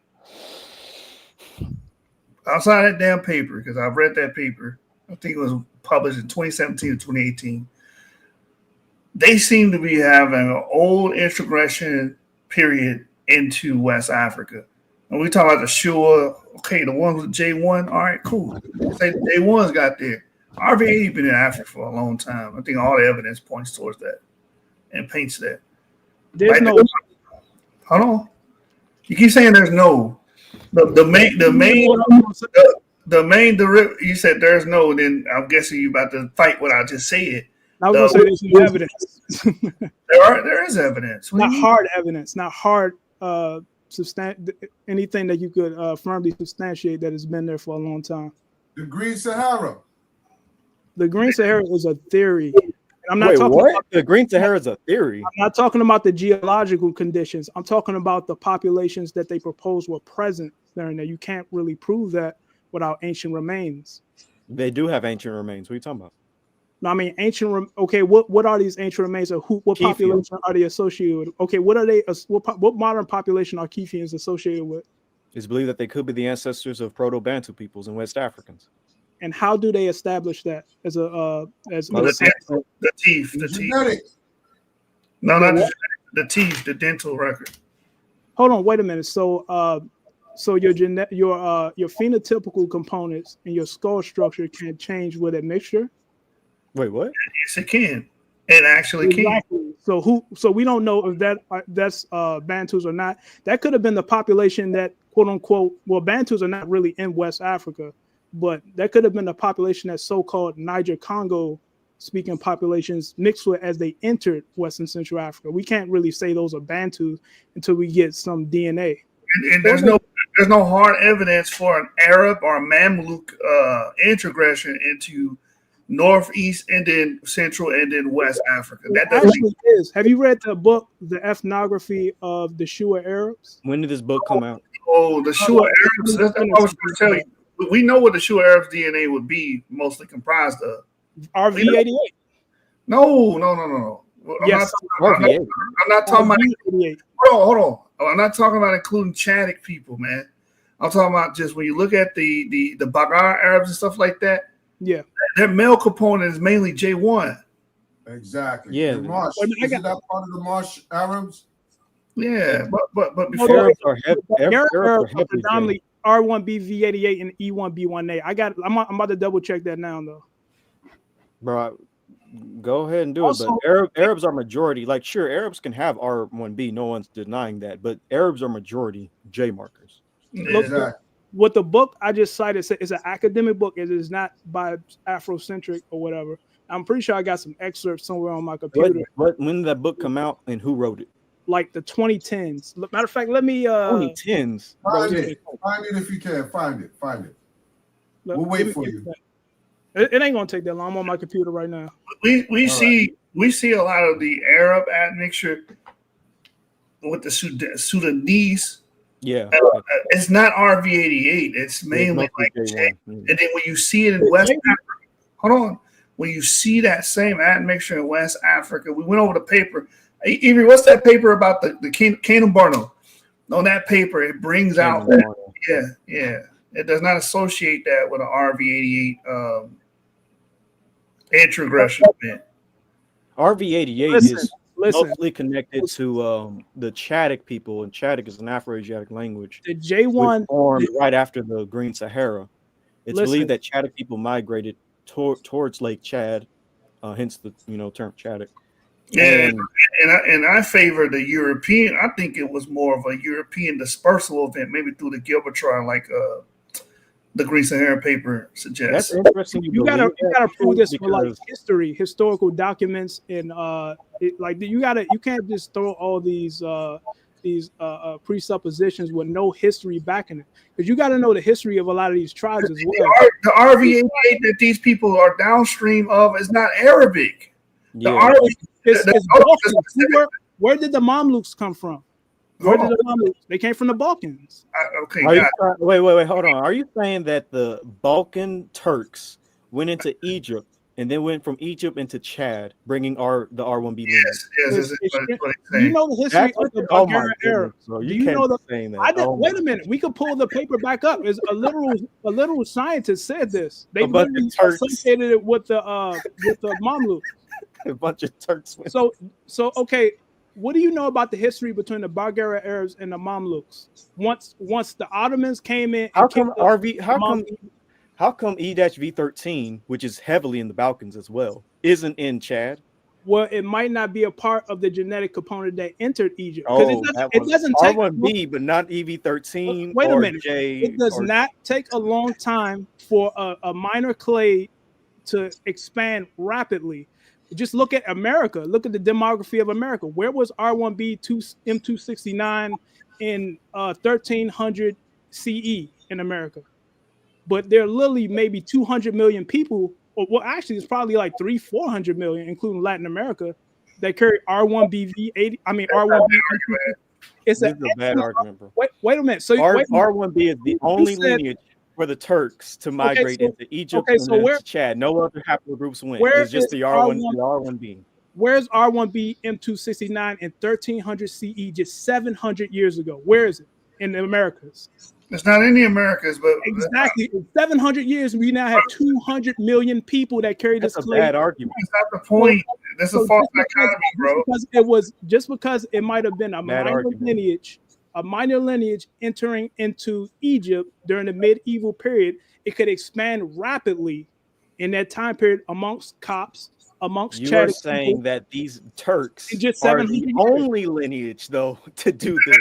S2: Outside that damn paper, because I've read that paper. I think it was published in 2017 and 2018. They seem to be having an old introgression period into West Africa. When we talk about the Shua, okay, the ones with J1, all right, cool. Say J1's got there. RV80 been in Africa for a long time. I think all the evidence points towards that and paints that.
S11: There's
S2: Like,
S11: no.
S2: Hold on. You keep saying there's no. The main you said there's no. Then I'm guessing you about to fight what I just said.
S11: I was gonna say there's no evidence.
S2: There is evidence.
S11: Not hard evidence. Not hard. Anything that you could firmly substantiate that has been there for a long time.
S7: The Green Sahara.
S11: The Green Sahara is a theory. I'm not
S10: Wait,
S11: talking
S10: what?
S11: about
S10: The Green Sahara is a theory.
S11: I'm not talking about the geological conditions. I'm talking about the populations that they propose were present there, and that you can't really prove that without ancient remains.
S10: They do have ancient remains. What are you talking about?
S11: No, I mean ancient. Okay, what are these ancient remains? Or what
S10: Kefians.
S11: population are they associated with? Okay, what are they? What modern population are Kefians associated with?
S10: It's believed that they could be the ancestors of Proto-Bantu peoples and West Africans.
S11: And how do they establish that as a
S2: the teeth? No, not the teeth. The dental record.
S11: Hold on, wait a minute. So your phenotypical components and your skull structure can change with a mixture.
S10: Wait, what?
S2: Yes, it can. It actually can.
S11: So we don't know if that's Bantus or not. That could have been the population that, quote unquote, well, Bantus are not really in West Africa, but that could have been the population that so-called Niger Congo speaking populations mixed with as they entered Western Central Africa. We can't really say those are Bantus until we get some DNA.
S2: And there's no hard evidence for an Arab or a Mamluk introgression into Northeast and then Central and then West Africa. That
S11: actually is. Have you read the book, The Ethnography of the Shua Arabs?
S10: When did this book come out?
S2: Oh, the Shua Arabs. That's what I was going to tell you. We know what the Shua Arabs DNA would be mostly comprised of.
S11: RV88.
S2: No.
S11: Yes,
S2: I'm not talking about. Hold on. I'm not talking about including Chadic people, man. I'm talking about just when you look at the Bagar Arabs and stuff like that.
S11: Yeah,
S2: their male component is mainly J1.
S7: Exactly.
S10: Yeah.
S7: The Marsh. Isn't that part of the Marsh Arabs?
S2: Yeah, but before
S10: Arabs are
S11: predominantly R1B V88 and E1B1A. I'm about to double check that now though.
S10: Bro, go ahead and do it. But Arabs are majority. Like, sure, Arabs can have R1B. No one's denying that. But Arabs are majority J markers.
S7: Exactly.
S11: What the book I just cited is an academic book. It is not by AFROCENTRIX or whatever. I'm pretty sure I got some excerpts somewhere on my computer.
S10: When did that book come out and who wrote it?
S11: Like the 2010s. Matter of fact, let me
S10: 2010s.
S7: Find it if you can. Find it. We'll wait for you.
S11: It ain't gonna take that long. I'm on my computer right now.
S2: We see a lot of the Arab admixture with the Sudanese.
S10: Yeah,
S2: it's not RV88. It's mainly like J. And then when you see it in West Africa, hold on. When you see that same admixture in West Africa, we went over the paper. Avery, what's that paper about the Canaan Barno? On that paper, it brings out that. Yeah. It does not associate that with an RV88 introgression event.
S10: RV88 is mostly connected to the Chadic people, and Chadic is an Afro-Asiatic language.
S11: The J1
S10: formed right after the Green Sahara. It's believed that Chadic people migrated towards Lake Chad, hence the term Chadic.
S2: And I favor the European. I think it was more of a European dispersal event, maybe through the Gilbertron, like the Green Sahara paper suggests.
S11: That's interesting. You gotta prove this with like historical documents, and you can't just throw all these presuppositions with no history backing it, because you got to know the history of a lot of these tribes as well.
S2: The RV88 that these people are downstream of is not Arabic.
S10: Yeah.
S11: Where did the Mamluks come from? They came from the Balkans.
S2: Okay.
S10: Wait, hold on. Are you saying that the Balkan Turks went into Egypt and then went from Egypt into Chad, bringing the R1B lineage.
S2: Yes, this is what it's
S11: Do you
S2: saying.
S11: know the history
S10: That's
S11: of
S10: what,
S11: the
S10: oh my
S11: Bulgarian Arab?
S10: goodness, bro.
S11: Do
S10: You
S11: you know
S10: can't
S11: the?
S10: be saying that. Oh
S11: Wait
S10: my
S11: a minute. We could pull the paper back up. Is a literal scientist said this. They
S10: A bunch of
S11: literally
S10: Turks.
S11: associated it with the Mamluk.
S10: a bunch of Turks.
S11: So okay. What do you know about the history between the Bulgarian Arabs and the Mamluks? Once the Ottomans came in,
S10: How
S11: and
S10: come
S11: kicked up
S10: RV?
S11: the
S10: How come E-V13, which is heavily in the Balkans as well, isn't in Chad?
S11: well, it might not be a part of the genetic component that entered Egypt
S10: Oh,
S11: it doesn't take
S10: R1B, but not EV13
S11: wait a
S10: or
S11: minute.
S10: J.
S11: It does not take a long time for a minor clade to expand rapidly. Just look at America. Look at the demography of America. Where was R1B M269 in 1300 CE in America? But there are literally maybe 200 million people, or well, actually, it's probably like 400 million, including Latin America, that carry R1BV80. I mean, R1B. It's
S10: This is a bad argument, bro.
S11: Wait a minute. So
S10: R1B is the only lineage for the Turks to migrate into Egypt and then to Chad. No other haplogroups went. It's just the R1B.
S11: Where's R1B M269 in 1300 CE, just 700 years ago? Where is it in the Americas?
S2: It's not in the Americas, but
S11: exactly in 700 years, we now have 200 million people that carry this claim.
S10: Bad argument.
S2: That's not the point. This is false dichotomy, bro.
S11: Because it might have been a minor lineage entering into Egypt during the medieval period. It could expand rapidly in that time period amongst Copts, amongst
S10: You
S11: Chadic
S10: are saying
S11: people.
S10: that these Turks
S11: just
S10: are the only lineage, though, to do this.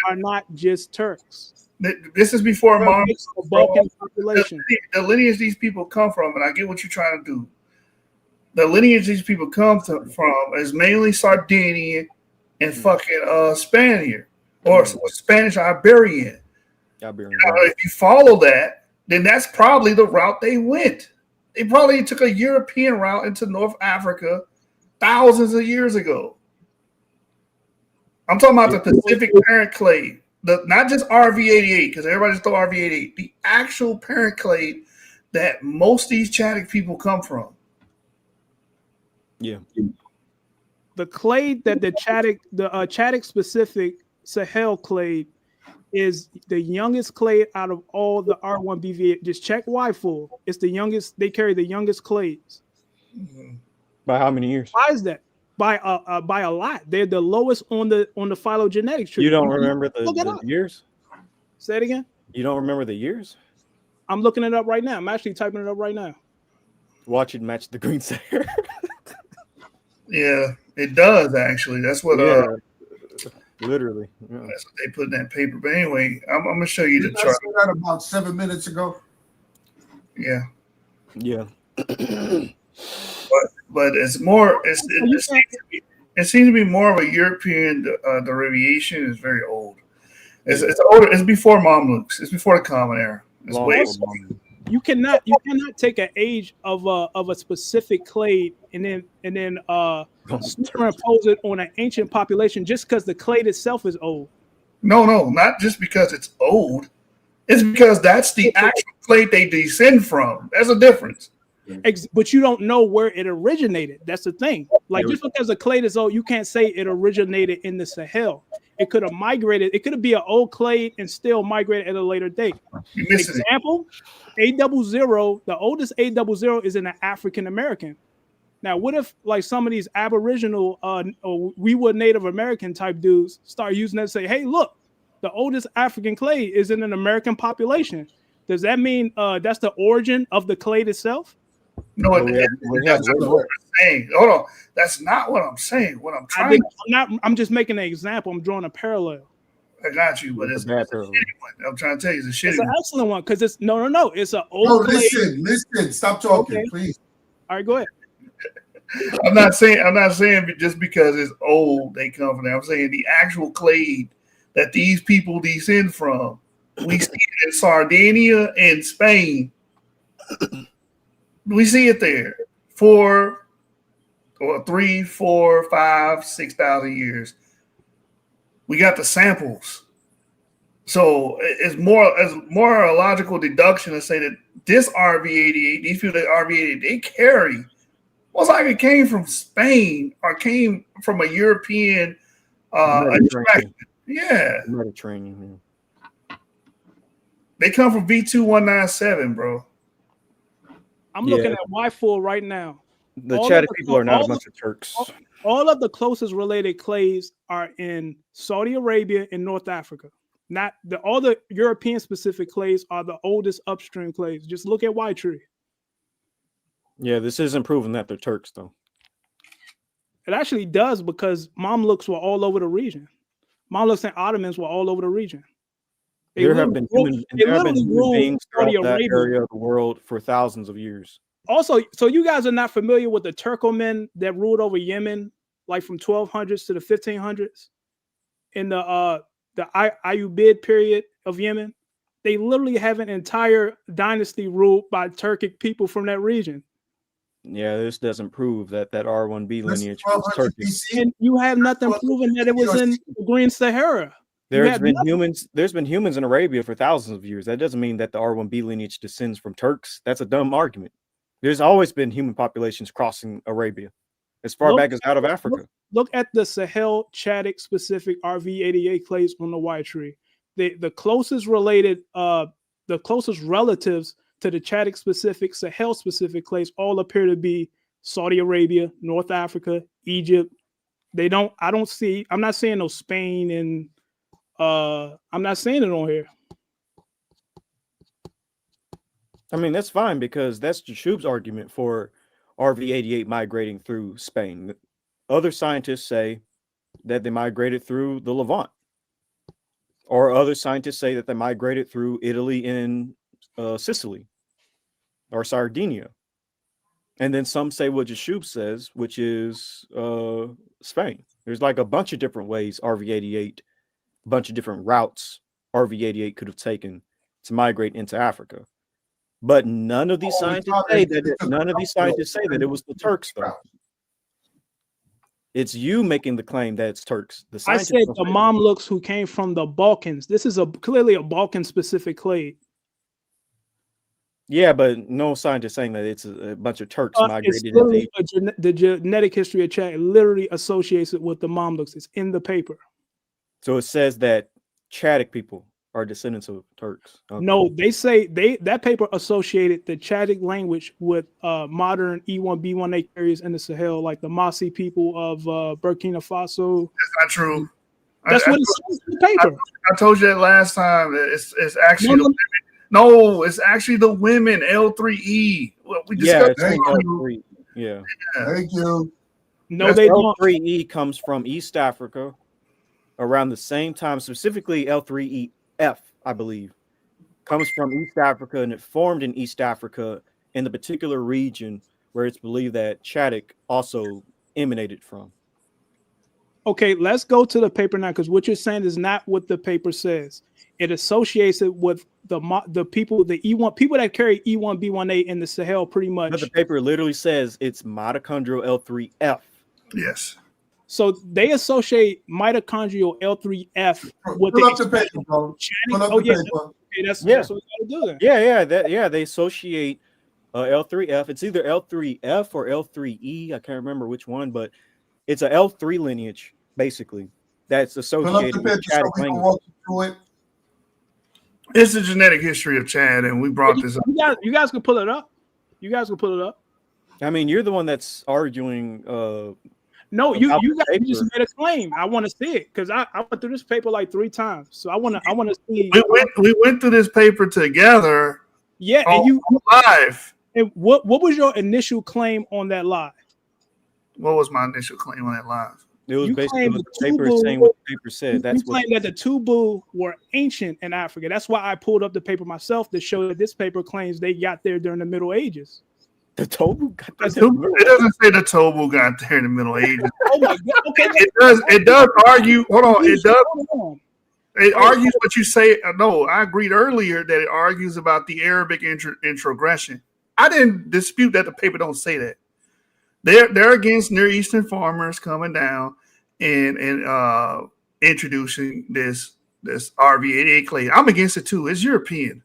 S11: Are not just Turks.
S2: This is before
S11: Balkan population.
S2: The lineage these people come from, and I get what you're trying to do. The lineage these people come from is mainly Sardinian and fucking Spaniard or Spanish Iberian. If you follow that, then that's probably the route they went. They probably took a European route into North Africa thousands of years ago. I'm talking about the Pacific parent clade, not just RV88, because everybody just thought RV88. The actual parent clade that most of these Chadic people come from.
S10: Yeah.
S11: The clade that the Chadic specific Sahel clade is the youngest clade out of all the R1BV. Just check YFull. It's the youngest. They carry the youngest clades.
S10: By how many years?
S11: Why is that? By a lot. They're the lowest on the phylogenetic tree.
S10: You don't remember the years?
S11: Say it again.
S10: You don't remember the years?
S11: I'm looking it up right now. I'm actually typing it up right now.
S10: Watch it match the green Sahara.
S2: Yeah, it does actually. That's what
S10: literally. Yeah.
S2: That's what they put in that paper. But anyway, I'm gonna show you the chart.
S7: I said that about 7 minutes ago.
S2: Yeah.
S10: Yeah.
S2: but it's more. It seems to be more of a European derivation. It's very old. It's older. It's before Mamluks. It's before the Common Era. It's way
S11: You cannot take an age of a specific clade and then superimpose it on an ancient population just because the clade itself is old.
S2: No, not just because it's old. It's because that's the actual clade they descend from. There's a difference.
S11: But you don't know where it originated. That's the thing. Like just because the clade is old, you can't say it originated in the Sahel. It could have migrated. It could be an old clade and still migrated at a later date. Example, A00. The oldest A00 is in an African American. Now, what if like some of these Aboriginal or we were Native American type dudes start using that and say, hey, look, the oldest African clade is in an American population. Does that mean that's the origin of the clade itself?
S2: No, that's not what I'm saying. Hold on. That's not what I'm saying. What I'm trying
S11: I'm just making an example. I'm drawing a parallel.
S2: I got you, but it's a shitty one. I'm trying to tell you, it's a shitty
S11: It's
S2: one.
S11: an excellent one because it's no. It's an old.
S7: No, listen. Stop talking, please.
S11: All right, go ahead.
S2: I'm not saying just because it's old they come from there. I'm saying the actual clade that these people descend from. We see it in Sardinia and Spain. We see it there 3, 4, 5, 6,000 years. We got the samples. So it's more a logical deduction to say that this RV88, these people that RV88, they carry. Most likely came from Spain or came from a European attraction. Yeah.
S10: Mediterranean.
S2: They come from V2197, bro.
S11: I'm looking at Y4 right now.
S10: The Chadic people are not a bunch of Turks.
S11: All of the closest related clays are in Saudi Arabia and North Africa. Not all the European specific clays are the oldest upstream clays. Just look at White Tree.
S10: Yeah, this isn't proving that they're Turks, though.
S11: It actually does, because Mamluks were all over the region. Mamluks and Ottomans were all over the region.
S10: There have been human beings throughout that area of the world for thousands of years.
S11: Also, so you guys are not familiar with the Turkomen that ruled over Yemen, like from 1200s to the 1500s, in the Ayyubid period of Yemen. They literally have an entire dynasty ruled by Turkic people from that region.
S10: Yeah, this doesn't prove that R1B lineage was Turkish.
S11: And you have nothing proving that it was in the Green Sahara.
S10: There's been humans in Arabia for thousands of years. That doesn't mean that the R1B lineage descends from Turks. That's a dumb argument. There's always been human populations crossing Arabia as far back as out of Africa.
S11: Look at the Sahel Chadic specific RV88 clays on the White Tree. The closest related, the closest relatives to the Chadic specific, Sahel specific clays all appear to be Saudi Arabia, North Africa, Egypt. I'm not seeing no Spain, and I'm not seeing it on here.
S10: I mean, that's fine, because that's Jashub's argument for RV88 migrating through Spain. Other scientists say that they migrated through the Levant, or other scientists say that they migrated through Italy and Sicily or Sardinia. And then some say what Jashub says, which is Spain. There's like a bunch of different ways RV88, a bunch of different routes RV88 could have taken to migrate into Africa. But none of these scientists say that it was the Turks, though. It's you making the claim that it's Turks.
S11: I said the Mamluks who came from the Balkans. This is clearly a Balkan specific clade.
S10: Yeah, but no scientist saying that it's a bunch of Turks migrated into
S11: the genetic history of Chad literally associates it with the Mamluks. It's in the paper.
S10: So it says that Chadic people are descendants of Turks. Okay.
S11: No, they say that paper associated the Chadic language with modern E1B1A carriers in the Sahel, like the Masi people of Burkina Faso.
S2: That's not true.
S11: That's what it says in the paper.
S2: I told you that last time. It's actually it's actually the women, L3E. Well, we discussed
S10: L3. Yeah.
S7: Thank you.
S11: No, they don't.
S10: L3E comes from East Africa around the same time, specifically L3EF, I believe, comes from East Africa, and it formed in East Africa in the particular region where it's believed that Chadic also emanated from.
S11: Okay, let's go to the paper now, because what you're saying is not what the paper says. It associates it with the people, the E1 people that carry E1B1A in the Sahel, pretty much.
S10: But the paper literally says it's mitochondrial L3F.
S2: Yes.
S10: So they associate mitochondrial L3F with the paper, bro. Okay, that's what we gotta do then. Yeah, they associate L3F. It's either L3F or L3E. I can't remember which one, but it's a L3 lineage basically that's associated with Chadic language.
S2: It's the genetic history of Chad, and we brought this up.
S11: You guys can pull it up. You guys can pull it up.
S10: I mean, you're the one that's arguing.
S11: No, you guys just made a claim. I want to see it because I went through this paper like 3 times. So I want to see.
S2: We went through this paper together.
S11: Yeah, and you
S2: live.
S11: And what was your initial claim on that live?
S2: What was my initial claim on that live?
S10: It was basically what the paper is saying what the paper said. That's
S11: you claimed that the Tubu were ancient in Africa. That's why I pulled up the paper myself to show that this paper claims they got there during the Middle Ages.
S10: The Tobu got there.
S2: It doesn't say the Tobu got there in the Middle Ages.
S11: Oh my God. Okay.
S2: It does argue. Hold on. It does. It argues what you say. No, I agreed earlier that it argues about the Arabic introgression. I didn't dispute that the paper don't say that. They're against Near Eastern farmers coming down and introducing this RV88 clay. I'm against it too. It's European.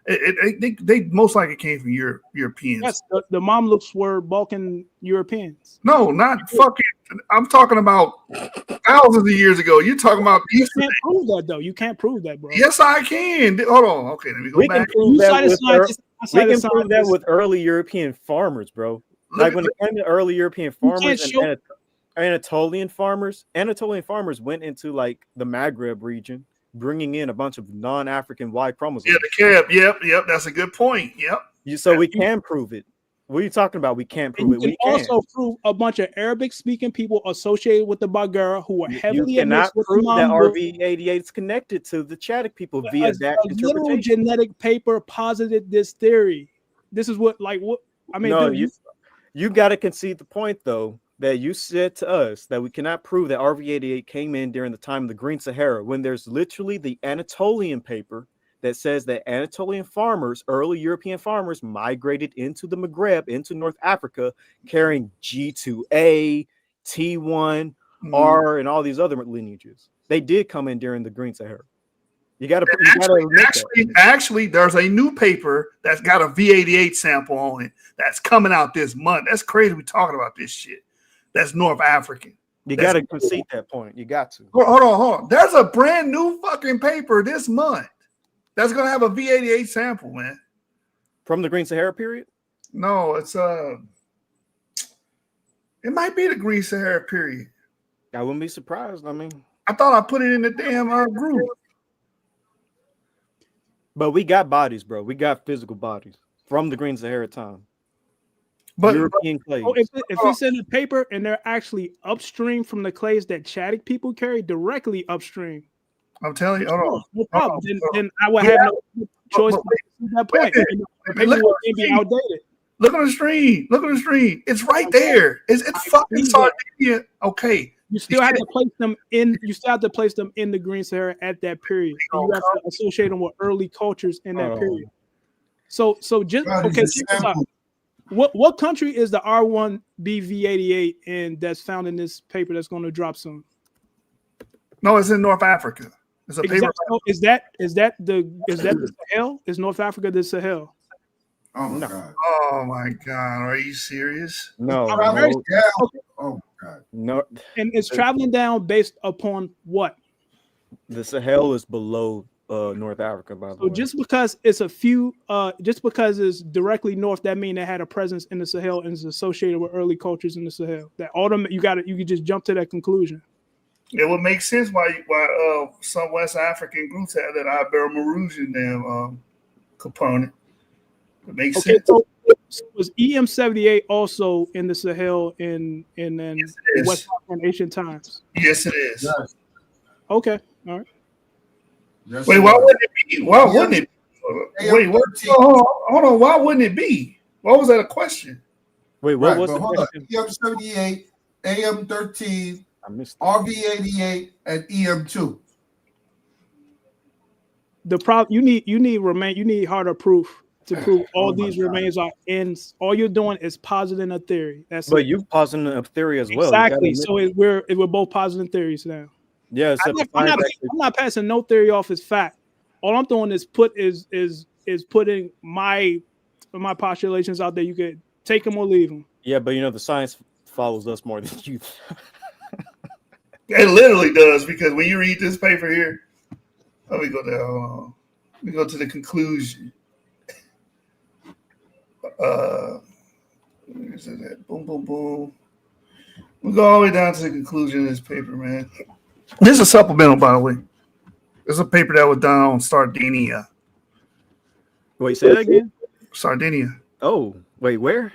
S2: They most likely came from Europeans.
S11: Yes, the Mamluks were Balkan Europeans.
S2: No, not fucking. I'm talking about thousands of years ago. You're talking about.
S11: You can't prove that though. You can't prove that, bro.
S2: Yes, I can. Hold on. Okay, let me go
S8: We
S2: back.
S8: can prove that
S11: with
S8: with early European farmers, bro. Like when it came to early European farmers and Anatolian farmers went into like the Maghreb region, bringing in a bunch of non-African Y chromosomes.
S2: Yeah, the Carib. Yep. That's a good point. Yep.
S8: So we can prove it. What are you talking about? We can't prove it.
S11: We can also prove a bunch of Arabic-speaking people associated with the Bagara who were heavily.
S8: You cannot prove that RV88 is connected to the Chadic people via that interpretation.
S11: Literal genetic paper posited this theory. This is what I mean.
S8: No, you got to concede the point though that you said to us that we cannot prove that RV88 came in during the time of the Green Sahara when there's literally the Anatolian paper that says that Anatolian farmers, early European farmers, migrated into the Maghreb, into North Africa, carrying G2A, T1, R, and all these other lineages. They did come in during the Green Sahara. You got to
S2: actually, there's a new paper that's got a V88 sample on it that's coming out this month. That's crazy. We're talking about this shit. That's North African.
S8: You got to concede that point. You got to.
S2: Hold on. There's a brand new fucking paper this month that's gonna have a V88 sample, man.
S8: From the Green Sahara period?
S2: No, it's it might be the Green Sahara period.
S8: I wouldn't be surprised. I mean,
S2: I thought I put it in the damn group.
S8: But we got bodies, bro. We got physical bodies from the Green Sahara time.
S2: But
S8: European clays.
S11: If it's in the paper and they're actually upstream from the clays that Chadic people carry, directly upstream.
S2: I'm telling you, hold on.
S11: No problem. Then I would have no choice at that point. Be outdated.
S2: Look on the screen. Look on the screen. It's right there. It's fucking Sardinia. Okay.
S11: You still have to place them in. You still have to place them in the Green Sahara at that period. And you have to associate them with early cultures in that period. So just okay. Check this out. What country is the R1BV88 in that's found in this paper that's going to drop soon?
S2: No, it's in North Africa. It's a paper.
S11: Is that the Sahel? Is North Africa the Sahel?
S7: Oh my god!
S2: Oh my god! Are you serious?
S8: No.
S7: Oh god!
S8: No.
S11: And it's traveling down based upon what?
S8: The Sahel is below North Africa, by the way.
S11: So just because it's just because it's directly north, that means it had a presence in the Sahel and is associated with early cultures in the Sahel. That you could just jump to that conclusion.
S2: It would make sense why some West African groups have that Ibero-Mauritian damn component. It makes sense.
S11: So was EM78 also in the Sahel in West African ancient times?
S2: Yes, it is.
S7: Yes.
S11: Okay, all right.
S7: Yes,
S2: wait, why wouldn't it be? Why wouldn't it be? Wait, what? Hold on. Why wouldn't it be? What was that a question?
S8: Wait, what was the question?
S7: EM78, AM13, RV88, and EM2.
S11: The problem you need harder proof to prove all these remains are ends. All you're doing is positing a theory.
S8: But you positing a theory as well.
S11: Exactly. So we're both positing theories now.
S8: Yeah,
S11: I'm not passing no theory off as fact. All I'm doing is putting my postulations out there. You could take them or leave them.
S8: Yeah, but the science follows us more than you.
S2: It literally does, because when you read this paper here, let me go there. Hold on. Let me go to the conclusion. Where's it at? Boom, boom, boom. We go all the way down to the conclusion of this paper, man. This is a supplemental, by the way. It's a paper that was done on Sardinia.
S8: Wait, say that again?
S2: Sardinia.
S8: Oh, wait, where?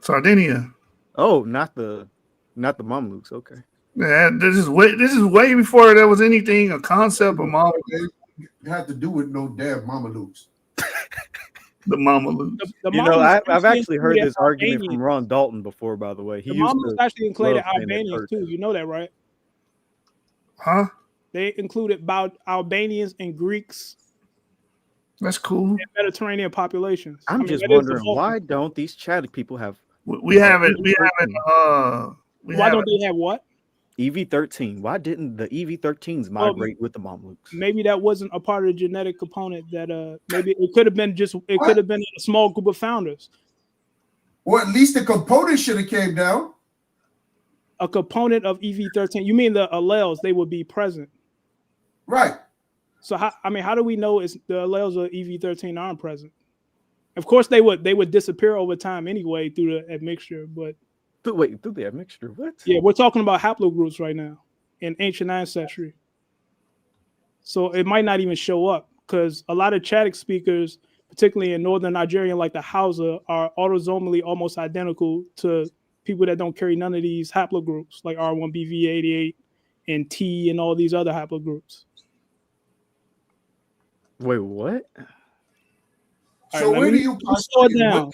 S2: Sardinia.
S8: Oh, not the Mamluks. Okay.
S2: Yeah, this is way before there was anything, a concept of Mamelukes.
S7: It had to do with no damn Mamelukes.
S2: The Mamelukes.
S8: I've actually heard this argument from Ron Dalton before, by the way.
S11: The Mamelukes actually included Albanians too. You know that, right?
S2: Huh?
S11: They included about Albanians and Greeks.
S2: That's cool.
S11: And Mediterranean populations.
S8: I'm just wondering, why don't these Chadic people have?
S2: We haven't.
S11: Why don't they have what?
S10: EV13. Why didn't the EV13s migrate with the Mamluks?
S11: Maybe that wasn't a part of the genetic component. That maybe it could have been could have been a small group of founders.
S7: Or at least the component should have came down.
S11: A component of EV13. You mean the alleles? They would be present,
S7: right?
S11: So how do we know it's the alleles of EV13 aren't present? Of course, they would disappear over time anyway through the admixture. But
S10: through the admixture, what?
S11: Yeah, we're talking about haplogroups right now in ancient ancestry. So it might not even show up because a lot of Chadic speakers, particularly in northern Nigeria, like the Hausa, are autosomally almost identical to people that don't carry none of these haplogroups, like R1BV88 and T and all these other haplogroups.
S10: Wait, what?
S7: So
S11: right,
S7: where do you
S11: slow down?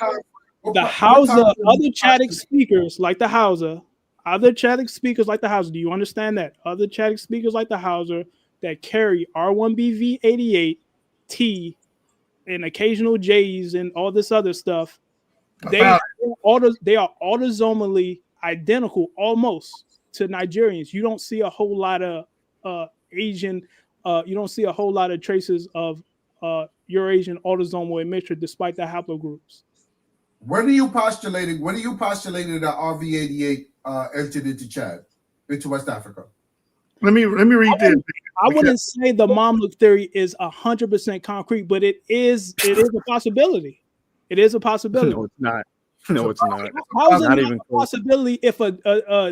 S11: The Hausa, other Chadic speakers like the Hausa, do you understand that? Other Chadic speakers like the Hausa that carry R1BV88, T, and occasional J's and all this other stuff, they are autosomally identical almost to Nigerians. You don't see a whole lot of Asian, you don't see a whole lot of traces of Eurasian autosomal admixture despite the haplogroups.
S7: When are you postulating that RV88 entered into Chad, into West Africa?
S2: Let me read this.
S11: I wouldn't say the Mamluk theory is 100% concrete, but it is a possibility. It is a possibility.
S10: No, it's not. No, it's not.
S11: How is it not even a possibility if a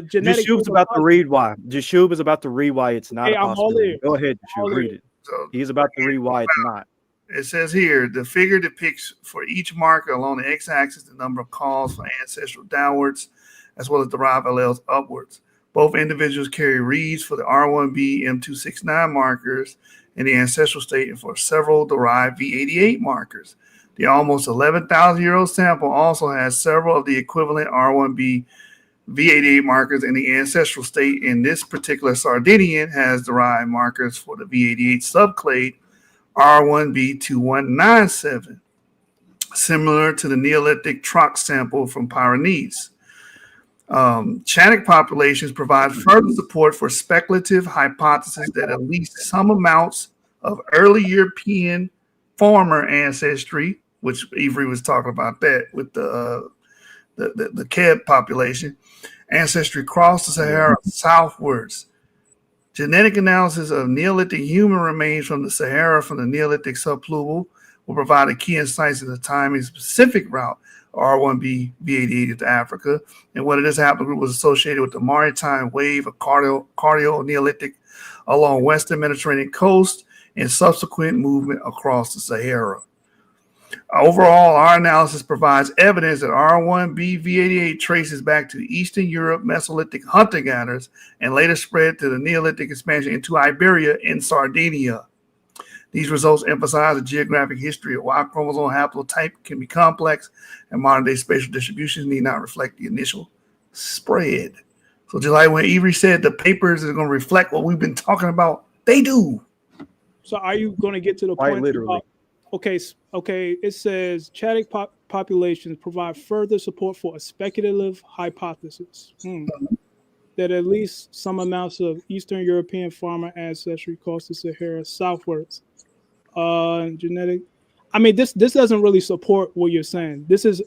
S11: genetic?
S10: Jashub's about to read why. Jashub is about to read why it's not a possibility. Go ahead, Jashub, read it. He's about to read why it's not.
S2: It says here, the figure depicts for each marker along the x-axis the number of calls for ancestral downwards, as well as derived alleles upwards. Both individuals carry reads for the R1b M269 markers in the ancestral state and for several derived V88 markers. The almost 11,000-year-old sample also has several of the equivalent R1b V88 markers in the ancestral state, and this particular Sardinian has derived markers for the V88 subclade R1b2197, similar to the Neolithic Trox sample from Pyrenees. Chadic populations provide further support for speculative hypothesis that at least some amounts of early European farmer ancestry, which Avery was talking about that with the Keb population, ancestry crossed the Sahara southwards. Genetic analysis of Neolithic human remains from the Sahara from the Neolithic subpluvial will provide a key insights into the time and specific route R1b V88 to Africa, and whether this haplogroup was associated with the maritime wave of cardio Neolithic along western Mediterranean coast and subsequent movement across the Sahara. Overall, our analysis provides evidence that R1b V88 traces back to Eastern Europe Mesolithic hunter-gatherers and later spread to the Neolithic expansion into Iberia and Sardinia. These results emphasize the geographic history of Y chromosome haplotype can be complex, and modern-day spatial distributions need not reflect the initial spread. So just like when Avery said the papers are going to reflect what we've been talking about, they do.
S11: So are you going to get to the
S10: Quite
S11: point
S10: literally.
S11: about, okay, it says Chadic populations provide further support for a speculative hypothesis that at least some amounts of Eastern European farmer ancestry crossed the Sahara southwards. Genetic. I mean, this doesn't really support what you're saying. This is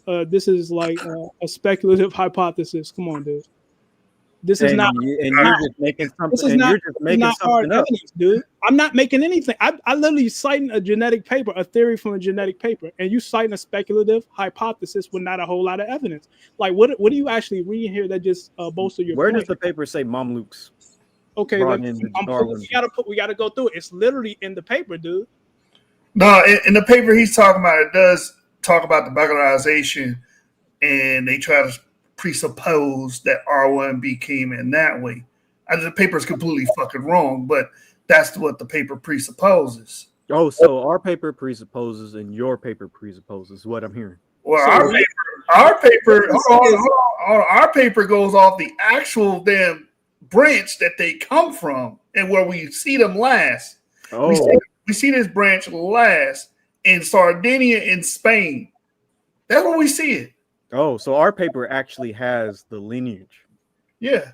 S11: like a speculative hypothesis. Come on, dude. This is not.
S10: You're just making something.
S11: This is not hard evidence, dude. I'm not making anything. I literally citing a genetic paper, a theory from a genetic paper, and you citing a speculative hypothesis with not a whole lot of evidence. Like, what are you actually reading here that just bolster your
S10: Where
S11: point?
S10: does the paper say Mamluks?
S11: Okay, we gotta go through it. It's literally in the paper, dude.
S2: No, in the paper he's talking about, it does talk about the Baghdadization, and they try to presuppose that R1b came in that way. The paper is completely fucking wrong, but that's what the paper presupposes.
S10: Oh, so our paper presupposes and your paper presupposes what I'm hearing.
S2: Well, our paper goes off the actual damn branch that they come from and where we see them last.
S10: Oh.
S2: We see this branch last in Sardinia in Spain. That's where we see it.
S10: Oh, so our paper actually has the lineage.
S2: Yeah.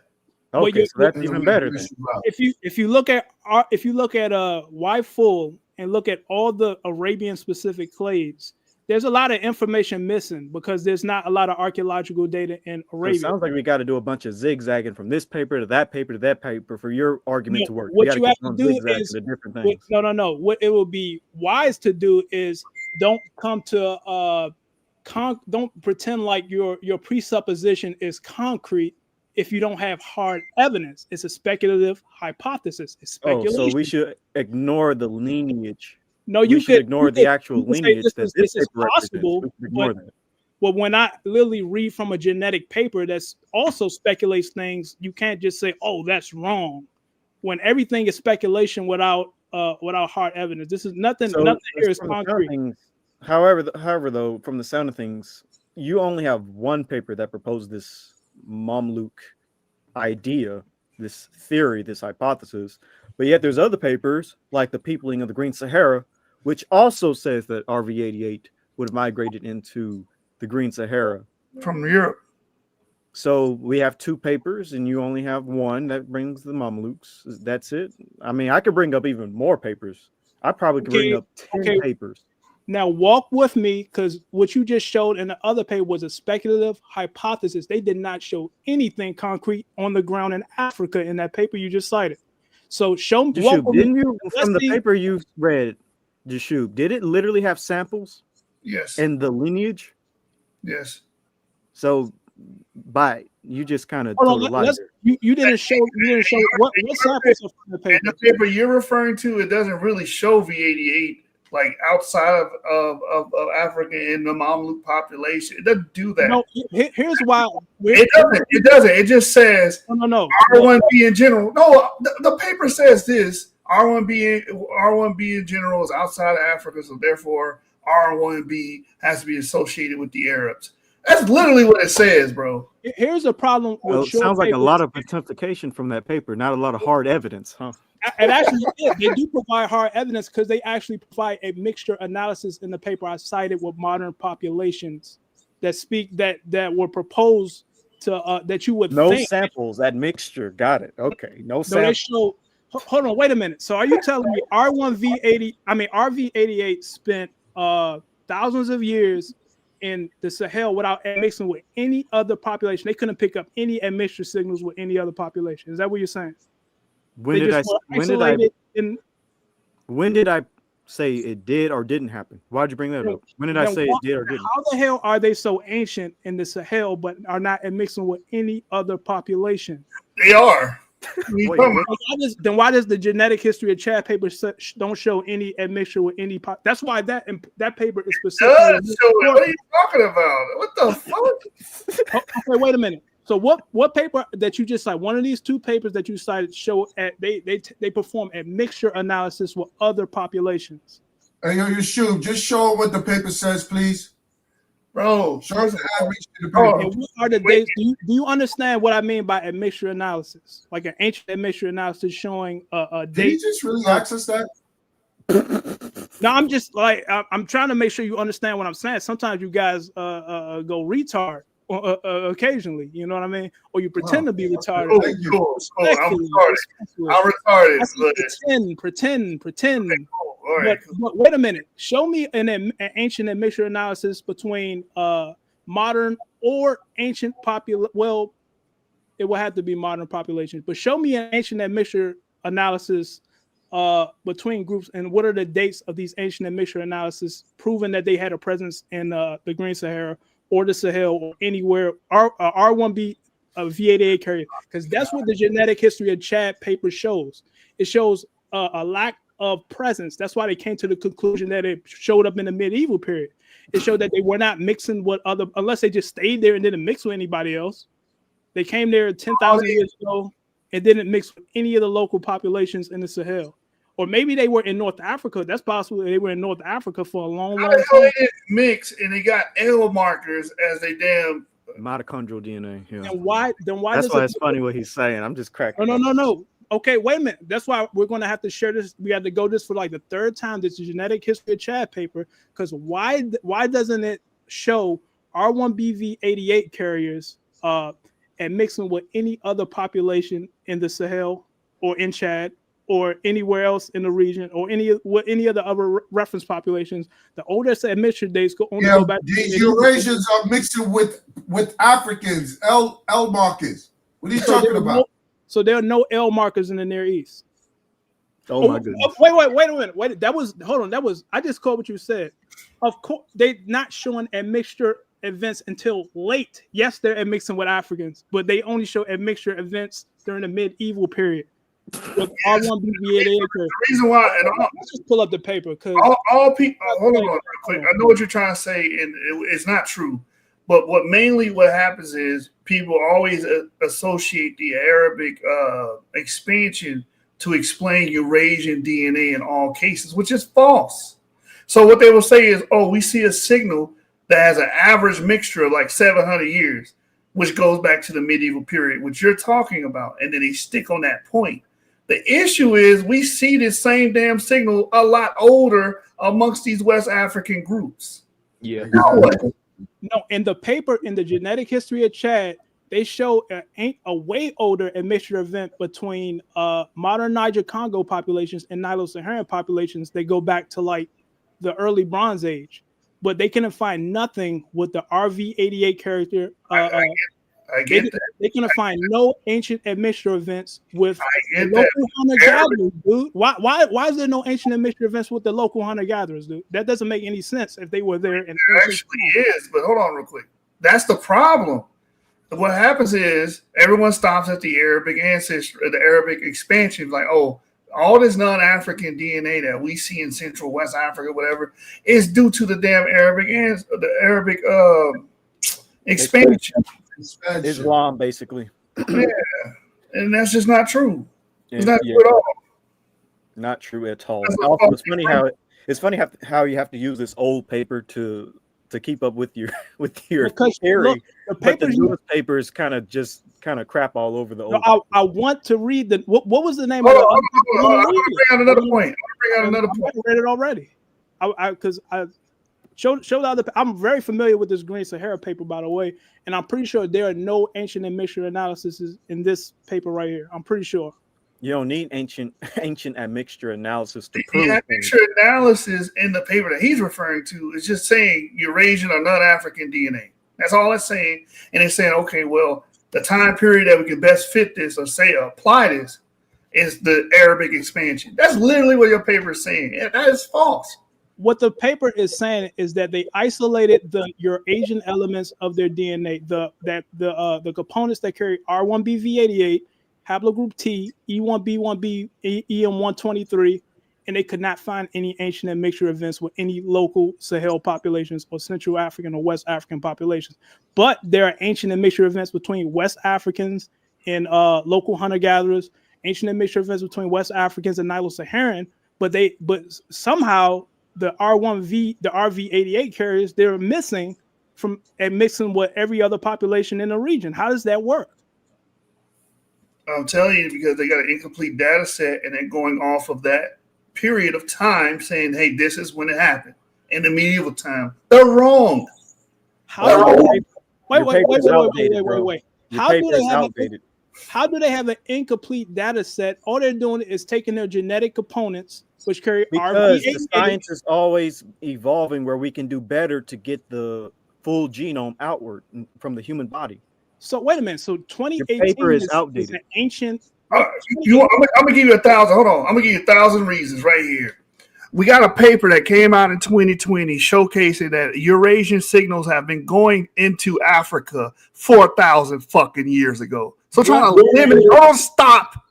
S10: Okay, so that's even better then.
S11: If you look at Y full and look at all the Arabian specific clades, there's a lot of information missing because there's not a lot of archaeological data in
S10: So
S11: Arabia.
S10: it sounds like we got to do a bunch of zigzagging from this paper to that paper to that paper for your argument to work.
S11: What you have to
S10: keep on
S11: do
S10: zigzagging
S11: is
S10: to different things.
S11: no. What it will be wise to do is don't come to don't pretend like your presupposition is concrete if you don't have hard evidence. It's a speculative hypothesis. It's speculation.
S10: Oh, so we should ignore the lineage.
S11: No, you
S10: should ignore the actual lineage that this
S11: is
S10: paper
S11: possible. But when I literally read from a genetic paper that's also speculates things, you can't just say, "Oh, that's wrong," when everything is speculation without hard evidence. This is nothing.
S10: So
S11: nothing here is concrete.
S10: However, though, from the sound of things, you only have one paper that proposed this Mamluk idea, this theory, this hypothesis. But yet there's other papers like the Peopling of the Green Sahara, which also says that RV88 would have migrated into the Green Sahara
S2: from Europe.
S10: So we have two papers and you only have one that brings the Mamluks. That's it. I mean, I could bring up even more papers. I probably could bring up 10 papers.
S11: Now walk with me, because what you just showed in the other paper was a speculative hypothesis. They did not show anything concrete on the ground in Africa in that paper you just cited. So show me.
S10: Didn't you, from the paper you read, Jashub, did it literally have samples?
S2: Yes.
S10: And the lineage?
S2: Yes.
S10: So you just kind of told a lie.
S11: You didn't show what samples of the paper.
S2: And the paper you're referring to, it doesn't really show V88 like outside of Africa in the Mamluk population. It doesn't do that.
S11: No, here's why.
S2: It doesn't. It just says
S11: no.
S2: R1B in general. No, the paper says this. R1B in general is outside of Africa, so therefore R1B has to be associated with the Arabs. That's literally what it says, bro.
S11: Here's a problem.
S10: Well, it sounds like a lot of pontification from that paper, not a lot of hard evidence, huh?
S11: And actually, they do provide hard evidence because they actually provide a mixture analysis in the paper I cited with modern populations that were proposed to that you would think.
S10: Samples, that mixture. Got it. Okay. No
S11: samples.
S10: No,
S11: hold on, wait a minute. So are you telling me RV88 spent thousands of years in the Sahel without mixing with any other population? They couldn't pick up any admixture signals with any other population. Is that what you're saying?
S10: When did I say it did or didn't happen? Why'd you bring that up? When did I say it did or didn't?
S11: How the hell are they so ancient in the Sahel but are not mixing with any other population?
S2: They are.
S11: Then why does the genetic history of Chad paper don't show any admixture with any that's why that paper is specific.
S2: What are you talking about? What the fuck?
S11: Okay, wait a minute. So what paper that you just cited, one of these two papers that you cited, show they perform a mixture analysis with other populations?
S7: Hey, yo, Yeshub, just show what the paper says, please.
S2: Bro,
S7: show us the average to the paper.
S11: What are the dates? Do you understand what I mean by admixture analysis? Like an ancient admixture analysis showing a date.
S7: Did you just really access that?
S11: No, I'm just like I'm trying to make sure you understand what I'm saying. Sometimes you guys go retard occasionally, you know what I mean? Or you pretend to be retarded.
S2: I'm retarded.
S11: Pretend.
S2: Right.
S11: But wait a minute. Show me an ancient admixture analysis between modern or ancient population. Well, it will have to be modern populations. But show me an ancient admixture analysis between groups, and what are the dates of these ancient admixture analysis proving that they had a presence in the Green Sahara or the Sahel or anywhere R1B V88 carrier? Because that's what the genetic history of Chad paper shows. It shows a lack of presence. That's why they came to the conclusion that it showed up in the medieval period. It showed that they were not mixing with other, unless they just stayed there and didn't mix with anybody else. They came there 10,000 years ago and didn't mix with any of the local populations in the Sahel. Or maybe they were in North Africa. That's possible. They were in North Africa for a long time.
S2: They didn't mix and they got L markers as they damn
S10: mitochondrial DNA. Yeah.
S11: And why?
S10: That's why it's funny what he's saying. I'm just cracking.
S11: No. Okay, wait a minute. That's why we're going to have to share this. We have to go this for like the third time. This is genetic history of Chad paper. Because why doesn't it show R1BV88 carriers and mixing with any other population in the Sahel or in Chad or anywhere else in the region or any of the other reference populations, the oldest admission dates only
S7: Yeah,
S11: go back.
S7: these Eurasians are mixing with Africans, L markers. What are you talking about?
S11: So there are no L markers in the Near East.
S10: Oh my goodness.
S11: Wait a minute. I just called what you said. Of course, they're not showing admixture events until late. Yes, they're mixing with Africans, but they only show admixture events during the medieval period. With
S2: The reason why, and
S11: let's just pull up the paper because
S2: all people. Hold on, real quick. I know what you're trying to say, and it's not true. But what happens is people always associate the Arabic expansion to explain Eurasian DNA in all cases, which is false. So what they will say is, oh, we see a signal that has an average mixture of like 700 years, which goes back to the medieval period, which you're talking about, and then they stick on that point. The issue is we see this same damn signal a lot older amongst these West African groups.
S10: Yeah.
S11: No, in the paper, in the genetic history of Chad, they show a way older admixture event between modern Niger Congo populations and Nilo-Saharan populations. They go back to like the early Bronze Age, but they couldn't find nothing with the RV88 character.
S2: I get that.
S11: They couldn't find no ancient admixture events with the local hunter-gatherers, dude. Why is there no ancient admixture events with the local hunter-gatherers, dude? That doesn't make any sense if they were there. And
S2: it actually is, but hold on real quick. That's the problem. What happens is everyone stops at the Arabic ancestry, the Arabic expansion, like, oh, all this non-African DNA that we see in Central West Africa, whatever, is due to the damn Arabic expansion.
S10: Islam, basically.
S2: Yeah, and that's just not true. It's
S10: Yeah,
S2: not true at all.
S10: Not true at all.
S2: That's
S10: Also,
S2: not
S10: it's funny how you have to use this old paper to keep up with your
S11: Because,
S10: theory.
S11: look, the
S10: But the
S11: papers
S10: newspapers kind of crap all over the old.
S11: I want to read the what was the name
S2: Hold
S11: of
S2: on,
S11: it?
S2: I'm going to bring out another point.
S11: I read it already. Because I showed the other. I'm very familiar with this Green Sahara paper, by the way, and I'm pretty sure there are no ancient admixture analysis in this paper right here. I'm pretty sure.
S10: You don't need ancient admixture analysis to
S2: The
S10: prove
S2: admixture analysis in the paper that he's referring to is just saying Eurasian or non-African DNA. That's all it's saying. And it's saying, okay, well, the time period that we can best fit this or say apply this is the Arabic expansion. That's literally what your paper is saying. And that is false.
S11: What the paper is saying is that they isolated the Eurasian elements of their DNA, the components that carry R1BV88, haplogroup T, E1B1B, EM123, and they could not find any ancient admixture events with any local Sahel populations or Central African or West African populations. But there are ancient admixture events between West Africans and local hunter-gatherers, ancient admixture events between West Africans and Nilo-Saharan, but somehow the RV88 carriers, they're missing from mixing with every other population in the region. How does that work?
S2: I'm telling you, because they got an incomplete data set and then going off of that period of time saying, hey, this is when it happened in the medieval time. They're wrong.
S11: Wait. How do they have an incomplete data set? All they're doing is taking their genetic components, which carry
S10: because the science is always evolving where we can do better to get the full genome outward from the human body.
S11: So wait a minute. So 2018
S10: Your paper is outdated.
S11: Is an ancient.
S2: I'm gonna give you 1,000. Hold on. I'm gonna give you 1,000 reasons right here. We got a paper that came out in 2020 showcasing that Eurasian signals have been going into Africa 4,000 fucking years ago. So trying to limit it. Don't stop.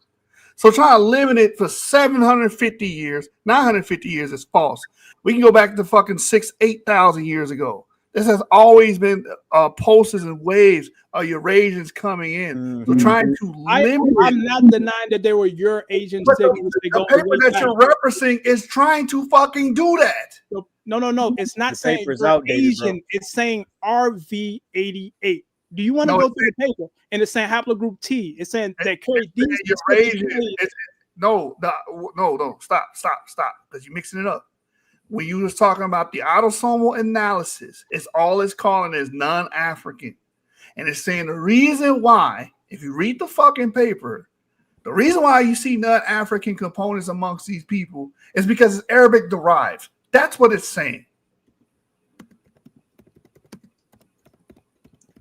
S2: So trying to limit it for 750 years, 950 years is false. We can go back to fucking 8,000 years ago. This has always been pulses and waves of Eurasians coming in. So trying to limit
S11: I'm not denying that there were Eurasian signals.
S2: The paper that you're referencing is trying to fucking do that.
S11: No. It's not saying Eurasian. It's saying RV88. Do you want to go through the paper? And it's saying haplogroup T. It's saying that carry these
S2: Eurasian. No. Stop. Because you're mixing it up. When you was talking about the autosomal analysis, it's all it's calling is non-African. And it's saying the reason why, if you read the fucking paper, the reason why you see non-African components amongst these people is because it's Arabic derived. That's what it's saying.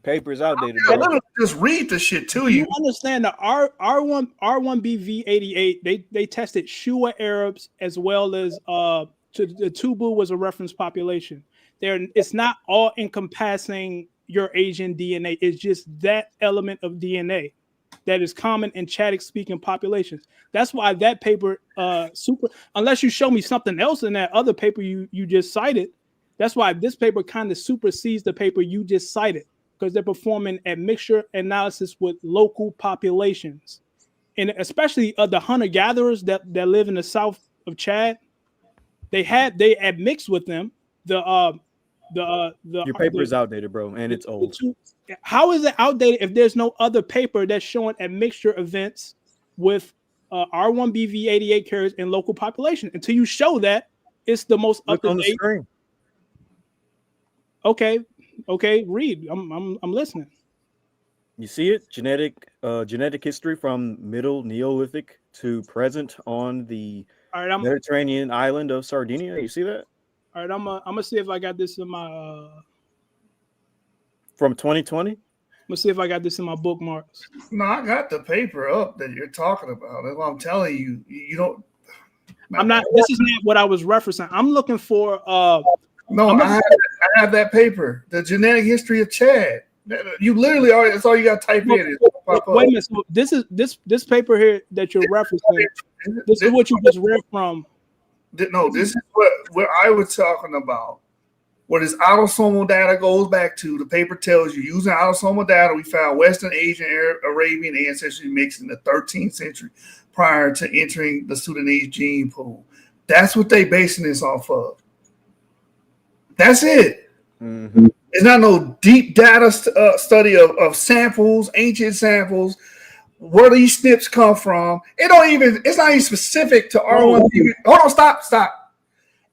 S10: Paper's outdated,
S2: I
S10: bro.
S2: just read the shit to
S11: You
S2: you.
S11: understand the R1BV88? They tested Shua Arabs as well as the Tubu was a reference population. It's not all encompassing your Asian DNA. It's just that element of DNA that is common in Chadic speaking populations. That's why that paper unless you show me something else in that other paper you just cited, that's why this paper kind of supersedes the paper you just cited, because they're performing a mixture analysis with local populations, and especially the hunter-gatherers that live in the south of Chad. They had mixed with them. Your
S10: paper is outdated, bro, and it's old.
S11: How is it outdated if there's no other paper that's showing a mixture events with R1BV88 carriers in local population? Until you show that, it's the most up to date. Okay, read. I'm listening.
S10: You see it? Genetic history from Middle Neolithic to present on the Mediterranean island of Sardinia. You see that?
S11: All right, I'm gonna see if I got this in my
S10: from 2020.
S11: I'm gonna see if I got this in my bookmarks.
S2: No, I got the paper up that you're talking about. That's what I'm telling you. You don't.
S11: I'm not. This is not what I was referencing. I'm looking for.
S2: No, I have that paper, the genetic history of Chad. You literally are. That's all you got to type in.
S11: Wait a minute. So this paper here that you're referencing. This is what you just read from.
S2: No, this is what I was talking about. What this autosomal data goes back to. The paper tells you, using autosomal data, we found Western Asian, Arabian ancestry mixed in the 13th century prior to entering the Sudanese gene pool. That's what they basing this off of. That's it.
S10: Mm-hmm.
S2: It's not no deep data study of samples, ancient samples. Where these SNPs come from? It's not even specific to R1B. Hold on, stop.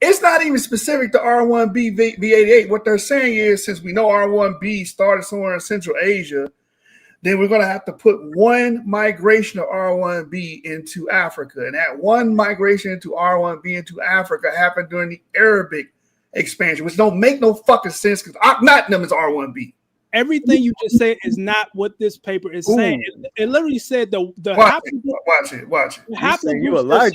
S2: It's not even specific to R1B-V88. What they're saying is, since we know R1B started somewhere in Central Asia, then we're going to have to put one migration of R1B into Africa. And that one migration into R1B into Africa happened during the Arabic expansion, which don't make no fucking sense because Akhenaten is R1B.
S11: Everything you just said is not what this paper is saying. It literally said the
S2: watch it.
S10: You lying,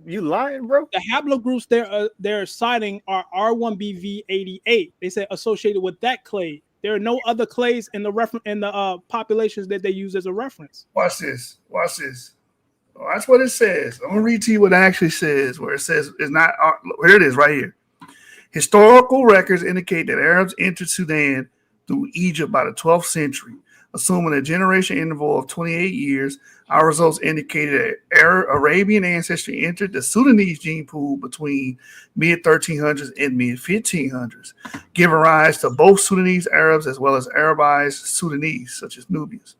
S10: you lying, bro.
S11: The haplogroups they're citing are R1BV88. They said associated with that clade. There are no other clades in the populations that they use as a reference.
S2: Watch this. That's what it says. I'm gonna read to you what it actually says. Where it says it's not. Here it is, right here. Historical records indicate that Arabs entered Sudan through Egypt by the 12th century. Assuming a generation interval of 28 years, our results indicated that Arabian ancestry entered the Sudanese gene pool between mid-1300s and mid-1500s, giving rise to both Sudanese Arabs as well as Arabized Sudanese, such as Nubians.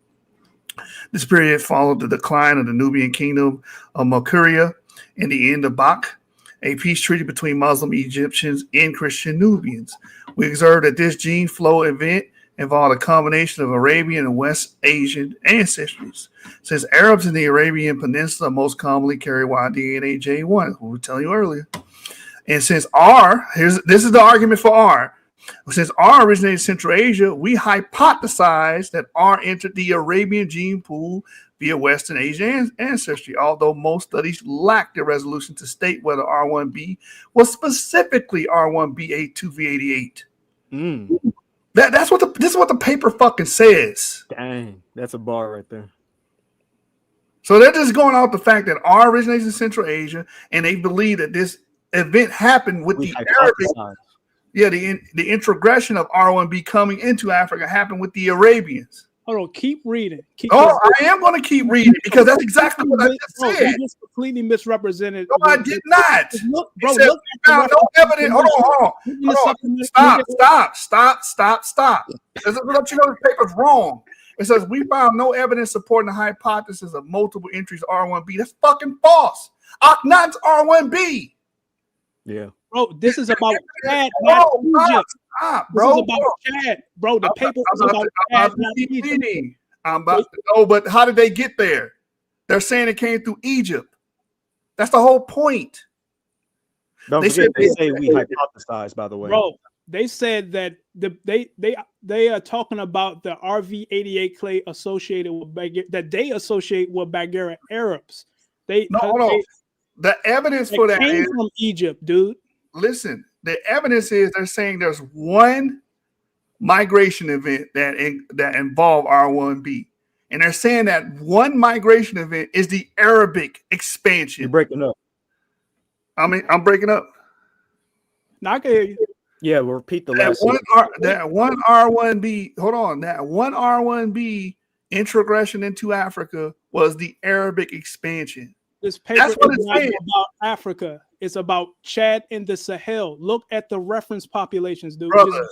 S2: This period followed the decline of the Nubian kingdom of Makuria and the end of Bak, a peace treaty between Muslim Egyptians and Christian Nubians. We observed that this gene flow event involved a combination of Arabian and West Asian ancestries. Since Arabs in the Arabian Peninsula most commonly carry Y-DNA J1, who we were telling you earlier. And since this is the argument for R. Since R originated in Central Asia, we hypothesized that R entered the Arabian gene pool via Western Asian ancestry, although most studies lack the resolution to state whether R1B was specifically R1B82V88. This is what the paper fucking says.
S10: Dang, that's a bar right there.
S2: So they're just going off the fact that R originates in Central Asia, and they believe that this event happened with the Arabic. Yeah, the introgression of R1B coming into Africa happened with the Arabians.
S11: Hold on, keep reading.
S2: I am going to keep reading because that's exactly what I just said.
S11: You just completely misrepresented.
S2: No, I did not.
S11: Look,
S2: found no evidence. Hold on. Stop. This is what you know. The paper's wrong. It says we found no evidence supporting the hypothesis of multiple entries R1B. That's fucking false. Akhenaten's R1B.
S10: Yeah.
S11: Bro, this is about Chad, not Egypt.
S2: Stop,
S11: This
S2: bro.
S11: is about Chad, bro. The paper is about Chad, not Egypt.
S2: I'm about to go, but how did they get there? They're saying it came through Egypt. That's the whole point.
S10: Don't forget, they say we hypothesized, by the way.
S11: Bro, they said that they are talking about the RV88 clay associated with that they associate with Baggara Arabs.
S2: The evidence for that
S11: came
S2: is
S11: from Egypt, dude.
S2: Listen, the evidence is they're saying there's one migration event that involved R1B, and they're saying that one migration event is the Arabic expansion.
S10: You're breaking up.
S2: I'm breaking up.
S11: Now I can hear you.
S10: Yeah, we'll repeat the last
S2: that one R1B. Hold on, that one R1B introgression into Africa was the Arabic expansion.
S11: This paper is not about Africa. It's about Chad and the Sahel. Look at the reference populations, dude.
S2: Brother,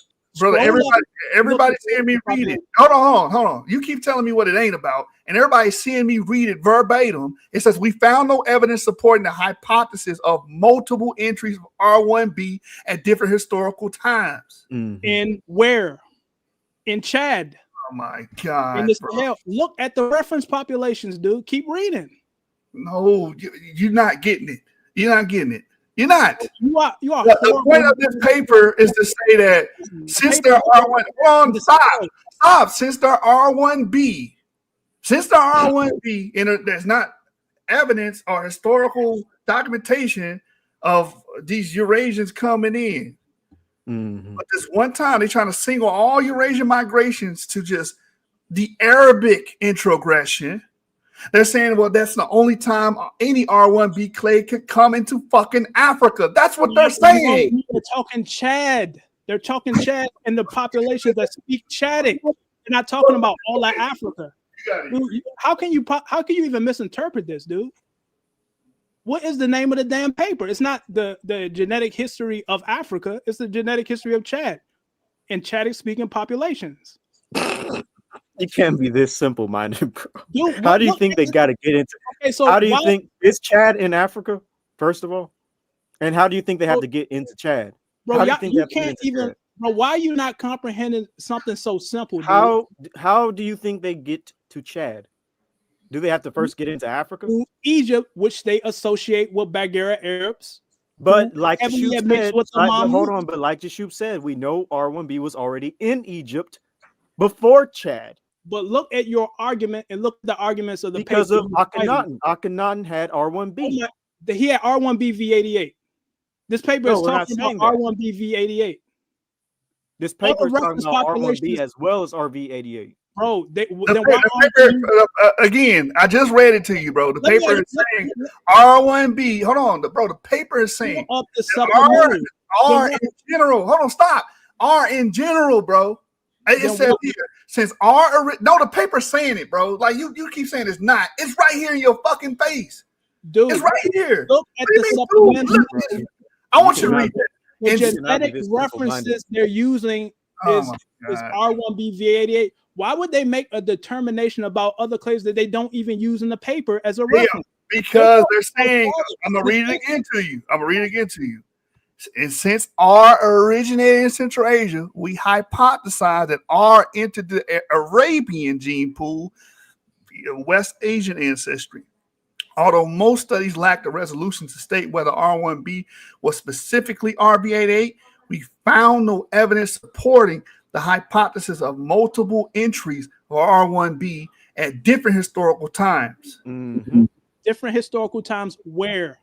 S2: everybody's seeing me read it. Hold on. You keep telling me what it ain't about, and everybody's seeing me read it verbatim. It says we found no evidence supporting the hypothesis of multiple entries of R1B at different historical times.
S10: Mm-hmm.
S11: And where? In Chad.
S2: Oh my God.
S11: In the Sahel. Look at the reference populations, dude. Keep reading.
S2: No, you're not getting it. You're not getting it. You're not.
S11: You are.
S2: The point of this paper is to say that since there are since there are R1B, and there's not evidence or historical documentation of these Eurasians coming in.
S10: Mm-hmm.
S2: But this one time they're trying to single all Eurasian migrations to just the Arabic introgression. They're saying, well, that's the only time any R1B clay could come into fucking Africa. That's what they're saying.
S11: They're talking Chad. They're talking Chad and the populations that speak Chadic. They're not talking about all of Africa. Dude, how can you even misinterpret this, dude? What is the name of the damn paper? It's not the genetic history of Africa. It's the genetic history of Chad and Chadic speaking populations.
S10: You can't be this simple-minded, bro.
S11: Dude,
S10: how do you think they got to get into?
S11: Okay, so
S10: how do you think is Chad in Africa? First of all, and how do you think they have to get into Chad?
S11: Bro, you can't even. Bro, why are you not comprehending something so simple? Dude?
S10: How do you think they get to Chad? Do they have to first get into Africa?
S11: Egypt, which they associate with Baggara Arabs.
S10: But like Yashub said,
S11: hold
S10: on. But like Yashub said, we know R1B was already in Egypt before Chad.
S11: But look at your argument and look at the arguments of the
S10: because of Akhenaten. Akhenaten had R1B.
S11: He had R1B V88. This paper is talking about R1B V88.
S10: This paper is talking about R1B as well as RV88.
S11: Bro,
S2: again, I just read it to you, bro. The paper is saying R1B. Hold on, bro. The paper is saying R in general. Hold on, stop. R in general, bro. It says here, since the paper's saying it, bro. Like you keep saying it's not. It's right here in your fucking face.
S11: Dude,
S2: it's right here.
S11: Look at the supplemental.
S2: I want you to read that.
S11: The genetic references they're using is R1B V88. Why would they make a determination about other clays that they don't even use in the paper as a reference?
S2: Because they're saying, I'm gonna read it again to you. And since R originated in Central Asia, we hypothesize that R entered the Arabian gene pool via West Asian ancestry. Although most studies lack the resolution to state whether R1B was specifically RB88, we found no evidence supporting the hypothesis of multiple entries of R1B at different historical times.
S10: Mm-hmm.
S11: Different historical times where?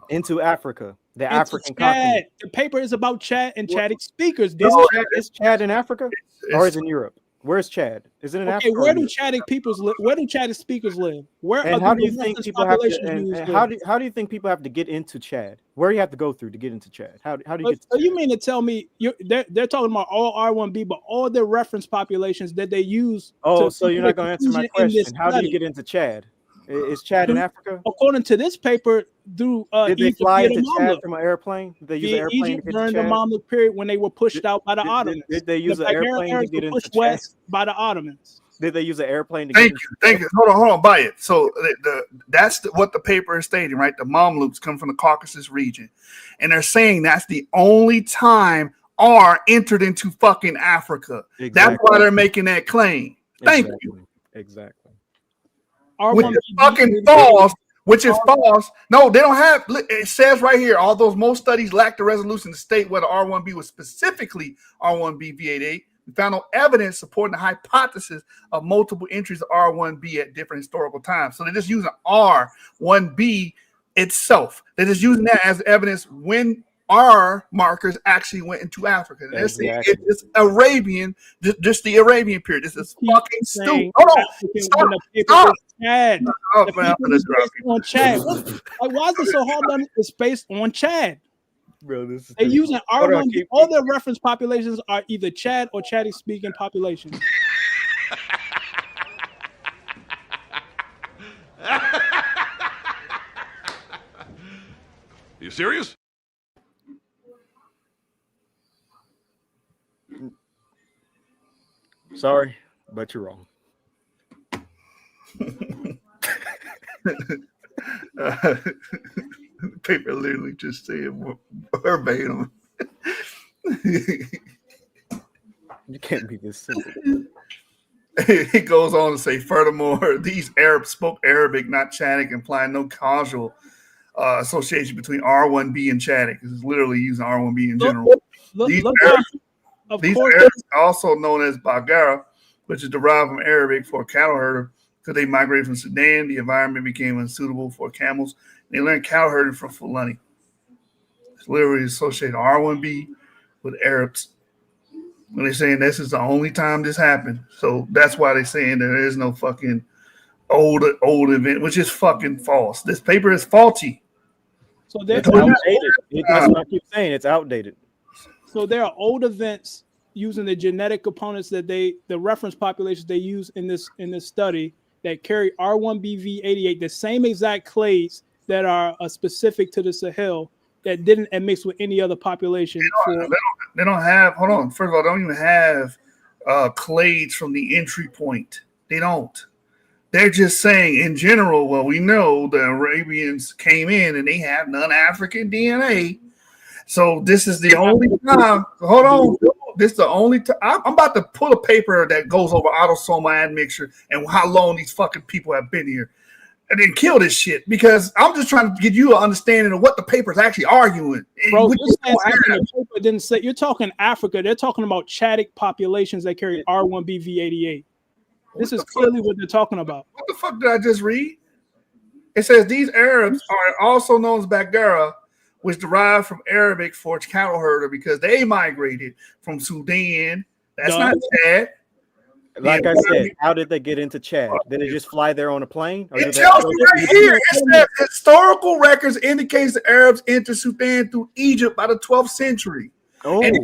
S10: Into Africa. The African continent.
S11: The paper is about Chad and Chadic speakers.
S10: Is Chad in Africa or is it in Europe? Where's Chad? Is it in Africa?
S11: Where do Chadic peoples live? Where do Chadic speakers live? Where?
S10: And how do you think people have to? How do you think people have to get into Chad? Where do you have to go through to get into Chad? How do you get?
S11: So you mean to tell me they're talking about all R1B, but all the reference populations that they use?
S10: Oh, so you're not going to answer my question. How do you get into Chad? Is Chad in Africa?
S11: According to this paper, through
S10: did they fly into Chad from an airplane? Did they use an airplane
S11: Egypt during the Mamluk period when they were pushed out by the Ottomans?
S10: Did they use an airplane to get into Chad?
S11: West by the Ottomans.
S10: Did they use an airplane to
S2: Thank
S10: get
S2: you. Thank you. Hold on. Buy it. So that's what the paper is stating, right? The Mamluks come from the Caucasus region, and they're saying that's the only time R entered into fucking Africa.
S10: Exactly.
S2: That's why they're making that claim. Thank you.
S10: Exactly.
S2: Which is fucking false. Which is false. No, they don't have. It says right here, although most studies lack the resolution to state whether R1b was specifically R1b V88, we found no evidence supporting the hypothesis of multiple entries of R1b at different historical times. So they're just using R1b itself. They're just using that as evidence when R markers actually went into Africa. And they're saying it's Arabian, just the Arabian period. This is fucking stupid. Hold on. Stop.
S11: Chad.
S2: Oh,
S11: The
S2: man,
S11: paper is based on Chad. Like, why is it so hard on it's based on Chad?
S10: Bro, this is
S11: they're using
S10: Hold on,
S11: R1. All their reference populations are either Chad or Chadic speaking populations.
S12: You serious?
S10: Sorry, but you're wrong.
S2: Paper literally just said verbatim.
S10: You can't be this simple.
S2: It goes on to say, furthermore, these Arabs spoke Arabic, not Chadic, implying no causal association between R1b and Chadic. It's literally using R1b in general. These Arabs are also known as Bagara, which is derived from Arabic for cattle herder, because they migrated from Sudan. The environment became unsuitable for camels. They learned cattle herding from Fulani. It's literally associated R1b with Arabs. When they're saying this is the only time this happened. So that's why they're saying there is no fucking old event, which is fucking false. This paper is faulty.
S11: So it's
S10: outdated. That's what I keep saying. It's outdated.
S11: So there are old events using the genetic components that the reference populations they use in this study that carry R1BV88, the same exact clades that are specific to the Sahel that didn't mix with any other population.
S2: They don't have, hold on. First of all, they don't even have clades from the entry point. They don't. They're just saying in general, well, we know the Arabians came in and they have non-African DNA. So this is the only time. Hold on. This is the only time. I'm about to pull a paper that goes over autosomal admixture and how long these fucking people have been here. And then kill this shit, because I'm just trying to get you an understanding of what the paper is actually arguing.
S11: Bro, the paper didn't say, you're talking Africa. They're talking about Chadic populations that carry R1BV88. This is clearly what they're talking about.
S2: What the fuck did I just read? It says these Arabs are also known as Bagara, which derived from Arabic for cattle herder because they migrated from Sudan. That's not Chad.
S10: Like I said, how did they get into Chad? Did they just fly there on a plane? Or
S2: it tells you right here. It says historical records indicates the Arabs entered Sudan through Egypt by the 12th century.
S10: Oh,
S2: and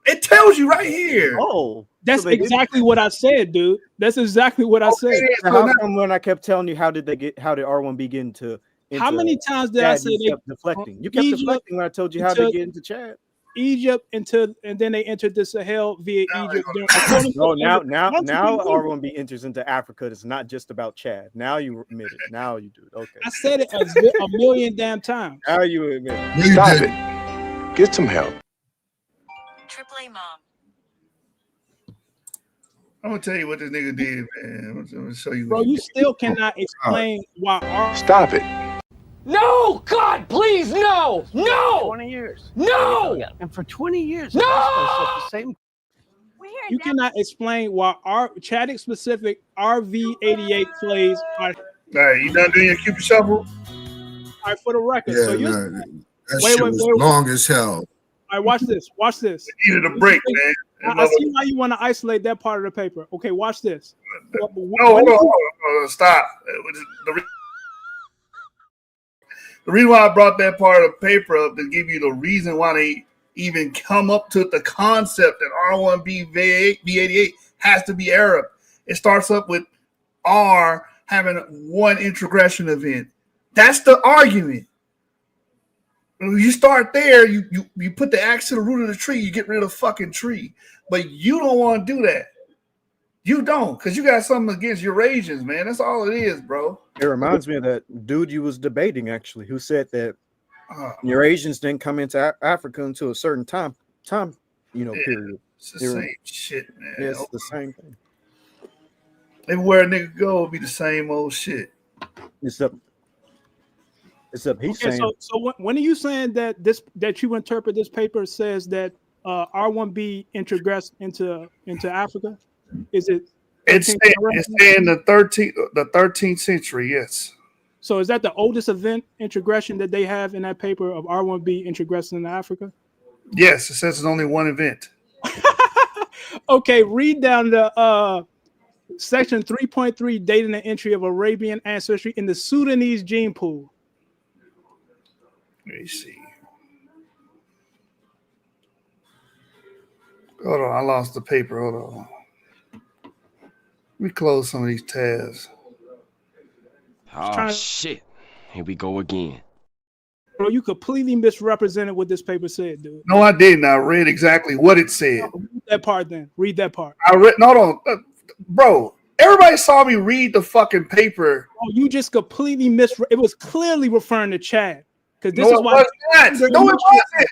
S2: it tells you right here.
S10: Oh,
S11: that's exactly what I said, dude. That's exactly what I said.
S10: So how come when I kept telling you how did R1B get into
S11: how many times did I say
S10: they kept deflecting? You kept deflecting when I told you how to get into Chad.
S11: Egypt and then they entered the Sahel via Egypt.
S10: No, now R1B enters into Africa. It's not just about Chad. Now you admit it. Now you do it. Okay.
S11: I said it a million damn times.
S10: Now you admit it.
S12: Stop it. Get some help.
S9: AAA mom.
S2: I'm gonna tell you what this nigga did, man. I'm gonna show you.
S11: Bro, you still cannot explain why.
S12: Stop it.
S13: No, God, please, no, no.
S14: 20 years.
S13: No.
S14: And for 20 years,
S13: no.
S14: I asked myself the same.
S11: You cannot explain why Chadic specific RV88 plays are.
S2: All right, you done doing your Cupid shuffle?
S11: All right, for the record.
S7: Yeah,
S11: so
S7: that shit was long as hell.
S11: All right, watch this. Watch this.
S2: You needed a break, man.
S11: I see why you want to isolate that part of the paper. Okay, watch this.
S2: No, hold on. Stop. The reason why I brought that part of the paper up to give you the reason why they even come up to the concept that R1B V88 has to be Arab. It starts up with R having one introgression event. That's the argument. When you start there, you put the axe to the root of the tree, you get rid of the fucking tree. But you don't want to do that. You don't, because you got something against Eurasians, man. That's all it is, bro.
S10: It reminds me of that dude you was debating, actually, who said that Eurasians didn't come into Africa until a certain time, period.
S2: It's the same shit, man.
S10: It's the same thing.
S2: Everywhere a nigga go, it'll be the same old shit.
S10: Except he's saying.
S11: So when are you saying that you interpret this paper says that R1B introgressed into Africa? Is it?
S2: It's in the 13th century. Yes.
S11: So is that the oldest event introgression that they have in that paper of R1B introgressing into Africa?
S2: Yes, it says it's only one event.
S11: Okay, read down the section 3.3, dating the entry of Arabian ancestry in the Sudanese gene pool.
S2: Let me see. Hold on, I lost the paper. Hold on. Let me close some of these tabs.
S15: Oh shit! Here we go again.
S11: Bro, you completely misrepresented what this paper said, dude.
S2: No, I didn't. I read exactly what it said.
S11: Read that part then. Read that part.
S2: I read. No, bro. Everybody saw me read the fucking paper.
S11: Oh, you just completely It was clearly referring to Chad. Because this
S2: No,
S11: is why.
S2: No, it wasn't.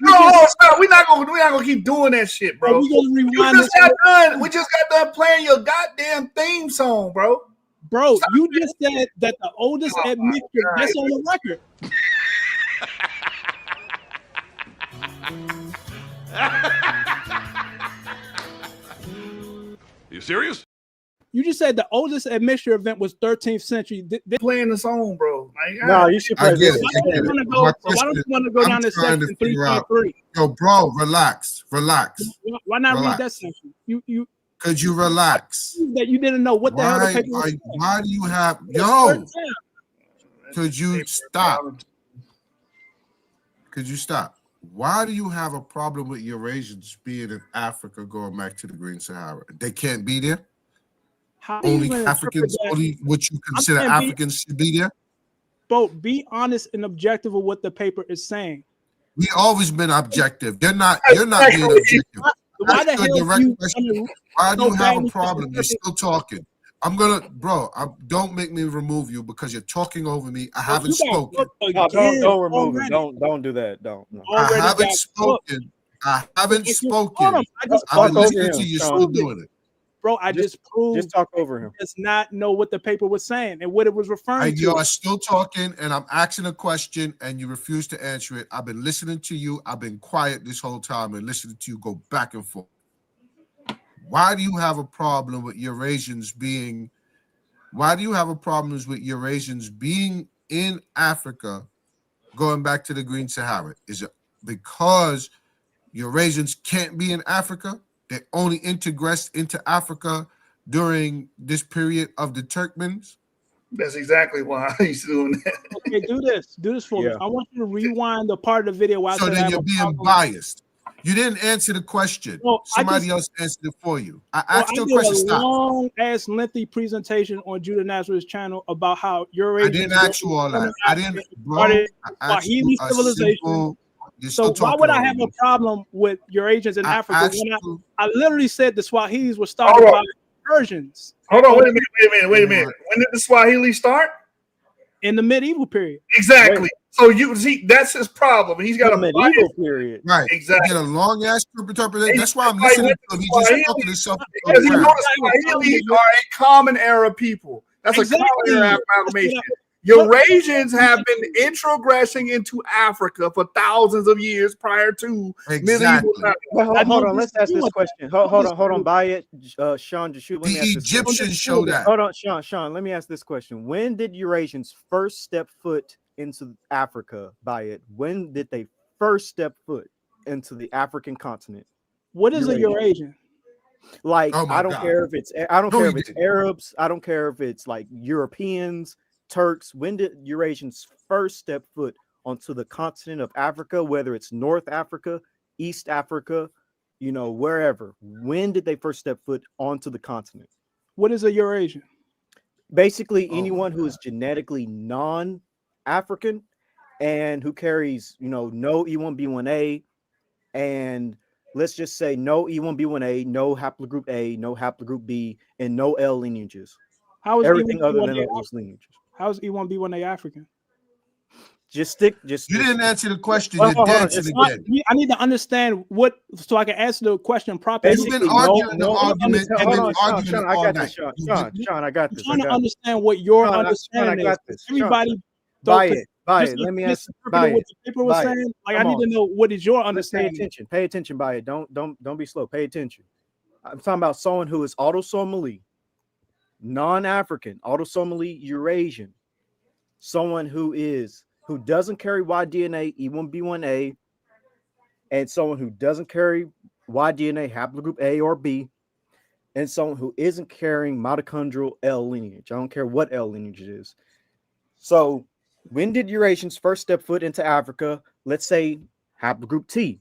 S2: No, stop. We're not gonna keep doing that shit, bro.
S11: We gonna rewind
S2: We just got done playing your goddamn theme song, bro.
S11: Bro, you just said that the oldest admixture that's on the record.
S12: You serious?
S11: You just said the oldest admixture event was 13th century.
S2: Playing the song, bro.
S10: No, you should play this.
S11: Why don't you want to go down to section 3.3?
S7: Yo, bro, relax.
S11: Why not read that section? You
S7: could you relax?
S11: That you didn't know what the hell the paper was saying.
S7: Why do you have could you stop? Could you stop? Why do you have a problem with Eurasians being in Africa going back to the Green Sahara? They can't be there? Only Africans, only what you consider Africans should be there?
S11: Bro, be honest and objective of what the paper is saying.
S7: We always been objective. You're not being objective.
S11: Why the hell
S7: why do you have a problem? You're still talking. Don't make me remove you because you're talking over me. I haven't spoken.
S10: No, don't remove it. Don't do that. Don't. No.
S7: I haven't spoken. I've been listening to you. Still doing it.
S11: Bro, I just proved.
S10: Just talk over him.
S11: Does not know what the paper was saying and what it was referring to.
S7: You are still talking, and I'm asking a question, and you refuse to answer it. I've been listening to you. I've been quiet this whole time and listening to you go back and forth. Why do you have a problem with Eurasians being? Why do you have a problem with Eurasians being in Africa, going back to the Green Sahara? Is it because Eurasians can't be in Africa? They only integressed into Africa during this period of the Turkmens?
S2: That's exactly why he's doing that.
S11: Okay, do this for me. I want you to rewind the part of the video.
S7: So then you're being biased. You didn't answer the question.
S11: Well,
S7: somebody else answered it for you. I asked you a question.
S11: Stop. Long ass lengthy presentation on Judah Nazareth's channel about how Eurasian.
S7: I didn't ask you all that. I didn't. Bro,
S11: Swahili civilization. So why would I have a problem with Eurasians in Africa when I literally said the Swahilis were started by Persians?
S2: Hold on, wait a minute. When did the Swahili start?
S11: In the medieval period.
S2: Exactly. Wait. So you see, that's his problem. He's got a
S10: medieval period.
S7: Right.
S2: Exactly.
S7: He got a long ass interpretation. That's why I'm listening to him. He just talking himself.
S2: Because he knows Swahili are a common Arab people. That's a common Arab amalgamation. Eurasians have been introgressing into Africa for thousands of years prior to medieval time.
S10: Hold on, let's ask this question. Hold on, buy it. Sean, just shoot.
S7: The Egyptians show that.
S10: Hold on, Sean, let me ask this question. When did Eurasians first step foot into Africa? Buy it. When did they first step foot into the African continent?
S11: What is a Eurasian?
S10: Like, I don't care if it's Arabs, I don't care if it's like Europeans, Turks. When did Eurasians first step foot onto the continent of Africa, whether it's North Africa, East Africa, wherever? When did they first step foot onto the continent?
S11: What is a Eurasian?
S10: Basically, anyone who is genetically non-African and who carries, no E1B1A and let's just say no E1B1A, no haplogroup A, no haplogroup B, and no L lineages.
S11: How is
S10: Everything other than
S11: E1B1A
S10: those lineages.
S11: How is E1B1A African?
S10: Just
S7: You didn't answer the question. You're dancing again.
S11: I need to understand what, so I can answer the question properly.
S7: You've been arguing the argument. You've been arguing all night.
S10: Sean, I got this.
S11: I'm trying to understand what your understanding is. Everybody,
S10: buy it. Let me ask. Buy
S11: what
S10: it.
S11: the paper was saying. Like, I need to know what is your understanding.
S10: Pay attention. Buy it. Don't be slow. Pay attention. I'm talking about someone who is autosomally non-African, autosomally Eurasian, someone who doesn't carry Y DNA, E1B1A, and someone who doesn't carry Y DNA, haplogroup A or B, and someone who isn't carrying mitochondrial L lineage. I don't care what L lineage it is. So, when did Eurasians first step foot into Africa? Let's say haplogroup T,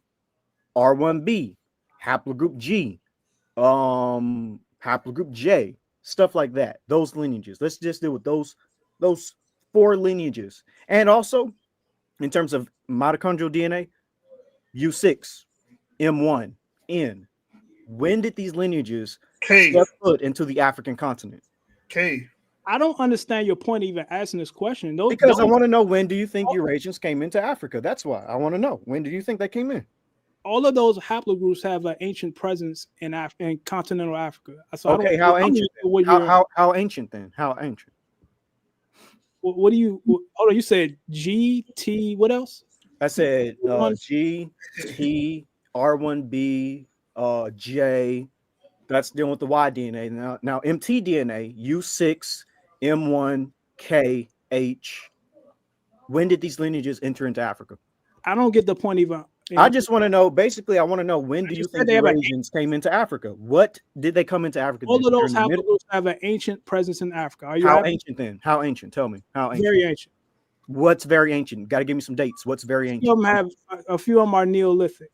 S10: R1B, haplogroup G, haplogroup J, stuff like that. Those lineages. Let's just deal with those 4 lineages. And also, in terms of mitochondrial DNA, U6, M1, N. When did these lineages step foot into the African continent?
S11: I don't understand your point even asking this question.
S10: Because I want to know, when do you think Eurasians came into Africa? That's why I want to know. When do you think they came in?
S11: All of those haplogroups have an ancient presence in continental Africa. So
S10: okay, how ancient? How ancient then? How ancient?
S11: What do you? Hold on, you said G, T, what else?
S10: I said G, T, R1B, J. That's dealing with the Y DNA. Now MT DNA, U6, M1, K, H. When did these lineages enter into Africa?
S11: I don't get the point even.
S10: I just want to know. Basically, I want to know, when do you think the Eurasians came into Africa? What did they come into Africa?
S11: All of those haplogroups have an ancient presence in Africa.
S10: How ancient then? How ancient? Tell me. How ancient?
S11: Very ancient.
S10: What's very ancient? Got to give me some dates. What's very ancient?
S11: A few of them are Neolithic.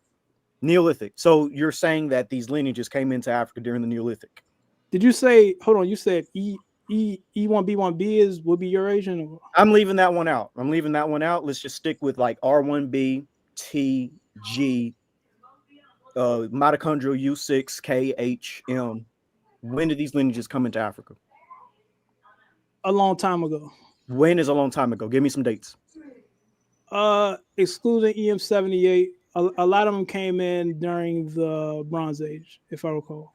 S10: Neolithic. So you're saying that these lineages came into Africa during the Neolithic?
S11: Did you say? Hold on. You said E1B1B would be Eurasian? Or?
S10: I'm leaving that one out. Let's just stick with like R1B, T, G, mitochondrial U6, K, H, M. When did these lineages come into Africa?
S11: A long time ago.
S10: When is a long time ago? Give me some dates.
S11: Excluding EM78, a lot of them came in during the Bronze Age, if I recall.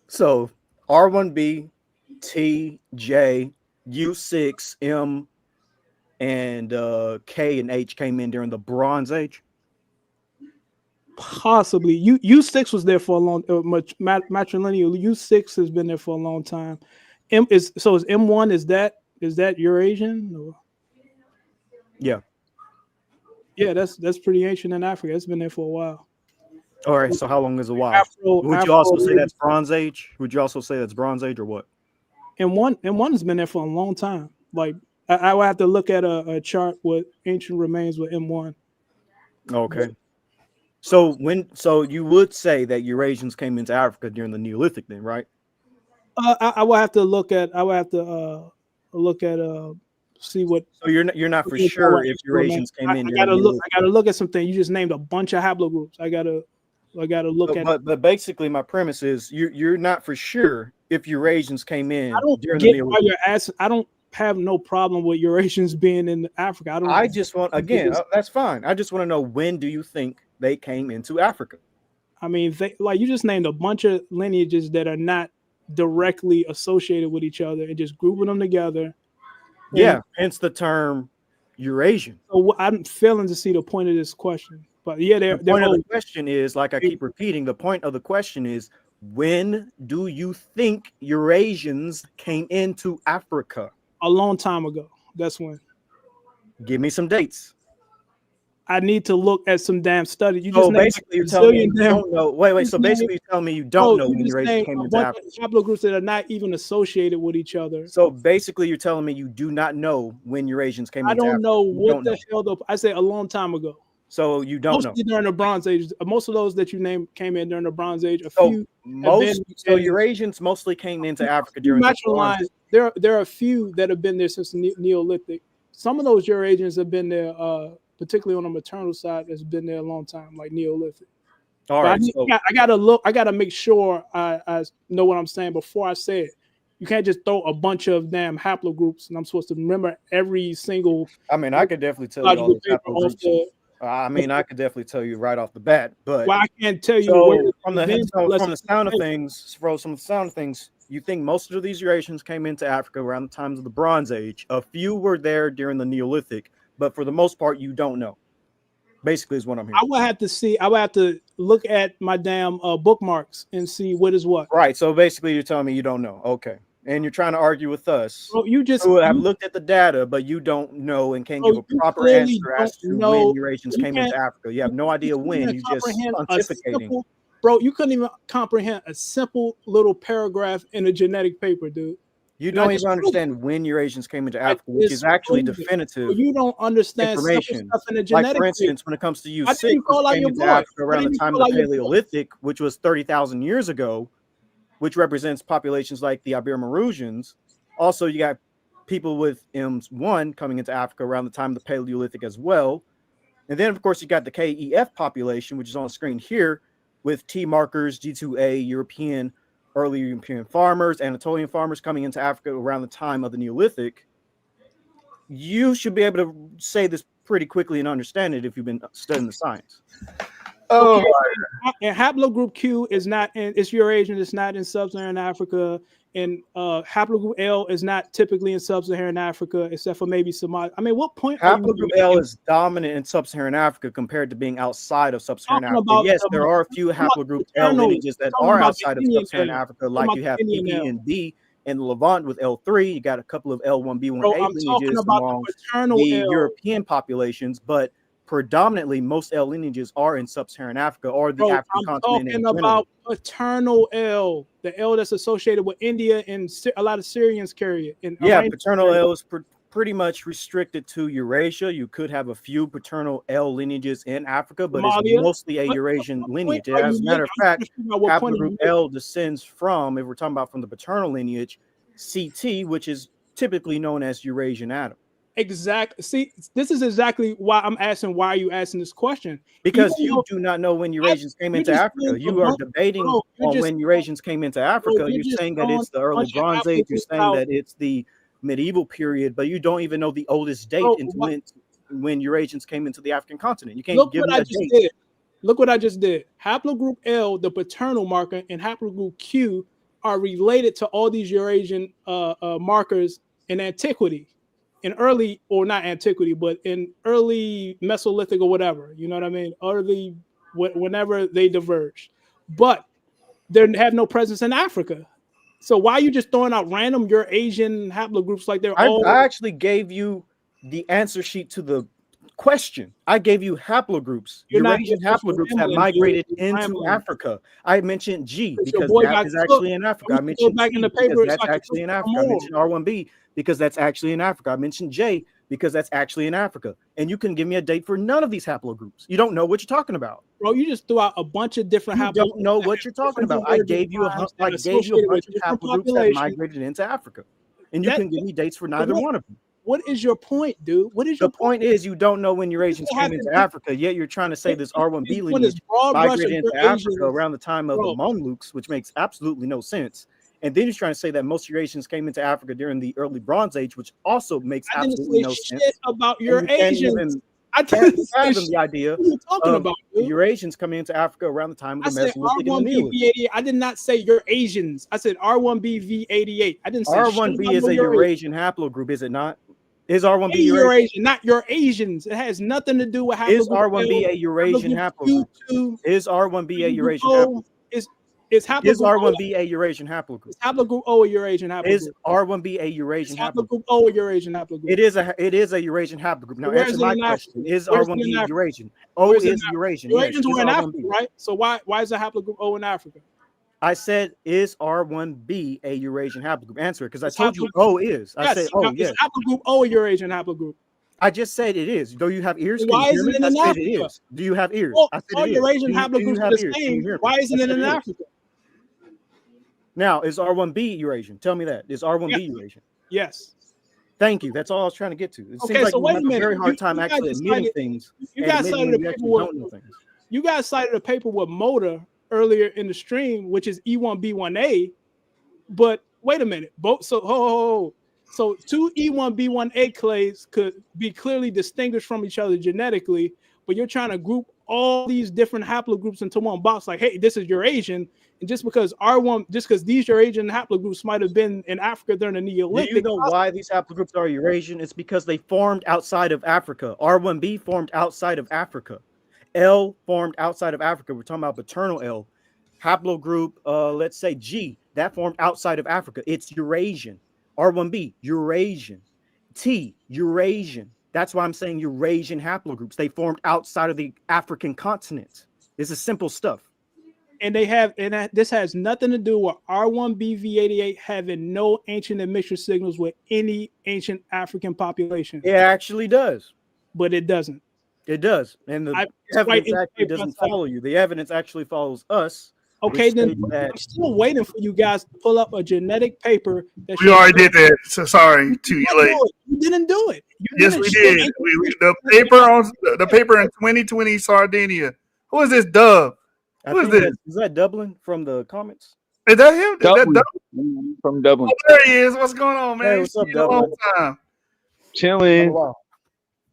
S10: So R1B, T, J, U6, M, and K and H came in during the Bronze Age.
S11: Possibly. U6 was there for a long matrilineal. U6 has been there for a long time. Is M1, is that Eurasian? Or?
S10: Yeah.
S11: Yeah, that's pretty ancient in Africa. It's been there for a while.
S10: All right, so how long is a while? Would you also say that's Bronze Age? Would you also say that's Bronze Age or what?
S11: M1 has been there for a long time. Like, I would have to look at a chart with ancient remains with M1.
S10: Okay. So you would say that Eurasians came into Africa during the Neolithic then, right?
S11: I would have to look at see what.
S10: So you're not for sure if Eurasians came in.
S11: I gotta look at something. You just named a bunch of haplogroups. I gotta look at.
S10: But basically, my premise is you're not for sure if Eurasians came in.
S11: I don't
S10: during
S11: get
S10: the
S11: why you're asking. I don't have no problem with Eurasians being in Africa.
S10: I just want, again, that's fine. I just want to know, when do you think they came into Africa?
S11: I mean, like you just named a bunch of lineages that are not directly associated with each other and just grouping them together.
S10: Yeah, hence the term Eurasian.
S11: So I'm failing to see the point of this question. But yeah,
S10: the point of the question is, like I keep repeating, the point of the question is, when do you think Eurasians came into Africa?
S11: A long time ago. That's when.
S10: Give me some dates.
S11: I need to look at some damn study. You
S10: just
S11: basically
S10: you're telling me you don't know. Wait. So basically, you're telling me you don't know when Eurasians came into Africa.
S11: Haplogroups that are not even associated with each other.
S10: So basically, you're telling me you do not know when Eurasians came into Africa.
S11: I don't know what the hell. I say a long time ago.
S10: So you don't know.
S11: During the Bronze Age, most of those that you named came in during the Bronze Age.
S10: Eurasians mostly came into Africa during the Bronze Age.
S11: There are a few that have been there since the Neolithic. Some of those Eurasians have been there, particularly on the maternal side, has been there a long time, like Neolithic.
S8: All
S11: But
S8: right. So
S11: I gotta look. I gotta make sure I know what I'm saying before I say it. You can't just throw a bunch of damn haplogroups, and I'm supposed to remember every single.
S10: I mean, I could definitely tell you all
S11: biological
S10: those
S11: paper off
S10: haplogroups.
S11: the.
S10: I mean, I could definitely tell you right off the bat, but
S11: Well, I can't tell you where
S10: so from the
S11: event
S10: so
S11: unless
S10: from the
S11: it's
S10: sound of
S11: paper.
S10: things, you think most of these Eurasians came into Africa around the times of the Bronze Age. A few were there during the Neolithic, but for the most part, you don't know. Basically, is what I'm hearing.
S11: I would have to see. I would have to look at my damn bookmarks and see what is what.
S10: Right. So basically, you're telling me you don't know. Okay. And you're trying to argue with us
S11: Bro, you just
S10: who have looked at the data, but you don't know and can't
S11: bro,
S10: give a
S11: you
S10: proper
S11: clearly
S10: answer
S11: don't
S10: as to
S11: know.
S10: when Eurasians
S11: You
S10: came
S11: can't.
S10: into Africa. You have no idea
S11: couldn't
S10: when.
S11: even
S10: You just
S11: comprehend a
S10: pontificating.
S11: simple, bro. You couldn't even comprehend a simple little paragraph in a genetic paper, dude.
S10: You
S11: And I
S10: don't
S11: just
S10: even
S11: proved it.
S10: understand when Eurasians came into
S11: I
S10: Africa, which is
S11: just
S10: actually
S11: proved it.
S10: definitive
S11: But you don't understand simple
S10: information.
S11: stuff in a
S10: Like,
S11: genetic
S10: for
S11: paper.
S10: instance, when it comes to
S11: I
S10: U6,
S11: didn't
S10: which
S11: call out
S10: came
S11: your
S10: into
S11: voice.
S10: Africa
S11: I
S10: around the
S11: didn't
S10: time of
S11: call
S10: the
S11: out your voice.
S10: Paleolithic, which was 30,000 years ago, which represents populations like the Ibero-Maurusians. Also, you got people with M1 coming into Africa around the time of the Paleolithic as well. And then, of course, you got the KEF population, which is on the screen here, with T markers, G2A, early European farmers, Anatolian farmers coming into Africa around the time of the Neolithic. You should be able to say this pretty quickly and understand it if you've been studying the science.
S11: Oh, okay. And haplogroup Q is not in, it's Eurasian, it's not in sub-Saharan Africa. And haplogroup L is not typically in sub-Saharan Africa, except for maybe Somalia. I mean, what point are you
S10: Haplogroup
S11: making?
S10: L is dominant in sub-Saharan Africa compared to being outside of sub-Saharan
S11: Talking
S10: Africa.
S11: about
S10: Yes,
S11: the
S10: there are a few haplogroup L
S11: maternal,
S10: lineages that
S11: talking
S10: are
S11: about the
S10: outside of
S11: Indian
S10: sub-Saharan
S11: L.
S10: Africa,
S11: Talking
S10: like
S11: about
S10: you
S11: the
S10: have
S11: Indian L.
S10: PP and B in the Levant with L3. You got a couple of L1B1A
S11: Bro, I'm talking
S10: lineages
S11: about the
S10: among
S11: paternal
S10: the
S11: L.
S10: European populations, but predominantly most L lineages are in sub-Saharan Africa or the
S11: Bro,
S10: African
S11: I'm
S10: continent in
S11: talking
S10: general.
S11: about paternal L, the L that's associated with India and a lot of Syrians carry it. And
S10: Yeah,
S11: Iranians
S10: paternal
S11: carry it.
S10: L is pretty much restricted to Eurasia. You could have a few paternal L lineages in Africa, but it's
S11: Somalia.
S10: mostly a
S11: What
S10: Eurasian
S11: point
S10: lineage.
S11: are
S10: As
S11: you
S10: a matter
S11: making?
S10: of
S11: I'm trying
S10: fact,
S11: to figure out what point are you
S10: haplogroup
S11: making.
S10: L descends from, if we're talking about from the paternal lineage, CT, which is typically known as Eurasian Adam.
S11: Exactly. See, this is exactly why I'm asking. Why are you asking this question?
S10: Because
S11: Even
S10: you
S11: though
S10: do not know when Eurasians came
S11: you're
S10: into
S11: just
S10: Africa.
S11: throwing a
S10: You are
S11: bunch,
S10: debating
S11: bro. You're
S10: on
S11: just
S10: when Eurasians came into Africa.
S11: you're
S10: You're
S11: just
S10: saying that
S11: throwing
S10: it's the
S11: a
S10: early
S11: bunch of
S10: Bronze Age. You're
S11: haplogroups
S10: saying
S11: out,
S10: that it's the medieval period, but you don't even know the oldest date
S11: bro.
S10: into when Eurasians came into the African continent. You can't
S11: Look
S10: give
S11: what
S10: me
S11: I
S10: a
S11: just
S10: date.
S11: did. Look what I just did. Haplogroup L, the paternal marker, and haplogroup Q are related to all these Eurasian markers in antiquity, in early, or not antiquity, but in early Mesolithic or whatever. You know what I mean? Early, whenever they diverged, but they have no presence in Africa. So why are you just throwing out random Eurasian haplogroups like they're all?
S10: I actually gave you the answer sheet to the question. I gave you haplogroups,
S11: You're not.
S10: Eurasian
S11: You're just
S10: haplogroups that
S11: rambling,
S10: migrated
S11: dude. You're
S10: into
S11: rambling.
S10: Africa. I mentioned G
S11: Because your
S10: because
S11: boy
S10: that
S11: got
S10: is
S11: cooked.
S10: actually in Africa. I
S11: You should go
S10: mentioned
S11: back in
S10: T
S11: the
S10: because
S11: paper so
S10: that's
S11: I can
S10: actually
S11: cook
S10: in
S11: some
S10: Africa. I
S11: more.
S10: mentioned R1B because that's actually in Africa. I mentioned J because that's actually in Africa. And you can give me a date for none of these haplogroups. You don't know what you're talking about.
S11: Bro, you just threw out a bunch of different
S10: You
S11: haplogroups.
S10: don't know
S11: that
S10: what
S11: have
S10: you're talking
S11: different
S10: about. I
S11: divergent
S10: gave you a
S11: times
S10: I
S11: that
S10: gave you a
S11: associated with
S10: bunch of
S11: different
S10: haplogroups that
S11: populations.
S10: migrated into Africa. And you
S11: That,
S10: can give me dates for
S11: but
S10: neither one of them.
S11: what is your point, dude? What is
S10: The
S11: your point?
S10: point is you don't know when
S11: You
S10: Eurasians
S11: have
S10: came
S11: to
S10: into
S11: be.
S10: Africa, yet you're trying to say this
S11: You're
S10: R1B
S11: doing this
S10: lineage
S11: broad brush of
S10: migrated into
S11: Eurasians,
S10: Africa around the time of the
S11: bro.
S10: Mamluks, which makes absolutely no sense. And then you're trying to say that most Eurasians came into Africa during the early Bronze Age, which also makes
S11: I didn't
S10: absolutely
S11: say
S10: no
S11: shit
S10: sense.
S11: about
S10: And you can't
S11: Eurasians.
S10: even
S11: I didn't say
S10: fathom
S11: shit.
S10: the idea
S11: What are you talking
S10: of
S11: about, dude?
S10: Eurasians coming into Africa around the time of
S11: I
S10: the
S11: said
S10: Mesolithic and the
S11: R1B
S10: Neolithic.
S11: V88. I did not say you're Asians. I said R1B V88. I didn't say shit
S10: R1B
S11: about
S10: is
S11: no
S10: a
S11: Eurasian.
S10: Eurasian haplogroup, is it not? Is R1B
S11: Any
S10: Eurasian?
S11: Eurasian, not your Asians. It has nothing to do with
S10: Is
S11: haplogroup
S10: R1B
S11: L,
S10: a Eurasian
S11: haplogroup
S10: haplogroup?
S11: Q2,
S10: Is R1B a
S11: haplogroup
S10: Eurasian
S11: O.
S10: haplogroup?
S11: Is
S10: Is
S11: haplogroup O?
S10: R1B a Eurasian haplogroup?
S11: Is haplogroup O a Eurasian
S10: Is
S11: haplogroup?
S10: R1B a
S11: Is
S10: Eurasian haplogroup?
S11: haplogroup O a Eurasian haplogroup?
S10: It is a Eurasian haplogroup. Now
S11: Where
S10: answer
S11: is it
S10: my
S11: in Africa?
S10: question. Is
S11: Where's it in
S10: R1B
S11: Africa?
S10: Eurasian? O
S11: Where's it in
S10: is
S11: Africa?
S10: Eurasian. Yes.
S11: Eurasians
S10: Is
S11: were in
S10: R1B?
S11: Africa, right? So why is the haplogroup O in Africa?
S10: I said, is R1B a Eurasian haplogroup? Answer it, because I
S11: Is
S10: told you
S11: haplogroup
S10: O is. I
S11: yes?
S10: said,
S11: Now,
S10: oh,
S11: is
S10: yes.
S11: haplogroup O a Eurasian haplogroup?
S10: I just said it is. Do you have ears? Can
S11: Why
S10: you hear
S11: isn't
S10: me?
S11: it
S10: I
S11: in
S10: said it
S11: Africa?
S10: is. Do you have ears?
S11: All
S10: I said
S11: all
S10: it is.
S11: Eurasian
S10: Do you
S11: haplogroups are
S10: have
S11: the
S10: ears? Can you
S11: same.
S10: hear me?
S11: Why
S10: I
S11: isn't
S10: said
S11: it in
S10: it is.
S11: Africa?
S10: Now, is R1B Eurasian? Tell me that. Is R1B
S11: Yes.
S10: Eurasian?
S11: Yes.
S10: Thank you. That's all I was trying to get to. It seems
S11: Okay,
S10: like
S11: so
S10: you
S11: wait
S10: have
S11: a
S10: a
S11: minute.
S10: very hard time
S11: You guys
S10: actually admitting
S11: decided
S10: things
S11: you
S10: and
S11: guys
S10: admitting
S11: cited
S10: when
S11: a
S10: you
S11: paper
S10: actually
S11: with
S10: don't know things.
S11: you guys cited a paper with Moda earlier in the stream, which is E1B1A. But wait a minute, so two E1B1A clades could be clearly distinguished from each other genetically, but you're trying to group all these different haplogroups into one box. Like, hey, this is Eurasian, and just because these Eurasian haplogroups might have been in Africa during the Neolithic.
S10: Do you know why these haplogroups are Eurasian? It's because they formed outside of Africa. R1b formed outside of Africa. L formed outside of Africa. We're talking about paternal L. Haplogroup, let's say G, that formed outside of Africa. It's Eurasian. R1b, Eurasian. T, Eurasian. That's why I'm saying Eurasian haplogroups. They formed outside of the African continent. This is simple stuff.
S11: And this has nothing to do with R1BV88 having no ancient admixture signals with any ancient African population.
S10: It actually does.
S11: But it doesn't.
S10: It does. And the evidence actually doesn't follow you. The evidence actually follows us.
S11: Okay, then I'm still waiting for you guys to pull up a genetic paper.
S2: We already did that. So sorry, too late.
S11: You didn't do it.
S2: Yes, we did. The paper in 2020 Sardinia. Who is this Dub? Who is this?
S10: Is that Dublin from the comments?
S2: Is that him?
S16: Dublin.
S2: Is that
S16: From Dublin.
S2: Oh, there he is. What's going on, man?
S10: Hey, what's up, Dublin?
S16: Chilling.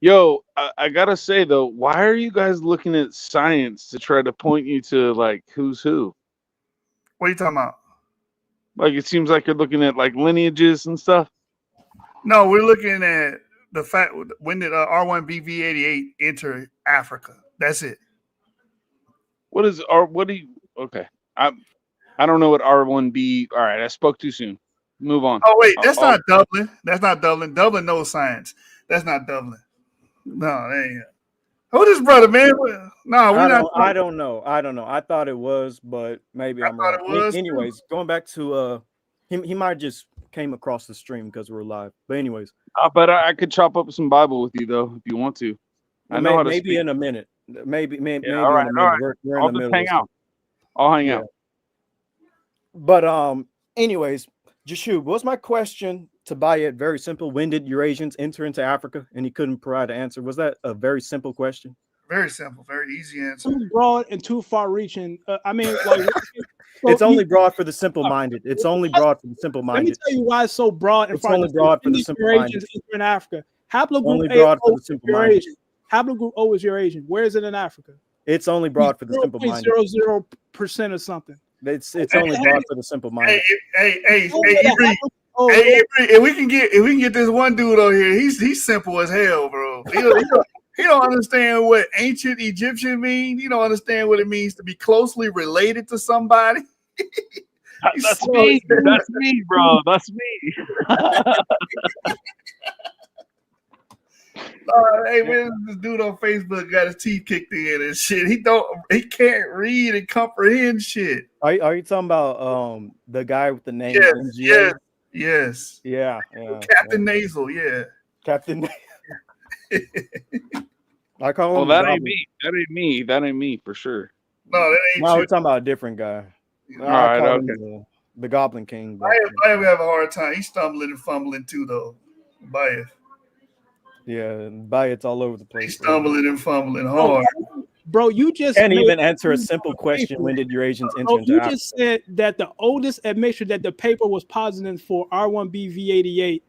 S16: Yo, I gotta say though, why are you guys looking at science to try to point you to like who's who?
S2: What are you talking about?
S16: Like it seems like you're looking at like lineages and stuff.
S2: No, we're looking at the fact when did R1BV88 enter Africa? That's it.
S16: What do you? Okay, I don't know what R1B. All right, I spoke too soon. Move on.
S2: Oh wait, that's not Dublin. That's not Dublin. Dublin knows science. That's not Dublin. No, that ain't. Who this brother, man? No, we're not.
S10: I don't know. I thought it was, but maybe I'm wrong. Anyways, going back to he might just came across the stream because we're live. But anyways,
S16: but I could chop up some Bible with you though if you want to. I know how to
S10: maybe
S16: speak.
S10: In a minute. Maybe
S16: all right,
S10: in a minute.
S16: all right.
S10: We're
S16: I'll
S10: in the
S16: just
S10: middle.
S16: hang out. I'll hang out.
S10: But anyways, Jashub, what's my question to Bayet? Very simple. When did Eurasians enter into Africa? And he couldn't provide an answer. Was that a very simple question?
S2: Very simple, very easy answer.
S11: Too broad and too far-reaching. I mean, like,
S10: it's only broad for the simple-minded. It's only broad for the simple-minded.
S11: Let me tell you why it's so broad and
S10: it's only broad for the simple-minded.
S11: In Africa, haplogroup
S10: only broad for the simple-minded.
S11: Haplogroup O is Eurasian. Where is it in Africa?
S10: It's only broad for the simple-minded.
S11: 0.00% or something.
S10: It's only broad for the simple-minded.
S2: Hey, if we can get this one dude over here, he's simple as hell, bro. He don't understand what ancient Egyptian mean. He don't understand what it means to be closely related to somebody.
S16: That's me. That's me, bro. That's me.
S2: Hey man, this dude on Facebook got his teeth kicked in and shit. He can't read and comprehend shit.
S10: Are you talking about the guy with the name?
S2: Yes.
S10: Yeah.
S2: Captain Nasal, yeah.
S10: Captain. I call him.
S16: Well, that ain't me. That ain't me. That ain't me for sure.
S2: No, that ain't.
S10: No, we're talking about a different guy.
S16: All right, okay.
S10: The Goblin King.
S2: I have a hard time. He's stumbling and fumbling too, though. Bayet.
S10: Yeah, Bayet's all over the place.
S2: He's stumbling and fumbling hard.
S11: Bro, you just
S10: can't even answer a simple question. When did Eurasians enter into Africa?
S11: You just said that the oldest admission that the paper was positing for R1BV88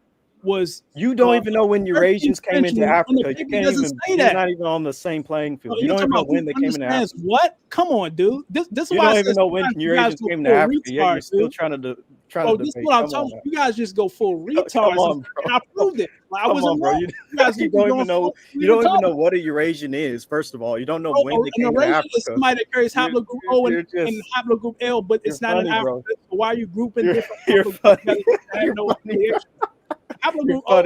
S11: was.
S10: You don't even know when Eurasians came into Africa. You can't even. You're not even on the same playing field. You don't even know when they came into Africa.
S11: What? Come on, dude. This
S10: you don't even know when Eurasians came into Africa. Yeah, you're still trying to.
S11: Oh, this is what I'm talking about. You guys just go full retards, and I proved it. Like, I wasn't wrong.
S10: You don't even know. You don't even know what a Eurasian is. First of all, you don't know when they came to Africa.
S11: Somebody that carries haplogroup O and haplogroup L, but it's not in Africa. So why are you grouping different?
S10: You're funny.
S11: Haplogroup O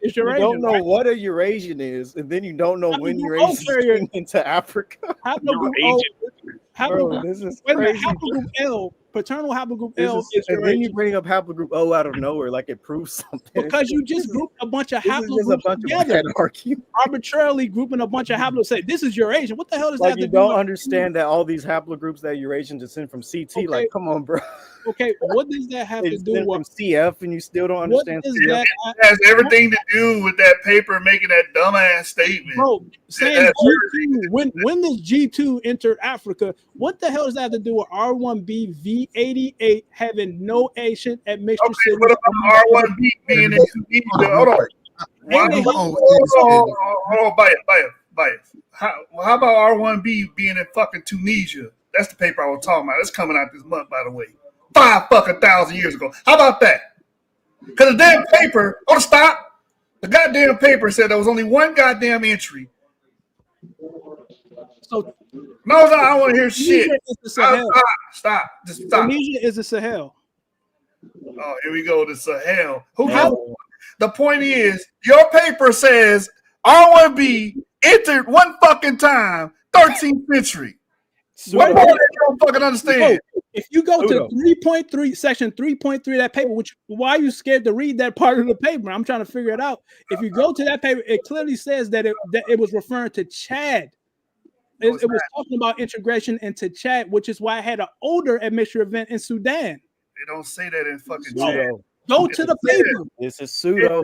S11: is Eurasian.
S10: You don't know what a Eurasian is, and then you don't know when Eurasians came into Africa.
S11: Haplogroup O. This is crazy. Haplogroup L paternal haplogroup
S10: This
S11: L
S10: is,
S11: is
S10: and
S11: your
S10: then you
S11: age.
S10: bring up haplogroup O out of nowhere, like it proves something.
S11: Because you just grouped a bunch of
S10: This is just a
S11: haplogroups
S10: bunch of
S11: together,
S10: hierarchy.
S11: arbitrarily grouping a bunch of haplogroups. Say this is Eurasian. What the hell does that
S10: Like
S11: have
S10: you
S11: to do
S10: don't
S11: with?
S10: understand that all these haplogroups that Eurasian descend from CT.
S11: Okay,
S10: Like, come on, bro.
S11: okay. What does that have
S10: They
S11: to do
S10: descend
S11: with?
S10: from CF, and you still don't
S11: What
S10: understand
S11: does
S10: CF.
S11: that,
S2: It has everything to do with that paper making that dumbass statement.
S11: bro? Saying
S2: has
S11: G2. When does G2 enter Africa? What the hell does that have to do with R1B V88 having no ancient admixture
S2: Okay,
S11: cities?
S2: what about R1B being in Tunisia? Hold on.
S11: And they
S2: Hold on, bias. How about R1B being in fucking Tunisia? That's the paper I was talking about. That's coming out this month, by the way. 5,000 years ago. How about that? Because the damn paper, stop. The goddamn paper said there was only one goddamn entry.
S11: So
S2: no, I don't want to hear shit. Stop. Just stop.
S11: Tunisia is the Sahel.
S2: Oh, here we go. The Sahel. The point is, your paper says R1B entered one fucking time, 13th century. What more you don't fucking understand?
S11: If you go to 3.3, section 3.3 of that paper, why are you scared to read that part of the paper? I'm trying to figure it out. If you go to that paper, it clearly says that it was referring to Chad. It was talking about integration into Chad, which is why I had an older admixture event in Sudan.
S2: They don't say that in fucking
S10: Chad.
S11: Go to the paper.
S10: This is pseudo.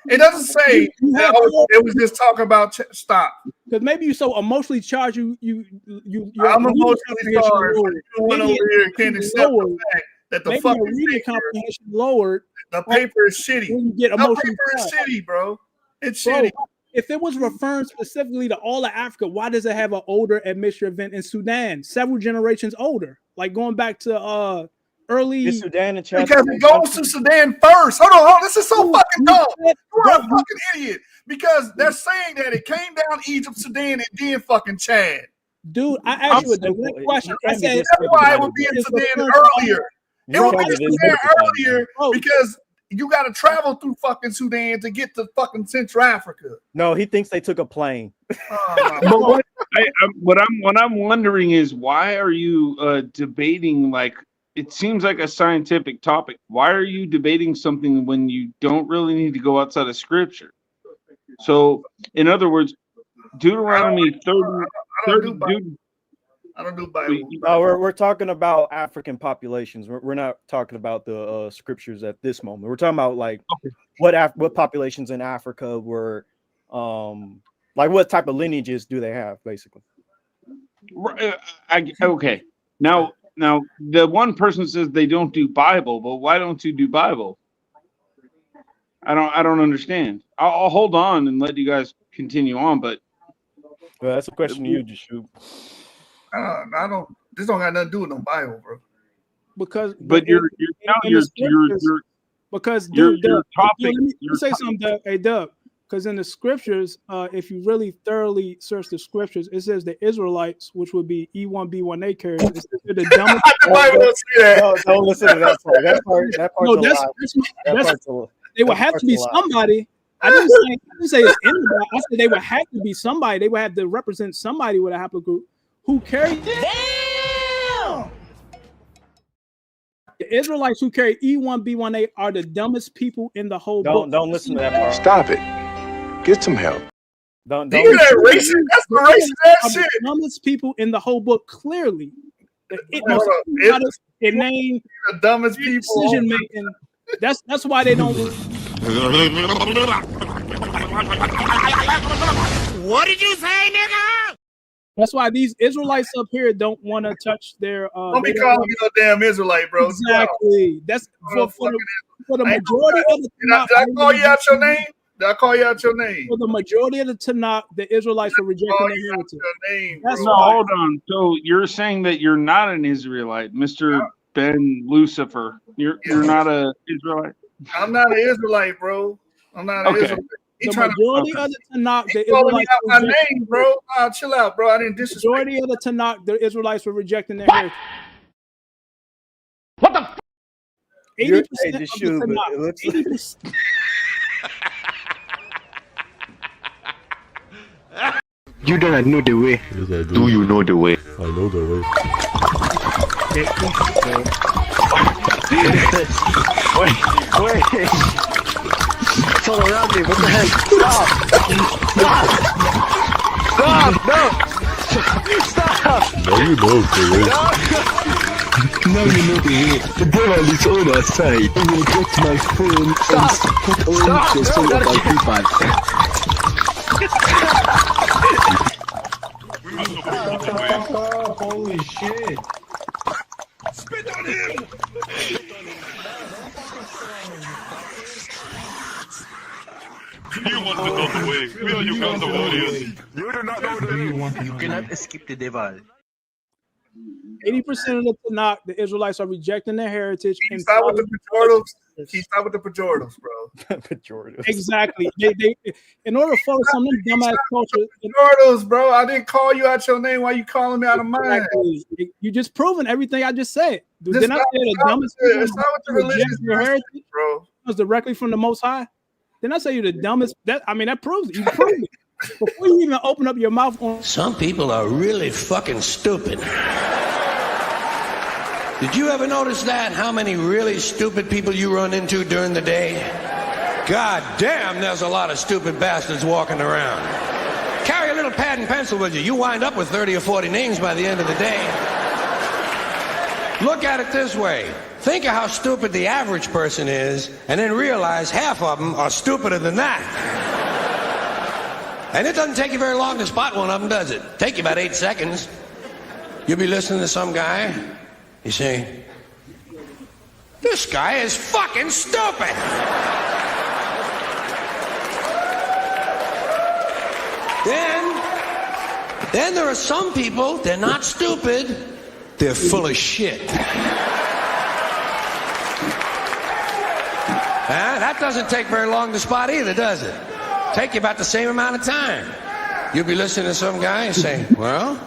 S2: It doesn't say it was just talking about stop.
S11: Because maybe you're so emotionally charged, I'm
S2: emotionally charged. You went over here and can't accept the fact that the fucking
S11: reading comprehension lowered.
S2: The paper is shitty.
S11: You get
S2: the
S11: emotionally
S2: paper is shitty, bro. It's
S11: bro,
S2: shitty.
S11: If it was referring specifically to all of Africa, why does it have an older admixture event in Sudan? Several generations older, like going back to early
S10: Sudan and Chad.
S2: Because it goes to Sudan first. Hold on. This is so fucking dumb. You're a fucking idiot. Because they're saying that it came down Egypt, Sudan, and then fucking Chad.
S11: Dude, I asked you a direct question. I said
S2: that's why it would be in Sudan earlier. It would be in Sudan earlier because you got to travel through fucking Sudan to get to fucking Central Africa.
S10: No, he thinks they took a plane.
S16: But what I'm wondering is, why are you debating, like, it seems like a scientific topic. Why are you debating something when you don't really need to go outside of scripture? So, in other words, Deuteronomy 30.
S2: I don't do Bible.
S10: No, we're talking about African populations. We're not talking about the scriptures at this moment. We're talking about like what populations in Africa were, like what type of lineages do they have, basically.
S16: Okay. Now the one person says they don't do Bible, but why don't you do Bible? I don't understand. I'll hold on and let you guys continue on, but
S10: well, that's a question to you, Jashoub.
S2: I don't. This don't got nothing to do with no Bible, bro.
S11: Because,
S16: but you're
S11: because
S16: your topic.
S11: Let me say something, Doug. Hey, Doug. Because in the scriptures, if you really thoroughly search the scriptures, it says the Israelites, which would be E1B1A carriers, they're the dumbest.
S10: Don't listen to that part. That part's a lie.
S11: They would have to be somebody. I didn't say it's anybody. I said they would have to be somebody. They would have to represent somebody with a haplogroup who carry. Damn! The Israelites who carry E1B1A are the dumbest people in the whole book.
S10: Don't listen to that part.
S12: Stop it. Get some help.
S11: Don't
S2: that racist. That's the racist ass shit.
S11: The dumbest people in the whole book, clearly. It named
S2: the dumbest people.
S11: Decision making. That's why they don't.
S13: What did you say, nigga?
S11: That's why these Israelites up here don't want to touch their.
S2: Don't be calling me no damn Israelite, bro.
S11: Exactly. That's for the majority of the.
S2: Did I call you out your name? Did I call you out your name?
S11: For the majority of the Tanakh, the Israelites are rejecting their heritage.
S16: Hold on. So you're saying that you're not an Israelite, Mr. Ben Lucifer. You're not an Israelite.
S2: I'm not an Israelite, bro. I'm not an Israelite.
S11: The majority of the Tanakh, the
S2: Israelites
S11: Israelites
S2: out my name, bro. Chill out, bro. I didn't disrespect.
S11: The majority of the Tanakh, the Israelites were rejecting their heritage.
S13: What the?
S11: 80% of the Tanakh. 80%.
S5: You don't know the way.
S3: Do you know the way?
S17: I know the way.
S14: Wait. It's all around me. What the heck? Stop! No! Stop!
S17: No, you know, Cooley.
S14: No, you know the devil is on our side. I will get my phone and put on the song of our people.
S17: Holy shit.
S2: Spit on him!
S17: You want to know the way. We are Uganda warriors.
S14: You do not know the way. You cannot escape the devil.
S11: 80% of the Tanakh, the Israelites are rejecting their heritage.
S2: Can you stop with the pejoratives? Can you stop with the pejoratives, bro?
S10: Pejoratives.
S11: Exactly. They in order to follow some of them dumbass culture.
S2: Pejoratives, bro. I didn't call you out your name. Why you calling me out of mine?
S11: Exactly. You just proven everything I just said. Did not say the dumbest
S2: it's not with the religious
S11: your heritage,
S2: bro.
S11: Was directly from the Most High. Didn't I say you're the dumbest? That proves it. You proved it. Before you even open up your mouth on.
S18: Some people are really fucking stupid. Did you ever notice that? How many really stupid people you run into during the day? God damn, there's a lot of stupid bastards walking around. Carry a little pad and pencil with you. You wind up with 30 or 40 names by the end of the day. Look at it this way. Think of how stupid the average person is, and then realize half of them are stupider than that. And it doesn't take you very long to spot one of them, does it? Take you about 8 seconds. You'll be listening to some guy. You say, this guy is fucking stupid. Then there are some people, they're not stupid, they're full of shit. That doesn't take very long to spot either, does it? Take you about the same amount of time. You'll be listening to some guy and say, well,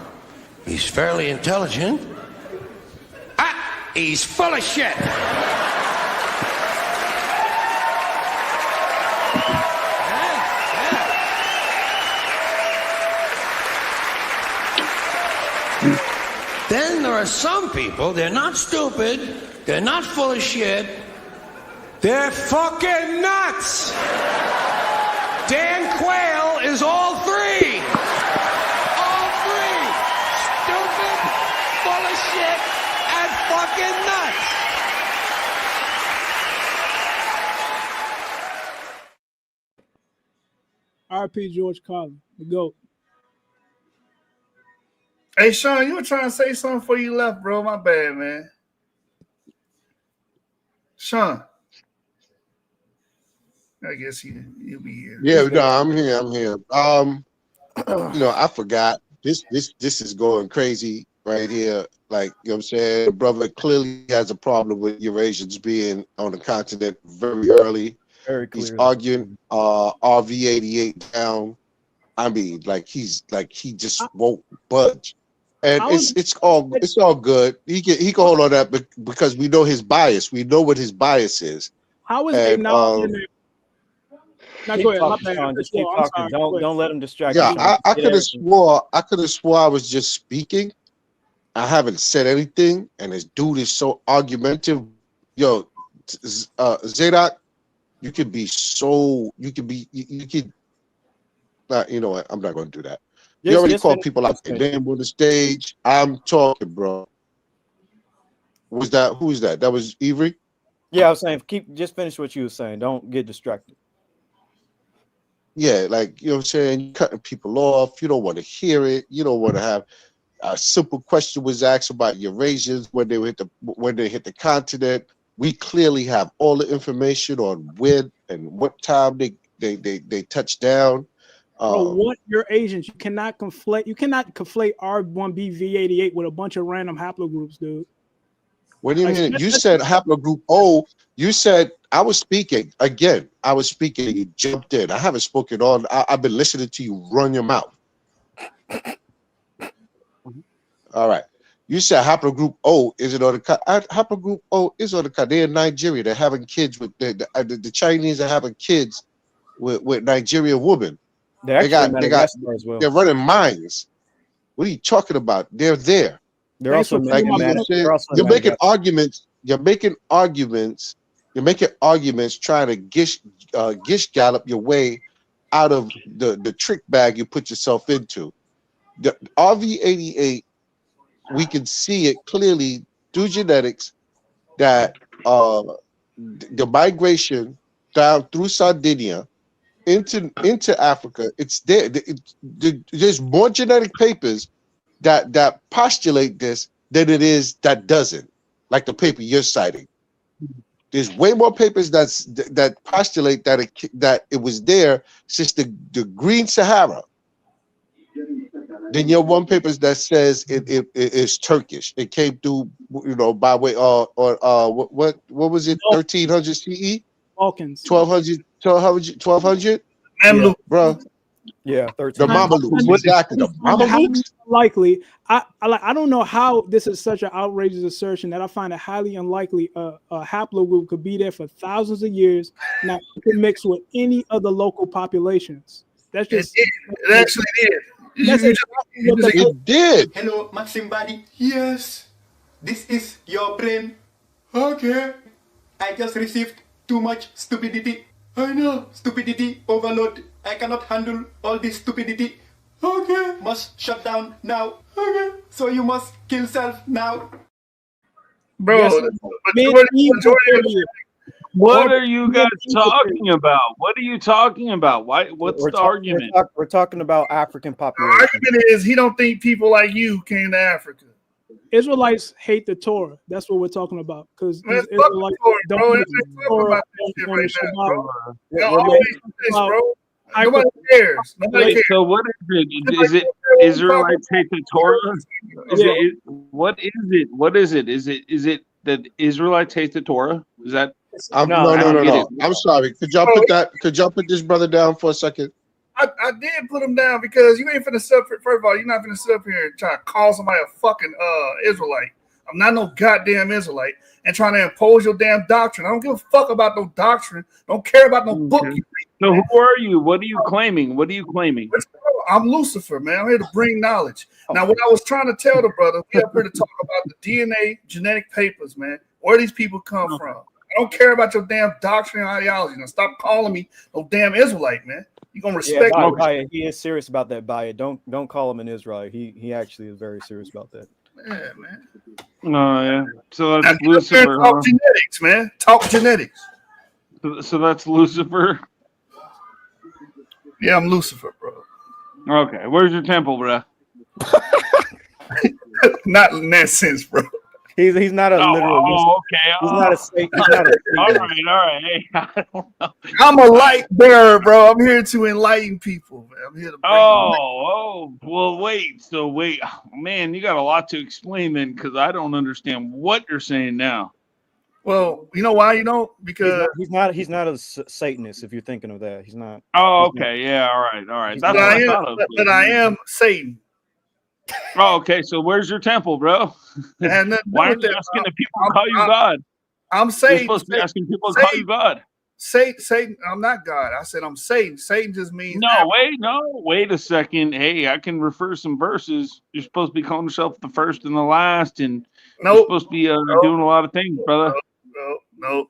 S18: he's fairly intelligent. He's full of shit. Then there are some people, they're not stupid, they're not full of shit, they're fucking nuts. Dan Quayle is all three. All three. Stupid, full of shit, and fucking nuts.
S11: R.P. George Carlin, the GOAT.
S2: Hey, Sean, you were trying to say something before you left, bro. My bad, man. Sean. I guess you'll be here.
S7: Yeah, no, I'm here. I forgot. This is going crazy right here. Like, you know what I'm saying? The brother clearly has a problem with Eurasians being on the continent very early.
S10: Very clearly.
S7: He's arguing RV88 down. I mean, he just won't budge. And it's all good. He can hold on that because we know his bias. We know what his bias is.
S11: How is it now? Now go ahead.
S10: Just keep talking. Don't let him distract you.
S7: Yeah, I could have swore I was just speaking. I haven't said anything, and this dude is so argumentative. Yo, Zadok, you could be. You know what? I'm not going to do that. You already called people out their name on the stage. I'm talking, bro. Who was that? That was Avery?
S10: Yeah, I was saying, just finish what you were saying. Don't get distracted.
S7: Yeah, like, you know what I'm saying? You're cutting people off. You don't want to hear it. You don't want to have a simple question was asked about Eurasians when they hit the continent. We clearly have all the information on when and what time they touch down.
S11: Bro, what you're Asians? You cannot conflate R1B V88 with a bunch of random haplogroups, dude.
S7: What do you mean? You said haplogroup O. You said I was speaking again. I was speaking. You jumped in. I haven't spoken on. I've been listening to you run your mouth. All right. You said haplogroup O isn't on the haplogroup O is on the. They're in Nigeria. They're having kids with the Chinese are having kids with Nigerian women. They're running mines. What are you talking about? They're there.
S10: They're
S11: Thanks
S10: also
S11: for
S7: Like
S11: putting
S7: you
S11: my
S7: know,
S11: point.
S10: They're also in
S7: you're making
S10: Madagascar.
S7: arguments. You're making arguments trying to gish gallop your way out of the trick bag you put yourself into. The RV88, we can see it clearly through genetics that the migration down through Sardinia into Africa, it's there. There's more genetic papers that postulate this than it is that doesn't, like the paper you're citing. There's way more papers that postulate that it was there since the Green Sahara than your one papers that says it is Turkish. It came through, by way what was it? 1300 CE,
S11: Balkans,
S7: 1200.
S10: Yeah,
S7: Bro.
S10: yeah,
S7: The
S10: 13.
S7: Mamelukes, exactly. The Mamelukes.
S11: Unlikely. I don't know how this is such an outrageous assertion that I find it highly unlikely a haplogroup could be there for thousands of years, not mix with any of the local populations. That's just
S2: it actually did.
S11: That's exactly what the
S7: It did.
S19: Hello, Maxim Body. Yes, this is your brain. Okay. I just received too much stupidity. I know, stupidity overload. I cannot handle all this stupidity. Okay, must shut down now. Okay, so you must kill self now.
S2: Bro,
S11: Yes,
S16: what are you guys talking about? What are you talking about? Why? What's the argument?
S10: We're talking about African
S2: the
S10: population.
S2: argument is he don't think people like you came to Africa.
S11: Israelites hate the Torah. That's what we're talking about. Because
S2: Man, fuck the
S11: Israelites
S2: Torah,
S11: don't
S2: bro.
S11: use
S2: Let's
S11: the
S2: talk
S11: Torah
S2: about this shit
S11: on
S2: right
S11: the
S2: now, bro.
S11: Shabbat.
S2: No, all this, bro. Nobody cares. Nobody
S16: Wait,
S2: cares.
S16: so what is it? Is it Israelites hate the Torah? What is it? What is it? Is it that Israelites hate the Torah? Is that
S7: No.
S16: I don't get it.
S7: I'm sorry. Could y'all put this brother down for a second?
S2: I did put him down because you ain't finna sit up. First of all, you're not finna sit up here and try to call somebody a fucking Israelite. I'm not no goddamn Israelite and trying to impose your damn doctrine. I don't give a fuck about no doctrine. Don't care about no book you read.
S16: So who are you? What are you claiming? What are you claiming?
S2: I'm Lucifer, man. I'm here to bring knowledge. Now, what I was trying to tell the brother, we up here to talk about the DNA genetic papers, man. Where these people come from. I don't care about your damn doctrine and ideology. Now, stop calling me no damn Israelite, man. You're gonna respect
S10: Baya, he is serious about that, Baya. Don't call him an Israelite. He actually is very serious about that.
S2: Yeah, man.
S16: Oh yeah. So that's
S2: Now,
S16: Lucifer.
S2: talk genetics, man. Talk genetics.
S16: So that's Lucifer.
S2: Yeah, I'm Lucifer, bro.
S16: Okay, where's your temple, bro?
S2: Not in that sense, bro.
S10: He's not a literal.
S16: Okay.
S10: He's not a Satan. He's not a
S16: all right. Hey, I don't know.
S2: I'm a light bearer, bro. I'm here to enlighten people, man. I'm here to bring
S16: Well, wait. So wait, man, you got a lot to explain then, because I don't understand what you're saying now.
S2: Well, you know why you don't? Because
S10: he's not a Satanist. If you're thinking of that, he's not.
S16: Oh, okay. Yeah. All right. That's
S2: but
S16: what I thought of.
S2: but I am Satan.
S16: Oh, okay. So where's your temple, bro?
S2: And
S16: why are you asking the people to call you God?
S2: I'm Satan.
S16: You're supposed to be asking people to call you God.
S2: Satan. I'm not God. I said I'm Satan. Satan just means
S16: Wait a second. Hey, I can refer some verses. You're supposed to be calling yourself the first and the last, and you're supposed to be doing a lot of things, brother.
S2: No.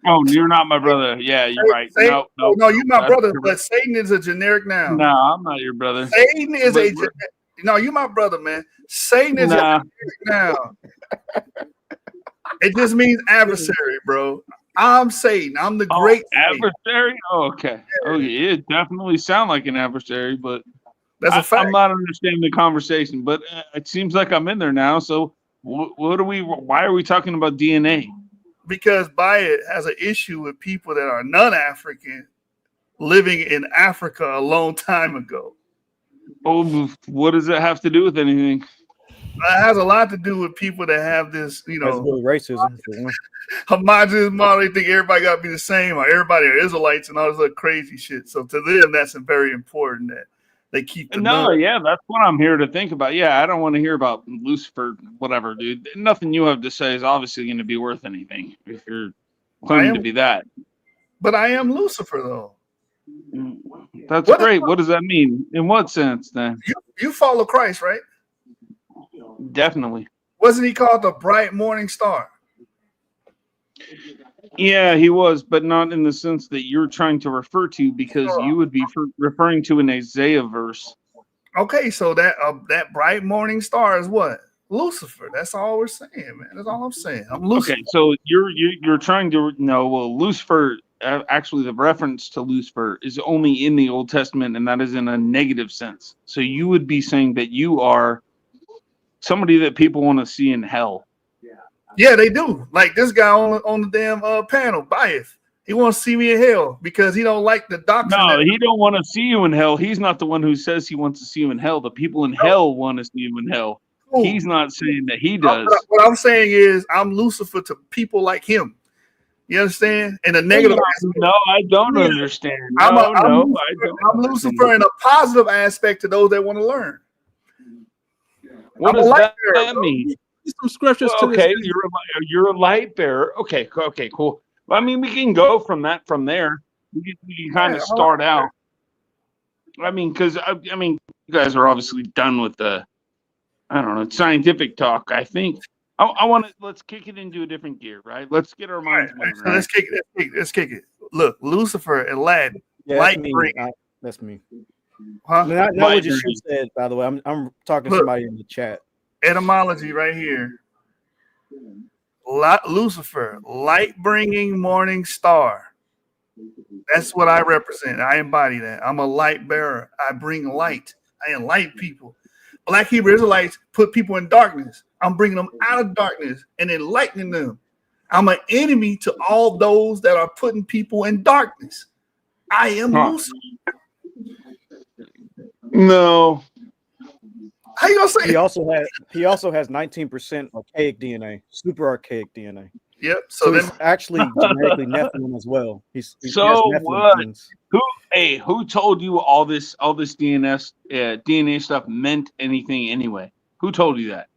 S16: Oh, you're not my brother. Yeah, you're right.
S2: Satan, no, you're my brother.
S16: Correct.
S2: But Satan is a generic noun.
S16: No, I'm not your brother.
S2: Satan is no, you're my brother, man. Satan is a generic noun. It just means adversary, bro. I'm Satan. I'm the great
S16: adversary. Oh, okay. Yeah. Okay, it definitely sounds like an adversary, but
S2: that's a fact.
S16: I'm not understanding the conversation. But it seems like I'm in there now. So, why are we talking about DNA?
S2: Because Bayet has an issue with people that are non-African living in Africa a long time ago.
S16: Oh, what does it have to do with anything?
S2: It has a lot to do with people that have this,
S10: racism.
S2: Homogenous model. They think everybody got to be the same, or everybody are Israelites and all this other crazy shit. So to them, that's very important that they keep.
S16: Yeah, that's what I'm here to think about. Yeah, I don't want to hear about Lucifer, whatever, dude. Nothing you have to say is obviously going to be worth anything if you're claiming to be that.
S2: But I am Lucifer, though.
S16: That's great. What does that mean? In what sense, then?
S2: You follow Christ, right?
S16: Definitely.
S2: Wasn't he called the bright morning star?
S16: Yeah, he was, but not in the sense that you're trying to refer to, because you would be referring to an Isaiah verse.
S2: Okay, so that bright morning star is what? Lucifer. That's all we're saying, man. That's all I'm saying. I'm Lucifer.
S16: Okay, so you're trying to no. Well, Lucifer. Actually, the reference to Lucifer is only in the Old Testament, and that is in a negative sense. So you would be saying that you are somebody that people want to see in hell.
S2: Yeah, they do. Like this guy on the damn panel, Bias. He wants to see me in hell because he don't like the doctrine.
S16: No, he don't want to see you in hell. He's not the one who says he wants to see you in hell. The people in hell want to see you in hell.
S2: Ooh.
S16: He's not saying that he does.
S2: What I'm saying is I'm Lucifer to people like him. You understand? In a negative aspect.
S16: No, I don't understand.
S2: I'm
S16: Lucifer
S2: Lucifer in a positive aspect to those that want to learn.
S16: What does that mean?
S11: Some scriptures to
S16: okay,
S11: this.
S16: you're a light bearer. Okay, cool. I mean, we can go from there. We can kind of start out. I mean, because I mean, you guys are obviously done with the, I don't know, scientific talk. I think I want to let's kick it into a different gear, right? Let's get our minds moving.
S2: So let's kick it. Look, Lucifer and Latin.
S10: Yeah,
S2: light
S10: that's me.
S2: Huh?
S10: Not what you said, by the way. I'm talking to somebody in the chat.
S2: Etymology right here. Lucifer, light-bringing morning star. That's what I represent. I embody that. I'm a light bearer. I bring light. I enlighten people. Black Hebrew Israelites put people in darkness. I'm bringing them out of darkness and enlightening them. I'm an enemy to all those that are putting people in darkness. I am Lucifer.
S16: No.
S2: How you gonna say?
S10: He also has 19% archaic DNA, super archaic DNA.
S2: Yep.
S10: So he's actually genetically Nephilim as well. He's
S16: so what? Who told you all this DNA stuff meant anything anyway? Who told you that?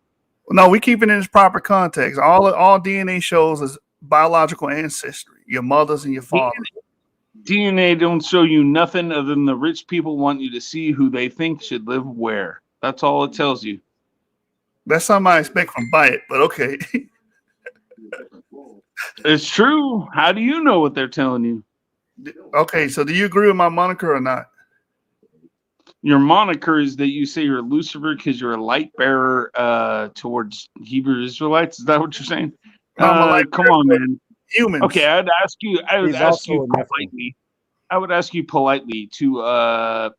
S2: No, we keep it in its proper context. All DNA shows is biological ancestry, your mothers and your fathers.
S16: DNA don't show you nothing other than the rich people want you to see who they think should live where. That's all it tells you.
S2: That's something I expect from Byte, but okay.
S16: It's true. How do you know what they're telling you?
S2: Okay, so do you agree with my moniker or not?
S16: Your moniker is that you say you're Lucifer because you're a light bearer towards Hebrew Israelites. Is that what you're saying?
S2: No, I'm a light
S16: come on, man.
S2: Humans.
S16: Okay, I would ask you politely. I would ask you politely to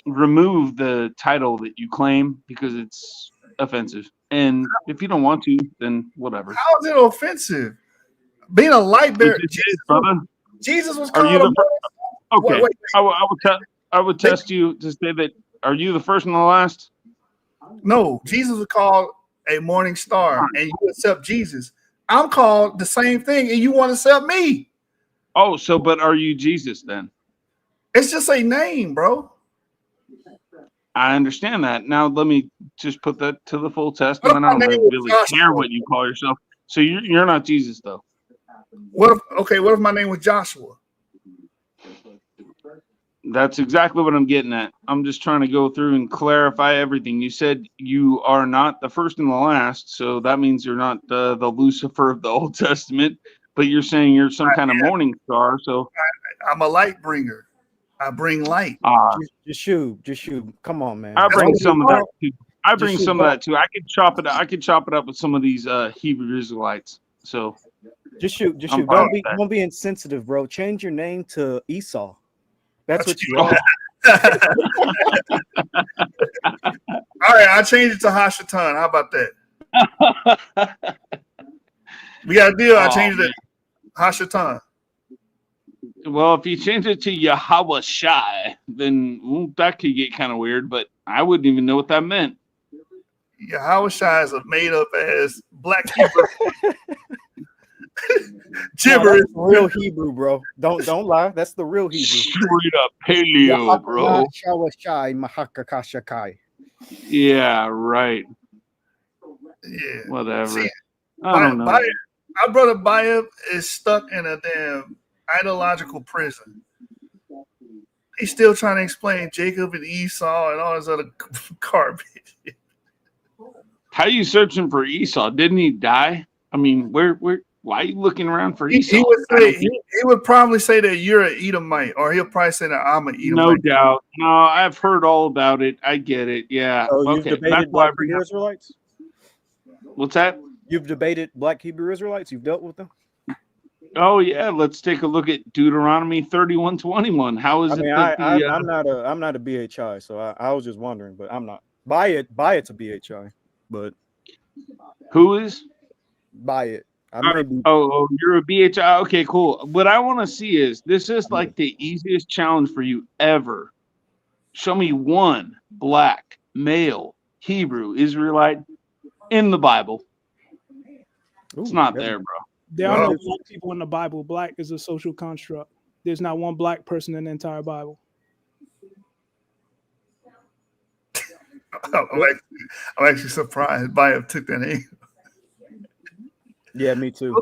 S16: remove the title that you claim because it's offensive. And if you don't want to, then whatever.
S2: How is it offensive? Being a light bearer, Jesus was called.
S16: Okay, wait. I would test you to say that. Are you the first and the last?
S2: No, Jesus was called a morning star, and you accept Jesus. I'm called the same thing, and you want to accept me.
S16: Oh, but are you Jesus then?
S2: It's just a name, bro.
S16: I understand that. Now let me just put that to the full test, and then I don't really care what you call yourself. So you're not Jesus, though.
S2: What if my name was Joshua?
S16: That's exactly what I'm getting at. I'm just trying to go through and clarify everything. You said you are not the first and the last, so that means you're not the Lucifer of the Old Testament, but you're saying you're some kind of morning star. So
S2: I'm a light bringer. I bring light.
S10: Just shoot. Come on, man.
S16: I bring some of that too. I could chop it up with some of these Hebrew Israelites. So
S10: just shoot. Don't be insensitive, bro. Change your name to Esau. That's what you
S2: want. All right, I'll change it to Hashatan. How about that? We got a deal. I changed it to Hashatan.
S16: Well, if you change it to Yahweh Shai, then that could get kind of weird, but I wouldn't even know what that meant.
S2: Yahweh Shai is made up as black Hebrew. Gibberish.
S10: No, real Hebrew, bro. Don't lie. That's the real Hebrew.
S16: Straight up paleo, bro. Yeah, right.
S2: Yeah.
S16: Whatever. See,
S2: I don't know. Our brother Bayeb is stuck in a damn ideological prison. He's still trying to explain Jacob and Esau and all this other garbage.
S16: How are you searching for Esau? Didn't he die? I mean, where? Why are you looking around for Esau?
S2: He would say he would probably say that you're an Edomite, or he'll probably say that I'm an Edomite.
S16: No doubt. No, I've heard all about it. I get it. Yeah.
S10: Oh, you've
S16: Okay.
S10: debated
S16: That's why I
S10: Black
S16: bring
S10: Hebrew
S16: up.
S10: Israelites?
S16: What's that?
S10: You've debated Black Hebrew Israelites? You've dealt with them?
S16: Oh yeah. Let's take a look at Deuteronomy 31:21. How is
S10: I mean,
S16: it that
S10: I'm not a BHI, so I was just wondering, but I'm not. Buy it to BHI, but
S16: who is?
S10: buy it. I may be.
S16: Oh, you're a BHI. Okay, cool. What I want to see is this is like the easiest challenge for you ever. Show me one black male Hebrew Israelite in the Bible. It's not there, bro.
S11: There are no black people in the Bible. Black is a social construct. There's not one black person in the entire Bible.
S2: I'm actually surprised Bayev took that name.
S10: Yeah, me too.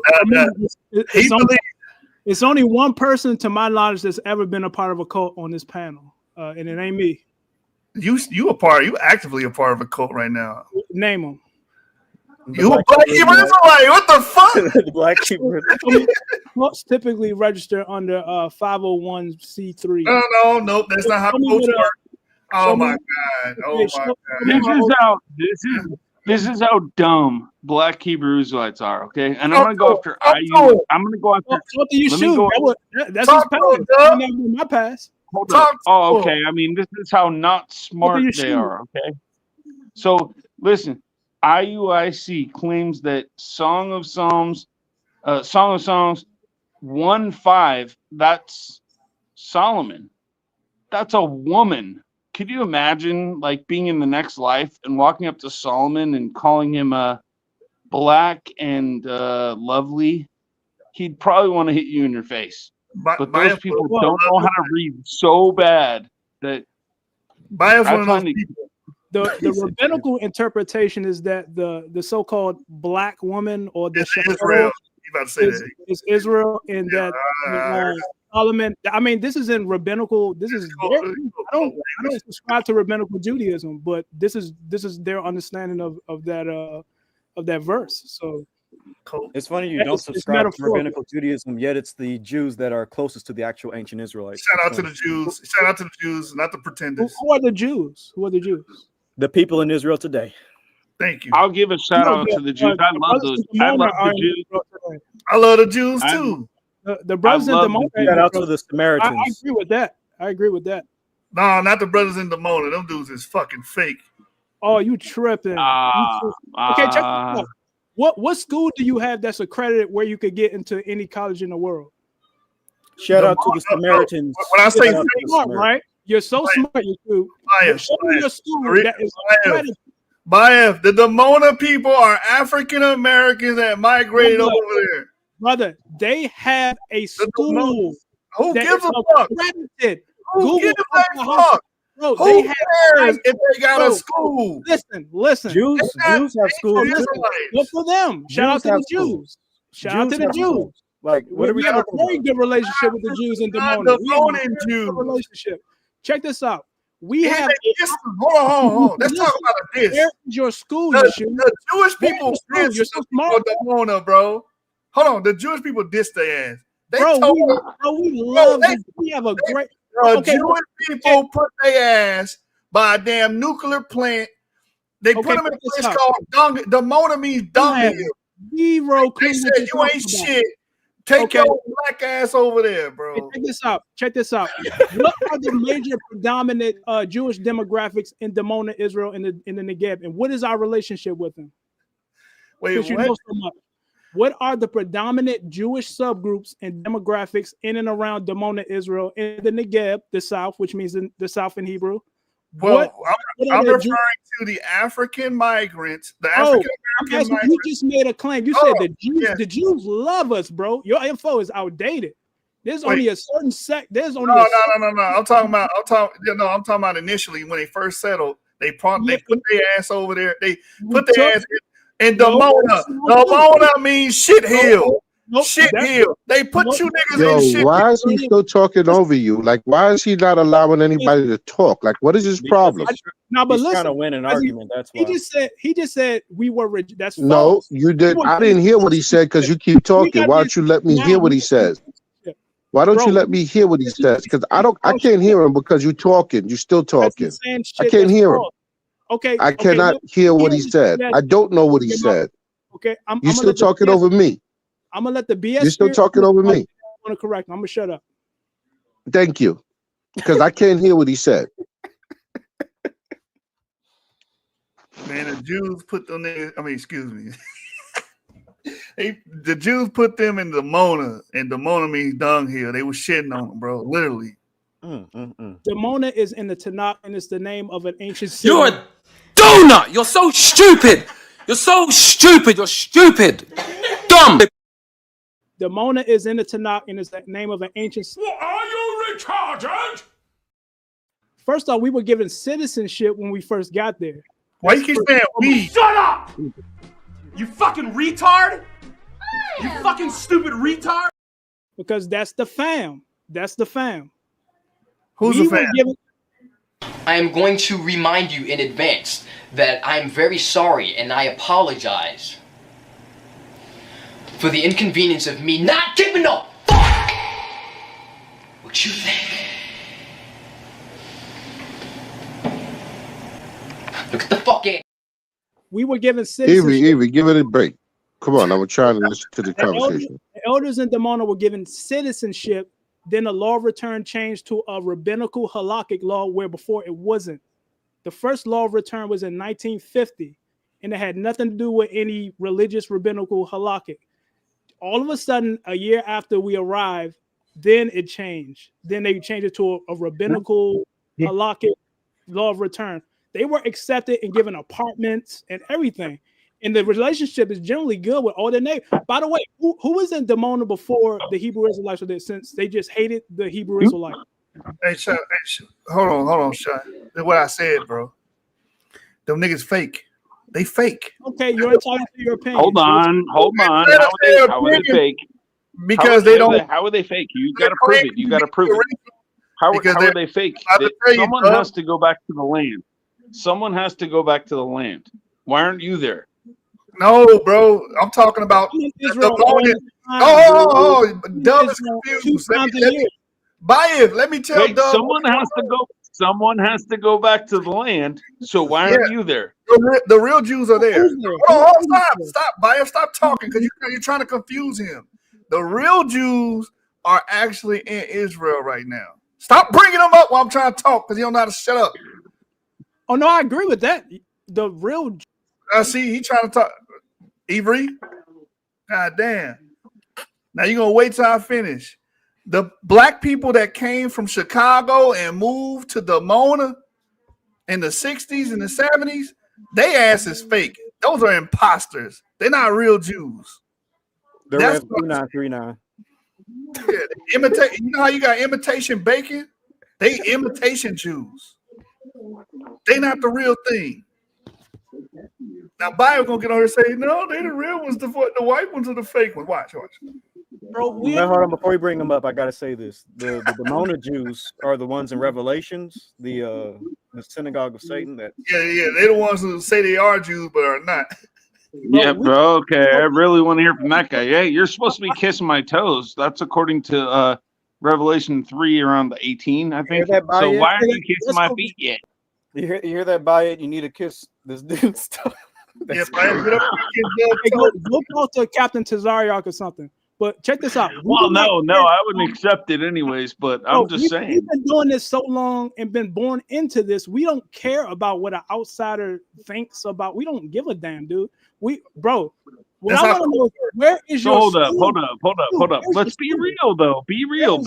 S11: It's only one person, to my knowledge, that's ever been a part of a cult on this panel, and it ain't me.
S2: You actively a part of a cult right now.
S11: Name them.
S2: You a Black Hebrew Israelite? What the fuck?
S10: The Black Hebrew.
S11: Cults typically register under 501c3.
S2: Nope. That's not how cults work. Oh my god! Oh my god!
S16: This is how dumb Black Hebrew Israelites are. Okay, and I'm gonna go after IU. I'm gonna go after.
S11: What do you shoot? That's his pass. My pass.
S16: Hold up. Oh, okay. I mean, this is how not smart they are. Okay. So listen, IUIC claims that Song of Songs 1:5. That's Solomon. That's a woman. Could you imagine like being in the next life and walking up to Solomon and calling him black and lovely? He'd probably want to hit you in your face. But those people don't know how to read so bad that
S11: the rabbinical interpretation is that the so-called black woman or the
S2: Israel.
S11: Is Israel, and that Solomon. I mean, this is in rabbinical. This is I don't subscribe to rabbinical Judaism, but this is their understanding of that verse. So
S10: it's funny you don't subscribe to rabbinical Judaism, yet it's the Jews that are closest to the actual ancient Israelites.
S2: Shout out to the Jews. Shout out to the Jews, not the pretenders.
S11: Who are the Jews? Who are the Jews?
S10: The people in Israel today.
S2: Thank you.
S16: I'll give a shout out to the Jews. I love those. I love the Jews.
S2: I love the Jews too.
S11: The brothers in Demona.
S10: Shout out to the Samaritans.
S11: I agree with that. I agree with that.
S2: No, not the brothers in Demona. Them dudes is fucking fake.
S11: Oh, you tripping? Okay, check this out. What school do you have that's accredited where you could get into any college in the world?
S10: Shout out to the Samaritans.
S2: When I say
S11: smart, right? You're so smart, you show me your school that is accredited.
S2: Bayev, the Demona people are African Americans that migrated over there.
S11: Brother, they have a school.
S2: Who gives a fuck?
S11: Accredited.
S2: Who gives a fuck?
S11: Bro,
S2: who cares if they got a school?
S11: Listen.
S10: Jews have schools.
S11: Good for them. Shout out to the Jews. Shout out to the Jews.
S10: Like, what are we
S11: have a
S10: talking
S11: very
S10: about?
S11: good relationship with the Jews in Demona. We have a very good relationship. Check this out. We have.
S2: Hold on. Let's talk about this.
S11: Where is your school?
S2: The Jewish people diss
S11: You're so smart,
S2: Demona, bro. Hold on. The Jewish people diss their ass.
S11: We love. We have a great.
S2: Jewish people put their ass by a damn nuclear plant. They put them in a place called Demona means dung hill. They said you ain't shit. Take your black ass over there, bro.
S11: Hey, check this out. What are the major predominant Jewish demographics in Demona, Israel, in the Negev, and what is our relationship with them?
S2: Wait, what?
S11: You know so much. What are the predominant Jewish subgroups and demographics in and around Demona, Israel, in the Negev, the South, which means the South in Hebrew?
S2: Well, I'm referring to the African migrants. The African American migrants.
S11: You just made a claim. You said the Jews love us, bro. Your info is outdated. There's only a certain sect. There's only
S2: no. I'm talking about initially when they first settled. They put their ass over there. They put their ass in Demona. Demona means shit hill. Shit Hill. They put you niggas
S3: Yo,
S2: in shit.
S3: why is he still talking over you? Like, why is he not allowing anybody to talk? Like, what is his problem?
S11: No, but
S10: He's trying
S11: listen,
S10: to win an
S11: because
S10: argument. That's
S11: he
S10: why.
S11: just said we were that's
S3: No,
S11: false.
S3: you did. I didn't hear what he said because you keep talking. Why don't you let me hear what he says? Why don't you let me hear what he says? Because I can't hear him because you're talking. You're still talking. I can't hear him.
S11: Okay.
S3: I cannot hear what he said. I don't know what he said.
S11: Okay.
S3: You're still talking over me.
S11: I'm gonna let the BS.
S3: You're still talking over me.
S11: I'm gonna correct him. I'm gonna shut up.
S3: Thank you. Because I can't hear what he said.
S2: Man, the Jews put them niggas, I mean, excuse me. The Jews put them in Demona, and Demona means dunghill. They were shitting on them, bro. Literally.
S11: Demona is in the Tanakh, and it's the name of an ancient city.
S13: You're a donut. You're so stupid. You're so stupid. You're stupid. Dumb.
S11: Demona is in the Tanakh, and it's the name of an ancient city.
S13: Well, are you retarded?
S11: First off, we were given citizenship when we first got there.
S2: Why you keep saying we?
S13: Shut up! You fucking retard! You fucking stupid retard!
S11: Because that's the fam. That's the fam.
S2: Who's the fam?
S20: I am going to remind you in advance that I am very sorry and I apologize for the inconvenience of me not giving a fuck what you think. Look at the fucking.
S11: We were given citizenship.
S3: Avery, give it a break. Come on, I was trying to listen to the conversation.
S11: The elders in Demona were given citizenship. Then the law of return changed to a rabbinical halakhic law where before it wasn't. The first law of return was in 1950, and it had nothing to do with any religious rabbinical halakhic. All of a sudden, a year after we arrived, then it changed. Then they changed it to a rabbinical halakhic law of return. They were accepted and given apartments and everything. And the relationship is generally good with all their neighbors. By the way, who was in Demona before the Hebrew Israelites were there, since they just hated the Hebrew Israelites?
S2: Hey, hold on, Sean. That's what I said, bro. Them niggas fake. They fake.
S11: Okay, you're entitled to your opinion.
S16: Hold on. How are they fake?
S2: Because they don't.
S16: How are they fake? You got to prove it. You got to prove it. How are they fake? Someone has to go back to the land. Someone has to go back to the land. Why aren't you there?
S2: No, bro. I'm talking about the Dub is confused. Let me tell
S16: Wait,
S2: Dub.
S16: Someone has to go back to the land. So why aren't you there?
S2: The real Jews are there. Hold on, stop, Bayer. Stop talking because you're trying to confuse him. The real Jews are actually in Israel right now. Stop bringing them up while I'm trying to talk because you don't know how to shut up.
S11: Oh no, I agree with that. The real.
S2: I see he trying to talk. Avery, god damn. Now you're gonna wait till I finish. The black people that came from Chicago and moved to Demona in the 60s and the 70s, they ass is fake. Those are imposters. They're not real Jews.
S10: That's 2939.
S2: Yeah, they imitate. You know how you got imitation bacon? They imitation Jews. They not the real thing. Now, Bible gonna get on here and say, no, they the real ones. The white ones are the fake ones. Watch.
S11: Bro,
S10: hold on. Before we bring them up, I gotta say this: the Demona Jews are the ones in Revelations, the synagogue of Satan. That
S2: they're the ones who say they are Jews but are not.
S16: Yeah, bro. Okay, I really want to hear from that guy. Hey, you're supposed to be kissing my toes. That's according to Revelation 3, around the 18, I think. So why aren't you kissing my feet yet?
S10: You hear that by it? You need to kiss this dude's toe.
S11: Go talk to Captain Tazariak or something. But check this out.
S16: Well, no, I wouldn't accept it anyways. But I'm just saying.
S11: We've been doing this so long and been born into this. We don't care about what an outsider thinks about. We don't give a damn, dude. What I want to know is, where is your
S16: hold up. Let's be real, though. Be real.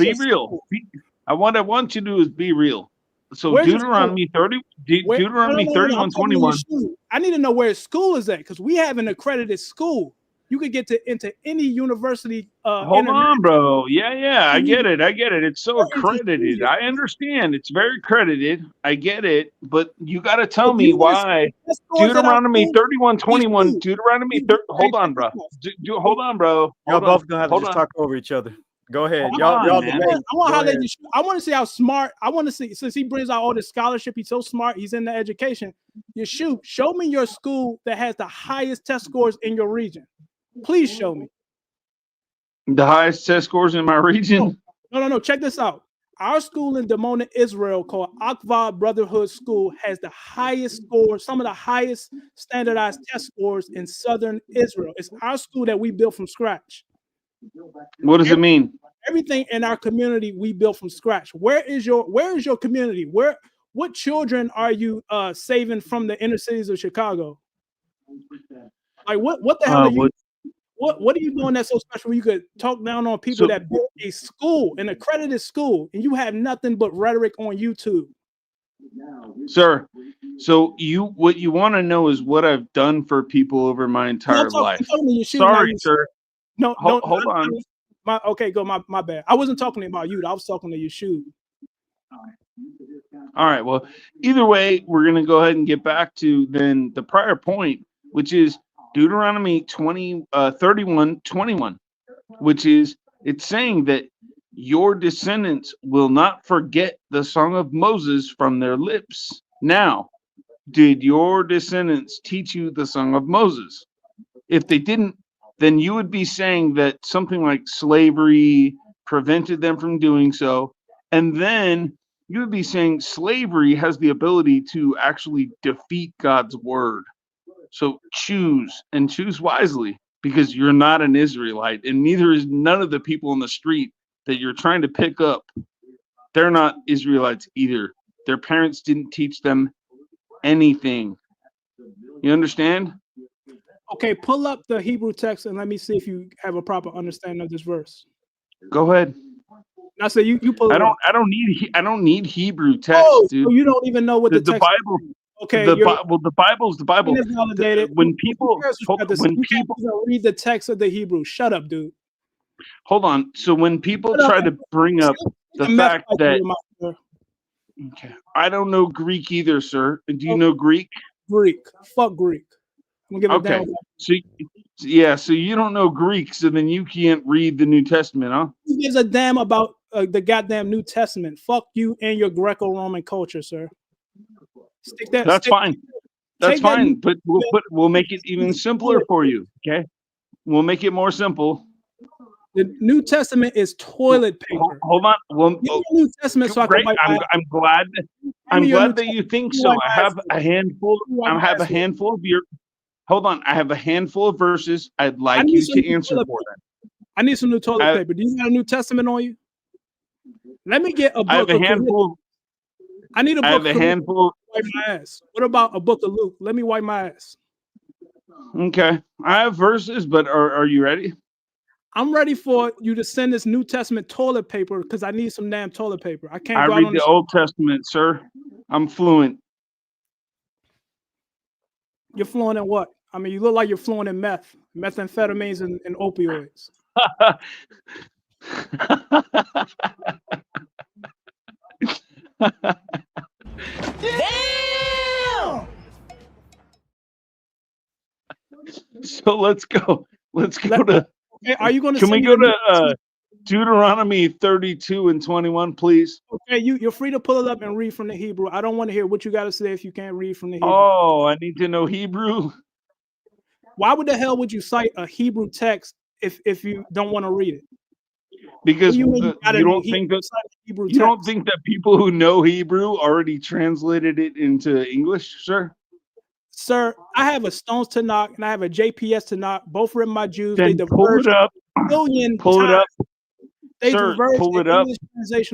S16: I want you to do is be real. So Deuteronomy 31:21.
S11: I need to know where school is at because we have an accredited school. You could get into any university.
S16: Hold on, bro. Yeah, I get it. It's so
S11: What is the
S16: accredited.
S11: student?
S16: I understand. It's very credited. I get it. But you got to tell
S11: If
S16: me
S11: you wanna see
S16: why
S11: the best scores at our
S16: Deuteronomy
S11: school,
S16: 31:21.
S11: you
S16: Deuteronomy.
S11: do.
S16: Hold on, bro. Hold on, bro.
S10: Y'all
S16: Hold on.
S10: both gonna have to
S16: Hold
S10: just
S16: on.
S10: talk over each other. Go ahead.
S16: Hold
S10: Y'all
S16: on, man.
S10: debate.
S11: I want
S10: Go
S11: how they
S10: ahead.
S11: just. I want to see how smart. I want to see, since he brings out all this scholarship. He's so smart. He's in the education. Show me your school that has the highest test scores in your region. Please show me.
S16: The highest test scores in my region.
S11: No. Check this out. Our school in Dimona, Israel, called Akva Brotherhood School, has the highest scores, some of the highest standardized test scores in southern Israel. It's our school that we built from scratch.
S16: What does it mean?
S11: Everything in our community we built from scratch. Where is your community? What children are you saving from the inner cities of Chicago? Like what the hell are you? What are you doing that's so special? You could talk down on people that built a school, an accredited school, and you have nothing but rhetoric on YouTube.
S16: Sir, so what you want to know is what I've done for people over my entire life. Sorry, sir.
S11: No,
S16: hold on.
S11: My bad. I wasn't talking about you. I was talking to Yeshua.
S16: All right. Well, either way, we're going to go ahead and get back to then the prior point, which is Deuteronomy 31:21, which is it's saying that your descendants will not forget the song of Moses from their lips. Now, did your descendants teach you the song of Moses? If they didn't, then you would be saying that something like slavery prevented them from doing so. And then you would be saying slavery has the ability to actually defeat God's word. So choose wisely, because you're not an Israelite, and neither is none of the people on the street that you're trying to pick up. They're not Israelites either. Their parents didn't teach them anything. You understand?
S11: Okay, pull up the Hebrew text and let me see if you have a proper understanding of this verse.
S16: Go ahead.
S11: I say you pull it up.
S16: I don't need Hebrew text, dude.
S11: So you don't even know what the text
S16: Bible.
S11: Okay,
S16: the Bible's the Bible. When people
S11: read the text of the Hebrew, shut up, dude.
S16: Hold on. So when people try to bring up the fact that I don't know Greek either, sir. Do you know Greek?
S11: Greek. Fuck Greek. I'm gonna give it down.
S16: So you don't know Greek, so then you can't read the New Testament, huh?
S11: Who gives a damn about the goddamn New Testament? Fuck you and your Greco-Roman culture, sir.
S16: That's fine. That's fine. But we'll make it even simpler for you. Okay, we'll make it more simple.
S11: The New Testament is toilet paper.
S16: Hold on. Well,
S11: New Testament, so
S16: great. I'm glad that you think so. I have a handful. I have a handful of your. Hold on. I have a handful of verses I'd like you to answer for them.
S11: I need some new toilet paper. Do you have a New Testament on you? Let me get a book.
S16: I have a handful.
S11: I need a book.
S16: I have a handful.
S11: Wipe my ass. What about a book of Luke? Let me wipe my ass.
S16: Okay. I have verses, but are you ready?
S11: I'm ready for you to send this New Testament toilet paper because I need some damn toilet paper. I can't.
S16: I read the Old Testament, sir. I'm fluent.
S11: You're fluent in what? I mean, you look like you're fluent in methamphetamines, and opioids.
S18: Damn!
S16: So let's go. Let's go to.
S11: Okay, are you going to?
S16: Can we go to Deuteronomy 32:21, please?
S11: Okay, you're free to pull it up and read from the Hebrew. I don't want to hear what you got to say if you can't read from the Hebrew.
S16: Oh, I need to know Hebrew.
S11: Why would the hell would you cite a Hebrew text if you don't want to read it?
S16: Because you don't think that people who know Hebrew already translated it into English, sir?
S11: Sir, I have a Stones Tanakh and I have a JPS Tanakh, both written by Jews.
S16: Then
S11: they
S16: pull it up. Pull it up.
S11: They
S16: Sir, pull it up.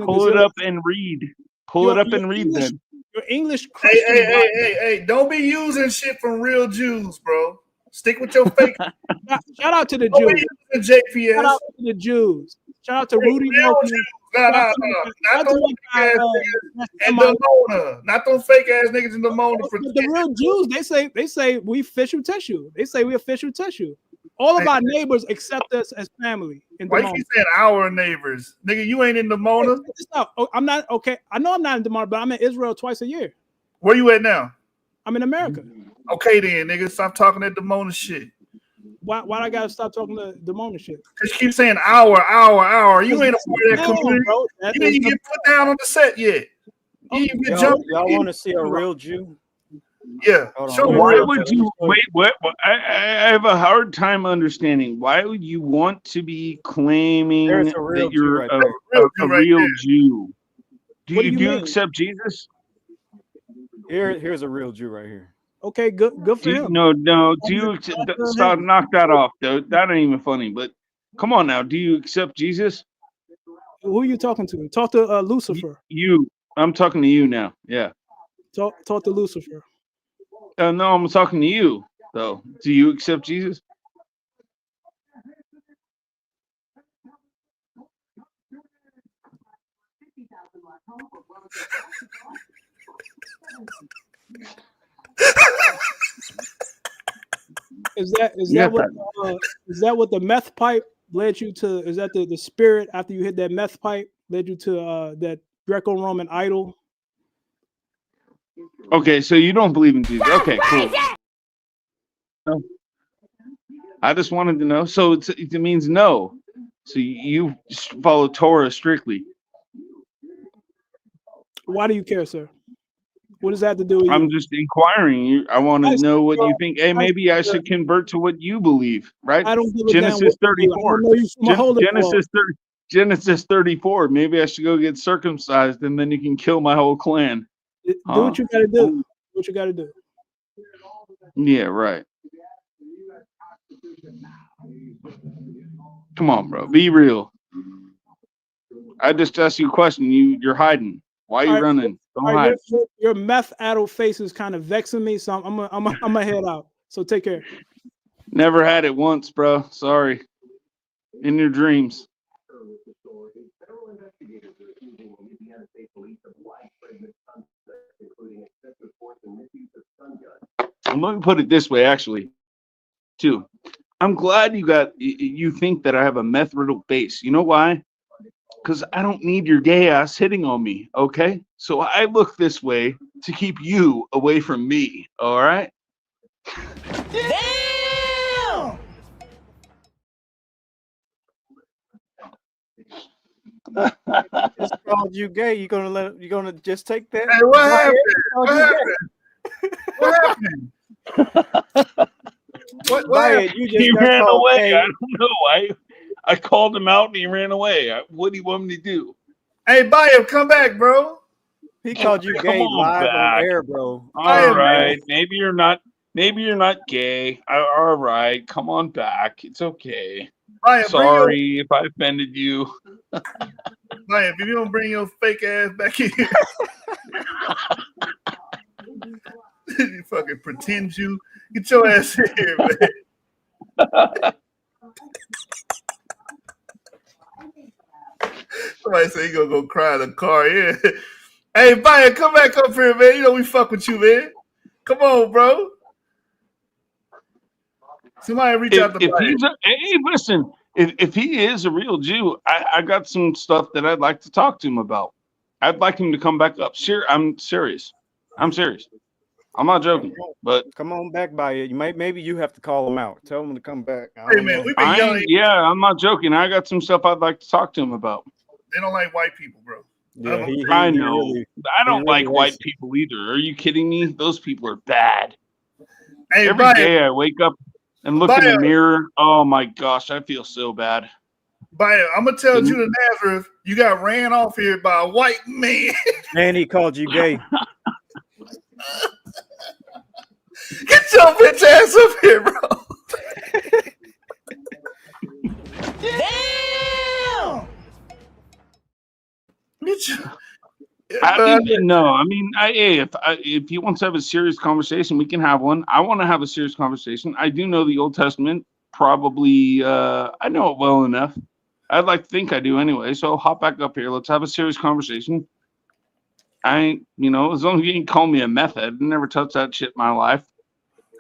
S16: Pull it up and read. Pull it up and read then.
S11: Your English Christian.
S2: Hey, don't be using shit from real Jews, bro. Stick with your fake.
S11: Shout out to the Jews.
S2: JPS.
S11: Shout out to the Jews. Shout out to Rudy
S2: Real
S11: Murphy.
S2: Jews. Not those fake ass niggas in Demona. Not those fake ass niggas in Demona.
S11: The real Jews, they say we official tissue. They say we official tissue. All of our neighbors accept us as family.
S2: Why you said our neighbors? Nigga, you ain't in Demona.
S11: I'm not okay. I know I'm not in Demona, but I'm in Israel twice a year.
S2: Where you at now?
S11: I'm in America.
S2: Okay then, nigga. Stop talking that Demona shit.
S11: Why I gotta stop talking to Demona shit?
S2: Cause you keep saying our. You ain't a part of that community.
S11: Bro,
S2: you didn't even get put down on the set yet. You didn't get jumped.
S10: Y'all want to see a real Jew?
S2: Yeah.
S16: Why would you wait? What? I have a hard time understanding. Why would you want to be claiming that you're a real Jew? Do you accept Jesus?
S10: Here's a real Jew right here.
S11: Okay, good for him.
S16: No. Do you stop? Knock that off, though. That ain't even funny. But come on now. Do you accept Jesus?
S11: Who are you talking to? Talk to Lucifer.
S16: You. I'm talking to you now. Yeah.
S11: Talk to Lucifer.
S16: No, I'm talking to you though. Do you accept Jesus?
S11: Is that what the meth pipe led you to? Is that the spirit after you hit that meth pipe led you to that Greco-Roman idol?
S16: Okay, so you don't believe in Jesus. Okay, cool. I just wanted to know. So it means no. So you follow Torah strictly.
S11: Why do you care, sir? What does that have to do with
S16: I'm
S11: you?
S16: just inquiring. I want to know what you think. Hey, maybe I should convert to what you believe, right?
S11: I don't give a
S16: Genesis
S11: damn
S16: 34. Genesis 34. Maybe I should go get circumcised and then you can kill my whole clan.
S11: Do what you gotta do. Do what you gotta do.
S16: Yeah, right. Come on, bro. Be real. I just asked you a question. You're hiding. Why are you running? Don't hide.
S11: Your meth-addled face is kind of vexing me, so I'm gonna head out. So take care.
S16: Never had it once, bro. Sorry. In your dreams. Let me put it this way, actually, too. I'm glad you think that I have a meth-riddled face. You know why? Because I don't need your gay ass hitting on me, okay? So I look this way to keep you away from me, all right?
S18: Damn!
S10: Just called you gay. You gonna just take that?
S2: Hey, what happened? What happened? What happened?
S16: He ran away. I don't know. I called him out and he ran away. What do you want me to do?
S2: Hey, Bayo, come back, bro.
S10: He called you gay live on air, bro.
S16: All right. Maybe you're not gay. All right. Come on back. It's okay.
S2: Bayo,
S16: sorry if I offended you.
S2: Bayo, if you don't bring your fake ass back here. You fucking pretend you. Get your ass here, man. Somebody say you gonna go cry in the car. Yeah. Hey, Bayo, come back up here, man. You know we fuck with you, man. Come on, bro. Somebody reach out to Bayo.
S16: Hey, listen. If he is a real Jew, I got some stuff that I'd like to talk to him about. I'd like him to come back up. I'm serious. I'm serious. I'm not joking. But
S10: come on back by it. Maybe you have to call him out. Tell him to come back.
S2: Hey, man, we've been yelling.
S16: Yeah, I'm not joking. I got some stuff I'd like to talk to him about.
S2: They don't like white people, bro.
S10: Yeah,
S16: I know. I don't like white people either. Are you kidding me? Those people are bad.
S2: Hey,
S16: every day I wake up and look in the mirror. Oh my gosh, I feel so bad.
S2: Bayo, I'm gonna tell Judah Nazareth, you got ran off here by a white man.
S10: And he called you gay.
S2: Get your bitch ass up here, bro.
S18: Damn!
S16: I mean, no. I mean, if he wants to have a serious conversation, we can have one. I want to have a serious conversation. I do know the Old Testament. Probably, I know it well enough. I'd like to think I do anyway. So hop back up here. Let's have a serious conversation. I ain't, as long as you ain't call me a meth head, never touched that shit in my life,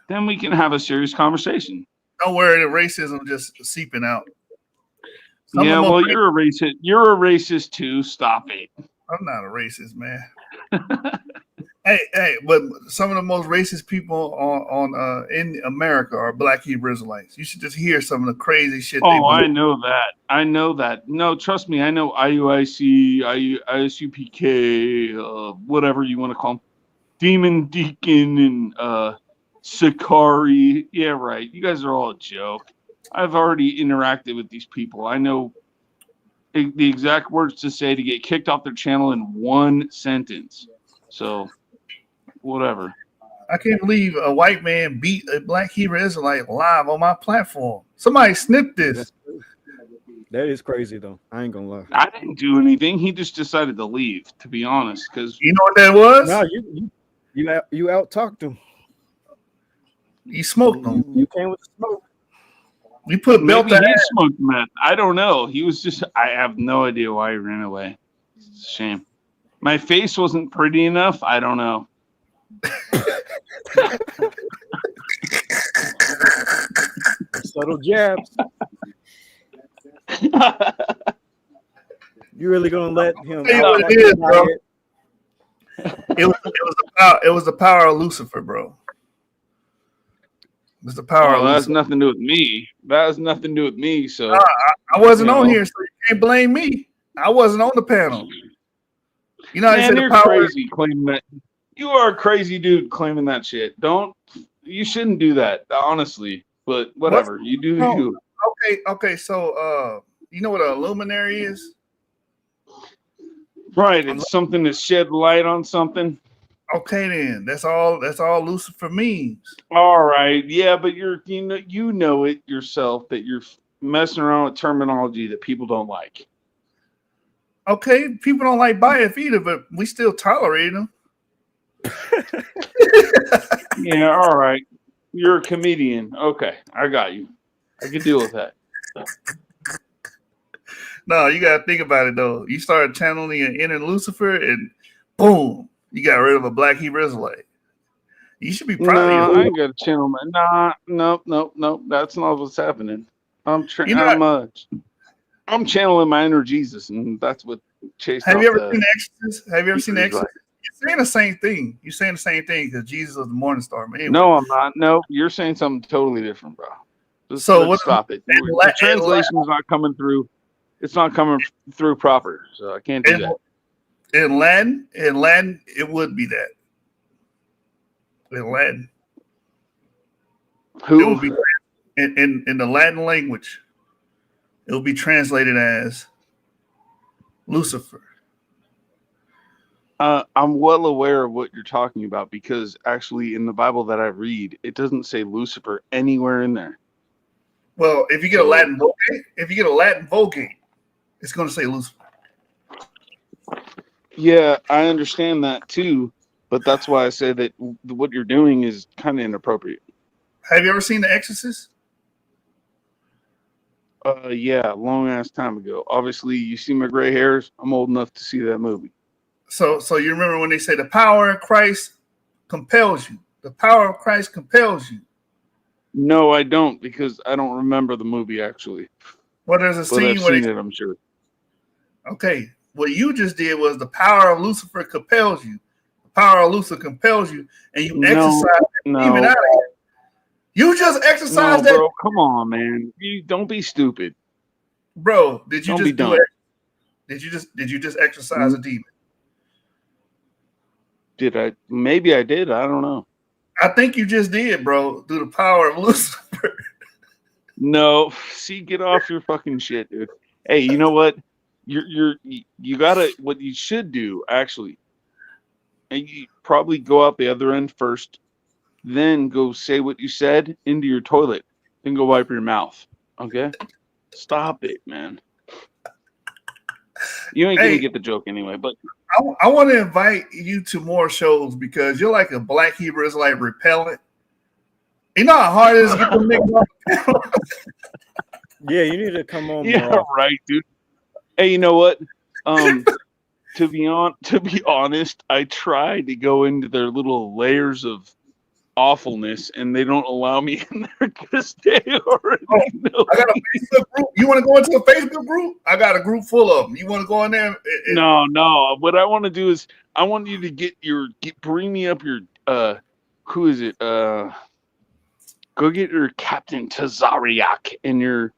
S16: then we can have a serious conversation.
S2: Don't worry, the racism just seeping out.
S16: Yeah, well, you're a racist. You're a racist too. Stop it.
S2: I'm not a racist, man. Hey, but some of the most racist people on in America are Black Hebrew Israelites. You should just hear some of the crazy shit.
S16: Oh, I know that. I know that. No, trust me. I know IUIC, ISUPK, whatever you want to call them, Demon Deacon, and Sakari. Yeah, right. You guys are all a joke. I've already interacted with these people. I know the exact words to say to get kicked off their channel in one sentence. So, whatever.
S2: I can't believe a white man beat a Black Hebrew Israelite live on my platform. Somebody snipped this.
S10: That is crazy, though. I ain't gonna lie.
S16: I didn't do anything. He just decided to leave, to be honest. Because
S2: you know what that was?
S10: No, you out talked him.
S2: You smoked him.
S10: You came with the smoke.
S2: You put belt
S16: maybe
S2: that
S16: he
S2: ass.
S16: smoked meth. I don't know. He was just. I have no idea why he ran away. It's a shame. My face wasn't pretty enough. I don't know.
S10: Subtle jabs. You really gonna let him?
S2: Tell you what it is, bro. It was the power of Lucifer, bro. It's the power.
S16: Well, that has nothing to do with me. That has nothing to do with me. So
S2: I wasn't on here, so you can't blame me. I wasn't on the panel. You know,
S16: man, you're
S2: the power
S16: crazy claiming that. You are a crazy dude claiming that shit. You shouldn't do that, honestly. But whatever, you do you.
S2: Okay. So, you know what a luminary is?
S16: Right, it's something to shed light on something.
S2: Okay, then that's all Lucifer means.
S16: All right, yeah, but you know it yourself that you're messing around with terminology that people don't like.
S2: Okay, people don't like Biaf either, but we still tolerate them.
S16: Yeah, all right. You're a comedian. Okay, I got you. I can deal with that.
S2: No, you gotta think about it though. You started channeling an inner Lucifer, and boom, you got rid of a Black Hebrew Israelite. You should be proud of
S16: No,
S2: you.
S16: I ain't got a channel, man. Nah, nope. That's not what's happening. I'm channeling my inner Jesus, and that's what chased.
S2: Have you ever seen The Exorcist? Have you ever seen The Exorcist? You're saying the same thing. You're saying the same thing because Jesus was the morning star. Anyway.
S16: No, I'm not. No, you're saying something totally different, bro. Let's stop it. The translation is not coming through. It's not coming through proper, so I can't do that.
S2: In Latin, it would be that. In Latin, it would be in the Latin language. It will be translated as Lucifer.
S16: I'm well aware of what you're talking about because actually in the Bible that I read, it doesn't say Lucifer anywhere in there.
S2: Well, if you get a Latin Vulgate, it's going to say Lucifer.
S16: Yeah, I understand that too, but that's why I say that what you're doing is kind of inappropriate.
S2: Have you ever seen The Exorcist?
S16: Yeah, long ass time ago. Obviously, you see my gray hairs. I'm old enough to see that movie.
S2: So you remember when they say the power of Christ compels you. The power of Christ compels you.
S16: No, I don't, because I don't remember the movie actually.
S2: Well, there's a scene
S16: I've
S2: where
S16: seen it, I'm sure.
S2: Okay, what you just did was the power of Lucifer compels you. The power of Lucifer compels you, and you exercise that demon out of you. You just exercised that.
S16: Bro, come on, man. You don't be stupid.
S2: Bro, did you
S16: Don't
S2: just
S16: be
S2: do
S16: dumb.
S2: it? Did you just exercise a demon?
S16: Did I? Maybe I did. I don't know.
S2: I think you just did, bro, through the power of Lucifer.
S16: No, see, get off your fucking shit, dude. Hey, you know what? You gotta. What you should do actually, and you probably go out the other end first, then go say what you said into your toilet, then go wipe your mouth. Okay? Stop it, man. You ain't gonna get the joke anyway, but
S2: I want to invite you to more shows because you're like a Black Hebrew Israelite repellent. You know how hard it is to get them niggas off the panel?
S10: Yeah, you need to come on
S16: Yeah,
S10: more.
S16: right, dude. Hey, you know what? To be honest, I tried to go into their little layers of awfulness, and they don't allow me in there because they already know.
S2: I got a Facebook group. You want to go into a Facebook group? I got a group full of them. You want to go in there?
S16: No. What I want to do is I want you to bring me up your who is it? Go get your Captain Tazariak and your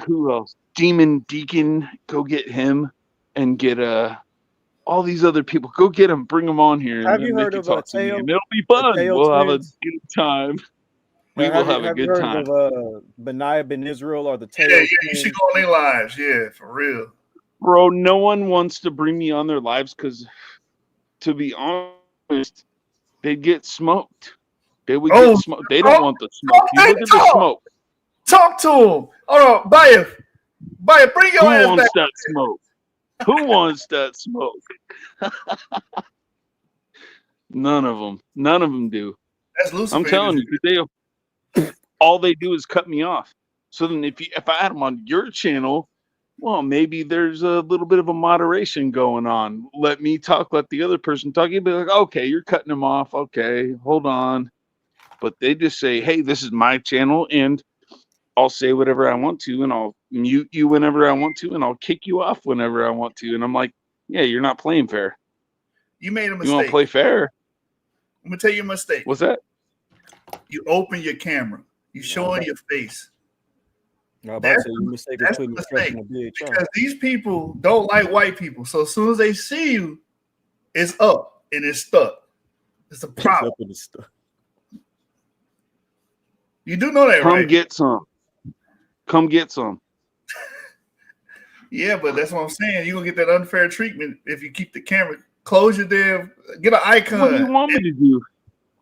S16: who else? Demon Deacon. Go get him and get all these other people. Go get them. Bring them on here.
S10: Have
S16: And
S10: you
S16: they
S10: heard
S16: can
S10: of
S16: talk to me,
S10: Teo?
S16: and it'll be fun.
S10: Teo
S16: We'll have a
S10: twins?
S16: good time. We will have a good
S10: heard
S16: time.
S10: of Benaiah Ben Israel or the Teo
S2: Yeah,
S10: twins?
S2: you should go on their lives. Yeah, for real.
S16: Bro, no one wants to bring me on their lives because, to be honest, they'd get smoked. They would get smoked. They don't want the smoke. You look at the smoke.
S2: Talk to him. Hold on, Bayer, bring your
S16: Who
S2: ass
S16: wants
S2: back.
S16: that smoke? Who wants that smoke? None of them do.
S2: That's Lucifer.
S16: I'm telling you, all they do is cut me off. So then, if I had them on your channel, well, maybe there's a little bit of a moderation going on. Let me talk. Let the other person talk. You'd be like, okay, you're cutting them off. Okay, hold on. But they just say, hey, this is my channel, and I'll say whatever I want to, and I'll mute you whenever I want to, and I'll kick you off whenever I want to. And I'm like, yeah, you're not playing fair.
S2: You made a
S16: You want
S2: mistake.
S16: to play fair?
S2: I'm gonna tell you a mistake.
S16: What's that?
S2: You open your camera. You showing your face.
S10: That's a mistake.
S2: Because these people don't like white people. So as soon as they see you, it's up and it's stuck. It's a problem. You do know that, right?
S16: Come get some.
S2: Yeah, but that's what I'm saying. You're gonna get that unfair treatment if you keep the camera. Close your damn. Get an icon.
S16: What do you want me to do?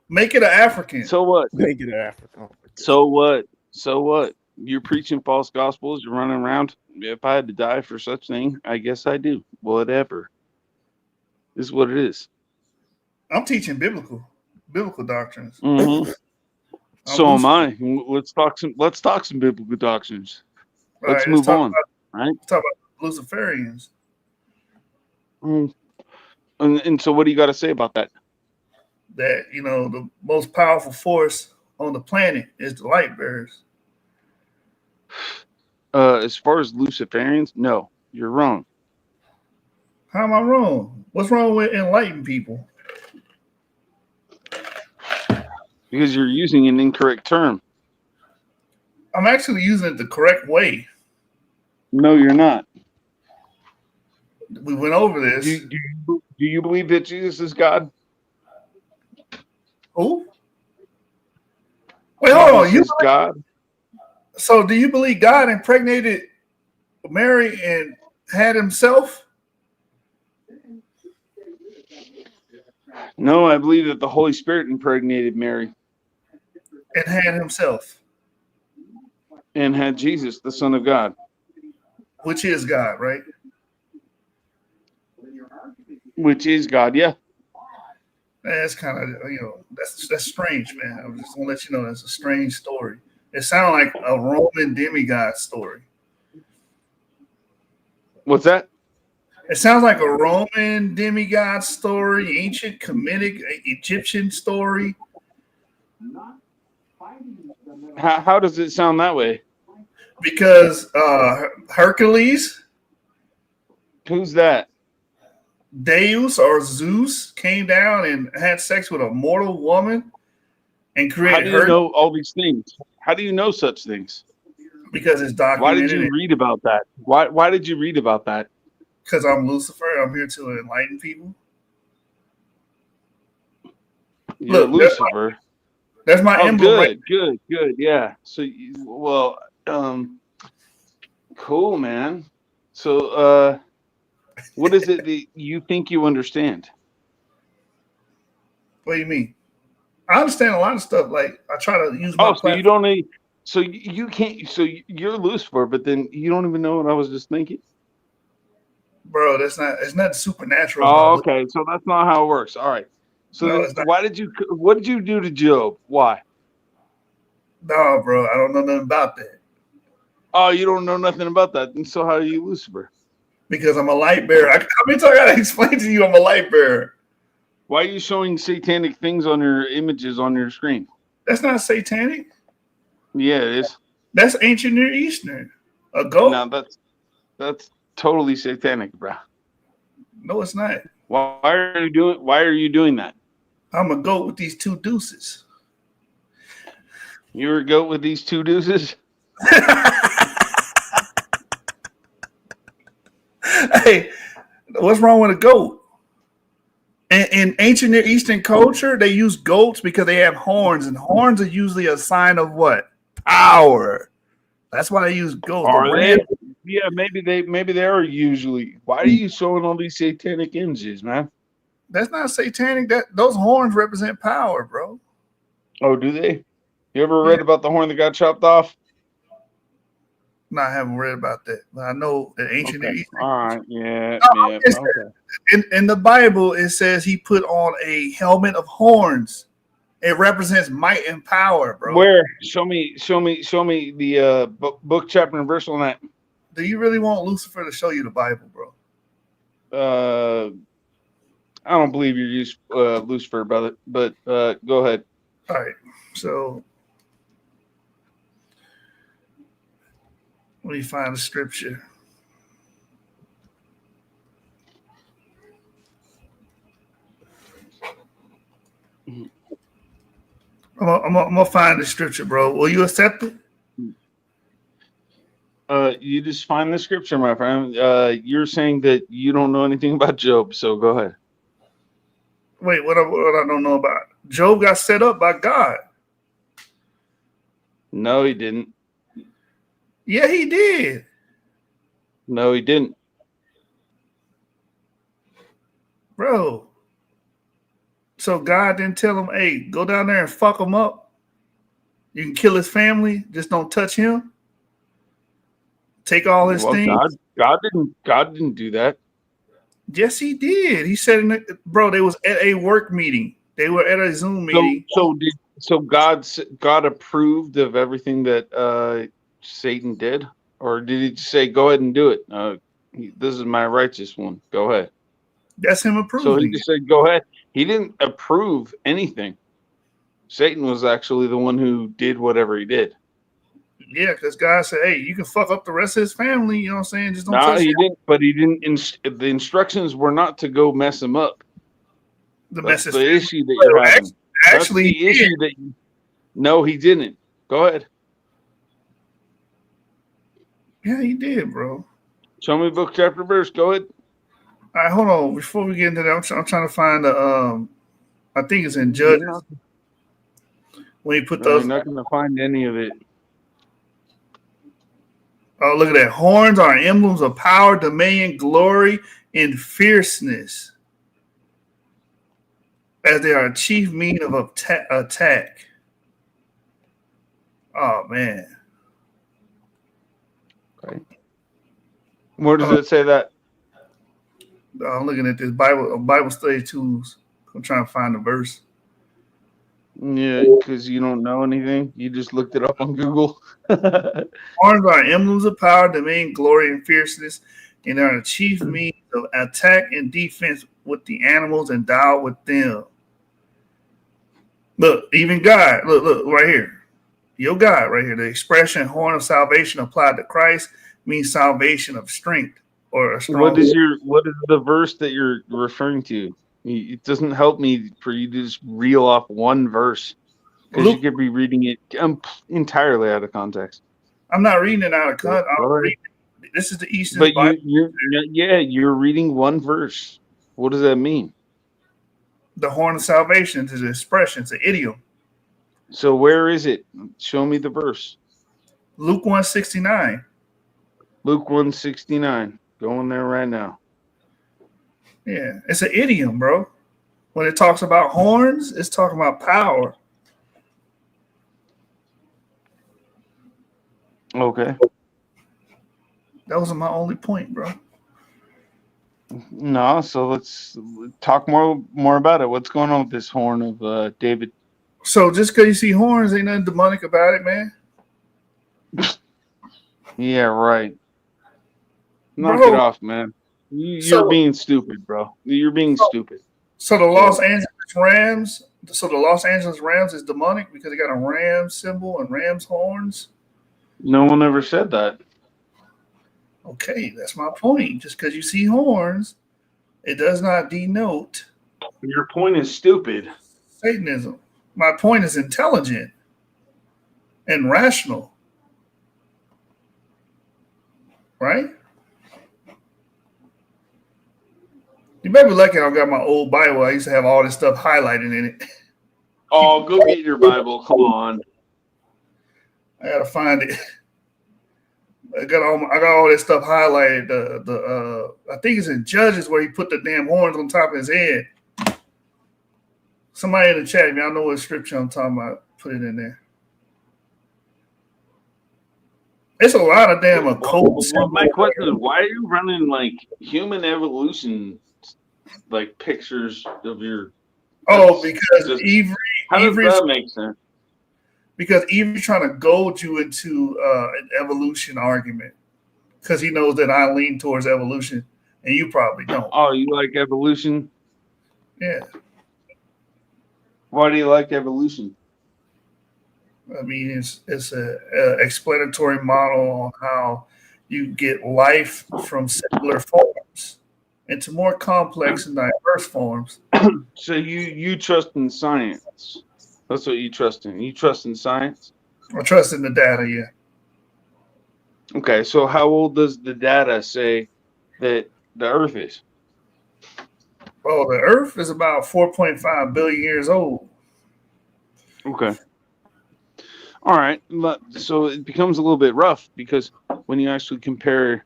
S2: Make it an African.
S16: So what?
S10: Make it an African.
S16: So what? So what? You're preaching false gospels. You're running around. If I had to die for such thing, I guess I do. Whatever. This is what it is.
S2: I'm teaching biblical doctrines.
S16: Mm-hmm. So am I. Let's talk some biblical doctrines. Let's move on. Right?
S2: Let's talk about Luciferians.
S16: And so what do you got to say about that?
S2: That, the most powerful force on the planet is the light bearers.
S16: As far as Luciferians, no, you're wrong.
S2: How am I wrong? What's wrong with enlightened people?
S16: Because you're using an incorrect term.
S2: I'm actually using it the correct way.
S16: No, you're not.
S2: We went over this.
S16: Do you believe that Jesus is God?
S2: Who? Wait, hold on.
S16: Jesus is God?
S2: So do you believe God impregnated Mary and had himself?
S16: No, I believe that the Holy Spirit impregnated Mary.
S2: And had himself.
S16: And had Jesus, the Son of God.
S2: Which is God, right?
S16: Which is God, yeah.
S2: That's kind of, that's strange, man. I'm just going to let you know that's a strange story. It sounds like a Roman demigod story.
S16: What's that?
S2: It sounds like a Roman demigod story, ancient Kemetic Egyptian story.
S16: How does it sound that way?
S2: Because Hercules.
S16: Who's that?
S2: Deus or Zeus came down and had sex with a mortal woman and created.
S16: How do you know all these things? How do you know such things?
S2: Because it's documented.
S16: Why did you read about that? Why did you read about that?
S2: Because I'm Lucifer. I'm here to enlighten people.
S16: You're Lucifer.
S2: That's my emblem.
S16: Good. Yeah. So, cool, man. So, what is it that you think you understand?
S2: What do you mean? I understand a lot of stuff. Like I try to use my
S16: so you don't need. So you can't. So you're Lucifer, but then you don't even know what I was just thinking.
S2: Bro, it's not supernatural.
S16: Oh, okay. So that's not how it works. All right. So what did you do to Job? Why?
S2: No, bro, I don't know nothing about that.
S16: Oh, you don't know nothing about that. And so how are you Lucifer?
S2: Because I'm a light bearer. How many times I gotta explain to you I'm a light bearer?
S16: Why are you showing satanic things on your images on your screen?
S2: That's not satanic.
S16: Yeah, it is.
S2: That's ancient Near Eastern. A goat?
S16: No, that's totally satanic, bro.
S2: No, it's not.
S16: Why are you doing that?
S2: I'm a goat with these two deuces.
S16: You're a goat with these two deuces?
S2: Hey, what's wrong with a goat? In ancient Near Eastern culture, they use goats because they have horns, and horns are usually a sign of what? Power. That's why they use goats.
S16: Are they? Yeah, maybe they are usually. Why are you showing all these satanic images, man?
S2: That's not satanic. Those horns represent power, bro.
S16: Oh, do they? You ever read about the horn that got chopped off?
S2: No, I haven't read about that, but I know in ancient Near Eastern.
S16: All right, yeah,
S2: No,
S16: okay.
S2: In the Bible, it says he put on a helmet of horns. It represents might and power, bro.
S16: Where? Show me the book, chapter, and verse on that.
S2: Do you really want Lucifer to show you the Bible,
S16: bro? I don't believe you're Lucifer, brother. But go ahead.
S2: All right. So let me find the scripture. I'm gonna find the scripture, bro. Will you accept it?
S16: You just find the scripture, my friend. You're saying that you don't know anything about Job, so go ahead.
S2: Wait, what I don't know about? Job got set up by God.
S16: No, he didn't.
S2: Yeah, he did.
S16: No, he didn't.
S2: Bro. So God didn't tell him, hey, go down there and fuck him up. You can kill his family, just don't touch him. Take all his things.
S16: God didn't do that.
S2: Yes, he did. He said, bro, they was at a work meeting. They were at a Zoom meeting.
S16: So God approved of everything that Satan did, or did he just say, "Go ahead and do it"? This is my righteous one. Go ahead.
S2: That's him approving.
S16: So he just said, "Go ahead." He didn't approve anything. Satan was actually the one who did whatever he did.
S2: Yeah, because God said, "Hey, you can fuck up the rest of his family." You know what I'm saying? Just don't.
S16: No,
S2: touch
S16: he
S2: him.
S16: didn't. But he didn't. The instructions were not to go mess him up. That's the issue that you're having.
S2: Actually,
S16: that's the issue that. No, he didn't. Go ahead.
S2: Yeah, he did, bro.
S16: Show me book, chapter, verse. Go ahead.
S2: All right, hold on. Before we get into that, I'm trying to find the. I think it's in Judges. When you put those,
S16: you're not going to find any of it.
S2: Oh, look at that! Horns are emblems of power, dominion, glory, and fierceness, as they are a chief means of attack. Oh man!
S16: Okay. Where does it say that?
S2: I'm looking at this Bible study tools. I'm trying to find the verse.
S16: Yeah, because you don't know anything. You just looked it up on Google.
S2: Horns are emblems of power, dominion, glory, and fierceness, and are the chief means of attack and defense with the animals endowed with them. Look, even God, look right here. Your God right here. The expression horn of salvation applied to Christ means salvation of strength or a strong.
S16: What is the verse that you're referring to? It doesn't help me for you to just reel off one verse because you could be reading it entirely out of context.
S2: I'm not reading it out of context. This is the Eastern
S16: But
S2: Bible.
S16: you're reading one verse. What does that mean?
S2: The horn of salvation is an expression. It's an idiom.
S16: So where is it? Show me the verse.
S2: Luke 1:69.
S16: Luke 1:69. Going there right now.
S2: Yeah, it's an idiom, bro. When it talks about horns, it's talking about power.
S16: Okay.
S2: That was my only point, bro.
S16: No, so let's talk more about it. What's going on with this horn of David?
S2: So just because you see horns, ain't nothing demonic about it, man.
S16: Yeah, right. Knock
S2: Bro,
S16: it off, man. You're
S2: so
S16: being stupid, bro. You're being stupid.
S2: so the Los Angeles Rams. So the Los Angeles Rams is demonic because they got a ram symbol and ram's horns.
S16: No one ever said that.
S2: Okay, that's my point. Just because you see horns, it does not denote
S16: Your point is stupid.
S2: Satanism. My point is intelligent and rational, right? You better be lucky I got my old Bible. I used to have all this stuff highlighted in it.
S16: Oh, go get your Bible. Come on.
S2: I gotta find it. I got all this stuff highlighted. I think it's in Judges where he put the damn horns on top of his head. Somebody in the chat, if y'all know what scripture I'm talking about, put it in there. It's a lot of damn occult.
S16: Well, my question is, why are you running like human evolution, like pictures of your?
S2: Oh, because
S16: how does that make sense?
S2: Because Avery's trying to goad you into an evolution argument because he knows that I lean towards evolution and you probably don't.
S16: Oh, you like evolution?
S2: Yeah.
S16: Why do you like evolution?
S2: I mean, it's a explanatory model on how you get life from simpler forms into more complex and diverse forms.
S16: So you trust in science? That's what you trust in. You trust in science?
S2: I trust in the data, yeah.
S16: Okay, so how old does the data say that the Earth is?
S2: Well, the Earth is about 4.5 billion years old.
S16: Okay. All right. So it becomes a little bit rough because when you actually compare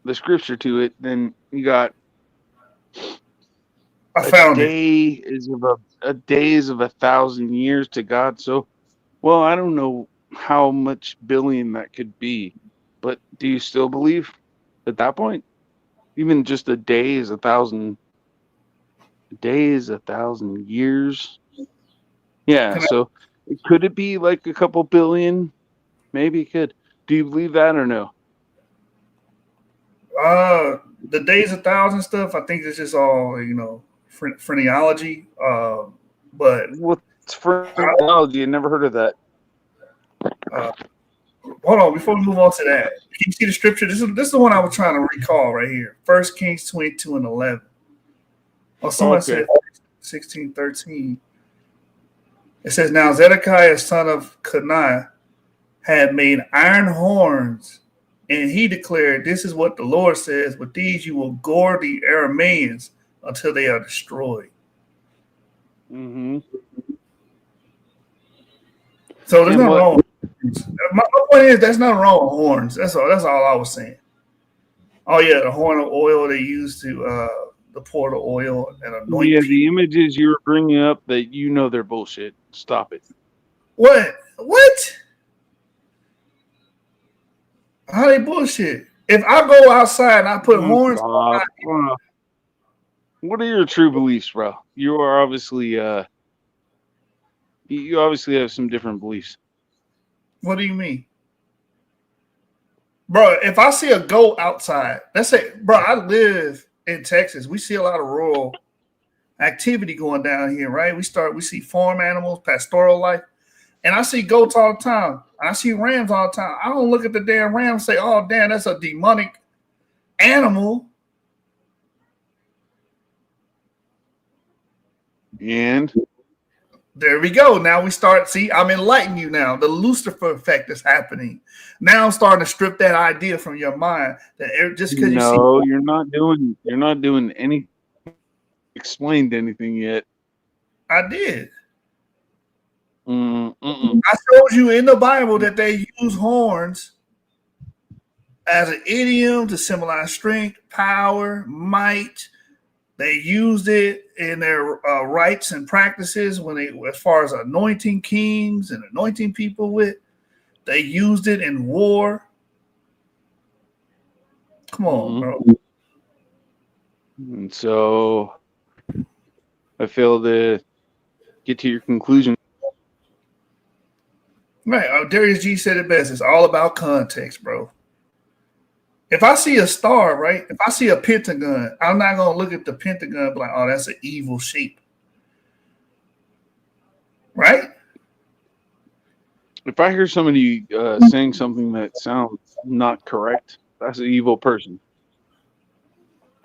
S16: the scripture to it, then you got a day is of 1,000 years to God. So, well, I don't know how much billion that could be, but do you still believe at that point? Even just a day is 1,000. A day is 1,000 years. Yeah. So could it be like a couple billion? Maybe it could. Do you believe that or no?
S2: The days 1,000 stuff, I think it's just all, phrenology. But
S16: what's phrenology? I never heard of that.
S2: Hold on, before we move on to that, can you see the scripture? This is the one I was trying to recall right here. 1 Kings 22 and 11. Oh, someone said 16:13. It says, now Zedekiah, son of Kenai, had made iron horns, and he declared, this is what the Lord says, with these you will gore the Arameans until they are destroyed.
S16: Mm-hmm.
S2: So there's nothing wrong with horns. My point is, there's nothing wrong with horns. That's all I was saying. Oh, yeah, the horn of oil they use to pour the oil and anoint people.
S16: The images you were bringing up that they're bullshit. Stop it.
S2: What? How they bullshit? If I go outside and I put horns on
S16: what are your true beliefs, bro? You are obviously you obviously have some different beliefs.
S2: What do you mean? Bro, if I see a goat outside, let's say, bro, I live in Texas. We see a lot of rural activity going down here, right? We see farm animals, pastoral life, and I see goats all the time. I see rams all the time. I don't look at the damn ram and say, oh, damn, that's a demonic animal.
S16: And
S2: there we go. Now we start. See, I'm enlightening you now. The Lucifer effect is happening. Now I'm starting to strip that idea from your mind. That just because
S16: you're not doing any explained anything yet.
S2: I did. I showed you in the Bible that they use horns as an idiom to symbolize strength, power, might. They used it in their rites and practices as far as anointing kings and anointing people with. They used it in war. Come on, bro.
S16: And so I fail to get to your conclusion.
S2: Right. Darius G said it best. It's all about context, bro. If I see a star, right? If I see a pentagon, I'm not gonna look at the pentagon and be like, oh, that's an evil shape. Right?
S16: If I hear somebody saying something that sounds not correct, that's an evil person.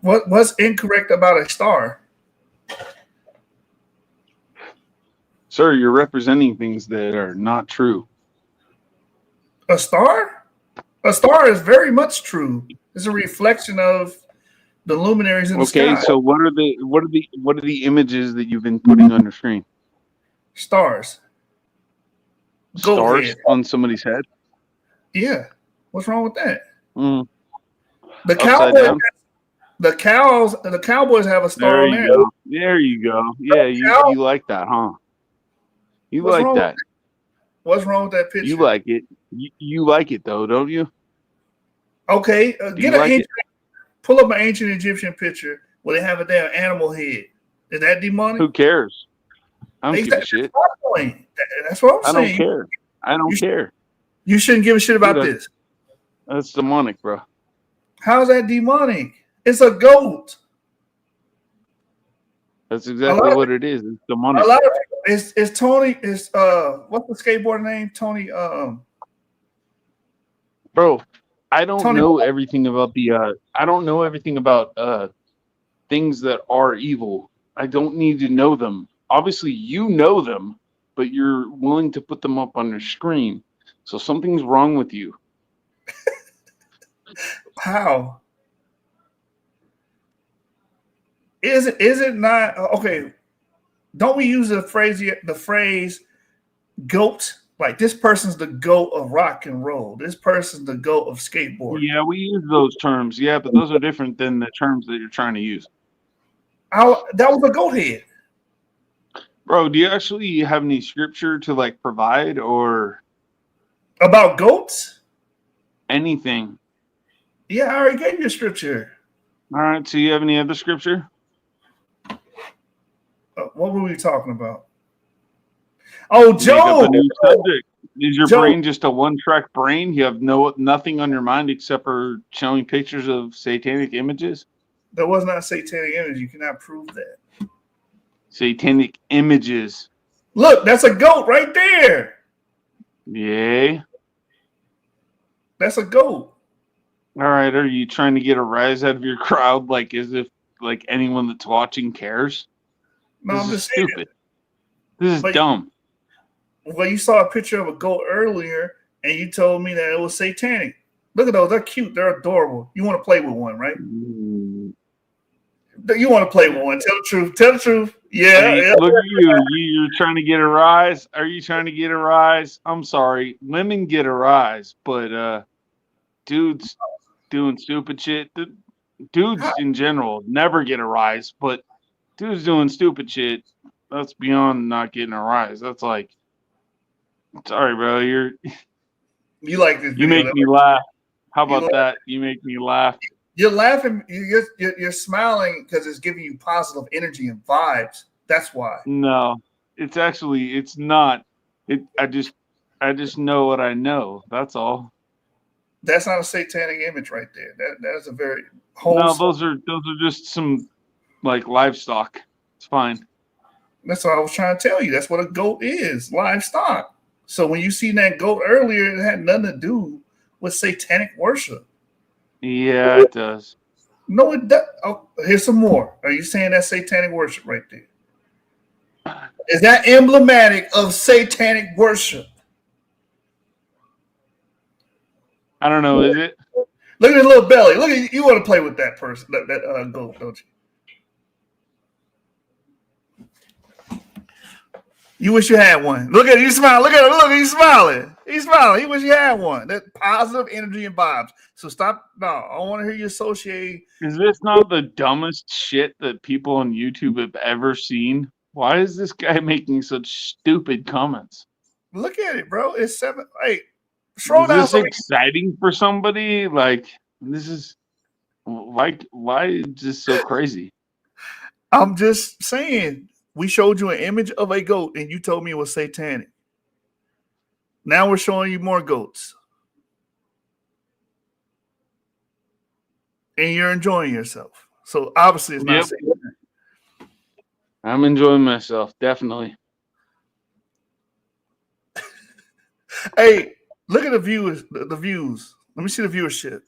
S2: What's incorrect about a star?
S16: Sir, you're representing things that are not true.
S2: A star? A star is very much true. It's a reflection of the luminaries in the sky.
S16: Okay, so what are the images that you've been putting on your screen?
S2: Stars.
S16: Stars
S2: head.
S16: on somebody's head?
S2: Yeah. What's wrong with that?
S16: Mm.
S2: The
S16: Upside
S2: Cowboys,
S16: down?
S2: the Cowboys have a star
S16: There
S2: on
S16: you
S2: there.
S16: go. There you go. Yeah, you like that, huh? You
S2: What's
S16: like
S2: wrong
S16: that.
S2: What's wrong with that picture?
S16: You like it. You like it though, don't you?
S2: Okay,
S16: you like it?
S2: Pull up an ancient Egyptian picture where they have a damn animal head. Is that demonic?
S16: Who cares? I don't give a shit.
S2: That's what I'm
S16: I
S2: saying.
S16: don't care. I don't care.
S2: You shouldn't give a shit about
S16: Dude,
S2: this.
S16: That's demonic, bro.
S2: How's that demonic? It's a goat.
S16: That's exactly what it is. It's demonic.
S2: A lot of people, it's Tony. It's what's the skateboard name? Tony.
S16: Bro, I don't
S2: Tony-
S16: know everything about the. I don't know everything about things that are evil. I don't need to know them. Obviously, you know them, but you're willing to put them up on your screen. So something's wrong with you.
S2: How? Is it not okay? Don't we use the phrase goat? Like this person's the goat of rock and roll. This person's the goat of skateboarding.
S16: Yeah, we use those terms. Yeah, but those are different than the terms that you're trying to use.
S2: That was a goat head.
S16: Bro, do you actually have any scripture to like provide or
S2: about goats?
S16: Anything?
S2: Yeah, I already gave you a scripture.
S16: All right. So you have any other scripture?
S2: What were we talking about? Oh,
S16: Make up
S2: Joe.
S16: a new subject. Is your
S2: Joe.
S16: brain just a one-track brain? You have nothing on your mind except for showing pictures of satanic images?
S2: That was not a satanic image. You cannot prove that.
S16: Satanic images.
S2: Look, that's a goat right there.
S16: Yay.
S2: That's a goat.
S16: All right. Are you trying to get a rise out of your crowd, like as if like anyone that's watching cares?
S2: No,
S16: this
S2: I'm
S16: is
S2: just saying
S16: stupid. This is dumb.
S2: Well, you saw a picture of a goat earlier, and you told me that it was satanic. Look at those; they're cute, they're adorable. You want to play with one, right? You want to play with one? Tell the truth. Tell the truth. Yeah.
S16: Hey,
S2: yeah.
S16: look at you. You're trying to get a rise. Are you trying to get a rise? I'm sorry, women get a rise, but dudes doing stupid shit. Dudes in general never get a rise, but dudes doing stupid shit. That's beyond not getting a rise. That's like, sorry, bro.
S2: You like this?
S16: You
S2: video,
S16: make me laugh. How about that? You make me laugh.
S2: You're laughing. You're smiling because it's giving you positive energy and vibes. That's why.
S16: No, it's not. I just know what I know. That's all.
S2: That's not a satanic image right there. That is a very
S16: No,
S2: wholesome.
S16: those are just some like livestock. It's fine.
S2: That's what I was trying to tell you. That's what a goat is, livestock. So when you seen that goat earlier, it had nothing to do with satanic worship.
S16: Yeah, it does.
S2: No, it does. Oh, here's some more. Are you saying that's satanic worship right there? Is that emblematic of satanic worship?
S16: I don't know. Is it?
S2: Look at his little belly. Look at you. Want to play with that person, that goat, don't you? You wish you had one. Look at it. You smile. Look at it. Look, he's smiling. He's smiling. He wish you had one. That positive energy and vibes. So stop. No, I don't want to hear you associate.
S16: Is this not the dumbest shit that people on YouTube have ever seen? Why is this guy making such stupid comments?
S2: Look at it, bro. It's 7. Hey,
S16: Is this exciting for somebody? Like, this is like, why is this so crazy?
S2: I'm just saying. We showed you an image of a goat, and you told me it was satanic. Now we're showing you more goats. And you're enjoying yourself. So obviously it's not
S16: Yep.
S2: satanic.
S16: I'm enjoying myself, definitely.
S2: Hey, look at the viewers, the views. Let me see the viewership.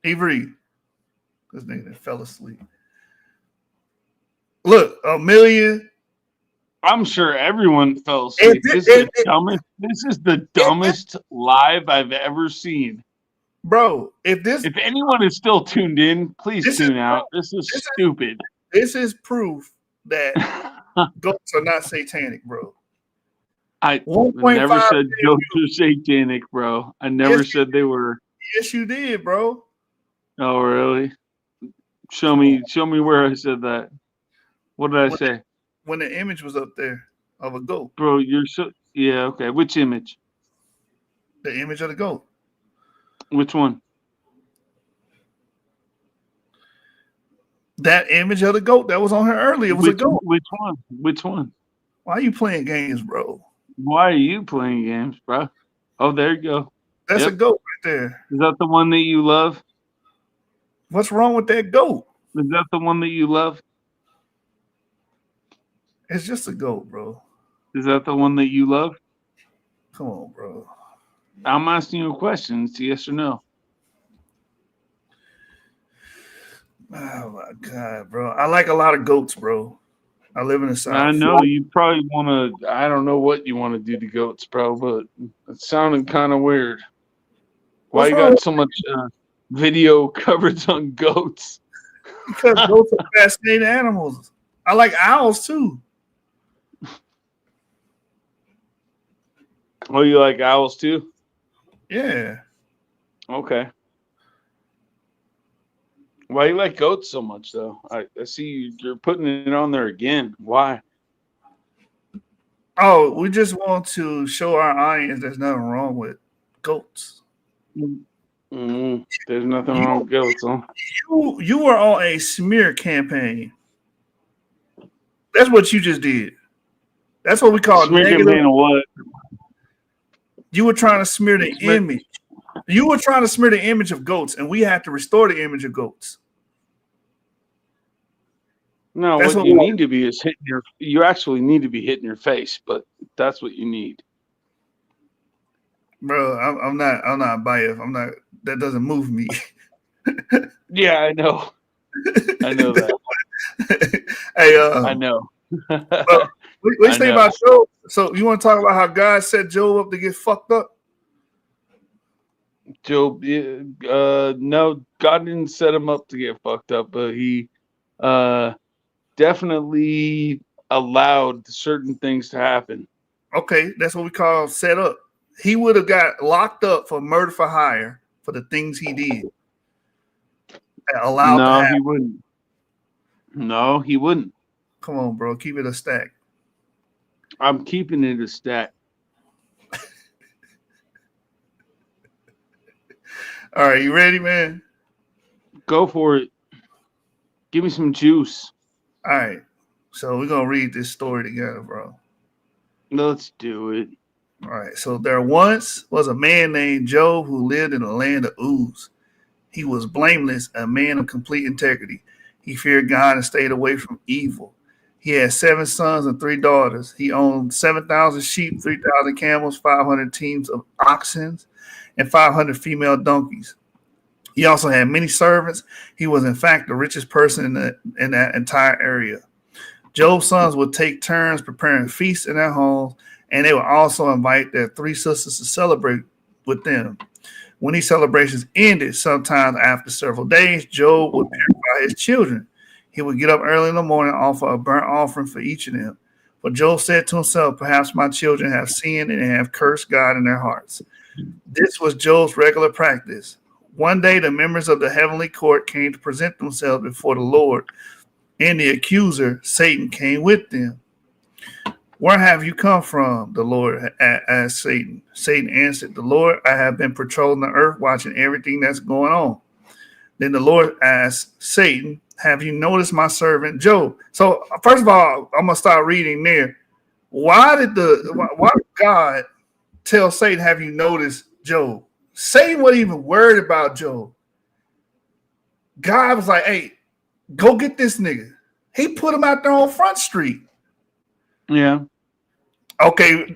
S2: Avery. This nigga fell asleep. Look, 1 million.
S16: I'm sure everyone fell asleep. This is the dumbest live I've ever seen.
S2: Bro, if
S16: anyone is still tuned in, please tune out. This is stupid.
S2: This is proof that goats are not satanic, bro.
S16: I
S2: 1.5
S16: never said
S2: million
S16: goats are satanic, bro. I never said they were.
S2: Yes, you did, bro.
S16: Oh, really? Show me where I said that. What did I say?
S2: When the image was up there of a goat.
S16: Bro, you're so yeah, okay. Which image?
S2: The image of the goat.
S16: Which one?
S2: That image of the goat that was on her earlier was a goat.
S16: Which one? Which one?
S2: Why are you playing games, bro?
S16: Why are you playing games, bro? Oh, there you go.
S2: That's a goat right there.
S16: Is that the one that you love?
S2: What's wrong with that goat?
S16: Is that the one that you love?
S2: It's just a goat, bro.
S16: Is that the one that you love?
S2: Come on, bro.
S16: I'm asking you a question. It's yes or no.
S2: Oh my god, bro. I like a lot of goats, bro. I live in the South.
S16: I know you probably want to. I don't know what you want to do to goats, bro, but it sounded kind of weird. Why you got so much video coverage on goats?
S2: Because goats are fascinating animals. I like owls too.
S16: Oh, you like owls too?
S2: Yeah.
S16: Okay. Why you like goats so much, though? I see you're putting it on there again. Why?
S2: Oh, we just want to show our audience there's nothing wrong with goats.
S16: There's nothing wrong with goats, huh?
S2: You were on a smear campaign. That's what you just did. That's what we call
S16: Smear
S2: negative.
S16: campaign of what?
S2: You were trying to smear the image. You were trying to smear the image of goats, and we have to restore the image of goats.
S16: No,
S2: That's
S16: what
S2: what
S16: you
S2: we-
S16: need to be is hitting your. You actually need to be hitting your face, but that's what you need.
S2: Bro, I'm not biased. I'm not. That doesn't move me.
S16: Yeah, I know. I know that.
S2: Hey,
S16: I know.
S2: What you
S16: I
S2: say
S16: know.
S2: about Job? So you want to talk about how God set Job up to get fucked up?
S16: Job, no, God didn't set him up to get fucked up, but he definitely allowed certain things to happen.
S2: Okay, that's what we call set up. He would have got locked up for murder for hire for the things he did. Allowed to
S16: No,
S2: happen.
S16: he wouldn't. No, he wouldn't.
S2: Come on, bro. Keep it a stack.
S16: I'm keeping it a stat.
S2: All right, you ready, man?
S16: Go for it. Give me some juice.
S2: All right. So we're gonna read this story together, bro.
S16: Let's do it.
S2: All right. So there once was a man named Job who lived in the land of Uz. He was blameless, a man of complete integrity. He feared God and stayed away from evil. He had 7 sons and 3 daughters. He owned 7,000 sheep, 3,000 camels, 500 teams of oxen, and 500 female donkeys. He also had many servants. He was, in fact, the richest person in that entire area. Job's sons would take turns preparing feasts in their homes, and they would also invite their 3 sisters to celebrate with them. When these celebrations ended, sometimes after several days, Job would purify his children. He would get up early in the morning and offer a burnt offering for each of them. But Job said to himself, perhaps my children have sinned and have cursed God in their hearts. This was Job's regular practice. One day, the members of the heavenly court came to present themselves before the Lord, and the accuser, Satan, came with them. Where have you come from? The Lord asked Satan. Satan answered, the Lord, I have been patrolling the earth, watching everything that's going on. Then the Lord asked Satan, have you noticed my servant Job? So first of all, I'm going to start reading there. why did God tell Satan, have you noticed Job? Satan wasn't even worried about Job. God was like, hey, go get this nigga. He put him out there on Front Street.
S16: Yeah.
S2: Okay,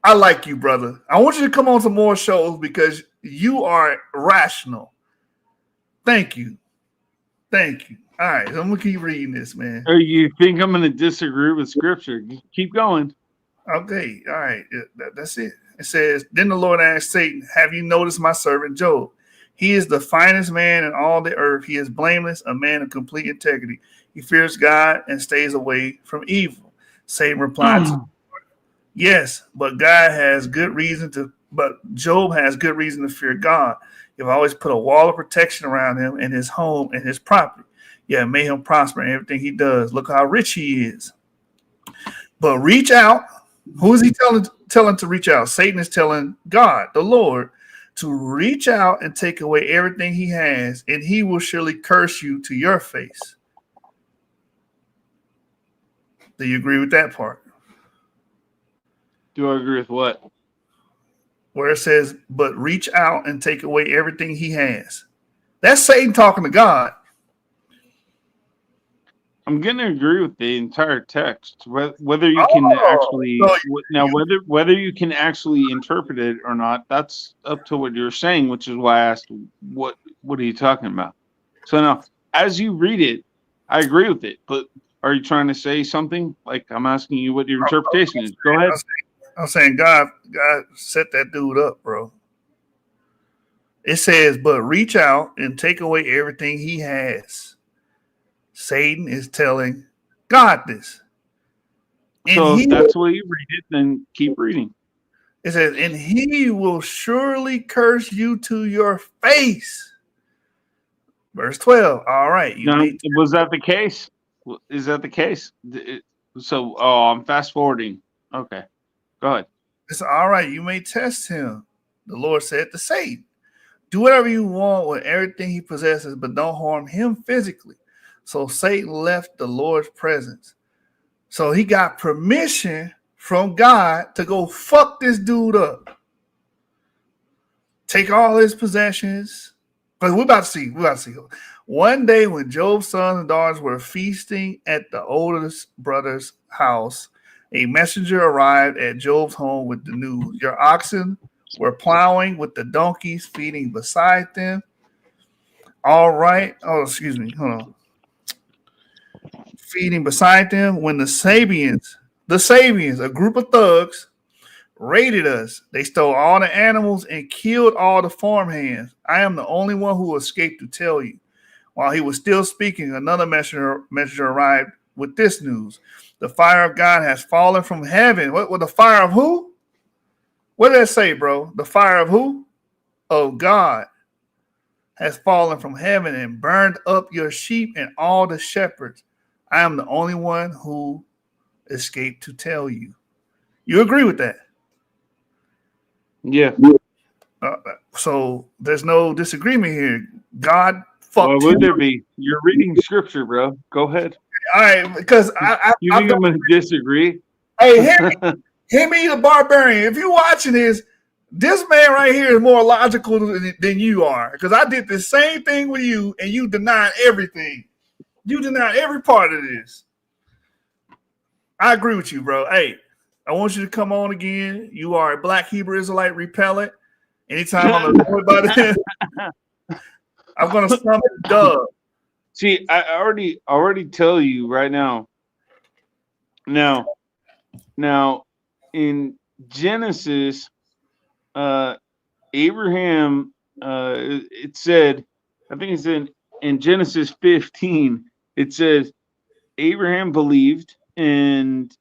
S2: I like you, brother. I want you to come on some more shows because you are rational. Thank you. Thank you. All right, I'm going to keep reading this, man.
S16: Or you think I'm going to disagree with Scripture? Keep going.
S2: Okay, all right. That's it. It says, then the Lord asked Satan, have you noticed my servant Job? He is the finest man in all the earth. He is blameless, a man of complete integrity. He fears God and stays away from evil. Satan replied, yes, but Job has good reason to fear God. You've always put a wall of protection around him and his home and his property. Yeah, made him prosper in everything he does. Look how rich he is. But reach out. Who is he telling to reach out? Satan is telling God, the Lord, to reach out and take away everything he has, and he will surely curse you to your face. Do you agree with that part?
S16: Do I agree with what?
S2: Where it says, but reach out and take away everything he has. That's Satan talking to God.
S16: I'm going to agree with the entire text. Whether you can actually whether you can actually interpret it or not, that's up to what you're saying, which is why I asked what are you talking about? So now, as you read it, I agree with it. But are you trying to say something? Like I'm asking you what your interpretation is. Go ahead.
S2: I'm saying God set that dude up, bro. It says, but reach out and take away everything he has. Satan is telling God this. And
S16: so if that's the way you read it, then keep reading.
S2: It says, and he will surely curse you to your face. Verse 12. All right.
S16: Was that the case? Is that the case? So, I'm fast forwarding. Okay. Go ahead.
S2: It's all right. You may test him. The Lord said to Satan, do whatever you want with everything he possesses, but don't harm him physically. So Satan left the Lord's presence. So he got permission from God to go fuck this dude up. Take all his possessions. But we're about to see. One day when Job's sons and daughters were feasting at the oldest brother's house, a messenger arrived at Job's home with the news. Your oxen were plowing with the donkeys feeding beside them. All right. Oh, excuse me. Hold on. Feeding beside them when the Sabians, a group of thugs, raided us. They stole all the animals and killed all the farmhands. I am the only one who escaped to tell you. While he was still speaking, another messenger arrived with this news. The fire of God has fallen from heaven. What the fire of who? What did that say, bro? The fire of who? Of God has fallen from heaven and burned up your sheep and all the shepherds. I am the only one who escaped to tell you. You agree with that?
S16: Yeah.
S2: So there's no disagreement here. God fucked.
S16: Why would there be? You're reading scripture, bro. Go ahead.
S2: All right, because
S16: you think I'm going to disagree?
S2: Hey, hear me, the barbarian. If you're watching this man right here is more logical than you are. Because I did the same thing with you, and you denied everything. You denied every part of this. I agree with you, bro. Hey, I want you to come on again. You are a Black Hebrew Israelite repellent. Anytime I'm annoyed about it, I'm gonna summon Dub.
S16: See, I already tell you right now. Now, in Genesis, Abraham, it said, I think it's in Genesis 15. It says Abraham believed, and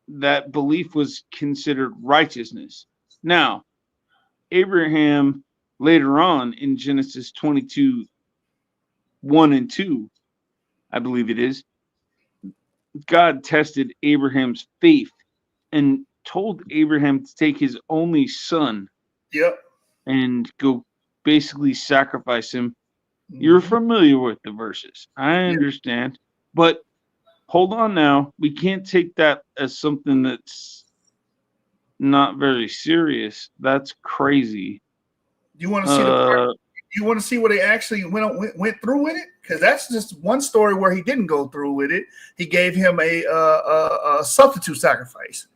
S16: that belief was considered righteousness. Now, Abraham later on in Genesis 22, 1 and 2, I believe it is, God tested Abraham's faith and told Abraham to take his only son.
S2: Yep.
S16: And go basically sacrifice him. You're familiar with the verses. I understand. But hold on now. We can't take that as something that's not very serious. That's crazy.
S2: You want to see the part? You want to see where they actually went through with it? Because that's just one story where he didn't go through with it. He gave him a substitute sacrifice.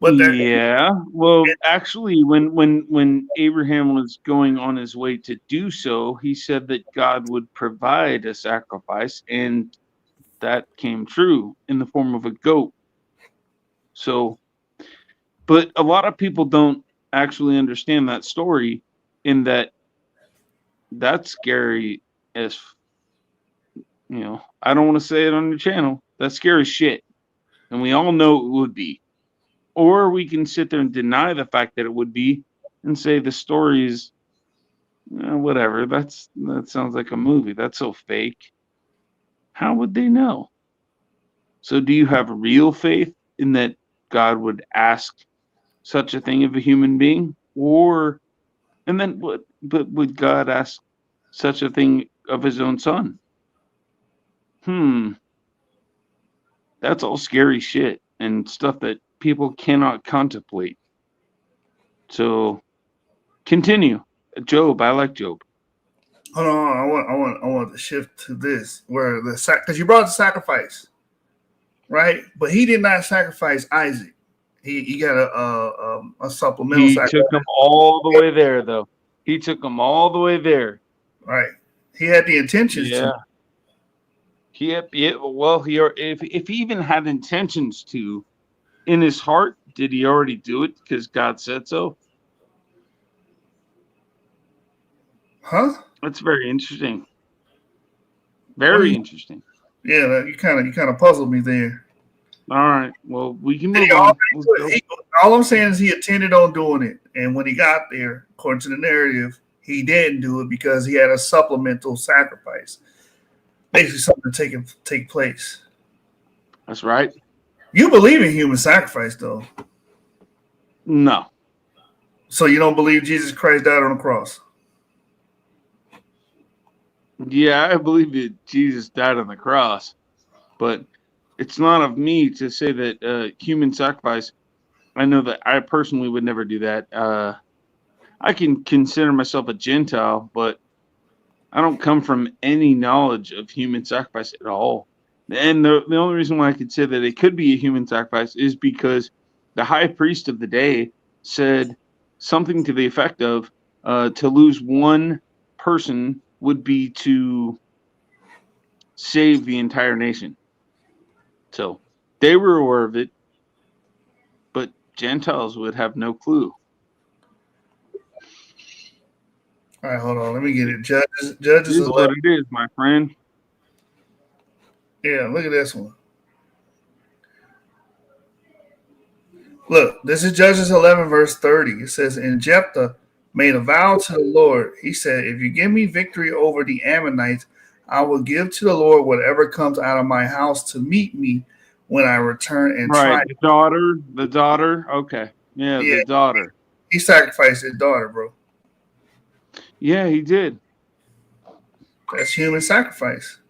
S2: But
S16: yeah, well, actually, when Abraham was going on his way to do so, he said that God would provide a sacrifice, and that came true in the form of a goat. So, but a lot of people don't actually understand that story, in that that's scary as, I don't want to say it on your channel. That's scary shit. And we all know it would be. Or we can sit there and deny the fact that it would be and say the story is whatever. That sounds like a movie. That's so fake. How would they know? So do you have real faith in that God would ask such a thing of a human being? But would God ask such a thing of his own son? That's all scary shit and stuff that people cannot contemplate. So continue. Job, I like Job.
S2: Hold on, I want to shift to this where because you brought the sacrifice, right? But he did not sacrifice Isaac. He got a supplemental sacrifice.
S16: He took him all the way there, though. He took him all the way there.
S2: Right. He had the intentions to.
S16: If he even had intentions to, in his heart, did he already do it because God said so?
S2: Huh?
S16: That's very interesting. Very interesting.
S2: Yeah, you kind of puzzled me there.
S16: All right. Well, we can move on.
S2: All I'm saying is he intended on doing it, and when he got there, according to the narrative, he didn't do it because he had a supplemental sacrifice. Basically, something to take place.
S16: That's right.
S2: You believe in human sacrifice, though?
S16: No.
S2: So you don't believe Jesus Christ died on the cross?
S16: Yeah, I believe that Jesus died on the cross, but it's not of me to say that human sacrifice. I know that I personally would never do that. I can consider myself a Gentile, but I don't come from any knowledge of human sacrifice at all. And the only reason why I could say that it could be a human sacrifice is because the high priest of the day said something to the effect of to lose one person would be to save the entire nation. So they were aware of it, but Gentiles would have no clue.
S2: All right, hold on. Let me get it. Judges
S16: is what it is, my friend.
S2: Yeah, look at this one. Look, this is Judges 11, verse 30. It says, and Jephthah made a vow to the Lord. He said, if you give me victory over the Ammonites, I will give to the Lord whatever comes out of my house to meet me when I return and try.
S16: The daughter. Okay. Yeah, the daughter.
S2: He sacrificed his daughter, bro.
S16: Yeah, he did.
S2: That's human sacrifice.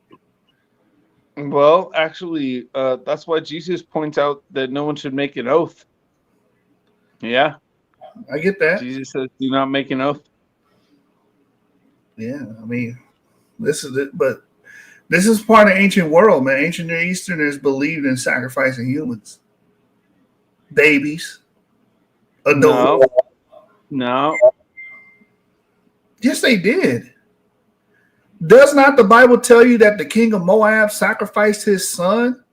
S16: Well, actually, that's why Jesus points out that no one should make an oath. Yeah.
S2: I get that.
S16: Jesus says, do not make an oath.
S2: Yeah, I mean, this is it, but this is part of ancient world, man. Ancient Near Easterners believed in sacrificing humans. Babies. Adults.
S16: No.
S2: Yes, they did. Does not the Bible tell you that the king of Moab sacrificed his son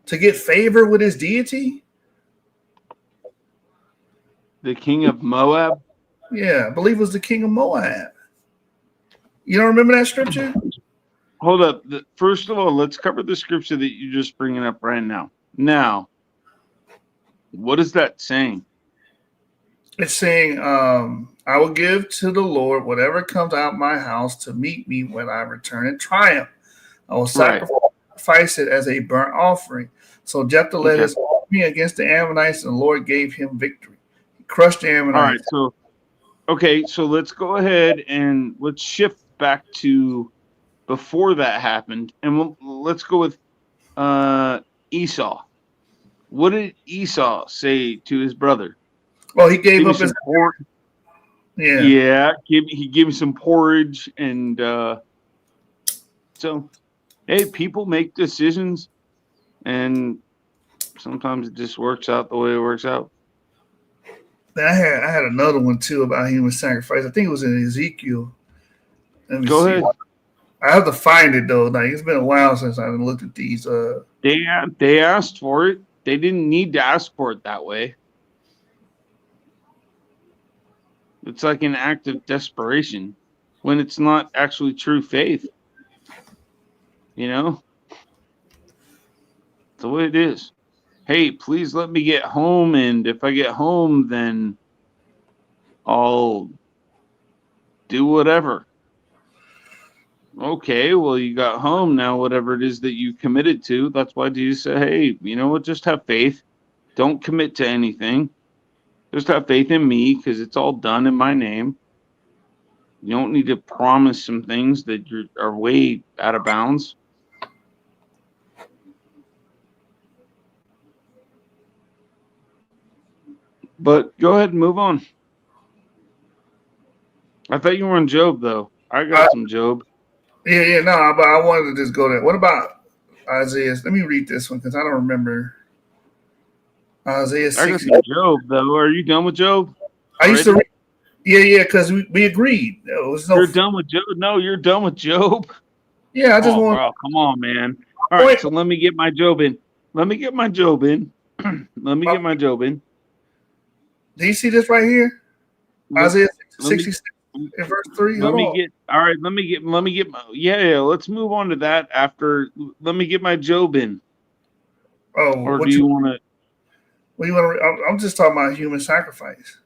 S2: to get favor with his deity?
S16: The king of Moab?
S2: Yeah, I believe it was the king of Moab. You don't remember that scripture?
S16: Hold up. First of all, let's cover the scripture that you're just bringing up right now. Now, what is that saying?
S2: It's saying, I will give to the Lord whatever comes out of my house to meet me when I return in triumph. I will sacrifice it as a burnt offering. So Jephthah led his army against the Ammonites, and the Lord gave him victory. He crushed the Ammonites.
S16: All right, so let's go ahead and let's shift back to before that happened, and let's go with Esau. What did Esau say to his brother?
S2: Well, he gave up his
S16: he gave him some porridge, and so hey, people make decisions, and sometimes it just works out the way it works out.
S2: I had another one too about human sacrifice. I think it was in Ezekiel. Let me
S16: Go
S2: see.
S16: ahead.
S2: I have to find it though. Like it's been a while since I looked at these.
S16: They asked for it. They didn't need to ask for it that way. It's like an act of desperation when it's not actually true faith. You know? That's the way it is. Hey, please let me get home, and if I get home, then I'll do whatever. Okay, well, you got home now, whatever it is that you committed to. That's why Jesus said, hey, you know what? Just have faith. Don't commit to anything. Just have faith in me because it's all done in my name. You don't need to promise some things that are way out of bounds. But go ahead and move on. I thought you were on Job, though. I got some Job.
S2: Yeah, no, but I wanted to just go there. What about Isaiah? Let me read this one because I don't remember. Isaiah 60.
S16: I got some Job, though. Are you done with Job?
S2: I used to read. Yeah, because we agreed.
S16: You're done with Job? No, you're done with Job?
S2: Yeah, I just want.
S16: Bro, come on, man. All right, so let me get my Job in. Let me get my Job in.
S2: Do you see this right here? Isaiah 66 in verse 3.
S16: Let me get my, let's move on to that after. Let me get my Job in.
S2: Oh,
S16: or do you want to?
S2: What do you want to? I'm just talking about human sacrifice.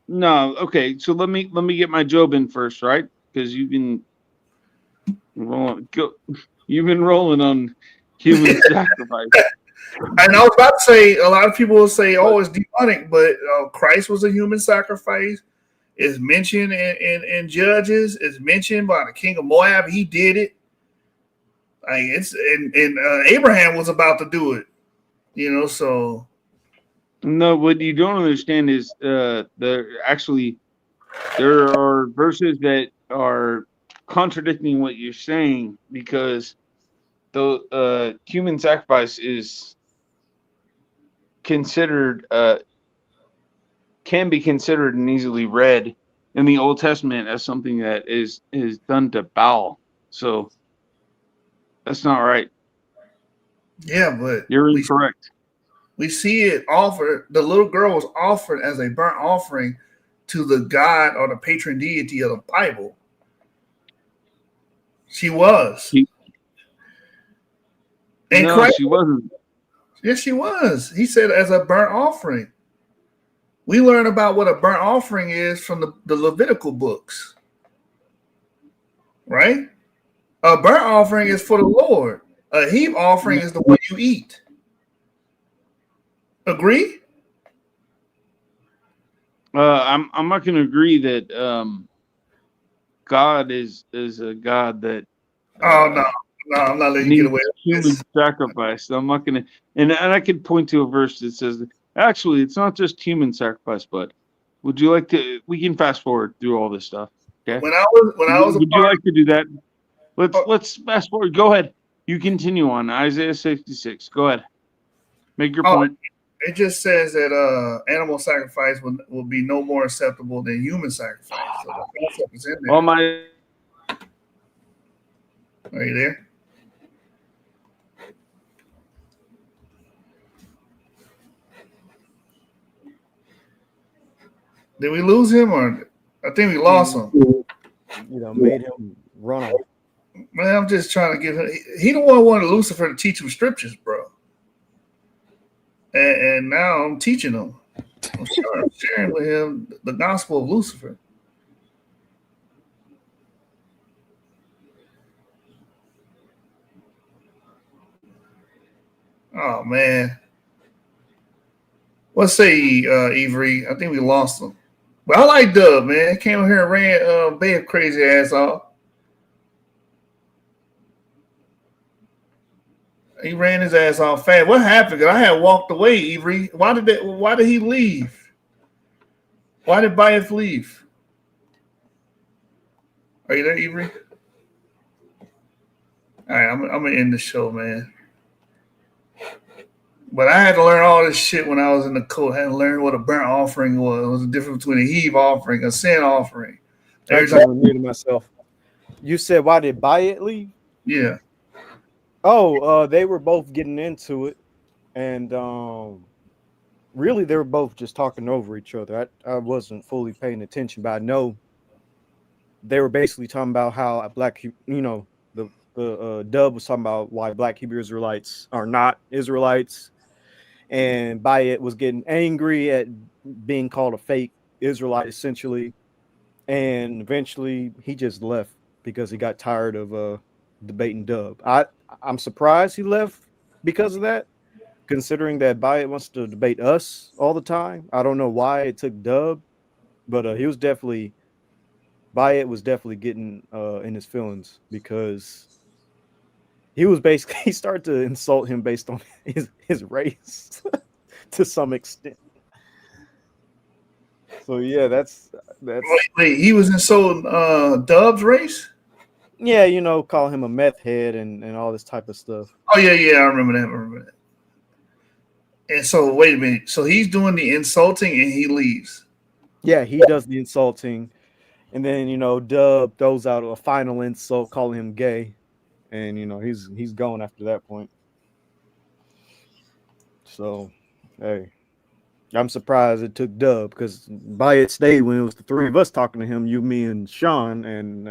S16: No, okay. So let me get my Job in first, right? Because you've been rolling on human sacrifice.
S2: And I was about to say, a lot of people will say, "Oh, it's demonic," but Christ was a human sacrifice. It's mentioned in Judges. It's mentioned by the king of Moab. He did it. Like it's and Abraham was about to do it. You know, so.
S16: No, what you don't understand is there are verses that are contradicting what you're saying because the human sacrifice is considered can be considered and easily read in the Old Testament as something that is done to Baal. So that's not right.
S2: Yeah, but
S16: you're incorrect.
S2: We see it offered. The little girl was offered as a burnt offering to the God or the patron deity of the Bible. She was. And
S16: no,
S2: Christ,
S16: she wasn't.
S2: Yes, she was. He said as a burnt offering. We learn about what a burnt offering is from the Levitical books. Right? A burnt offering is for the Lord. A heap offering is the one you eat. Agree?
S16: I'm not going to agree that God is a God that.
S2: Oh no, I'm not letting you get away with
S16: human sacrifice. I'm not going to, and I could point to a verse that says that, actually it's not just human sacrifice, but would you like to? We can fast forward through all this stuff. Okay.
S2: When I was
S16: would you like to do that? Let's fast forward. Go ahead. You continue on Isaiah 66. Go ahead. Make your point.
S2: It just says that animal sacrifice will be no more acceptable than human sacrifice. So the concept is in there. Are you there? Did we lose him, or I think we lost him?
S10: Made him run off.
S2: Man, I'm just trying to give him. He the one who wanted Lucifer to teach him scriptures, bro. And now I'm teaching him. I'm sharing with him the gospel of Lucifer. Oh man. What say, Avery? I think we lost him. But I like Dub, man. He came over here and ran Babe crazy ass off. He ran his ass off fast. What happened? 'Cause I had walked away, Avery. Why did he leave? Why did Bias leave? Are you there, Avery? All right, I'm gonna end the show, man. But I had to learn all this shit when I was in the cult. I had to learn what a burnt offering was. It was the difference between a heave offering, a sin offering.
S10: I just muted myself. You said, why did Bayet leave?
S2: Yeah.
S10: Oh, they were both getting into it, and really they were both just talking over each other. I wasn't fully paying attention, but I know they were basically talking about how black, the dub was talking about why black Hebrew Israelites are not Israelites, and Bayet was getting angry at being called a fake Israelite, essentially, and eventually he just left because he got tired of debating Dub. I'm surprised he left because of that, considering that Bayet wants to debate us all the time. I don't know why it took Dub, but Bayet was definitely getting in his feelings because he started to insult him based on his race to some extent. So yeah, that's
S2: wait, he was insulting Dub's race?
S10: Yeah, call him a meth head and all this type of stuff.
S2: Oh yeah, I remember that. And so wait a minute. So he's doing the insulting and he leaves.
S10: Yeah, he does the insulting, and then Dub throws out a final insult, calling him gay, and he's gone after that point. So, hey, I'm surprised it took Dub because Bayet stayed when it was the three of us talking to him, you, me, and Sean, and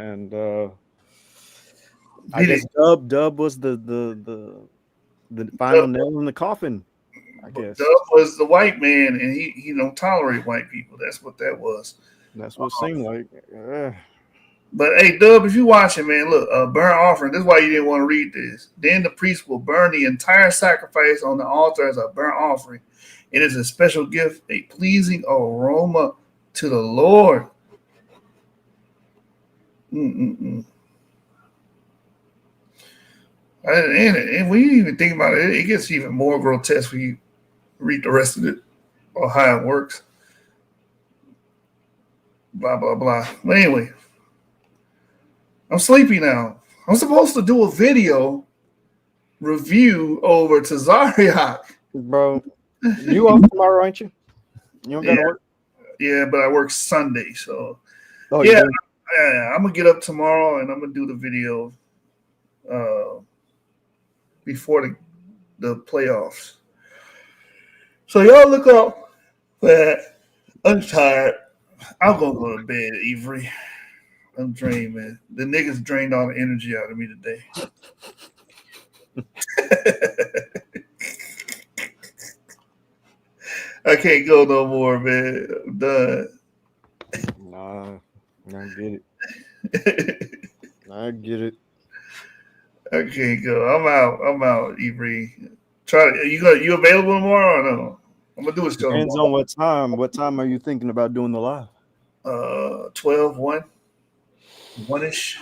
S10: I guess Dub was the final nail in the coffin. I guess
S2: Dub was the white man, and he don't tolerate white people. That's what that was.
S10: That's what it seemed like.
S2: But hey, Dub, if you watching, man, look, burnt offering. This is why you didn't want to read this. Then the priest will burn the entire sacrifice on the altar as a burnt offering. It is a special gift, a pleasing aroma to the Lord. And when you even think about it, it gets even more grotesque when you read the rest of it or how it works. Blah, blah, blah. But anyway, I'm sleepy now. I'm supposed to do a video review over to Zaryak.
S10: Bro, you off tomorrow, ain't you? You don't gotta work?
S2: Yeah, but I work Sunday, so
S10: I'm
S2: gonna get up tomorrow and I'm gonna do the video before the playoffs. So y'all look up for that. I'm tired. I'm gonna go to bed, Avery. I'm drained, man. The niggas drained all the energy out of me today. I can't go no more, man. I'm done.
S10: Nah, I get it. I get it.
S2: I can't go. I'm out, Avery. You available tomorrow or no? I'm gonna do it still.
S10: Depends on what time. What time are you thinking about doing the live?
S2: 12, 1-ish.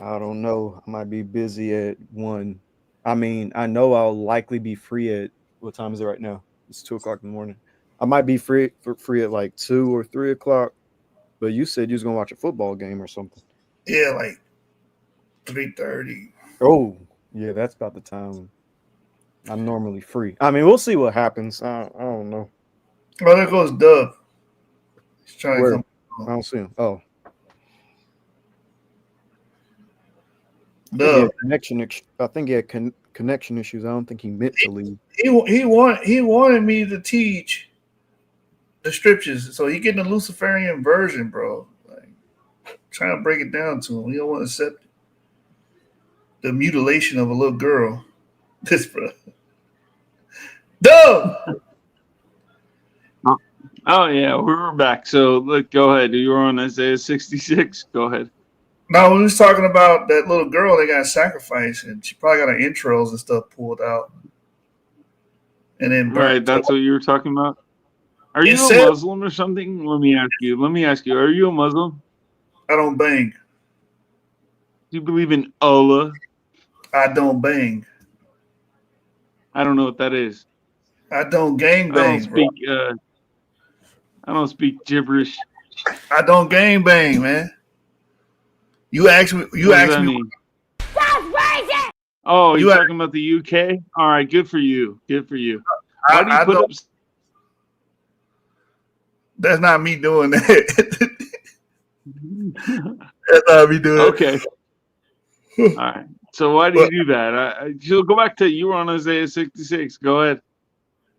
S10: I don't know. I might be busy at 1. I mean, I know I'll likely be free at what time is it right now? It's 2:00 in the morning. I might be free at like 2 or 3 o'clock. But you said you was gonna watch a football game or something.
S2: Yeah, like 3:30.
S10: Oh, yeah, that's about the time I'm normally free. I mean, we'll see what happens. I don't know.
S2: Oh, there goes Dub. He's trying
S10: Where?
S2: to come.
S10: I don't see him. Oh.
S2: Dub.
S10: I think he had connection issues. I don't think he meant to leave.
S2: He wanted me to teach the scriptures, so he getting the Luciferian version, bro. Like, trying to break it down to him. He don't want to accept the mutilation of a little girl. This, bro. Dub.
S16: Oh yeah, we were back. So look, go ahead. You were on Isaiah 66. Go ahead.
S2: No, we was talking about that little girl that got sacrificed, and she probably got her intros and stuff pulled out. And then
S16: right, that's what you were talking about. Are you a Muslim or something? Let me ask you. Are you a Muslim?
S2: I don't bang.
S16: Do you believe in Allah?
S2: I don't bang.
S16: I don't know what that is.
S2: I don't gang
S16: I don't
S2: bang, bro.
S16: speak. I don't speak gibberish.
S2: I don't gang bang, man. You asked me. You
S16: What does
S2: asked
S16: that
S2: me.
S16: mean? Oh,
S2: You
S16: you're
S2: asked-
S16: talking about the UK? All right, good for you. Good for you. Why do you
S2: I
S16: put up?
S2: don't. That's not me doing that. That's not me doing.
S16: Okay. All right. So why do you do that? So go back to you were on Isaiah 66. Go ahead.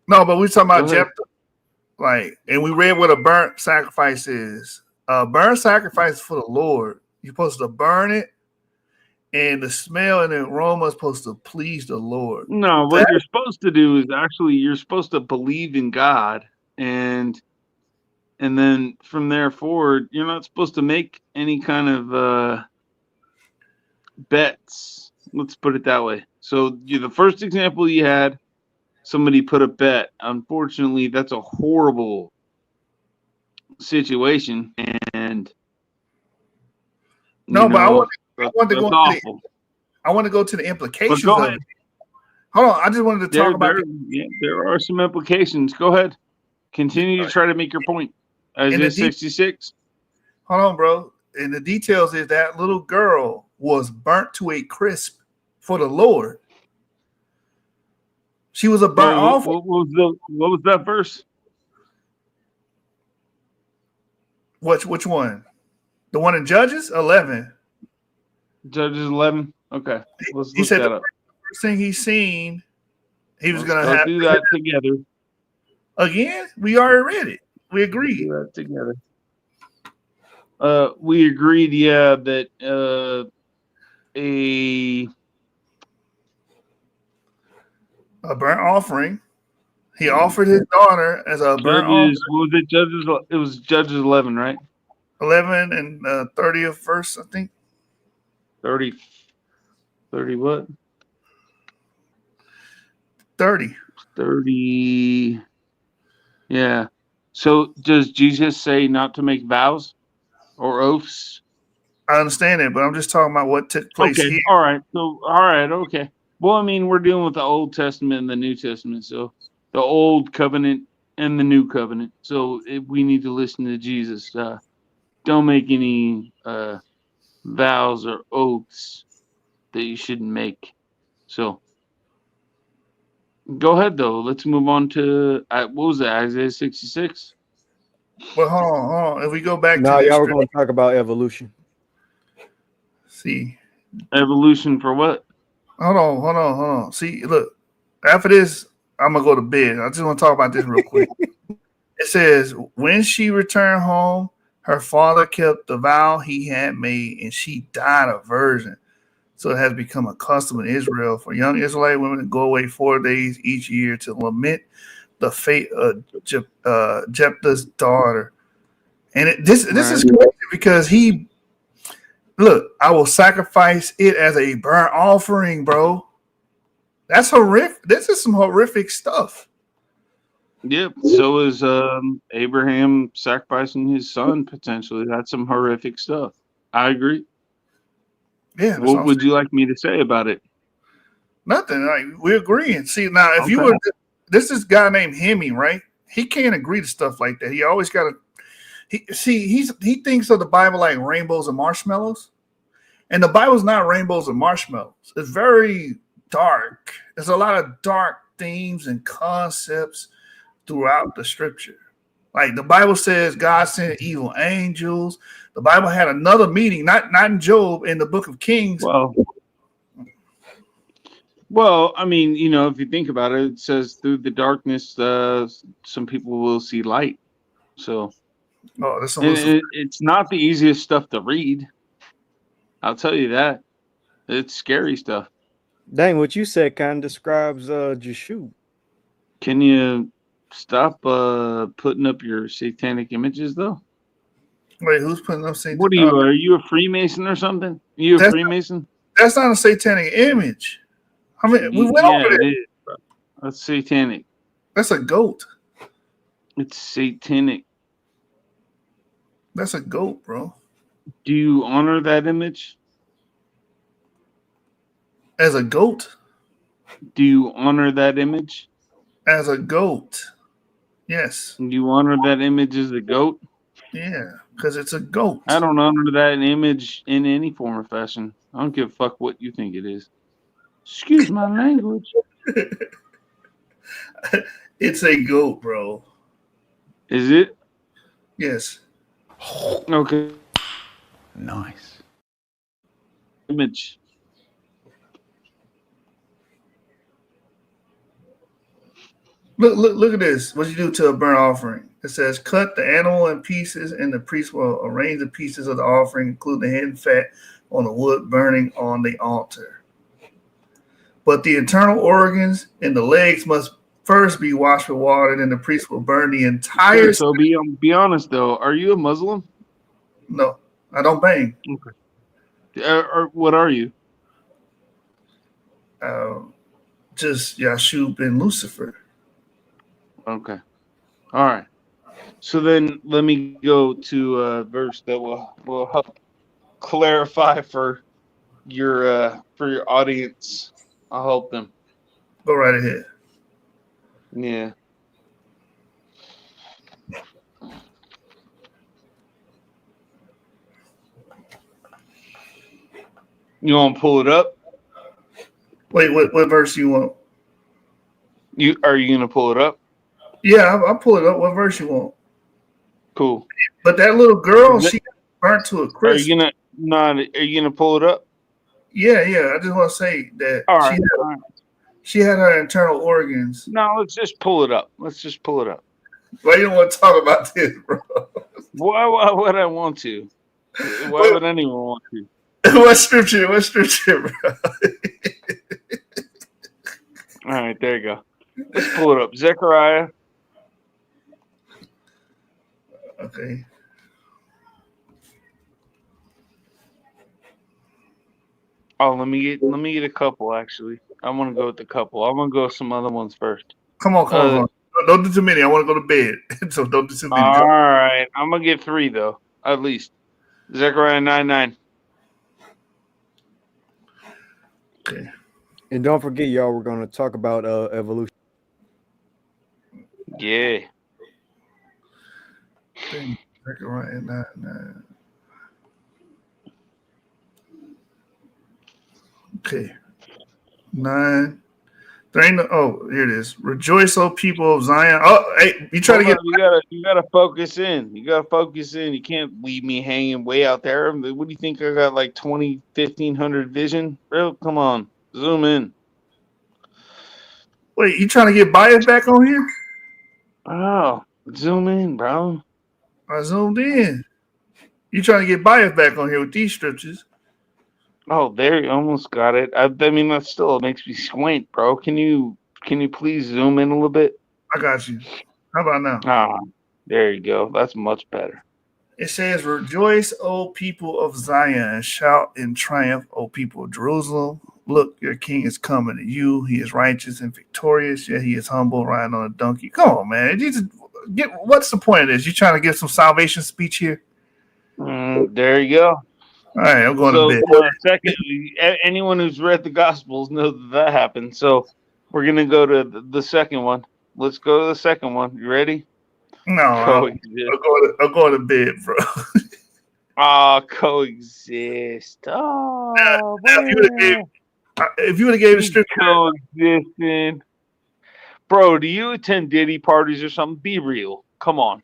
S2: No, but we're talking about
S16: Go ahead.
S2: Jephthah. Like, and we read what a burnt sacrifice is. A burnt sacrifice for the Lord. You're supposed to burn it, and the smell and the aroma is supposed to please the Lord.
S16: No, what you're supposed to do is actually you're supposed to believe in God, and then from there forward, you're not supposed to make any kind of bets. Let's put it that way. So the first example you had, somebody put a bet. Unfortunately, that's a horrible situation, and
S2: No, but I want to go.
S16: Awful.
S2: I want to go to the implications
S16: go
S2: of
S16: ahead.
S2: it. Hold on, I just wanted to talk about.
S16: There are some implications. Go ahead. Continue to try to make your point. Isaiah 66.
S2: Hold on, bro. And the details is that little girl was burnt to a crisp for the Lord. She was a burnt offering.
S16: What was that verse?
S2: Which one? The one in Judges 11.
S16: Judges 11. Okay, let's
S2: He
S16: look
S2: said
S16: that
S2: the
S16: up.
S2: first thing he seen, he was going to
S16: Let's
S2: have
S16: do that together.
S2: Again, we already read it. We agreed.
S16: Do that together. We agreed, yeah, that
S2: a burnt offering. He offered his daughter as a burnt offering.
S16: What was it? Judges. It was Judges 11, right?
S2: 11 and 30th verse, I think.
S16: 30 what?
S2: 30.
S16: 30. Yeah. So does Jesus say not to make vows or oaths?
S2: I understand it, but I'm just talking about what took place
S16: Okay.
S2: here.
S16: All right. So, all right. Okay. Well, I mean, we're dealing with the Old Testament and the New Testament. So the Old Covenant and the New Covenant. So we need to listen to Jesus. Don't make any vows or oaths that you shouldn't make. So go ahead, though. Let's move on to what was that? Isaiah 66.
S2: Well, hold on. If we go back
S10: No,
S2: to this,
S10: y'all were going to talk about evolution.
S2: See,
S16: evolution for what?
S2: Hold on. See, look. After this, I'm gonna go to bed. I just want to talk about this real quick. It says, when she returned home, her father kept the vow he had made, and she died a virgin. So it has become a custom in Israel for young Israelite women to go away 4 days each year to lament the fate of Jephthah's daughter. And this is crazy because I will sacrifice it as a burnt offering, bro. That's horrific. This is some horrific stuff.
S16: Yep. So is Abraham sacrificing his son potentially. That's some horrific stuff. I agree.
S2: Yeah.
S16: What would you like me to say about it?
S2: Nothing. Like, we're agreeing. See, now if you were, this is a guy named Hemi, right? He can't agree to stuff like that. He always got to. He thinks of the Bible like rainbows and marshmallows, and the Bible's not rainbows and marshmallows. It's very dark. There's a lot of dark themes and concepts throughout the scripture. Like the Bible says God sent evil angels. The Bible had another meaning, not in Job, in the book of Kings.
S16: Well, I mean, if you think about it, it says through the darkness, some people will see light. So it's not the easiest stuff to read. I'll tell you that. It's scary stuff.
S10: Dang, what you said kind of describes Jeshua.
S16: Can you stop putting up your satanic images, though?
S2: Wait, who's putting up satanic?
S16: What are you? Are you a Freemason or something? Are you a Freemason?
S2: That's not a satanic image. I mean, we went over it.
S16: That's satanic.
S2: That's a goat.
S16: It's satanic.
S2: That's a goat, bro.
S16: Do you honor that image?
S2: As a goat?
S16: Do you honor that image?
S2: As a goat. Yes.
S16: Do you honor that image as a goat?
S2: Yeah, because it's a goat.
S16: I don't honor that image in any form or fashion. I don't give a fuck what you think it is. Excuse my language.
S2: It's a goat, bro.
S16: Is it?
S2: Yes.
S16: Okay.
S1: Nice.
S16: Image.
S2: Look at this. What you do to a burnt offering? It says, cut the animal in pieces, and the priest will arrange the pieces of the offering, including the head and fat, on the wood burning on the altar. But the internal organs and the legs must first be washed with water, and then the priest will burn the entire.
S16: Okay, so be honest though. Are you a Muslim?
S2: No, I don't bang.
S16: Okay. Or what are you?
S2: Just Yashub and Lucifer.
S16: Okay. All right. So then let me go to a verse that will help clarify for your audience. I'll help them.
S2: Go right ahead.
S16: Yeah. You want to pull it up?
S2: Wait, what verse you want?
S16: Are you gonna pull it up?
S2: Yeah, I'll pull it up. What verse you want?
S16: Cool.
S2: But that little girl, she got burnt to a crisp.
S16: Are you gonna pull it up?
S2: Yeah. I just want to say that
S16: All right.
S2: she had her internal organs.
S16: No, let's just pull it up. Why
S2: you don't want to talk about this, bro?
S16: Why would I want to? Why would anyone want to?
S2: What scripture, bro?
S16: All right, there you go. Let's pull it up. Zechariah.
S2: Okay.
S16: Oh, let me get a couple actually. I want to go with the couple. I want to go with some other ones first.
S2: Come on. Don't do too many. I want to go to bed. So don't do too many.
S16: All right. I'm gonna get 3 though, at least. Zechariah 9:9.
S2: Okay.
S10: And don't forget, y'all, we're going to talk about evolution.
S16: Yeah.
S2: Zechariah 9:9. Okay. 9. There ain't no. Oh, here it is. Rejoice, O people of Zion. Oh, hey, you try to get.
S16: You gotta focus in. You can't leave me hanging way out there. What do you think? I got like 1500 vision, bro. Come on, zoom in.
S2: Wait, you trying to get bias back on here?
S16: Oh, zoom in, bro.
S2: I zoomed in. You trying to get bias back on here with these scriptures?
S16: Oh, there you almost got it. I mean, that still makes me squint, bro. Can you please zoom in a little bit?
S2: I got you. How about now?
S16: Ah, there you go. That's much better.
S2: It says, "Rejoice, O people of Zion, shout in triumph, O people of Jerusalem. Look, your king is coming to you. He is righteous and victorious, yet he is humble, riding on a donkey." Come on, man. What's the point of this? You trying to get some salvation speech here?
S16: There you go.
S2: All right, I'm going to bed.
S16: Secondly, anyone who's read the Gospels knows that happened. So we're gonna go to the second one. Let's go to the second one. You ready?
S2: No, I'm going to bed, bro.
S16: Coexist. Oh,
S2: now, if you would have gave the scripture,
S16: coexisting. Bro, do you attend Diddy parties or something? Be real. Come on.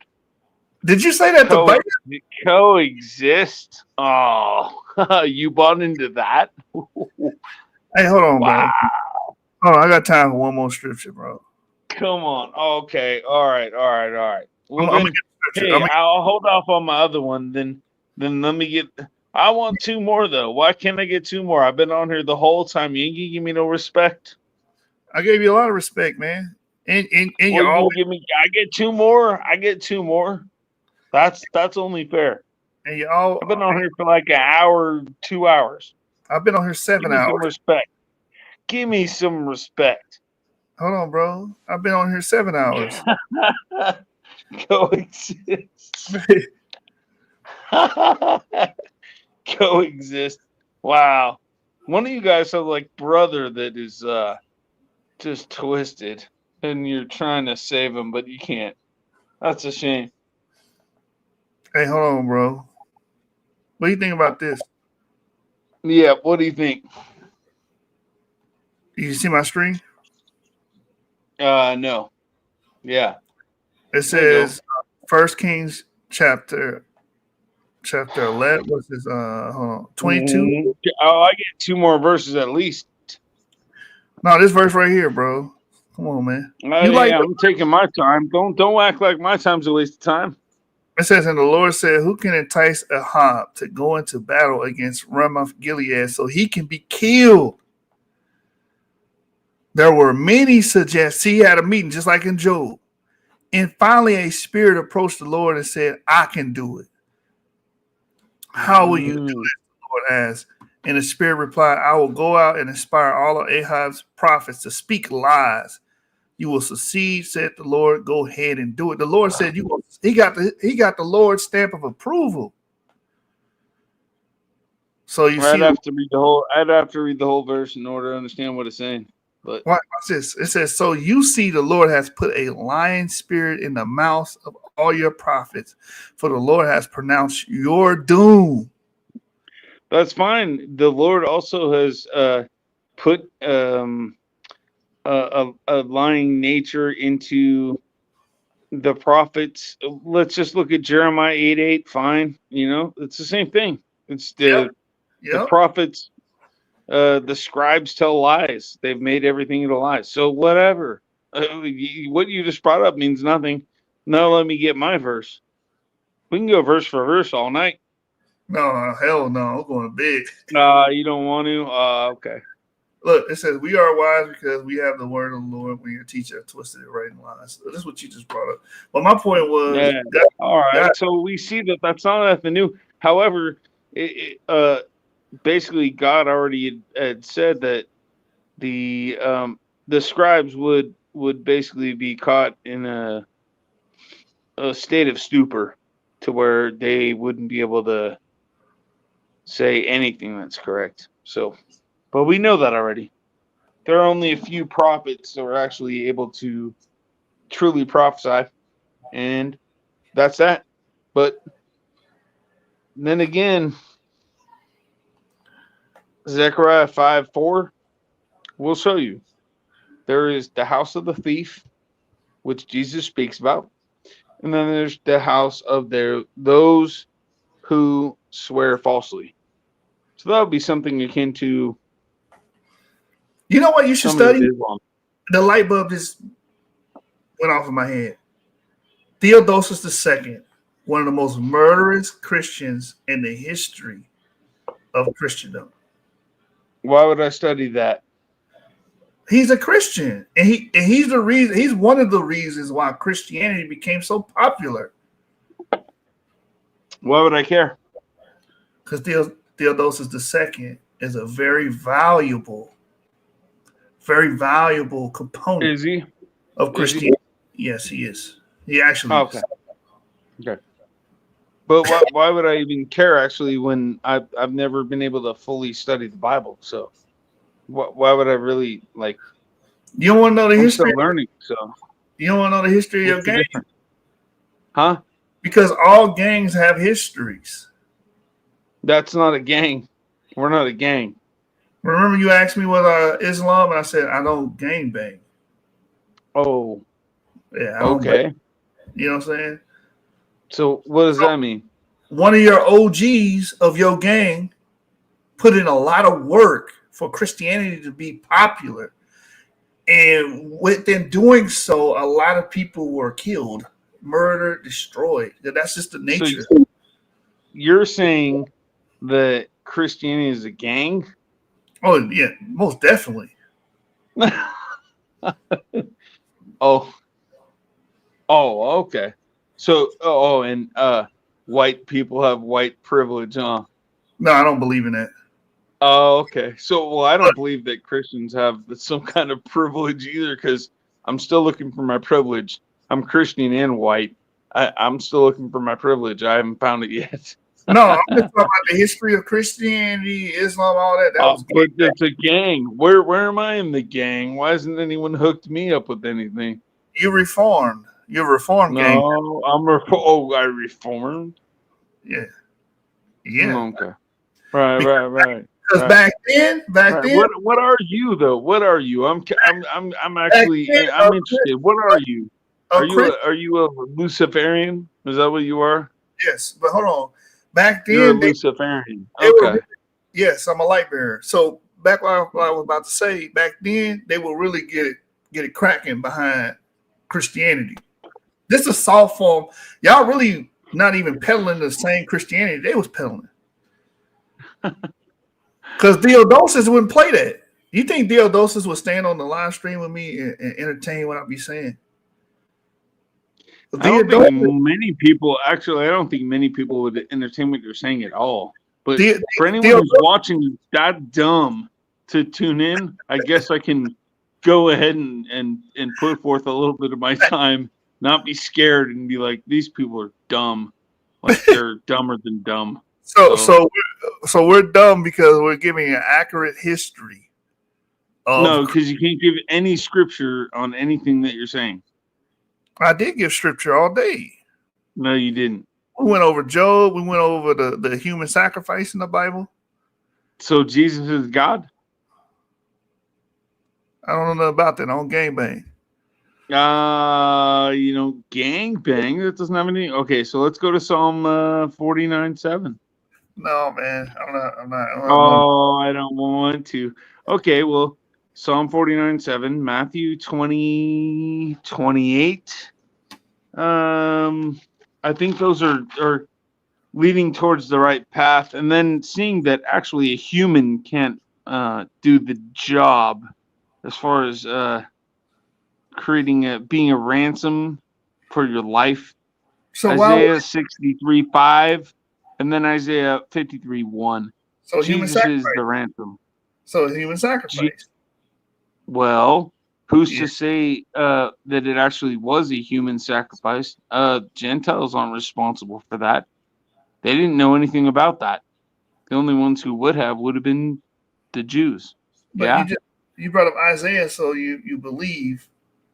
S2: Did you say that to Biden?
S16: Coexist? Oh, you bought into that?
S2: Hey, hold on, bro. Hold on, I got time for one more scripture, bro.
S16: Come on. Okay. All right. Well,
S2: I'm gonna get the scripture.
S16: I'll hold off on my other one. Then let me get. I want 2 more though. Why can't I get 2 more? I've been on here the whole time. You ain't give me no respect.
S2: I gave you a lot of respect, man. And you always
S16: give me. I get 2 more. That's only fair.
S2: And you all.
S16: I've been on here for like an hour, 2 hours.
S2: I've been on here 7 hours.
S16: Some respect. Give me some respect.
S2: Hold on, bro. I've been on here 7 hours.
S16: Coexist. Coexist. Wow. One of you guys have like brother that is just twisted, and you're trying to save him, but you can't. That's a shame.
S2: Hey, hold on, bro. What do you think about this?
S16: Yeah, what do you think?
S2: You see my screen?
S16: No. Yeah.
S2: It says First Kings chapter 11. What's this? Hold on, 22.
S16: Oh, I get 2 more verses at least.
S2: No, this verse right here, bro. Come on, man.
S16: I'm taking my time. Don't act like my time's a waste of time.
S2: It says, and the Lord said, who can entice Ahab to go into battle against Ramoth Gilead so he can be killed? There were many suggestions. He had a meeting just like in Job. And finally, a spirit approached the Lord and said, I can do it. How will you do it? The Lord asked. And the spirit replied, I will go out and inspire all of Ahab's prophets to speak lies. You will succeed, said the Lord. Go ahead and do it. The Lord said, "You will." He got the Lord's stamp of approval. So you
S16: I'd
S2: see,
S16: have to read the whole verse in order to understand what it's saying. But
S2: watch this. It says, "So you see, the Lord has put a lion spirit in the mouths of all your prophets, for the Lord has pronounced your doom."
S16: that's fine. The Lord also has put a lying nature into the prophets. Let's just look at Jeremiah 8:8. Fine, it's the same thing. It's the prophets. The scribes tell lies. They've made everything into lies. So whatever. What you just brought up means nothing. Now let me get my verse. We can go verse for verse all night.
S2: No, hell no. I'm going to bed.
S16: You don't want to? Okay.
S2: Look, it says, we are wise because we have the word of the Lord when your teacher twisted it right in lines. So this is what you just brought up. But my point was,
S16: all right. So we see that that's not nothing new. However, basically God already had said that the scribes would basically be caught in a state of stupor to where they wouldn't be able to say anything that's correct. So, but we know that already. There are only a few prophets that were actually able to truly prophesy, and that's that. But then again, Zechariah 5:4 will show you there is the house of the thief, which Jesus speaks about, and then there's the house of those who swear falsely. So that would be something akin to.
S2: You know what you should study? The light bulb just went off in my head. Theodosius II, one of the most murderous Christians in the history of Christendom.
S16: Why would I study that?
S2: He's a Christian, and he's the reason. He's one of the reasons why Christianity became so popular.
S16: Why would I care?
S2: Because Theodosius II is a very valuable component.
S16: Is he?
S2: Of Christianity? Yes, he is. He actually is.
S16: Okay. But why would I even care actually when I've never been able to fully study the Bible? So why would I really like?
S2: You don't want to know the history.
S16: I'm still learning, so
S2: you don't want to know the history of gangs,
S16: huh?
S2: Because all gangs have histories.
S16: That's not a gang. We're not a gang.
S2: Remember, you asked me what Islam, and I said I don't gang bang.
S16: Oh,
S2: yeah.
S16: Okay.
S2: You know what I'm saying?
S16: So what does that mean?
S2: One of your OGs of your gang put in a lot of work for Christianity to be popular. And within doing so, a lot of people were killed, murdered, destroyed. That's just the nature.
S16: So you're saying that Christianity is a gang?
S2: Oh, yeah, most definitely.
S16: Oh, okay. So, and white people have white privilege, huh?
S2: No, I don't believe in that.
S16: Oh, okay. So, well, I don't believe that Christians have some kind of privilege either, because I'm still looking for my privilege. I'm Christian and white. I'm still looking for my privilege. I haven't found it yet.
S2: No, I'm just talking about the history of Christianity, Islam, all that. That was
S16: But it's a gang. Where am I in the gang? Why hasn't anyone hooked me up with anything?
S2: you reformed. You're reformed gang.
S16: No, I reformed.
S2: Yeah. Yeah.
S16: Okay. Right.
S2: Because back then,
S16: What are you though? What are you? I'm actually I'm interested. What are you? Are you a Luciferian? Is that what you are?
S2: yes, but hold on. Back
S16: You're a
S2: then,
S16: Luciferian.
S2: they were
S16: Okay.
S2: yes, I'm a light bearer. So back what I was about to say, back then they will really get it cracking behind Christianity. This is a soft form. Y'all really not even peddling the same Christianity they was peddling. Because Theodosius wouldn't play that. You think Theodosius would stand on the live stream with me and entertain what I be saying?
S16: I don't think many people actually. I don't think many people would entertain what you're saying at all. But for anyone who's watching who's that dumb to tune in, I guess I can go ahead and put forth a little bit of my time, not be scared and be like, these people are dumb, like they're dumber than dumb.
S2: So we're dumb because we're giving an accurate history.
S16: No, because you can't give any scripture on anything that you're saying.
S2: I did give scripture all day.
S16: No, you didn't.
S2: We went over Job. We went over the human sacrifice in the Bible.
S16: So Jesus is God?
S2: I don't know nothing about that. I don't gangbang.
S16: Gangbang. That doesn't have any. Okay, so let's go to Psalm 49:7.
S2: No, man. I'm not.
S16: I don't want to. Okay, well, Psalm 49:7, Matthew 20:28. I think those are leading towards the right path, and then seeing that actually a human can't do the job as far as being a ransom for your life. So Isaiah 63:5, and then Isaiah 53:1.
S2: So
S16: Jesus is the ransom.
S2: So human sacrifice.
S16: Well, who's to say that it actually was a human sacrifice? Gentiles aren't responsible for that. They didn't know anything about that. The only ones who would have been the Jews.
S2: But you brought up Isaiah, so you believe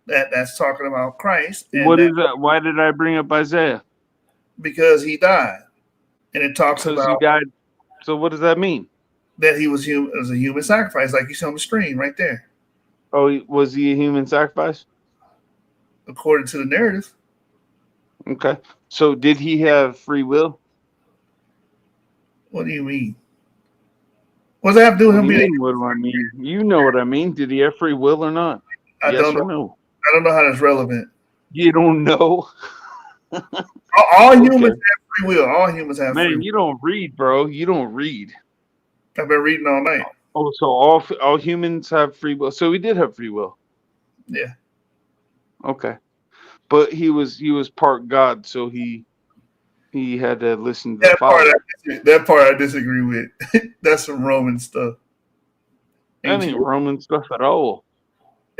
S2: that's talking about Christ. And
S16: what is that? Why did I bring up Isaiah?
S2: Because he died, and it talks about
S16: he died. So what does that mean?
S2: That he was human as a human sacrifice, like you see on the screen right there.
S16: Oh, was he a human sacrifice?
S2: According to the narrative.
S16: Okay. So did he have free will?
S2: What do you mean? What does that have to do with him being?
S16: What do I mean? You know what I mean. Did he have free will or not?
S2: I don't know.
S16: No?
S2: I don't know how that's relevant.
S16: You don't know?
S2: All humans have free will. All humans have free will.
S16: Man, you don't read, bro. You don't read.
S2: I've been reading all night.
S16: Oh, so all humans have free will. So he did have free will.
S2: Yeah.
S16: Okay. But he was part God, so he had to listen to the Father.
S2: That part I disagree with. That's some Roman stuff.
S16: That ain't Roman stuff at all.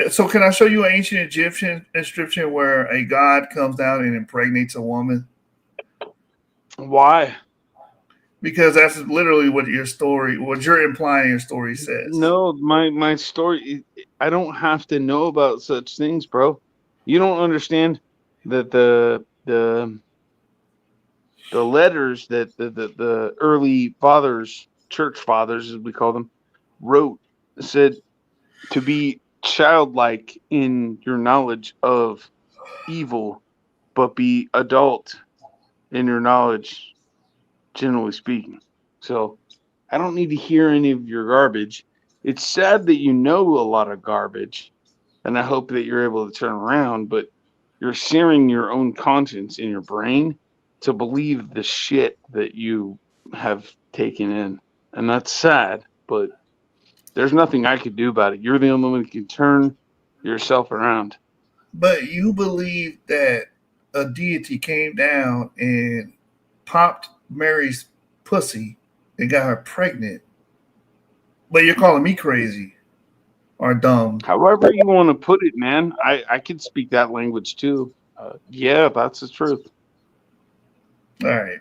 S2: So can I show you an ancient Egyptian inscription where a god comes down and impregnates a woman?
S16: Why?
S2: Because that's literally what you're implying your story says.
S16: No, my story, I don't have to know about such things, bro. You don't understand that the letters that the early fathers, church fathers as we call them, wrote, said to be childlike in your knowledge of evil, but be adult in your knowledge, generally speaking. So I don't need to hear any of your garbage. It's sad that you know a lot of garbage, and I hope that you're able to turn around, but you're searing your own conscience in your brain to believe the shit that you have taken in. And that's sad, but there's nothing I could do about it. You're the only one who can turn yourself around.
S2: But you believe that a deity came down and popped Mary's pussy and got her pregnant. But you're calling me crazy or dumb.
S16: However you want to put it, man. I could speak that language too. Yeah, that's the truth.
S2: All right.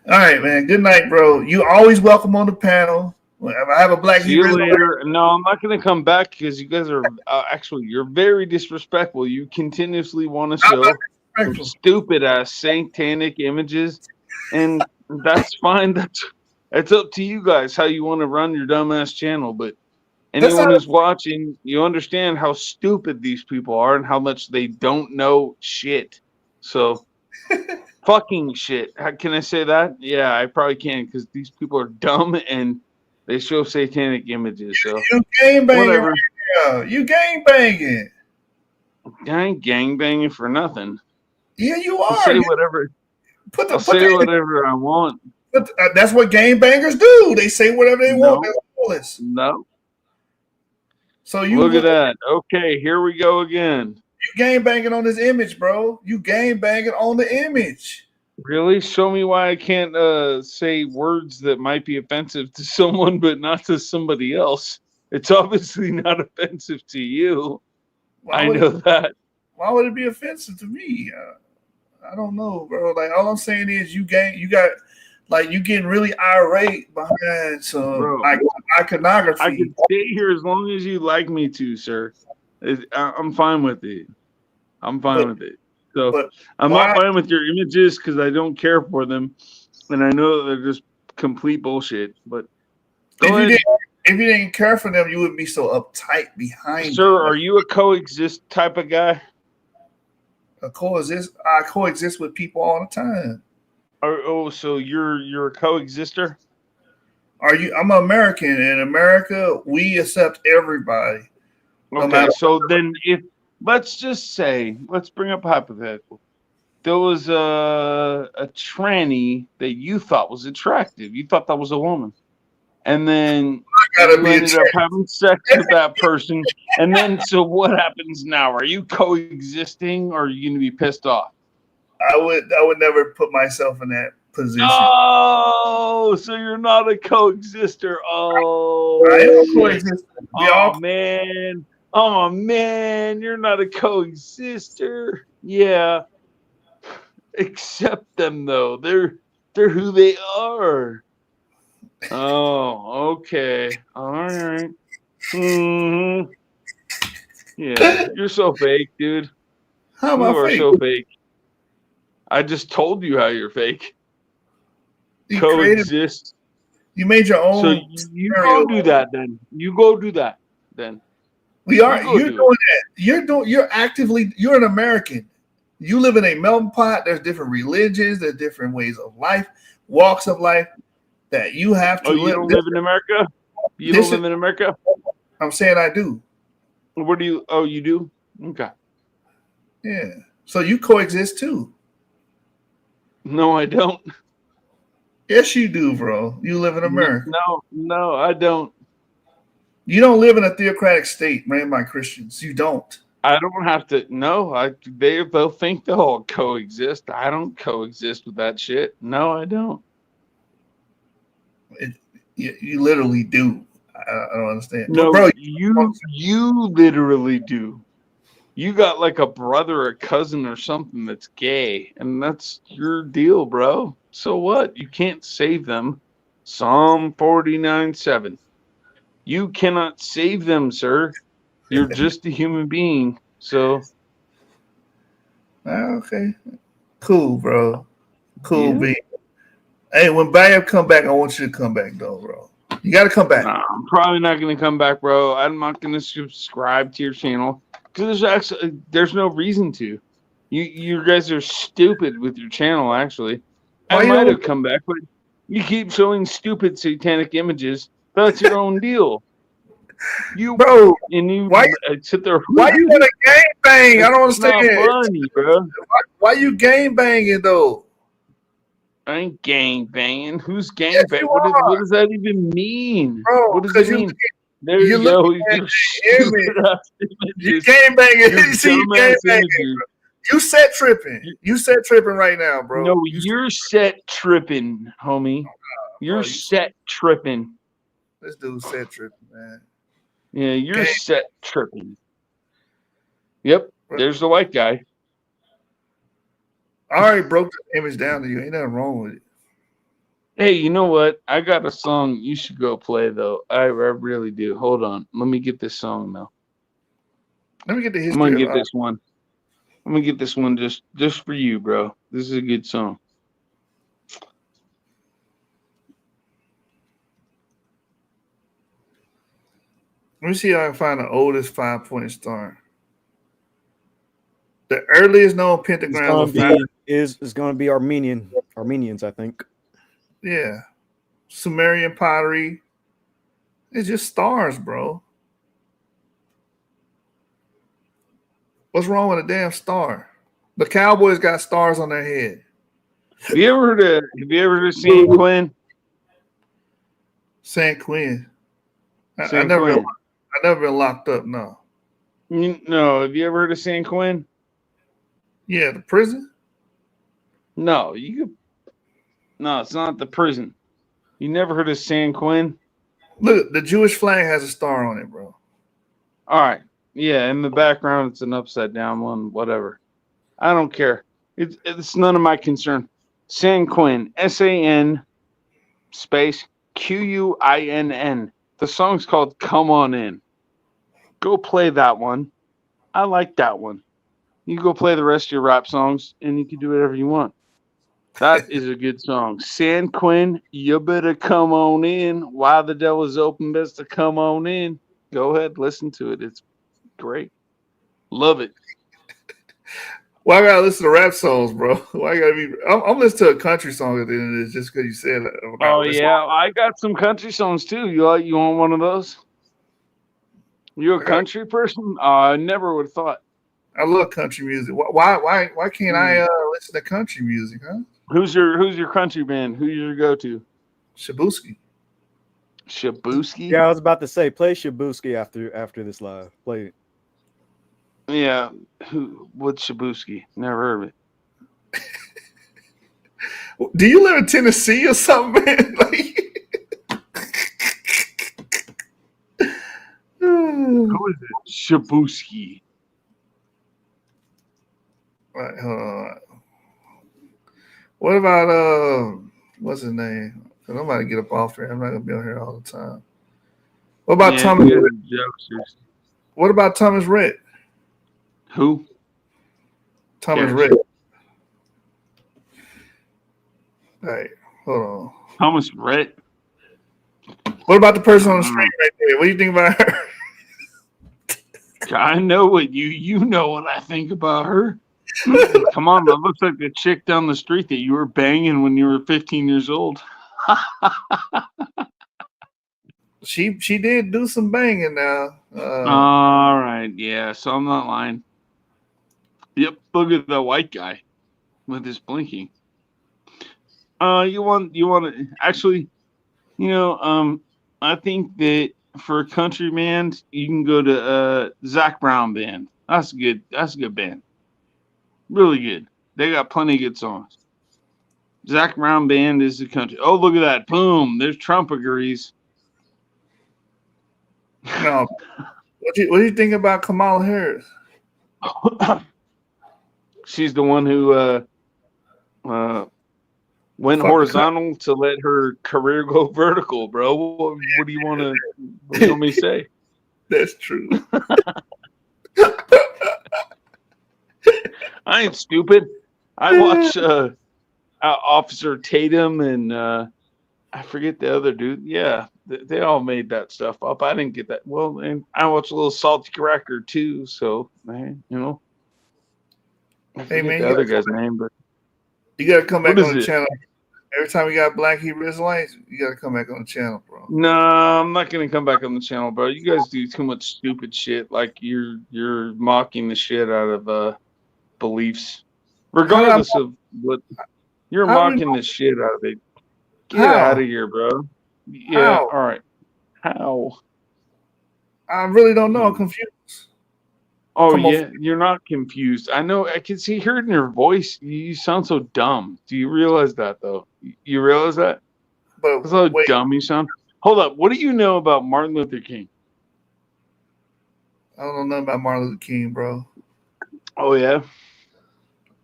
S2: All right, man. Good night, bro. You always welcome on the panel. If I have a black
S16: See you
S2: Hebrew,
S16: later. No, I'm not going to come back because you guys are actually, you're very disrespectful. You continuously want to show your stupid ass satanic images, and that's fine. It's up to you guys how you want to run your dumbass channel. But anyone who's watching, you understand how stupid these people are and how much they don't know shit. So, fucking shit. How can I say that? Yeah, I probably can because these people are dumb and they show satanic images. So,
S2: you gang banging
S16: whatever.
S2: right now. You gang banging.
S16: I ain't gang banging for nothing.
S2: Yeah, you
S16: I'll
S2: are.
S16: say whatever. I'll say whatever I want.
S2: But that's what gang bangers do. They say whatever they want.
S16: No.
S2: So you
S16: Look at that. Okay, here we go again.
S2: You gang banging on this image, bro. You gang banging on the image.
S16: Really? Show me why I can't say words that might be offensive to someone but not to somebody else. It's obviously not offensive to you. I know that.
S2: Why would it be offensive to me? I don't know, bro. Like all I'm saying is you got like you getting really irate behind some like iconography.
S16: I can stay here as long as you like me to, sir. I'm fine with it. I'm fine with it. So I'm not fine with your images because I don't care for them, and I know that they're just complete bullshit. But go ahead.
S2: If you didn't care for them, you wouldn't be so uptight behind.
S16: Sir, are you a coexist type of guy?
S2: I coexist with people all the time.
S16: Oh, so you're a coexister?
S2: I'm an American. In America, we accept everybody.
S16: Okay, so then let's just say, let's bring up a hypothetical. There was a tranny that you thought was attractive. You thought that was a woman. And then you ended up having sex with that person. And then, so what happens now? Are you coexisting or are you going to be pissed off?
S2: I would never put myself in that position.
S16: Oh, so you're not a coexister. Oh,
S2: I am a coexister.
S16: Oh man, you're not a coexister. Yeah. Accept them though. They're who they are. Oh, okay. All right. Mm-hmm. Yeah, you're so fake, dude.
S2: How am
S16: you
S2: I
S16: are
S2: fake?
S16: so fake. I just told you how you're fake.
S2: You
S16: coexist.
S2: You made your own.
S16: So you go do that then. You go do that then.
S2: You're doing that. You're an American. You live in a melting pot. There's different religions, there's different ways of life, walks of life that you have to live.
S16: You don't live in America? You don't live in America?
S2: I'm saying I do.
S16: Where do you you do? Okay.
S2: Yeah. So you coexist too.
S16: No, I don't.
S2: Yes, you do, bro. You live in America.
S16: No, I don't.
S2: You don't live in a theocratic state ran by Christians. You don't.
S16: I don't have to. No, they'll think they'll all coexist. I don't coexist with that shit. No, I don't.
S2: You literally do. I don't understand.
S16: No,
S2: bro,
S16: you literally do. You got like a brother or cousin or something that's gay, and that's your deal, bro. So what? You can't save them. Psalm 49:7. You cannot save them, sir. You're just a human being. So
S2: okay. Cool, bro. Cool, B. Hey, when Bam come back, I want you to come back though, bro. You gotta come back.
S16: Nah, I'm probably not gonna come back, bro. I'm not gonna subscribe to your channel because there's no reason to. You guys are stupid with your channel. Actually, I might have come back, but you keep showing stupid satanic images. That's your own deal.
S2: Bro,
S16: why sit there?
S2: Why you want to gang bang? I don't understand.
S16: It's not funny, bro.
S2: Why you gang banging though?
S16: I ain't gang banging. Who's gang banging? What does that even mean?
S2: Bro,
S16: what does it mean? There you go.
S2: You gang banging. You see, you gang banging. You set tripping. You set tripping right now, bro.
S16: No, you're set tripping, homie. You're set tripping.
S2: This dude set tripping, man.
S16: Yeah, you're set tripping. Yep, there's the white guy.
S2: I already broke the image down to you. Ain't nothing wrong with it.
S16: Hey, you know what? I got a song you should go play though. I really do. Hold on. Let me get this song now.
S2: Let me get the
S16: I'm gonna
S2: history
S16: get this one. I'm gonna get this one just for you, bro. This is a good song.
S2: Let me see if I can find the oldest 5-point star. The earliest known pentagrams of fire.
S10: Is going to be Armenians, I think.
S2: Yeah. Sumerian pottery. It's just stars, bro. What's wrong with a damn star? The Cowboys got stars on their head.
S16: Have you ever heard of San Quinn?
S2: San Quinn. I
S16: San
S2: never
S16: Quinn.
S2: been locked up, no.
S16: No, have you ever heard of San Quinn?
S2: Yeah, the prison?
S16: No, no, it's not the prison. You never heard of San Quinn?
S2: Look, the Jewish flag has a star on it, bro.
S16: All right. Yeah, in the background it's an upside down one, whatever. I don't care. It's none of my concern. San Quinn, SAN space QUINN. The song's called Come On In. Go play that one. I like that one. You go play the rest of your rap songs and you can do whatever you want. That is a good song. San Quinn, you better come on in. Why the devil's open, best to come on in. Go ahead, listen to it. It's great. Love it.
S2: Why I gotta listen to rap songs, bro? Why I gotta be? I'm listening to a country song at the end of this just because you said that.
S16: Oh yeah, I got some country songs too. You want one of those? You a country person? I never would have thought.
S2: I love country music. Why can't I listen to country music, huh?
S16: Who's your country band? Who you go to?
S2: Shabuski.
S16: Shabuski?
S10: Yeah, I was about to say play Shabuski after this live. Play it.
S16: Yeah. What's Shabuski? Never heard of it.
S2: Do you live in Tennessee or something, man?
S16: Who is it? Shabuski.
S2: Right, hold on. What about what's his name? I'm about to get up off here. I'm not gonna be on here all the time. What about Thomas? What about Thomas Rhett?
S16: Who?
S2: Thomas Rhett. Hey, hold on.
S16: Thomas Rhett.
S2: What about the person on the screen right there? What do you think about her?
S16: I know what you know what I think about her. Come on, that looks like the chick down the street that you were banging when you were 15 years old.
S2: She did do some banging now.
S16: All right, yeah, so I'm not lying. Yep, look at the white guy with his blinking. You want to actually, I think that for a country band, you can go to Zach Brown band. That's good. That's a good band. Really good. They got plenty of good songs. Zach Brown band is the country. Oh, look at that! Boom. There's Trump agrees.
S2: No. What do you think about Kamala Harris?
S16: She's the one who went horizontal to let her career go vertical, bro. What do you want me to say?
S2: That's true.
S16: I ain't stupid. I watch Officer Tatum and I forget the other dude. Yeah, they all made that stuff up. I didn't get that. Well, and I watch a little Salty Cracker too. So, man, I forget the other guy's name, but
S2: you gotta come back on the channel. Every time we got Black Hebrew Israelites, you gotta come back on the channel, bro.
S16: No, I'm not gonna come back on the channel, bro. You guys do too much stupid shit. Like you're mocking the shit out of beliefs, regardless of what you're mocking the shit out of it. Get out of here, bro. Yeah, all right. How?
S2: I really don't know. I'm confused.
S16: Oh, yeah, you're not confused. I know. I can see hearing your voice. You sound so dumb. Do you realize that, though? You realize that?
S2: But
S16: that's how dumb you sound. Hold up. What do you know about Martin Luther King?
S2: I don't know nothing about Martin Luther King, bro.
S16: Oh, yeah?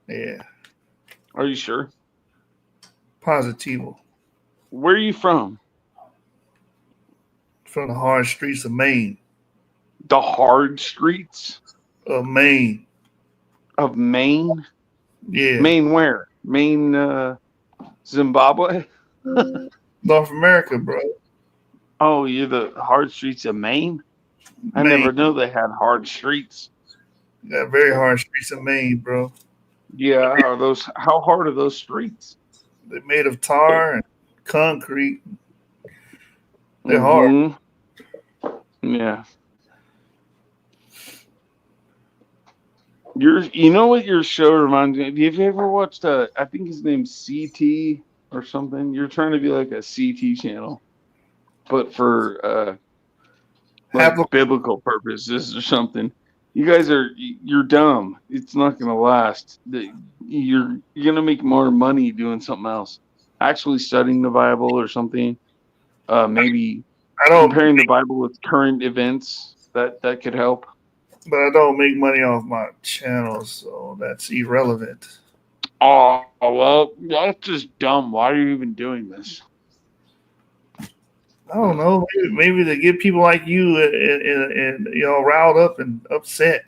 S2: Yeah.
S16: Are you sure?
S2: Positivo.
S16: Where are you from?
S2: From the hard streets of Maine.
S16: The hard streets
S2: of Maine.
S16: Of Maine?
S2: Yeah.
S16: Maine where? Maine, Zimbabwe?
S2: North America, bro.
S16: Oh, you're the hard streets of Maine? I never knew they had hard streets.
S2: Yeah, very hard streets of Maine, bro.
S16: Yeah, how hard are those streets?
S2: They're made of tar and concrete. They're hard.
S16: Yeah. You know what your show reminds me of? Have you ever watched I think his name's CT or something? You're trying to be like a CT channel, but for like biblical purposes or something. You guys you're dumb. It's not gonna last. You're gonna make more money doing something else. Actually studying the Bible or something. Maybe comparing the Bible with current events. That could help.
S2: But I don't make money off my channel, so that's irrelevant.
S16: Oh, well, that's just dumb. Why are you even doing this?
S2: I don't know. Maybe to get people like you and riled up and upset.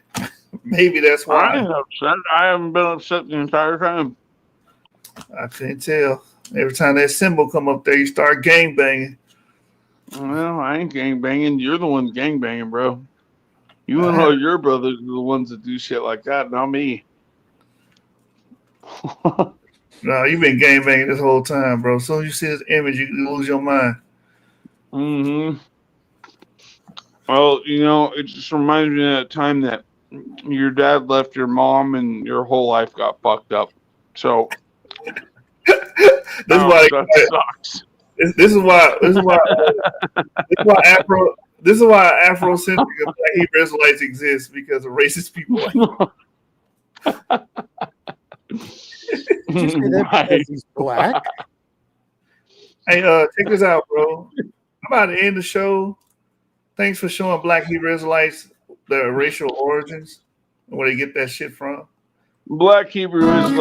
S2: Maybe that's why.
S16: I ain't upset. I haven't been upset the entire time.
S2: I can't tell. Every time that symbol come up there, you start gangbanging.
S16: Well, I ain't gangbanging. You're the one gangbanging, bro. You and all your brothers are the ones that do shit like that, not me.
S2: No, you've been gangbanging this whole time, bro. As soon as you see this image, you lose your mind.
S16: Mm-hmm. Well, it just reminds me of that time that your dad left your mom and your whole life got fucked up. So that sucks.
S2: This is why Afrocentric and Black Hebrew Israelites exist, because of racist people like
S10: Did you say that because he's black?
S2: Hey, check this out, bro. I'm about to end the show. Thanks for showing Black Hebrew Israelites their racial origins and where they get that shit from.
S16: Black Hebrew Israelites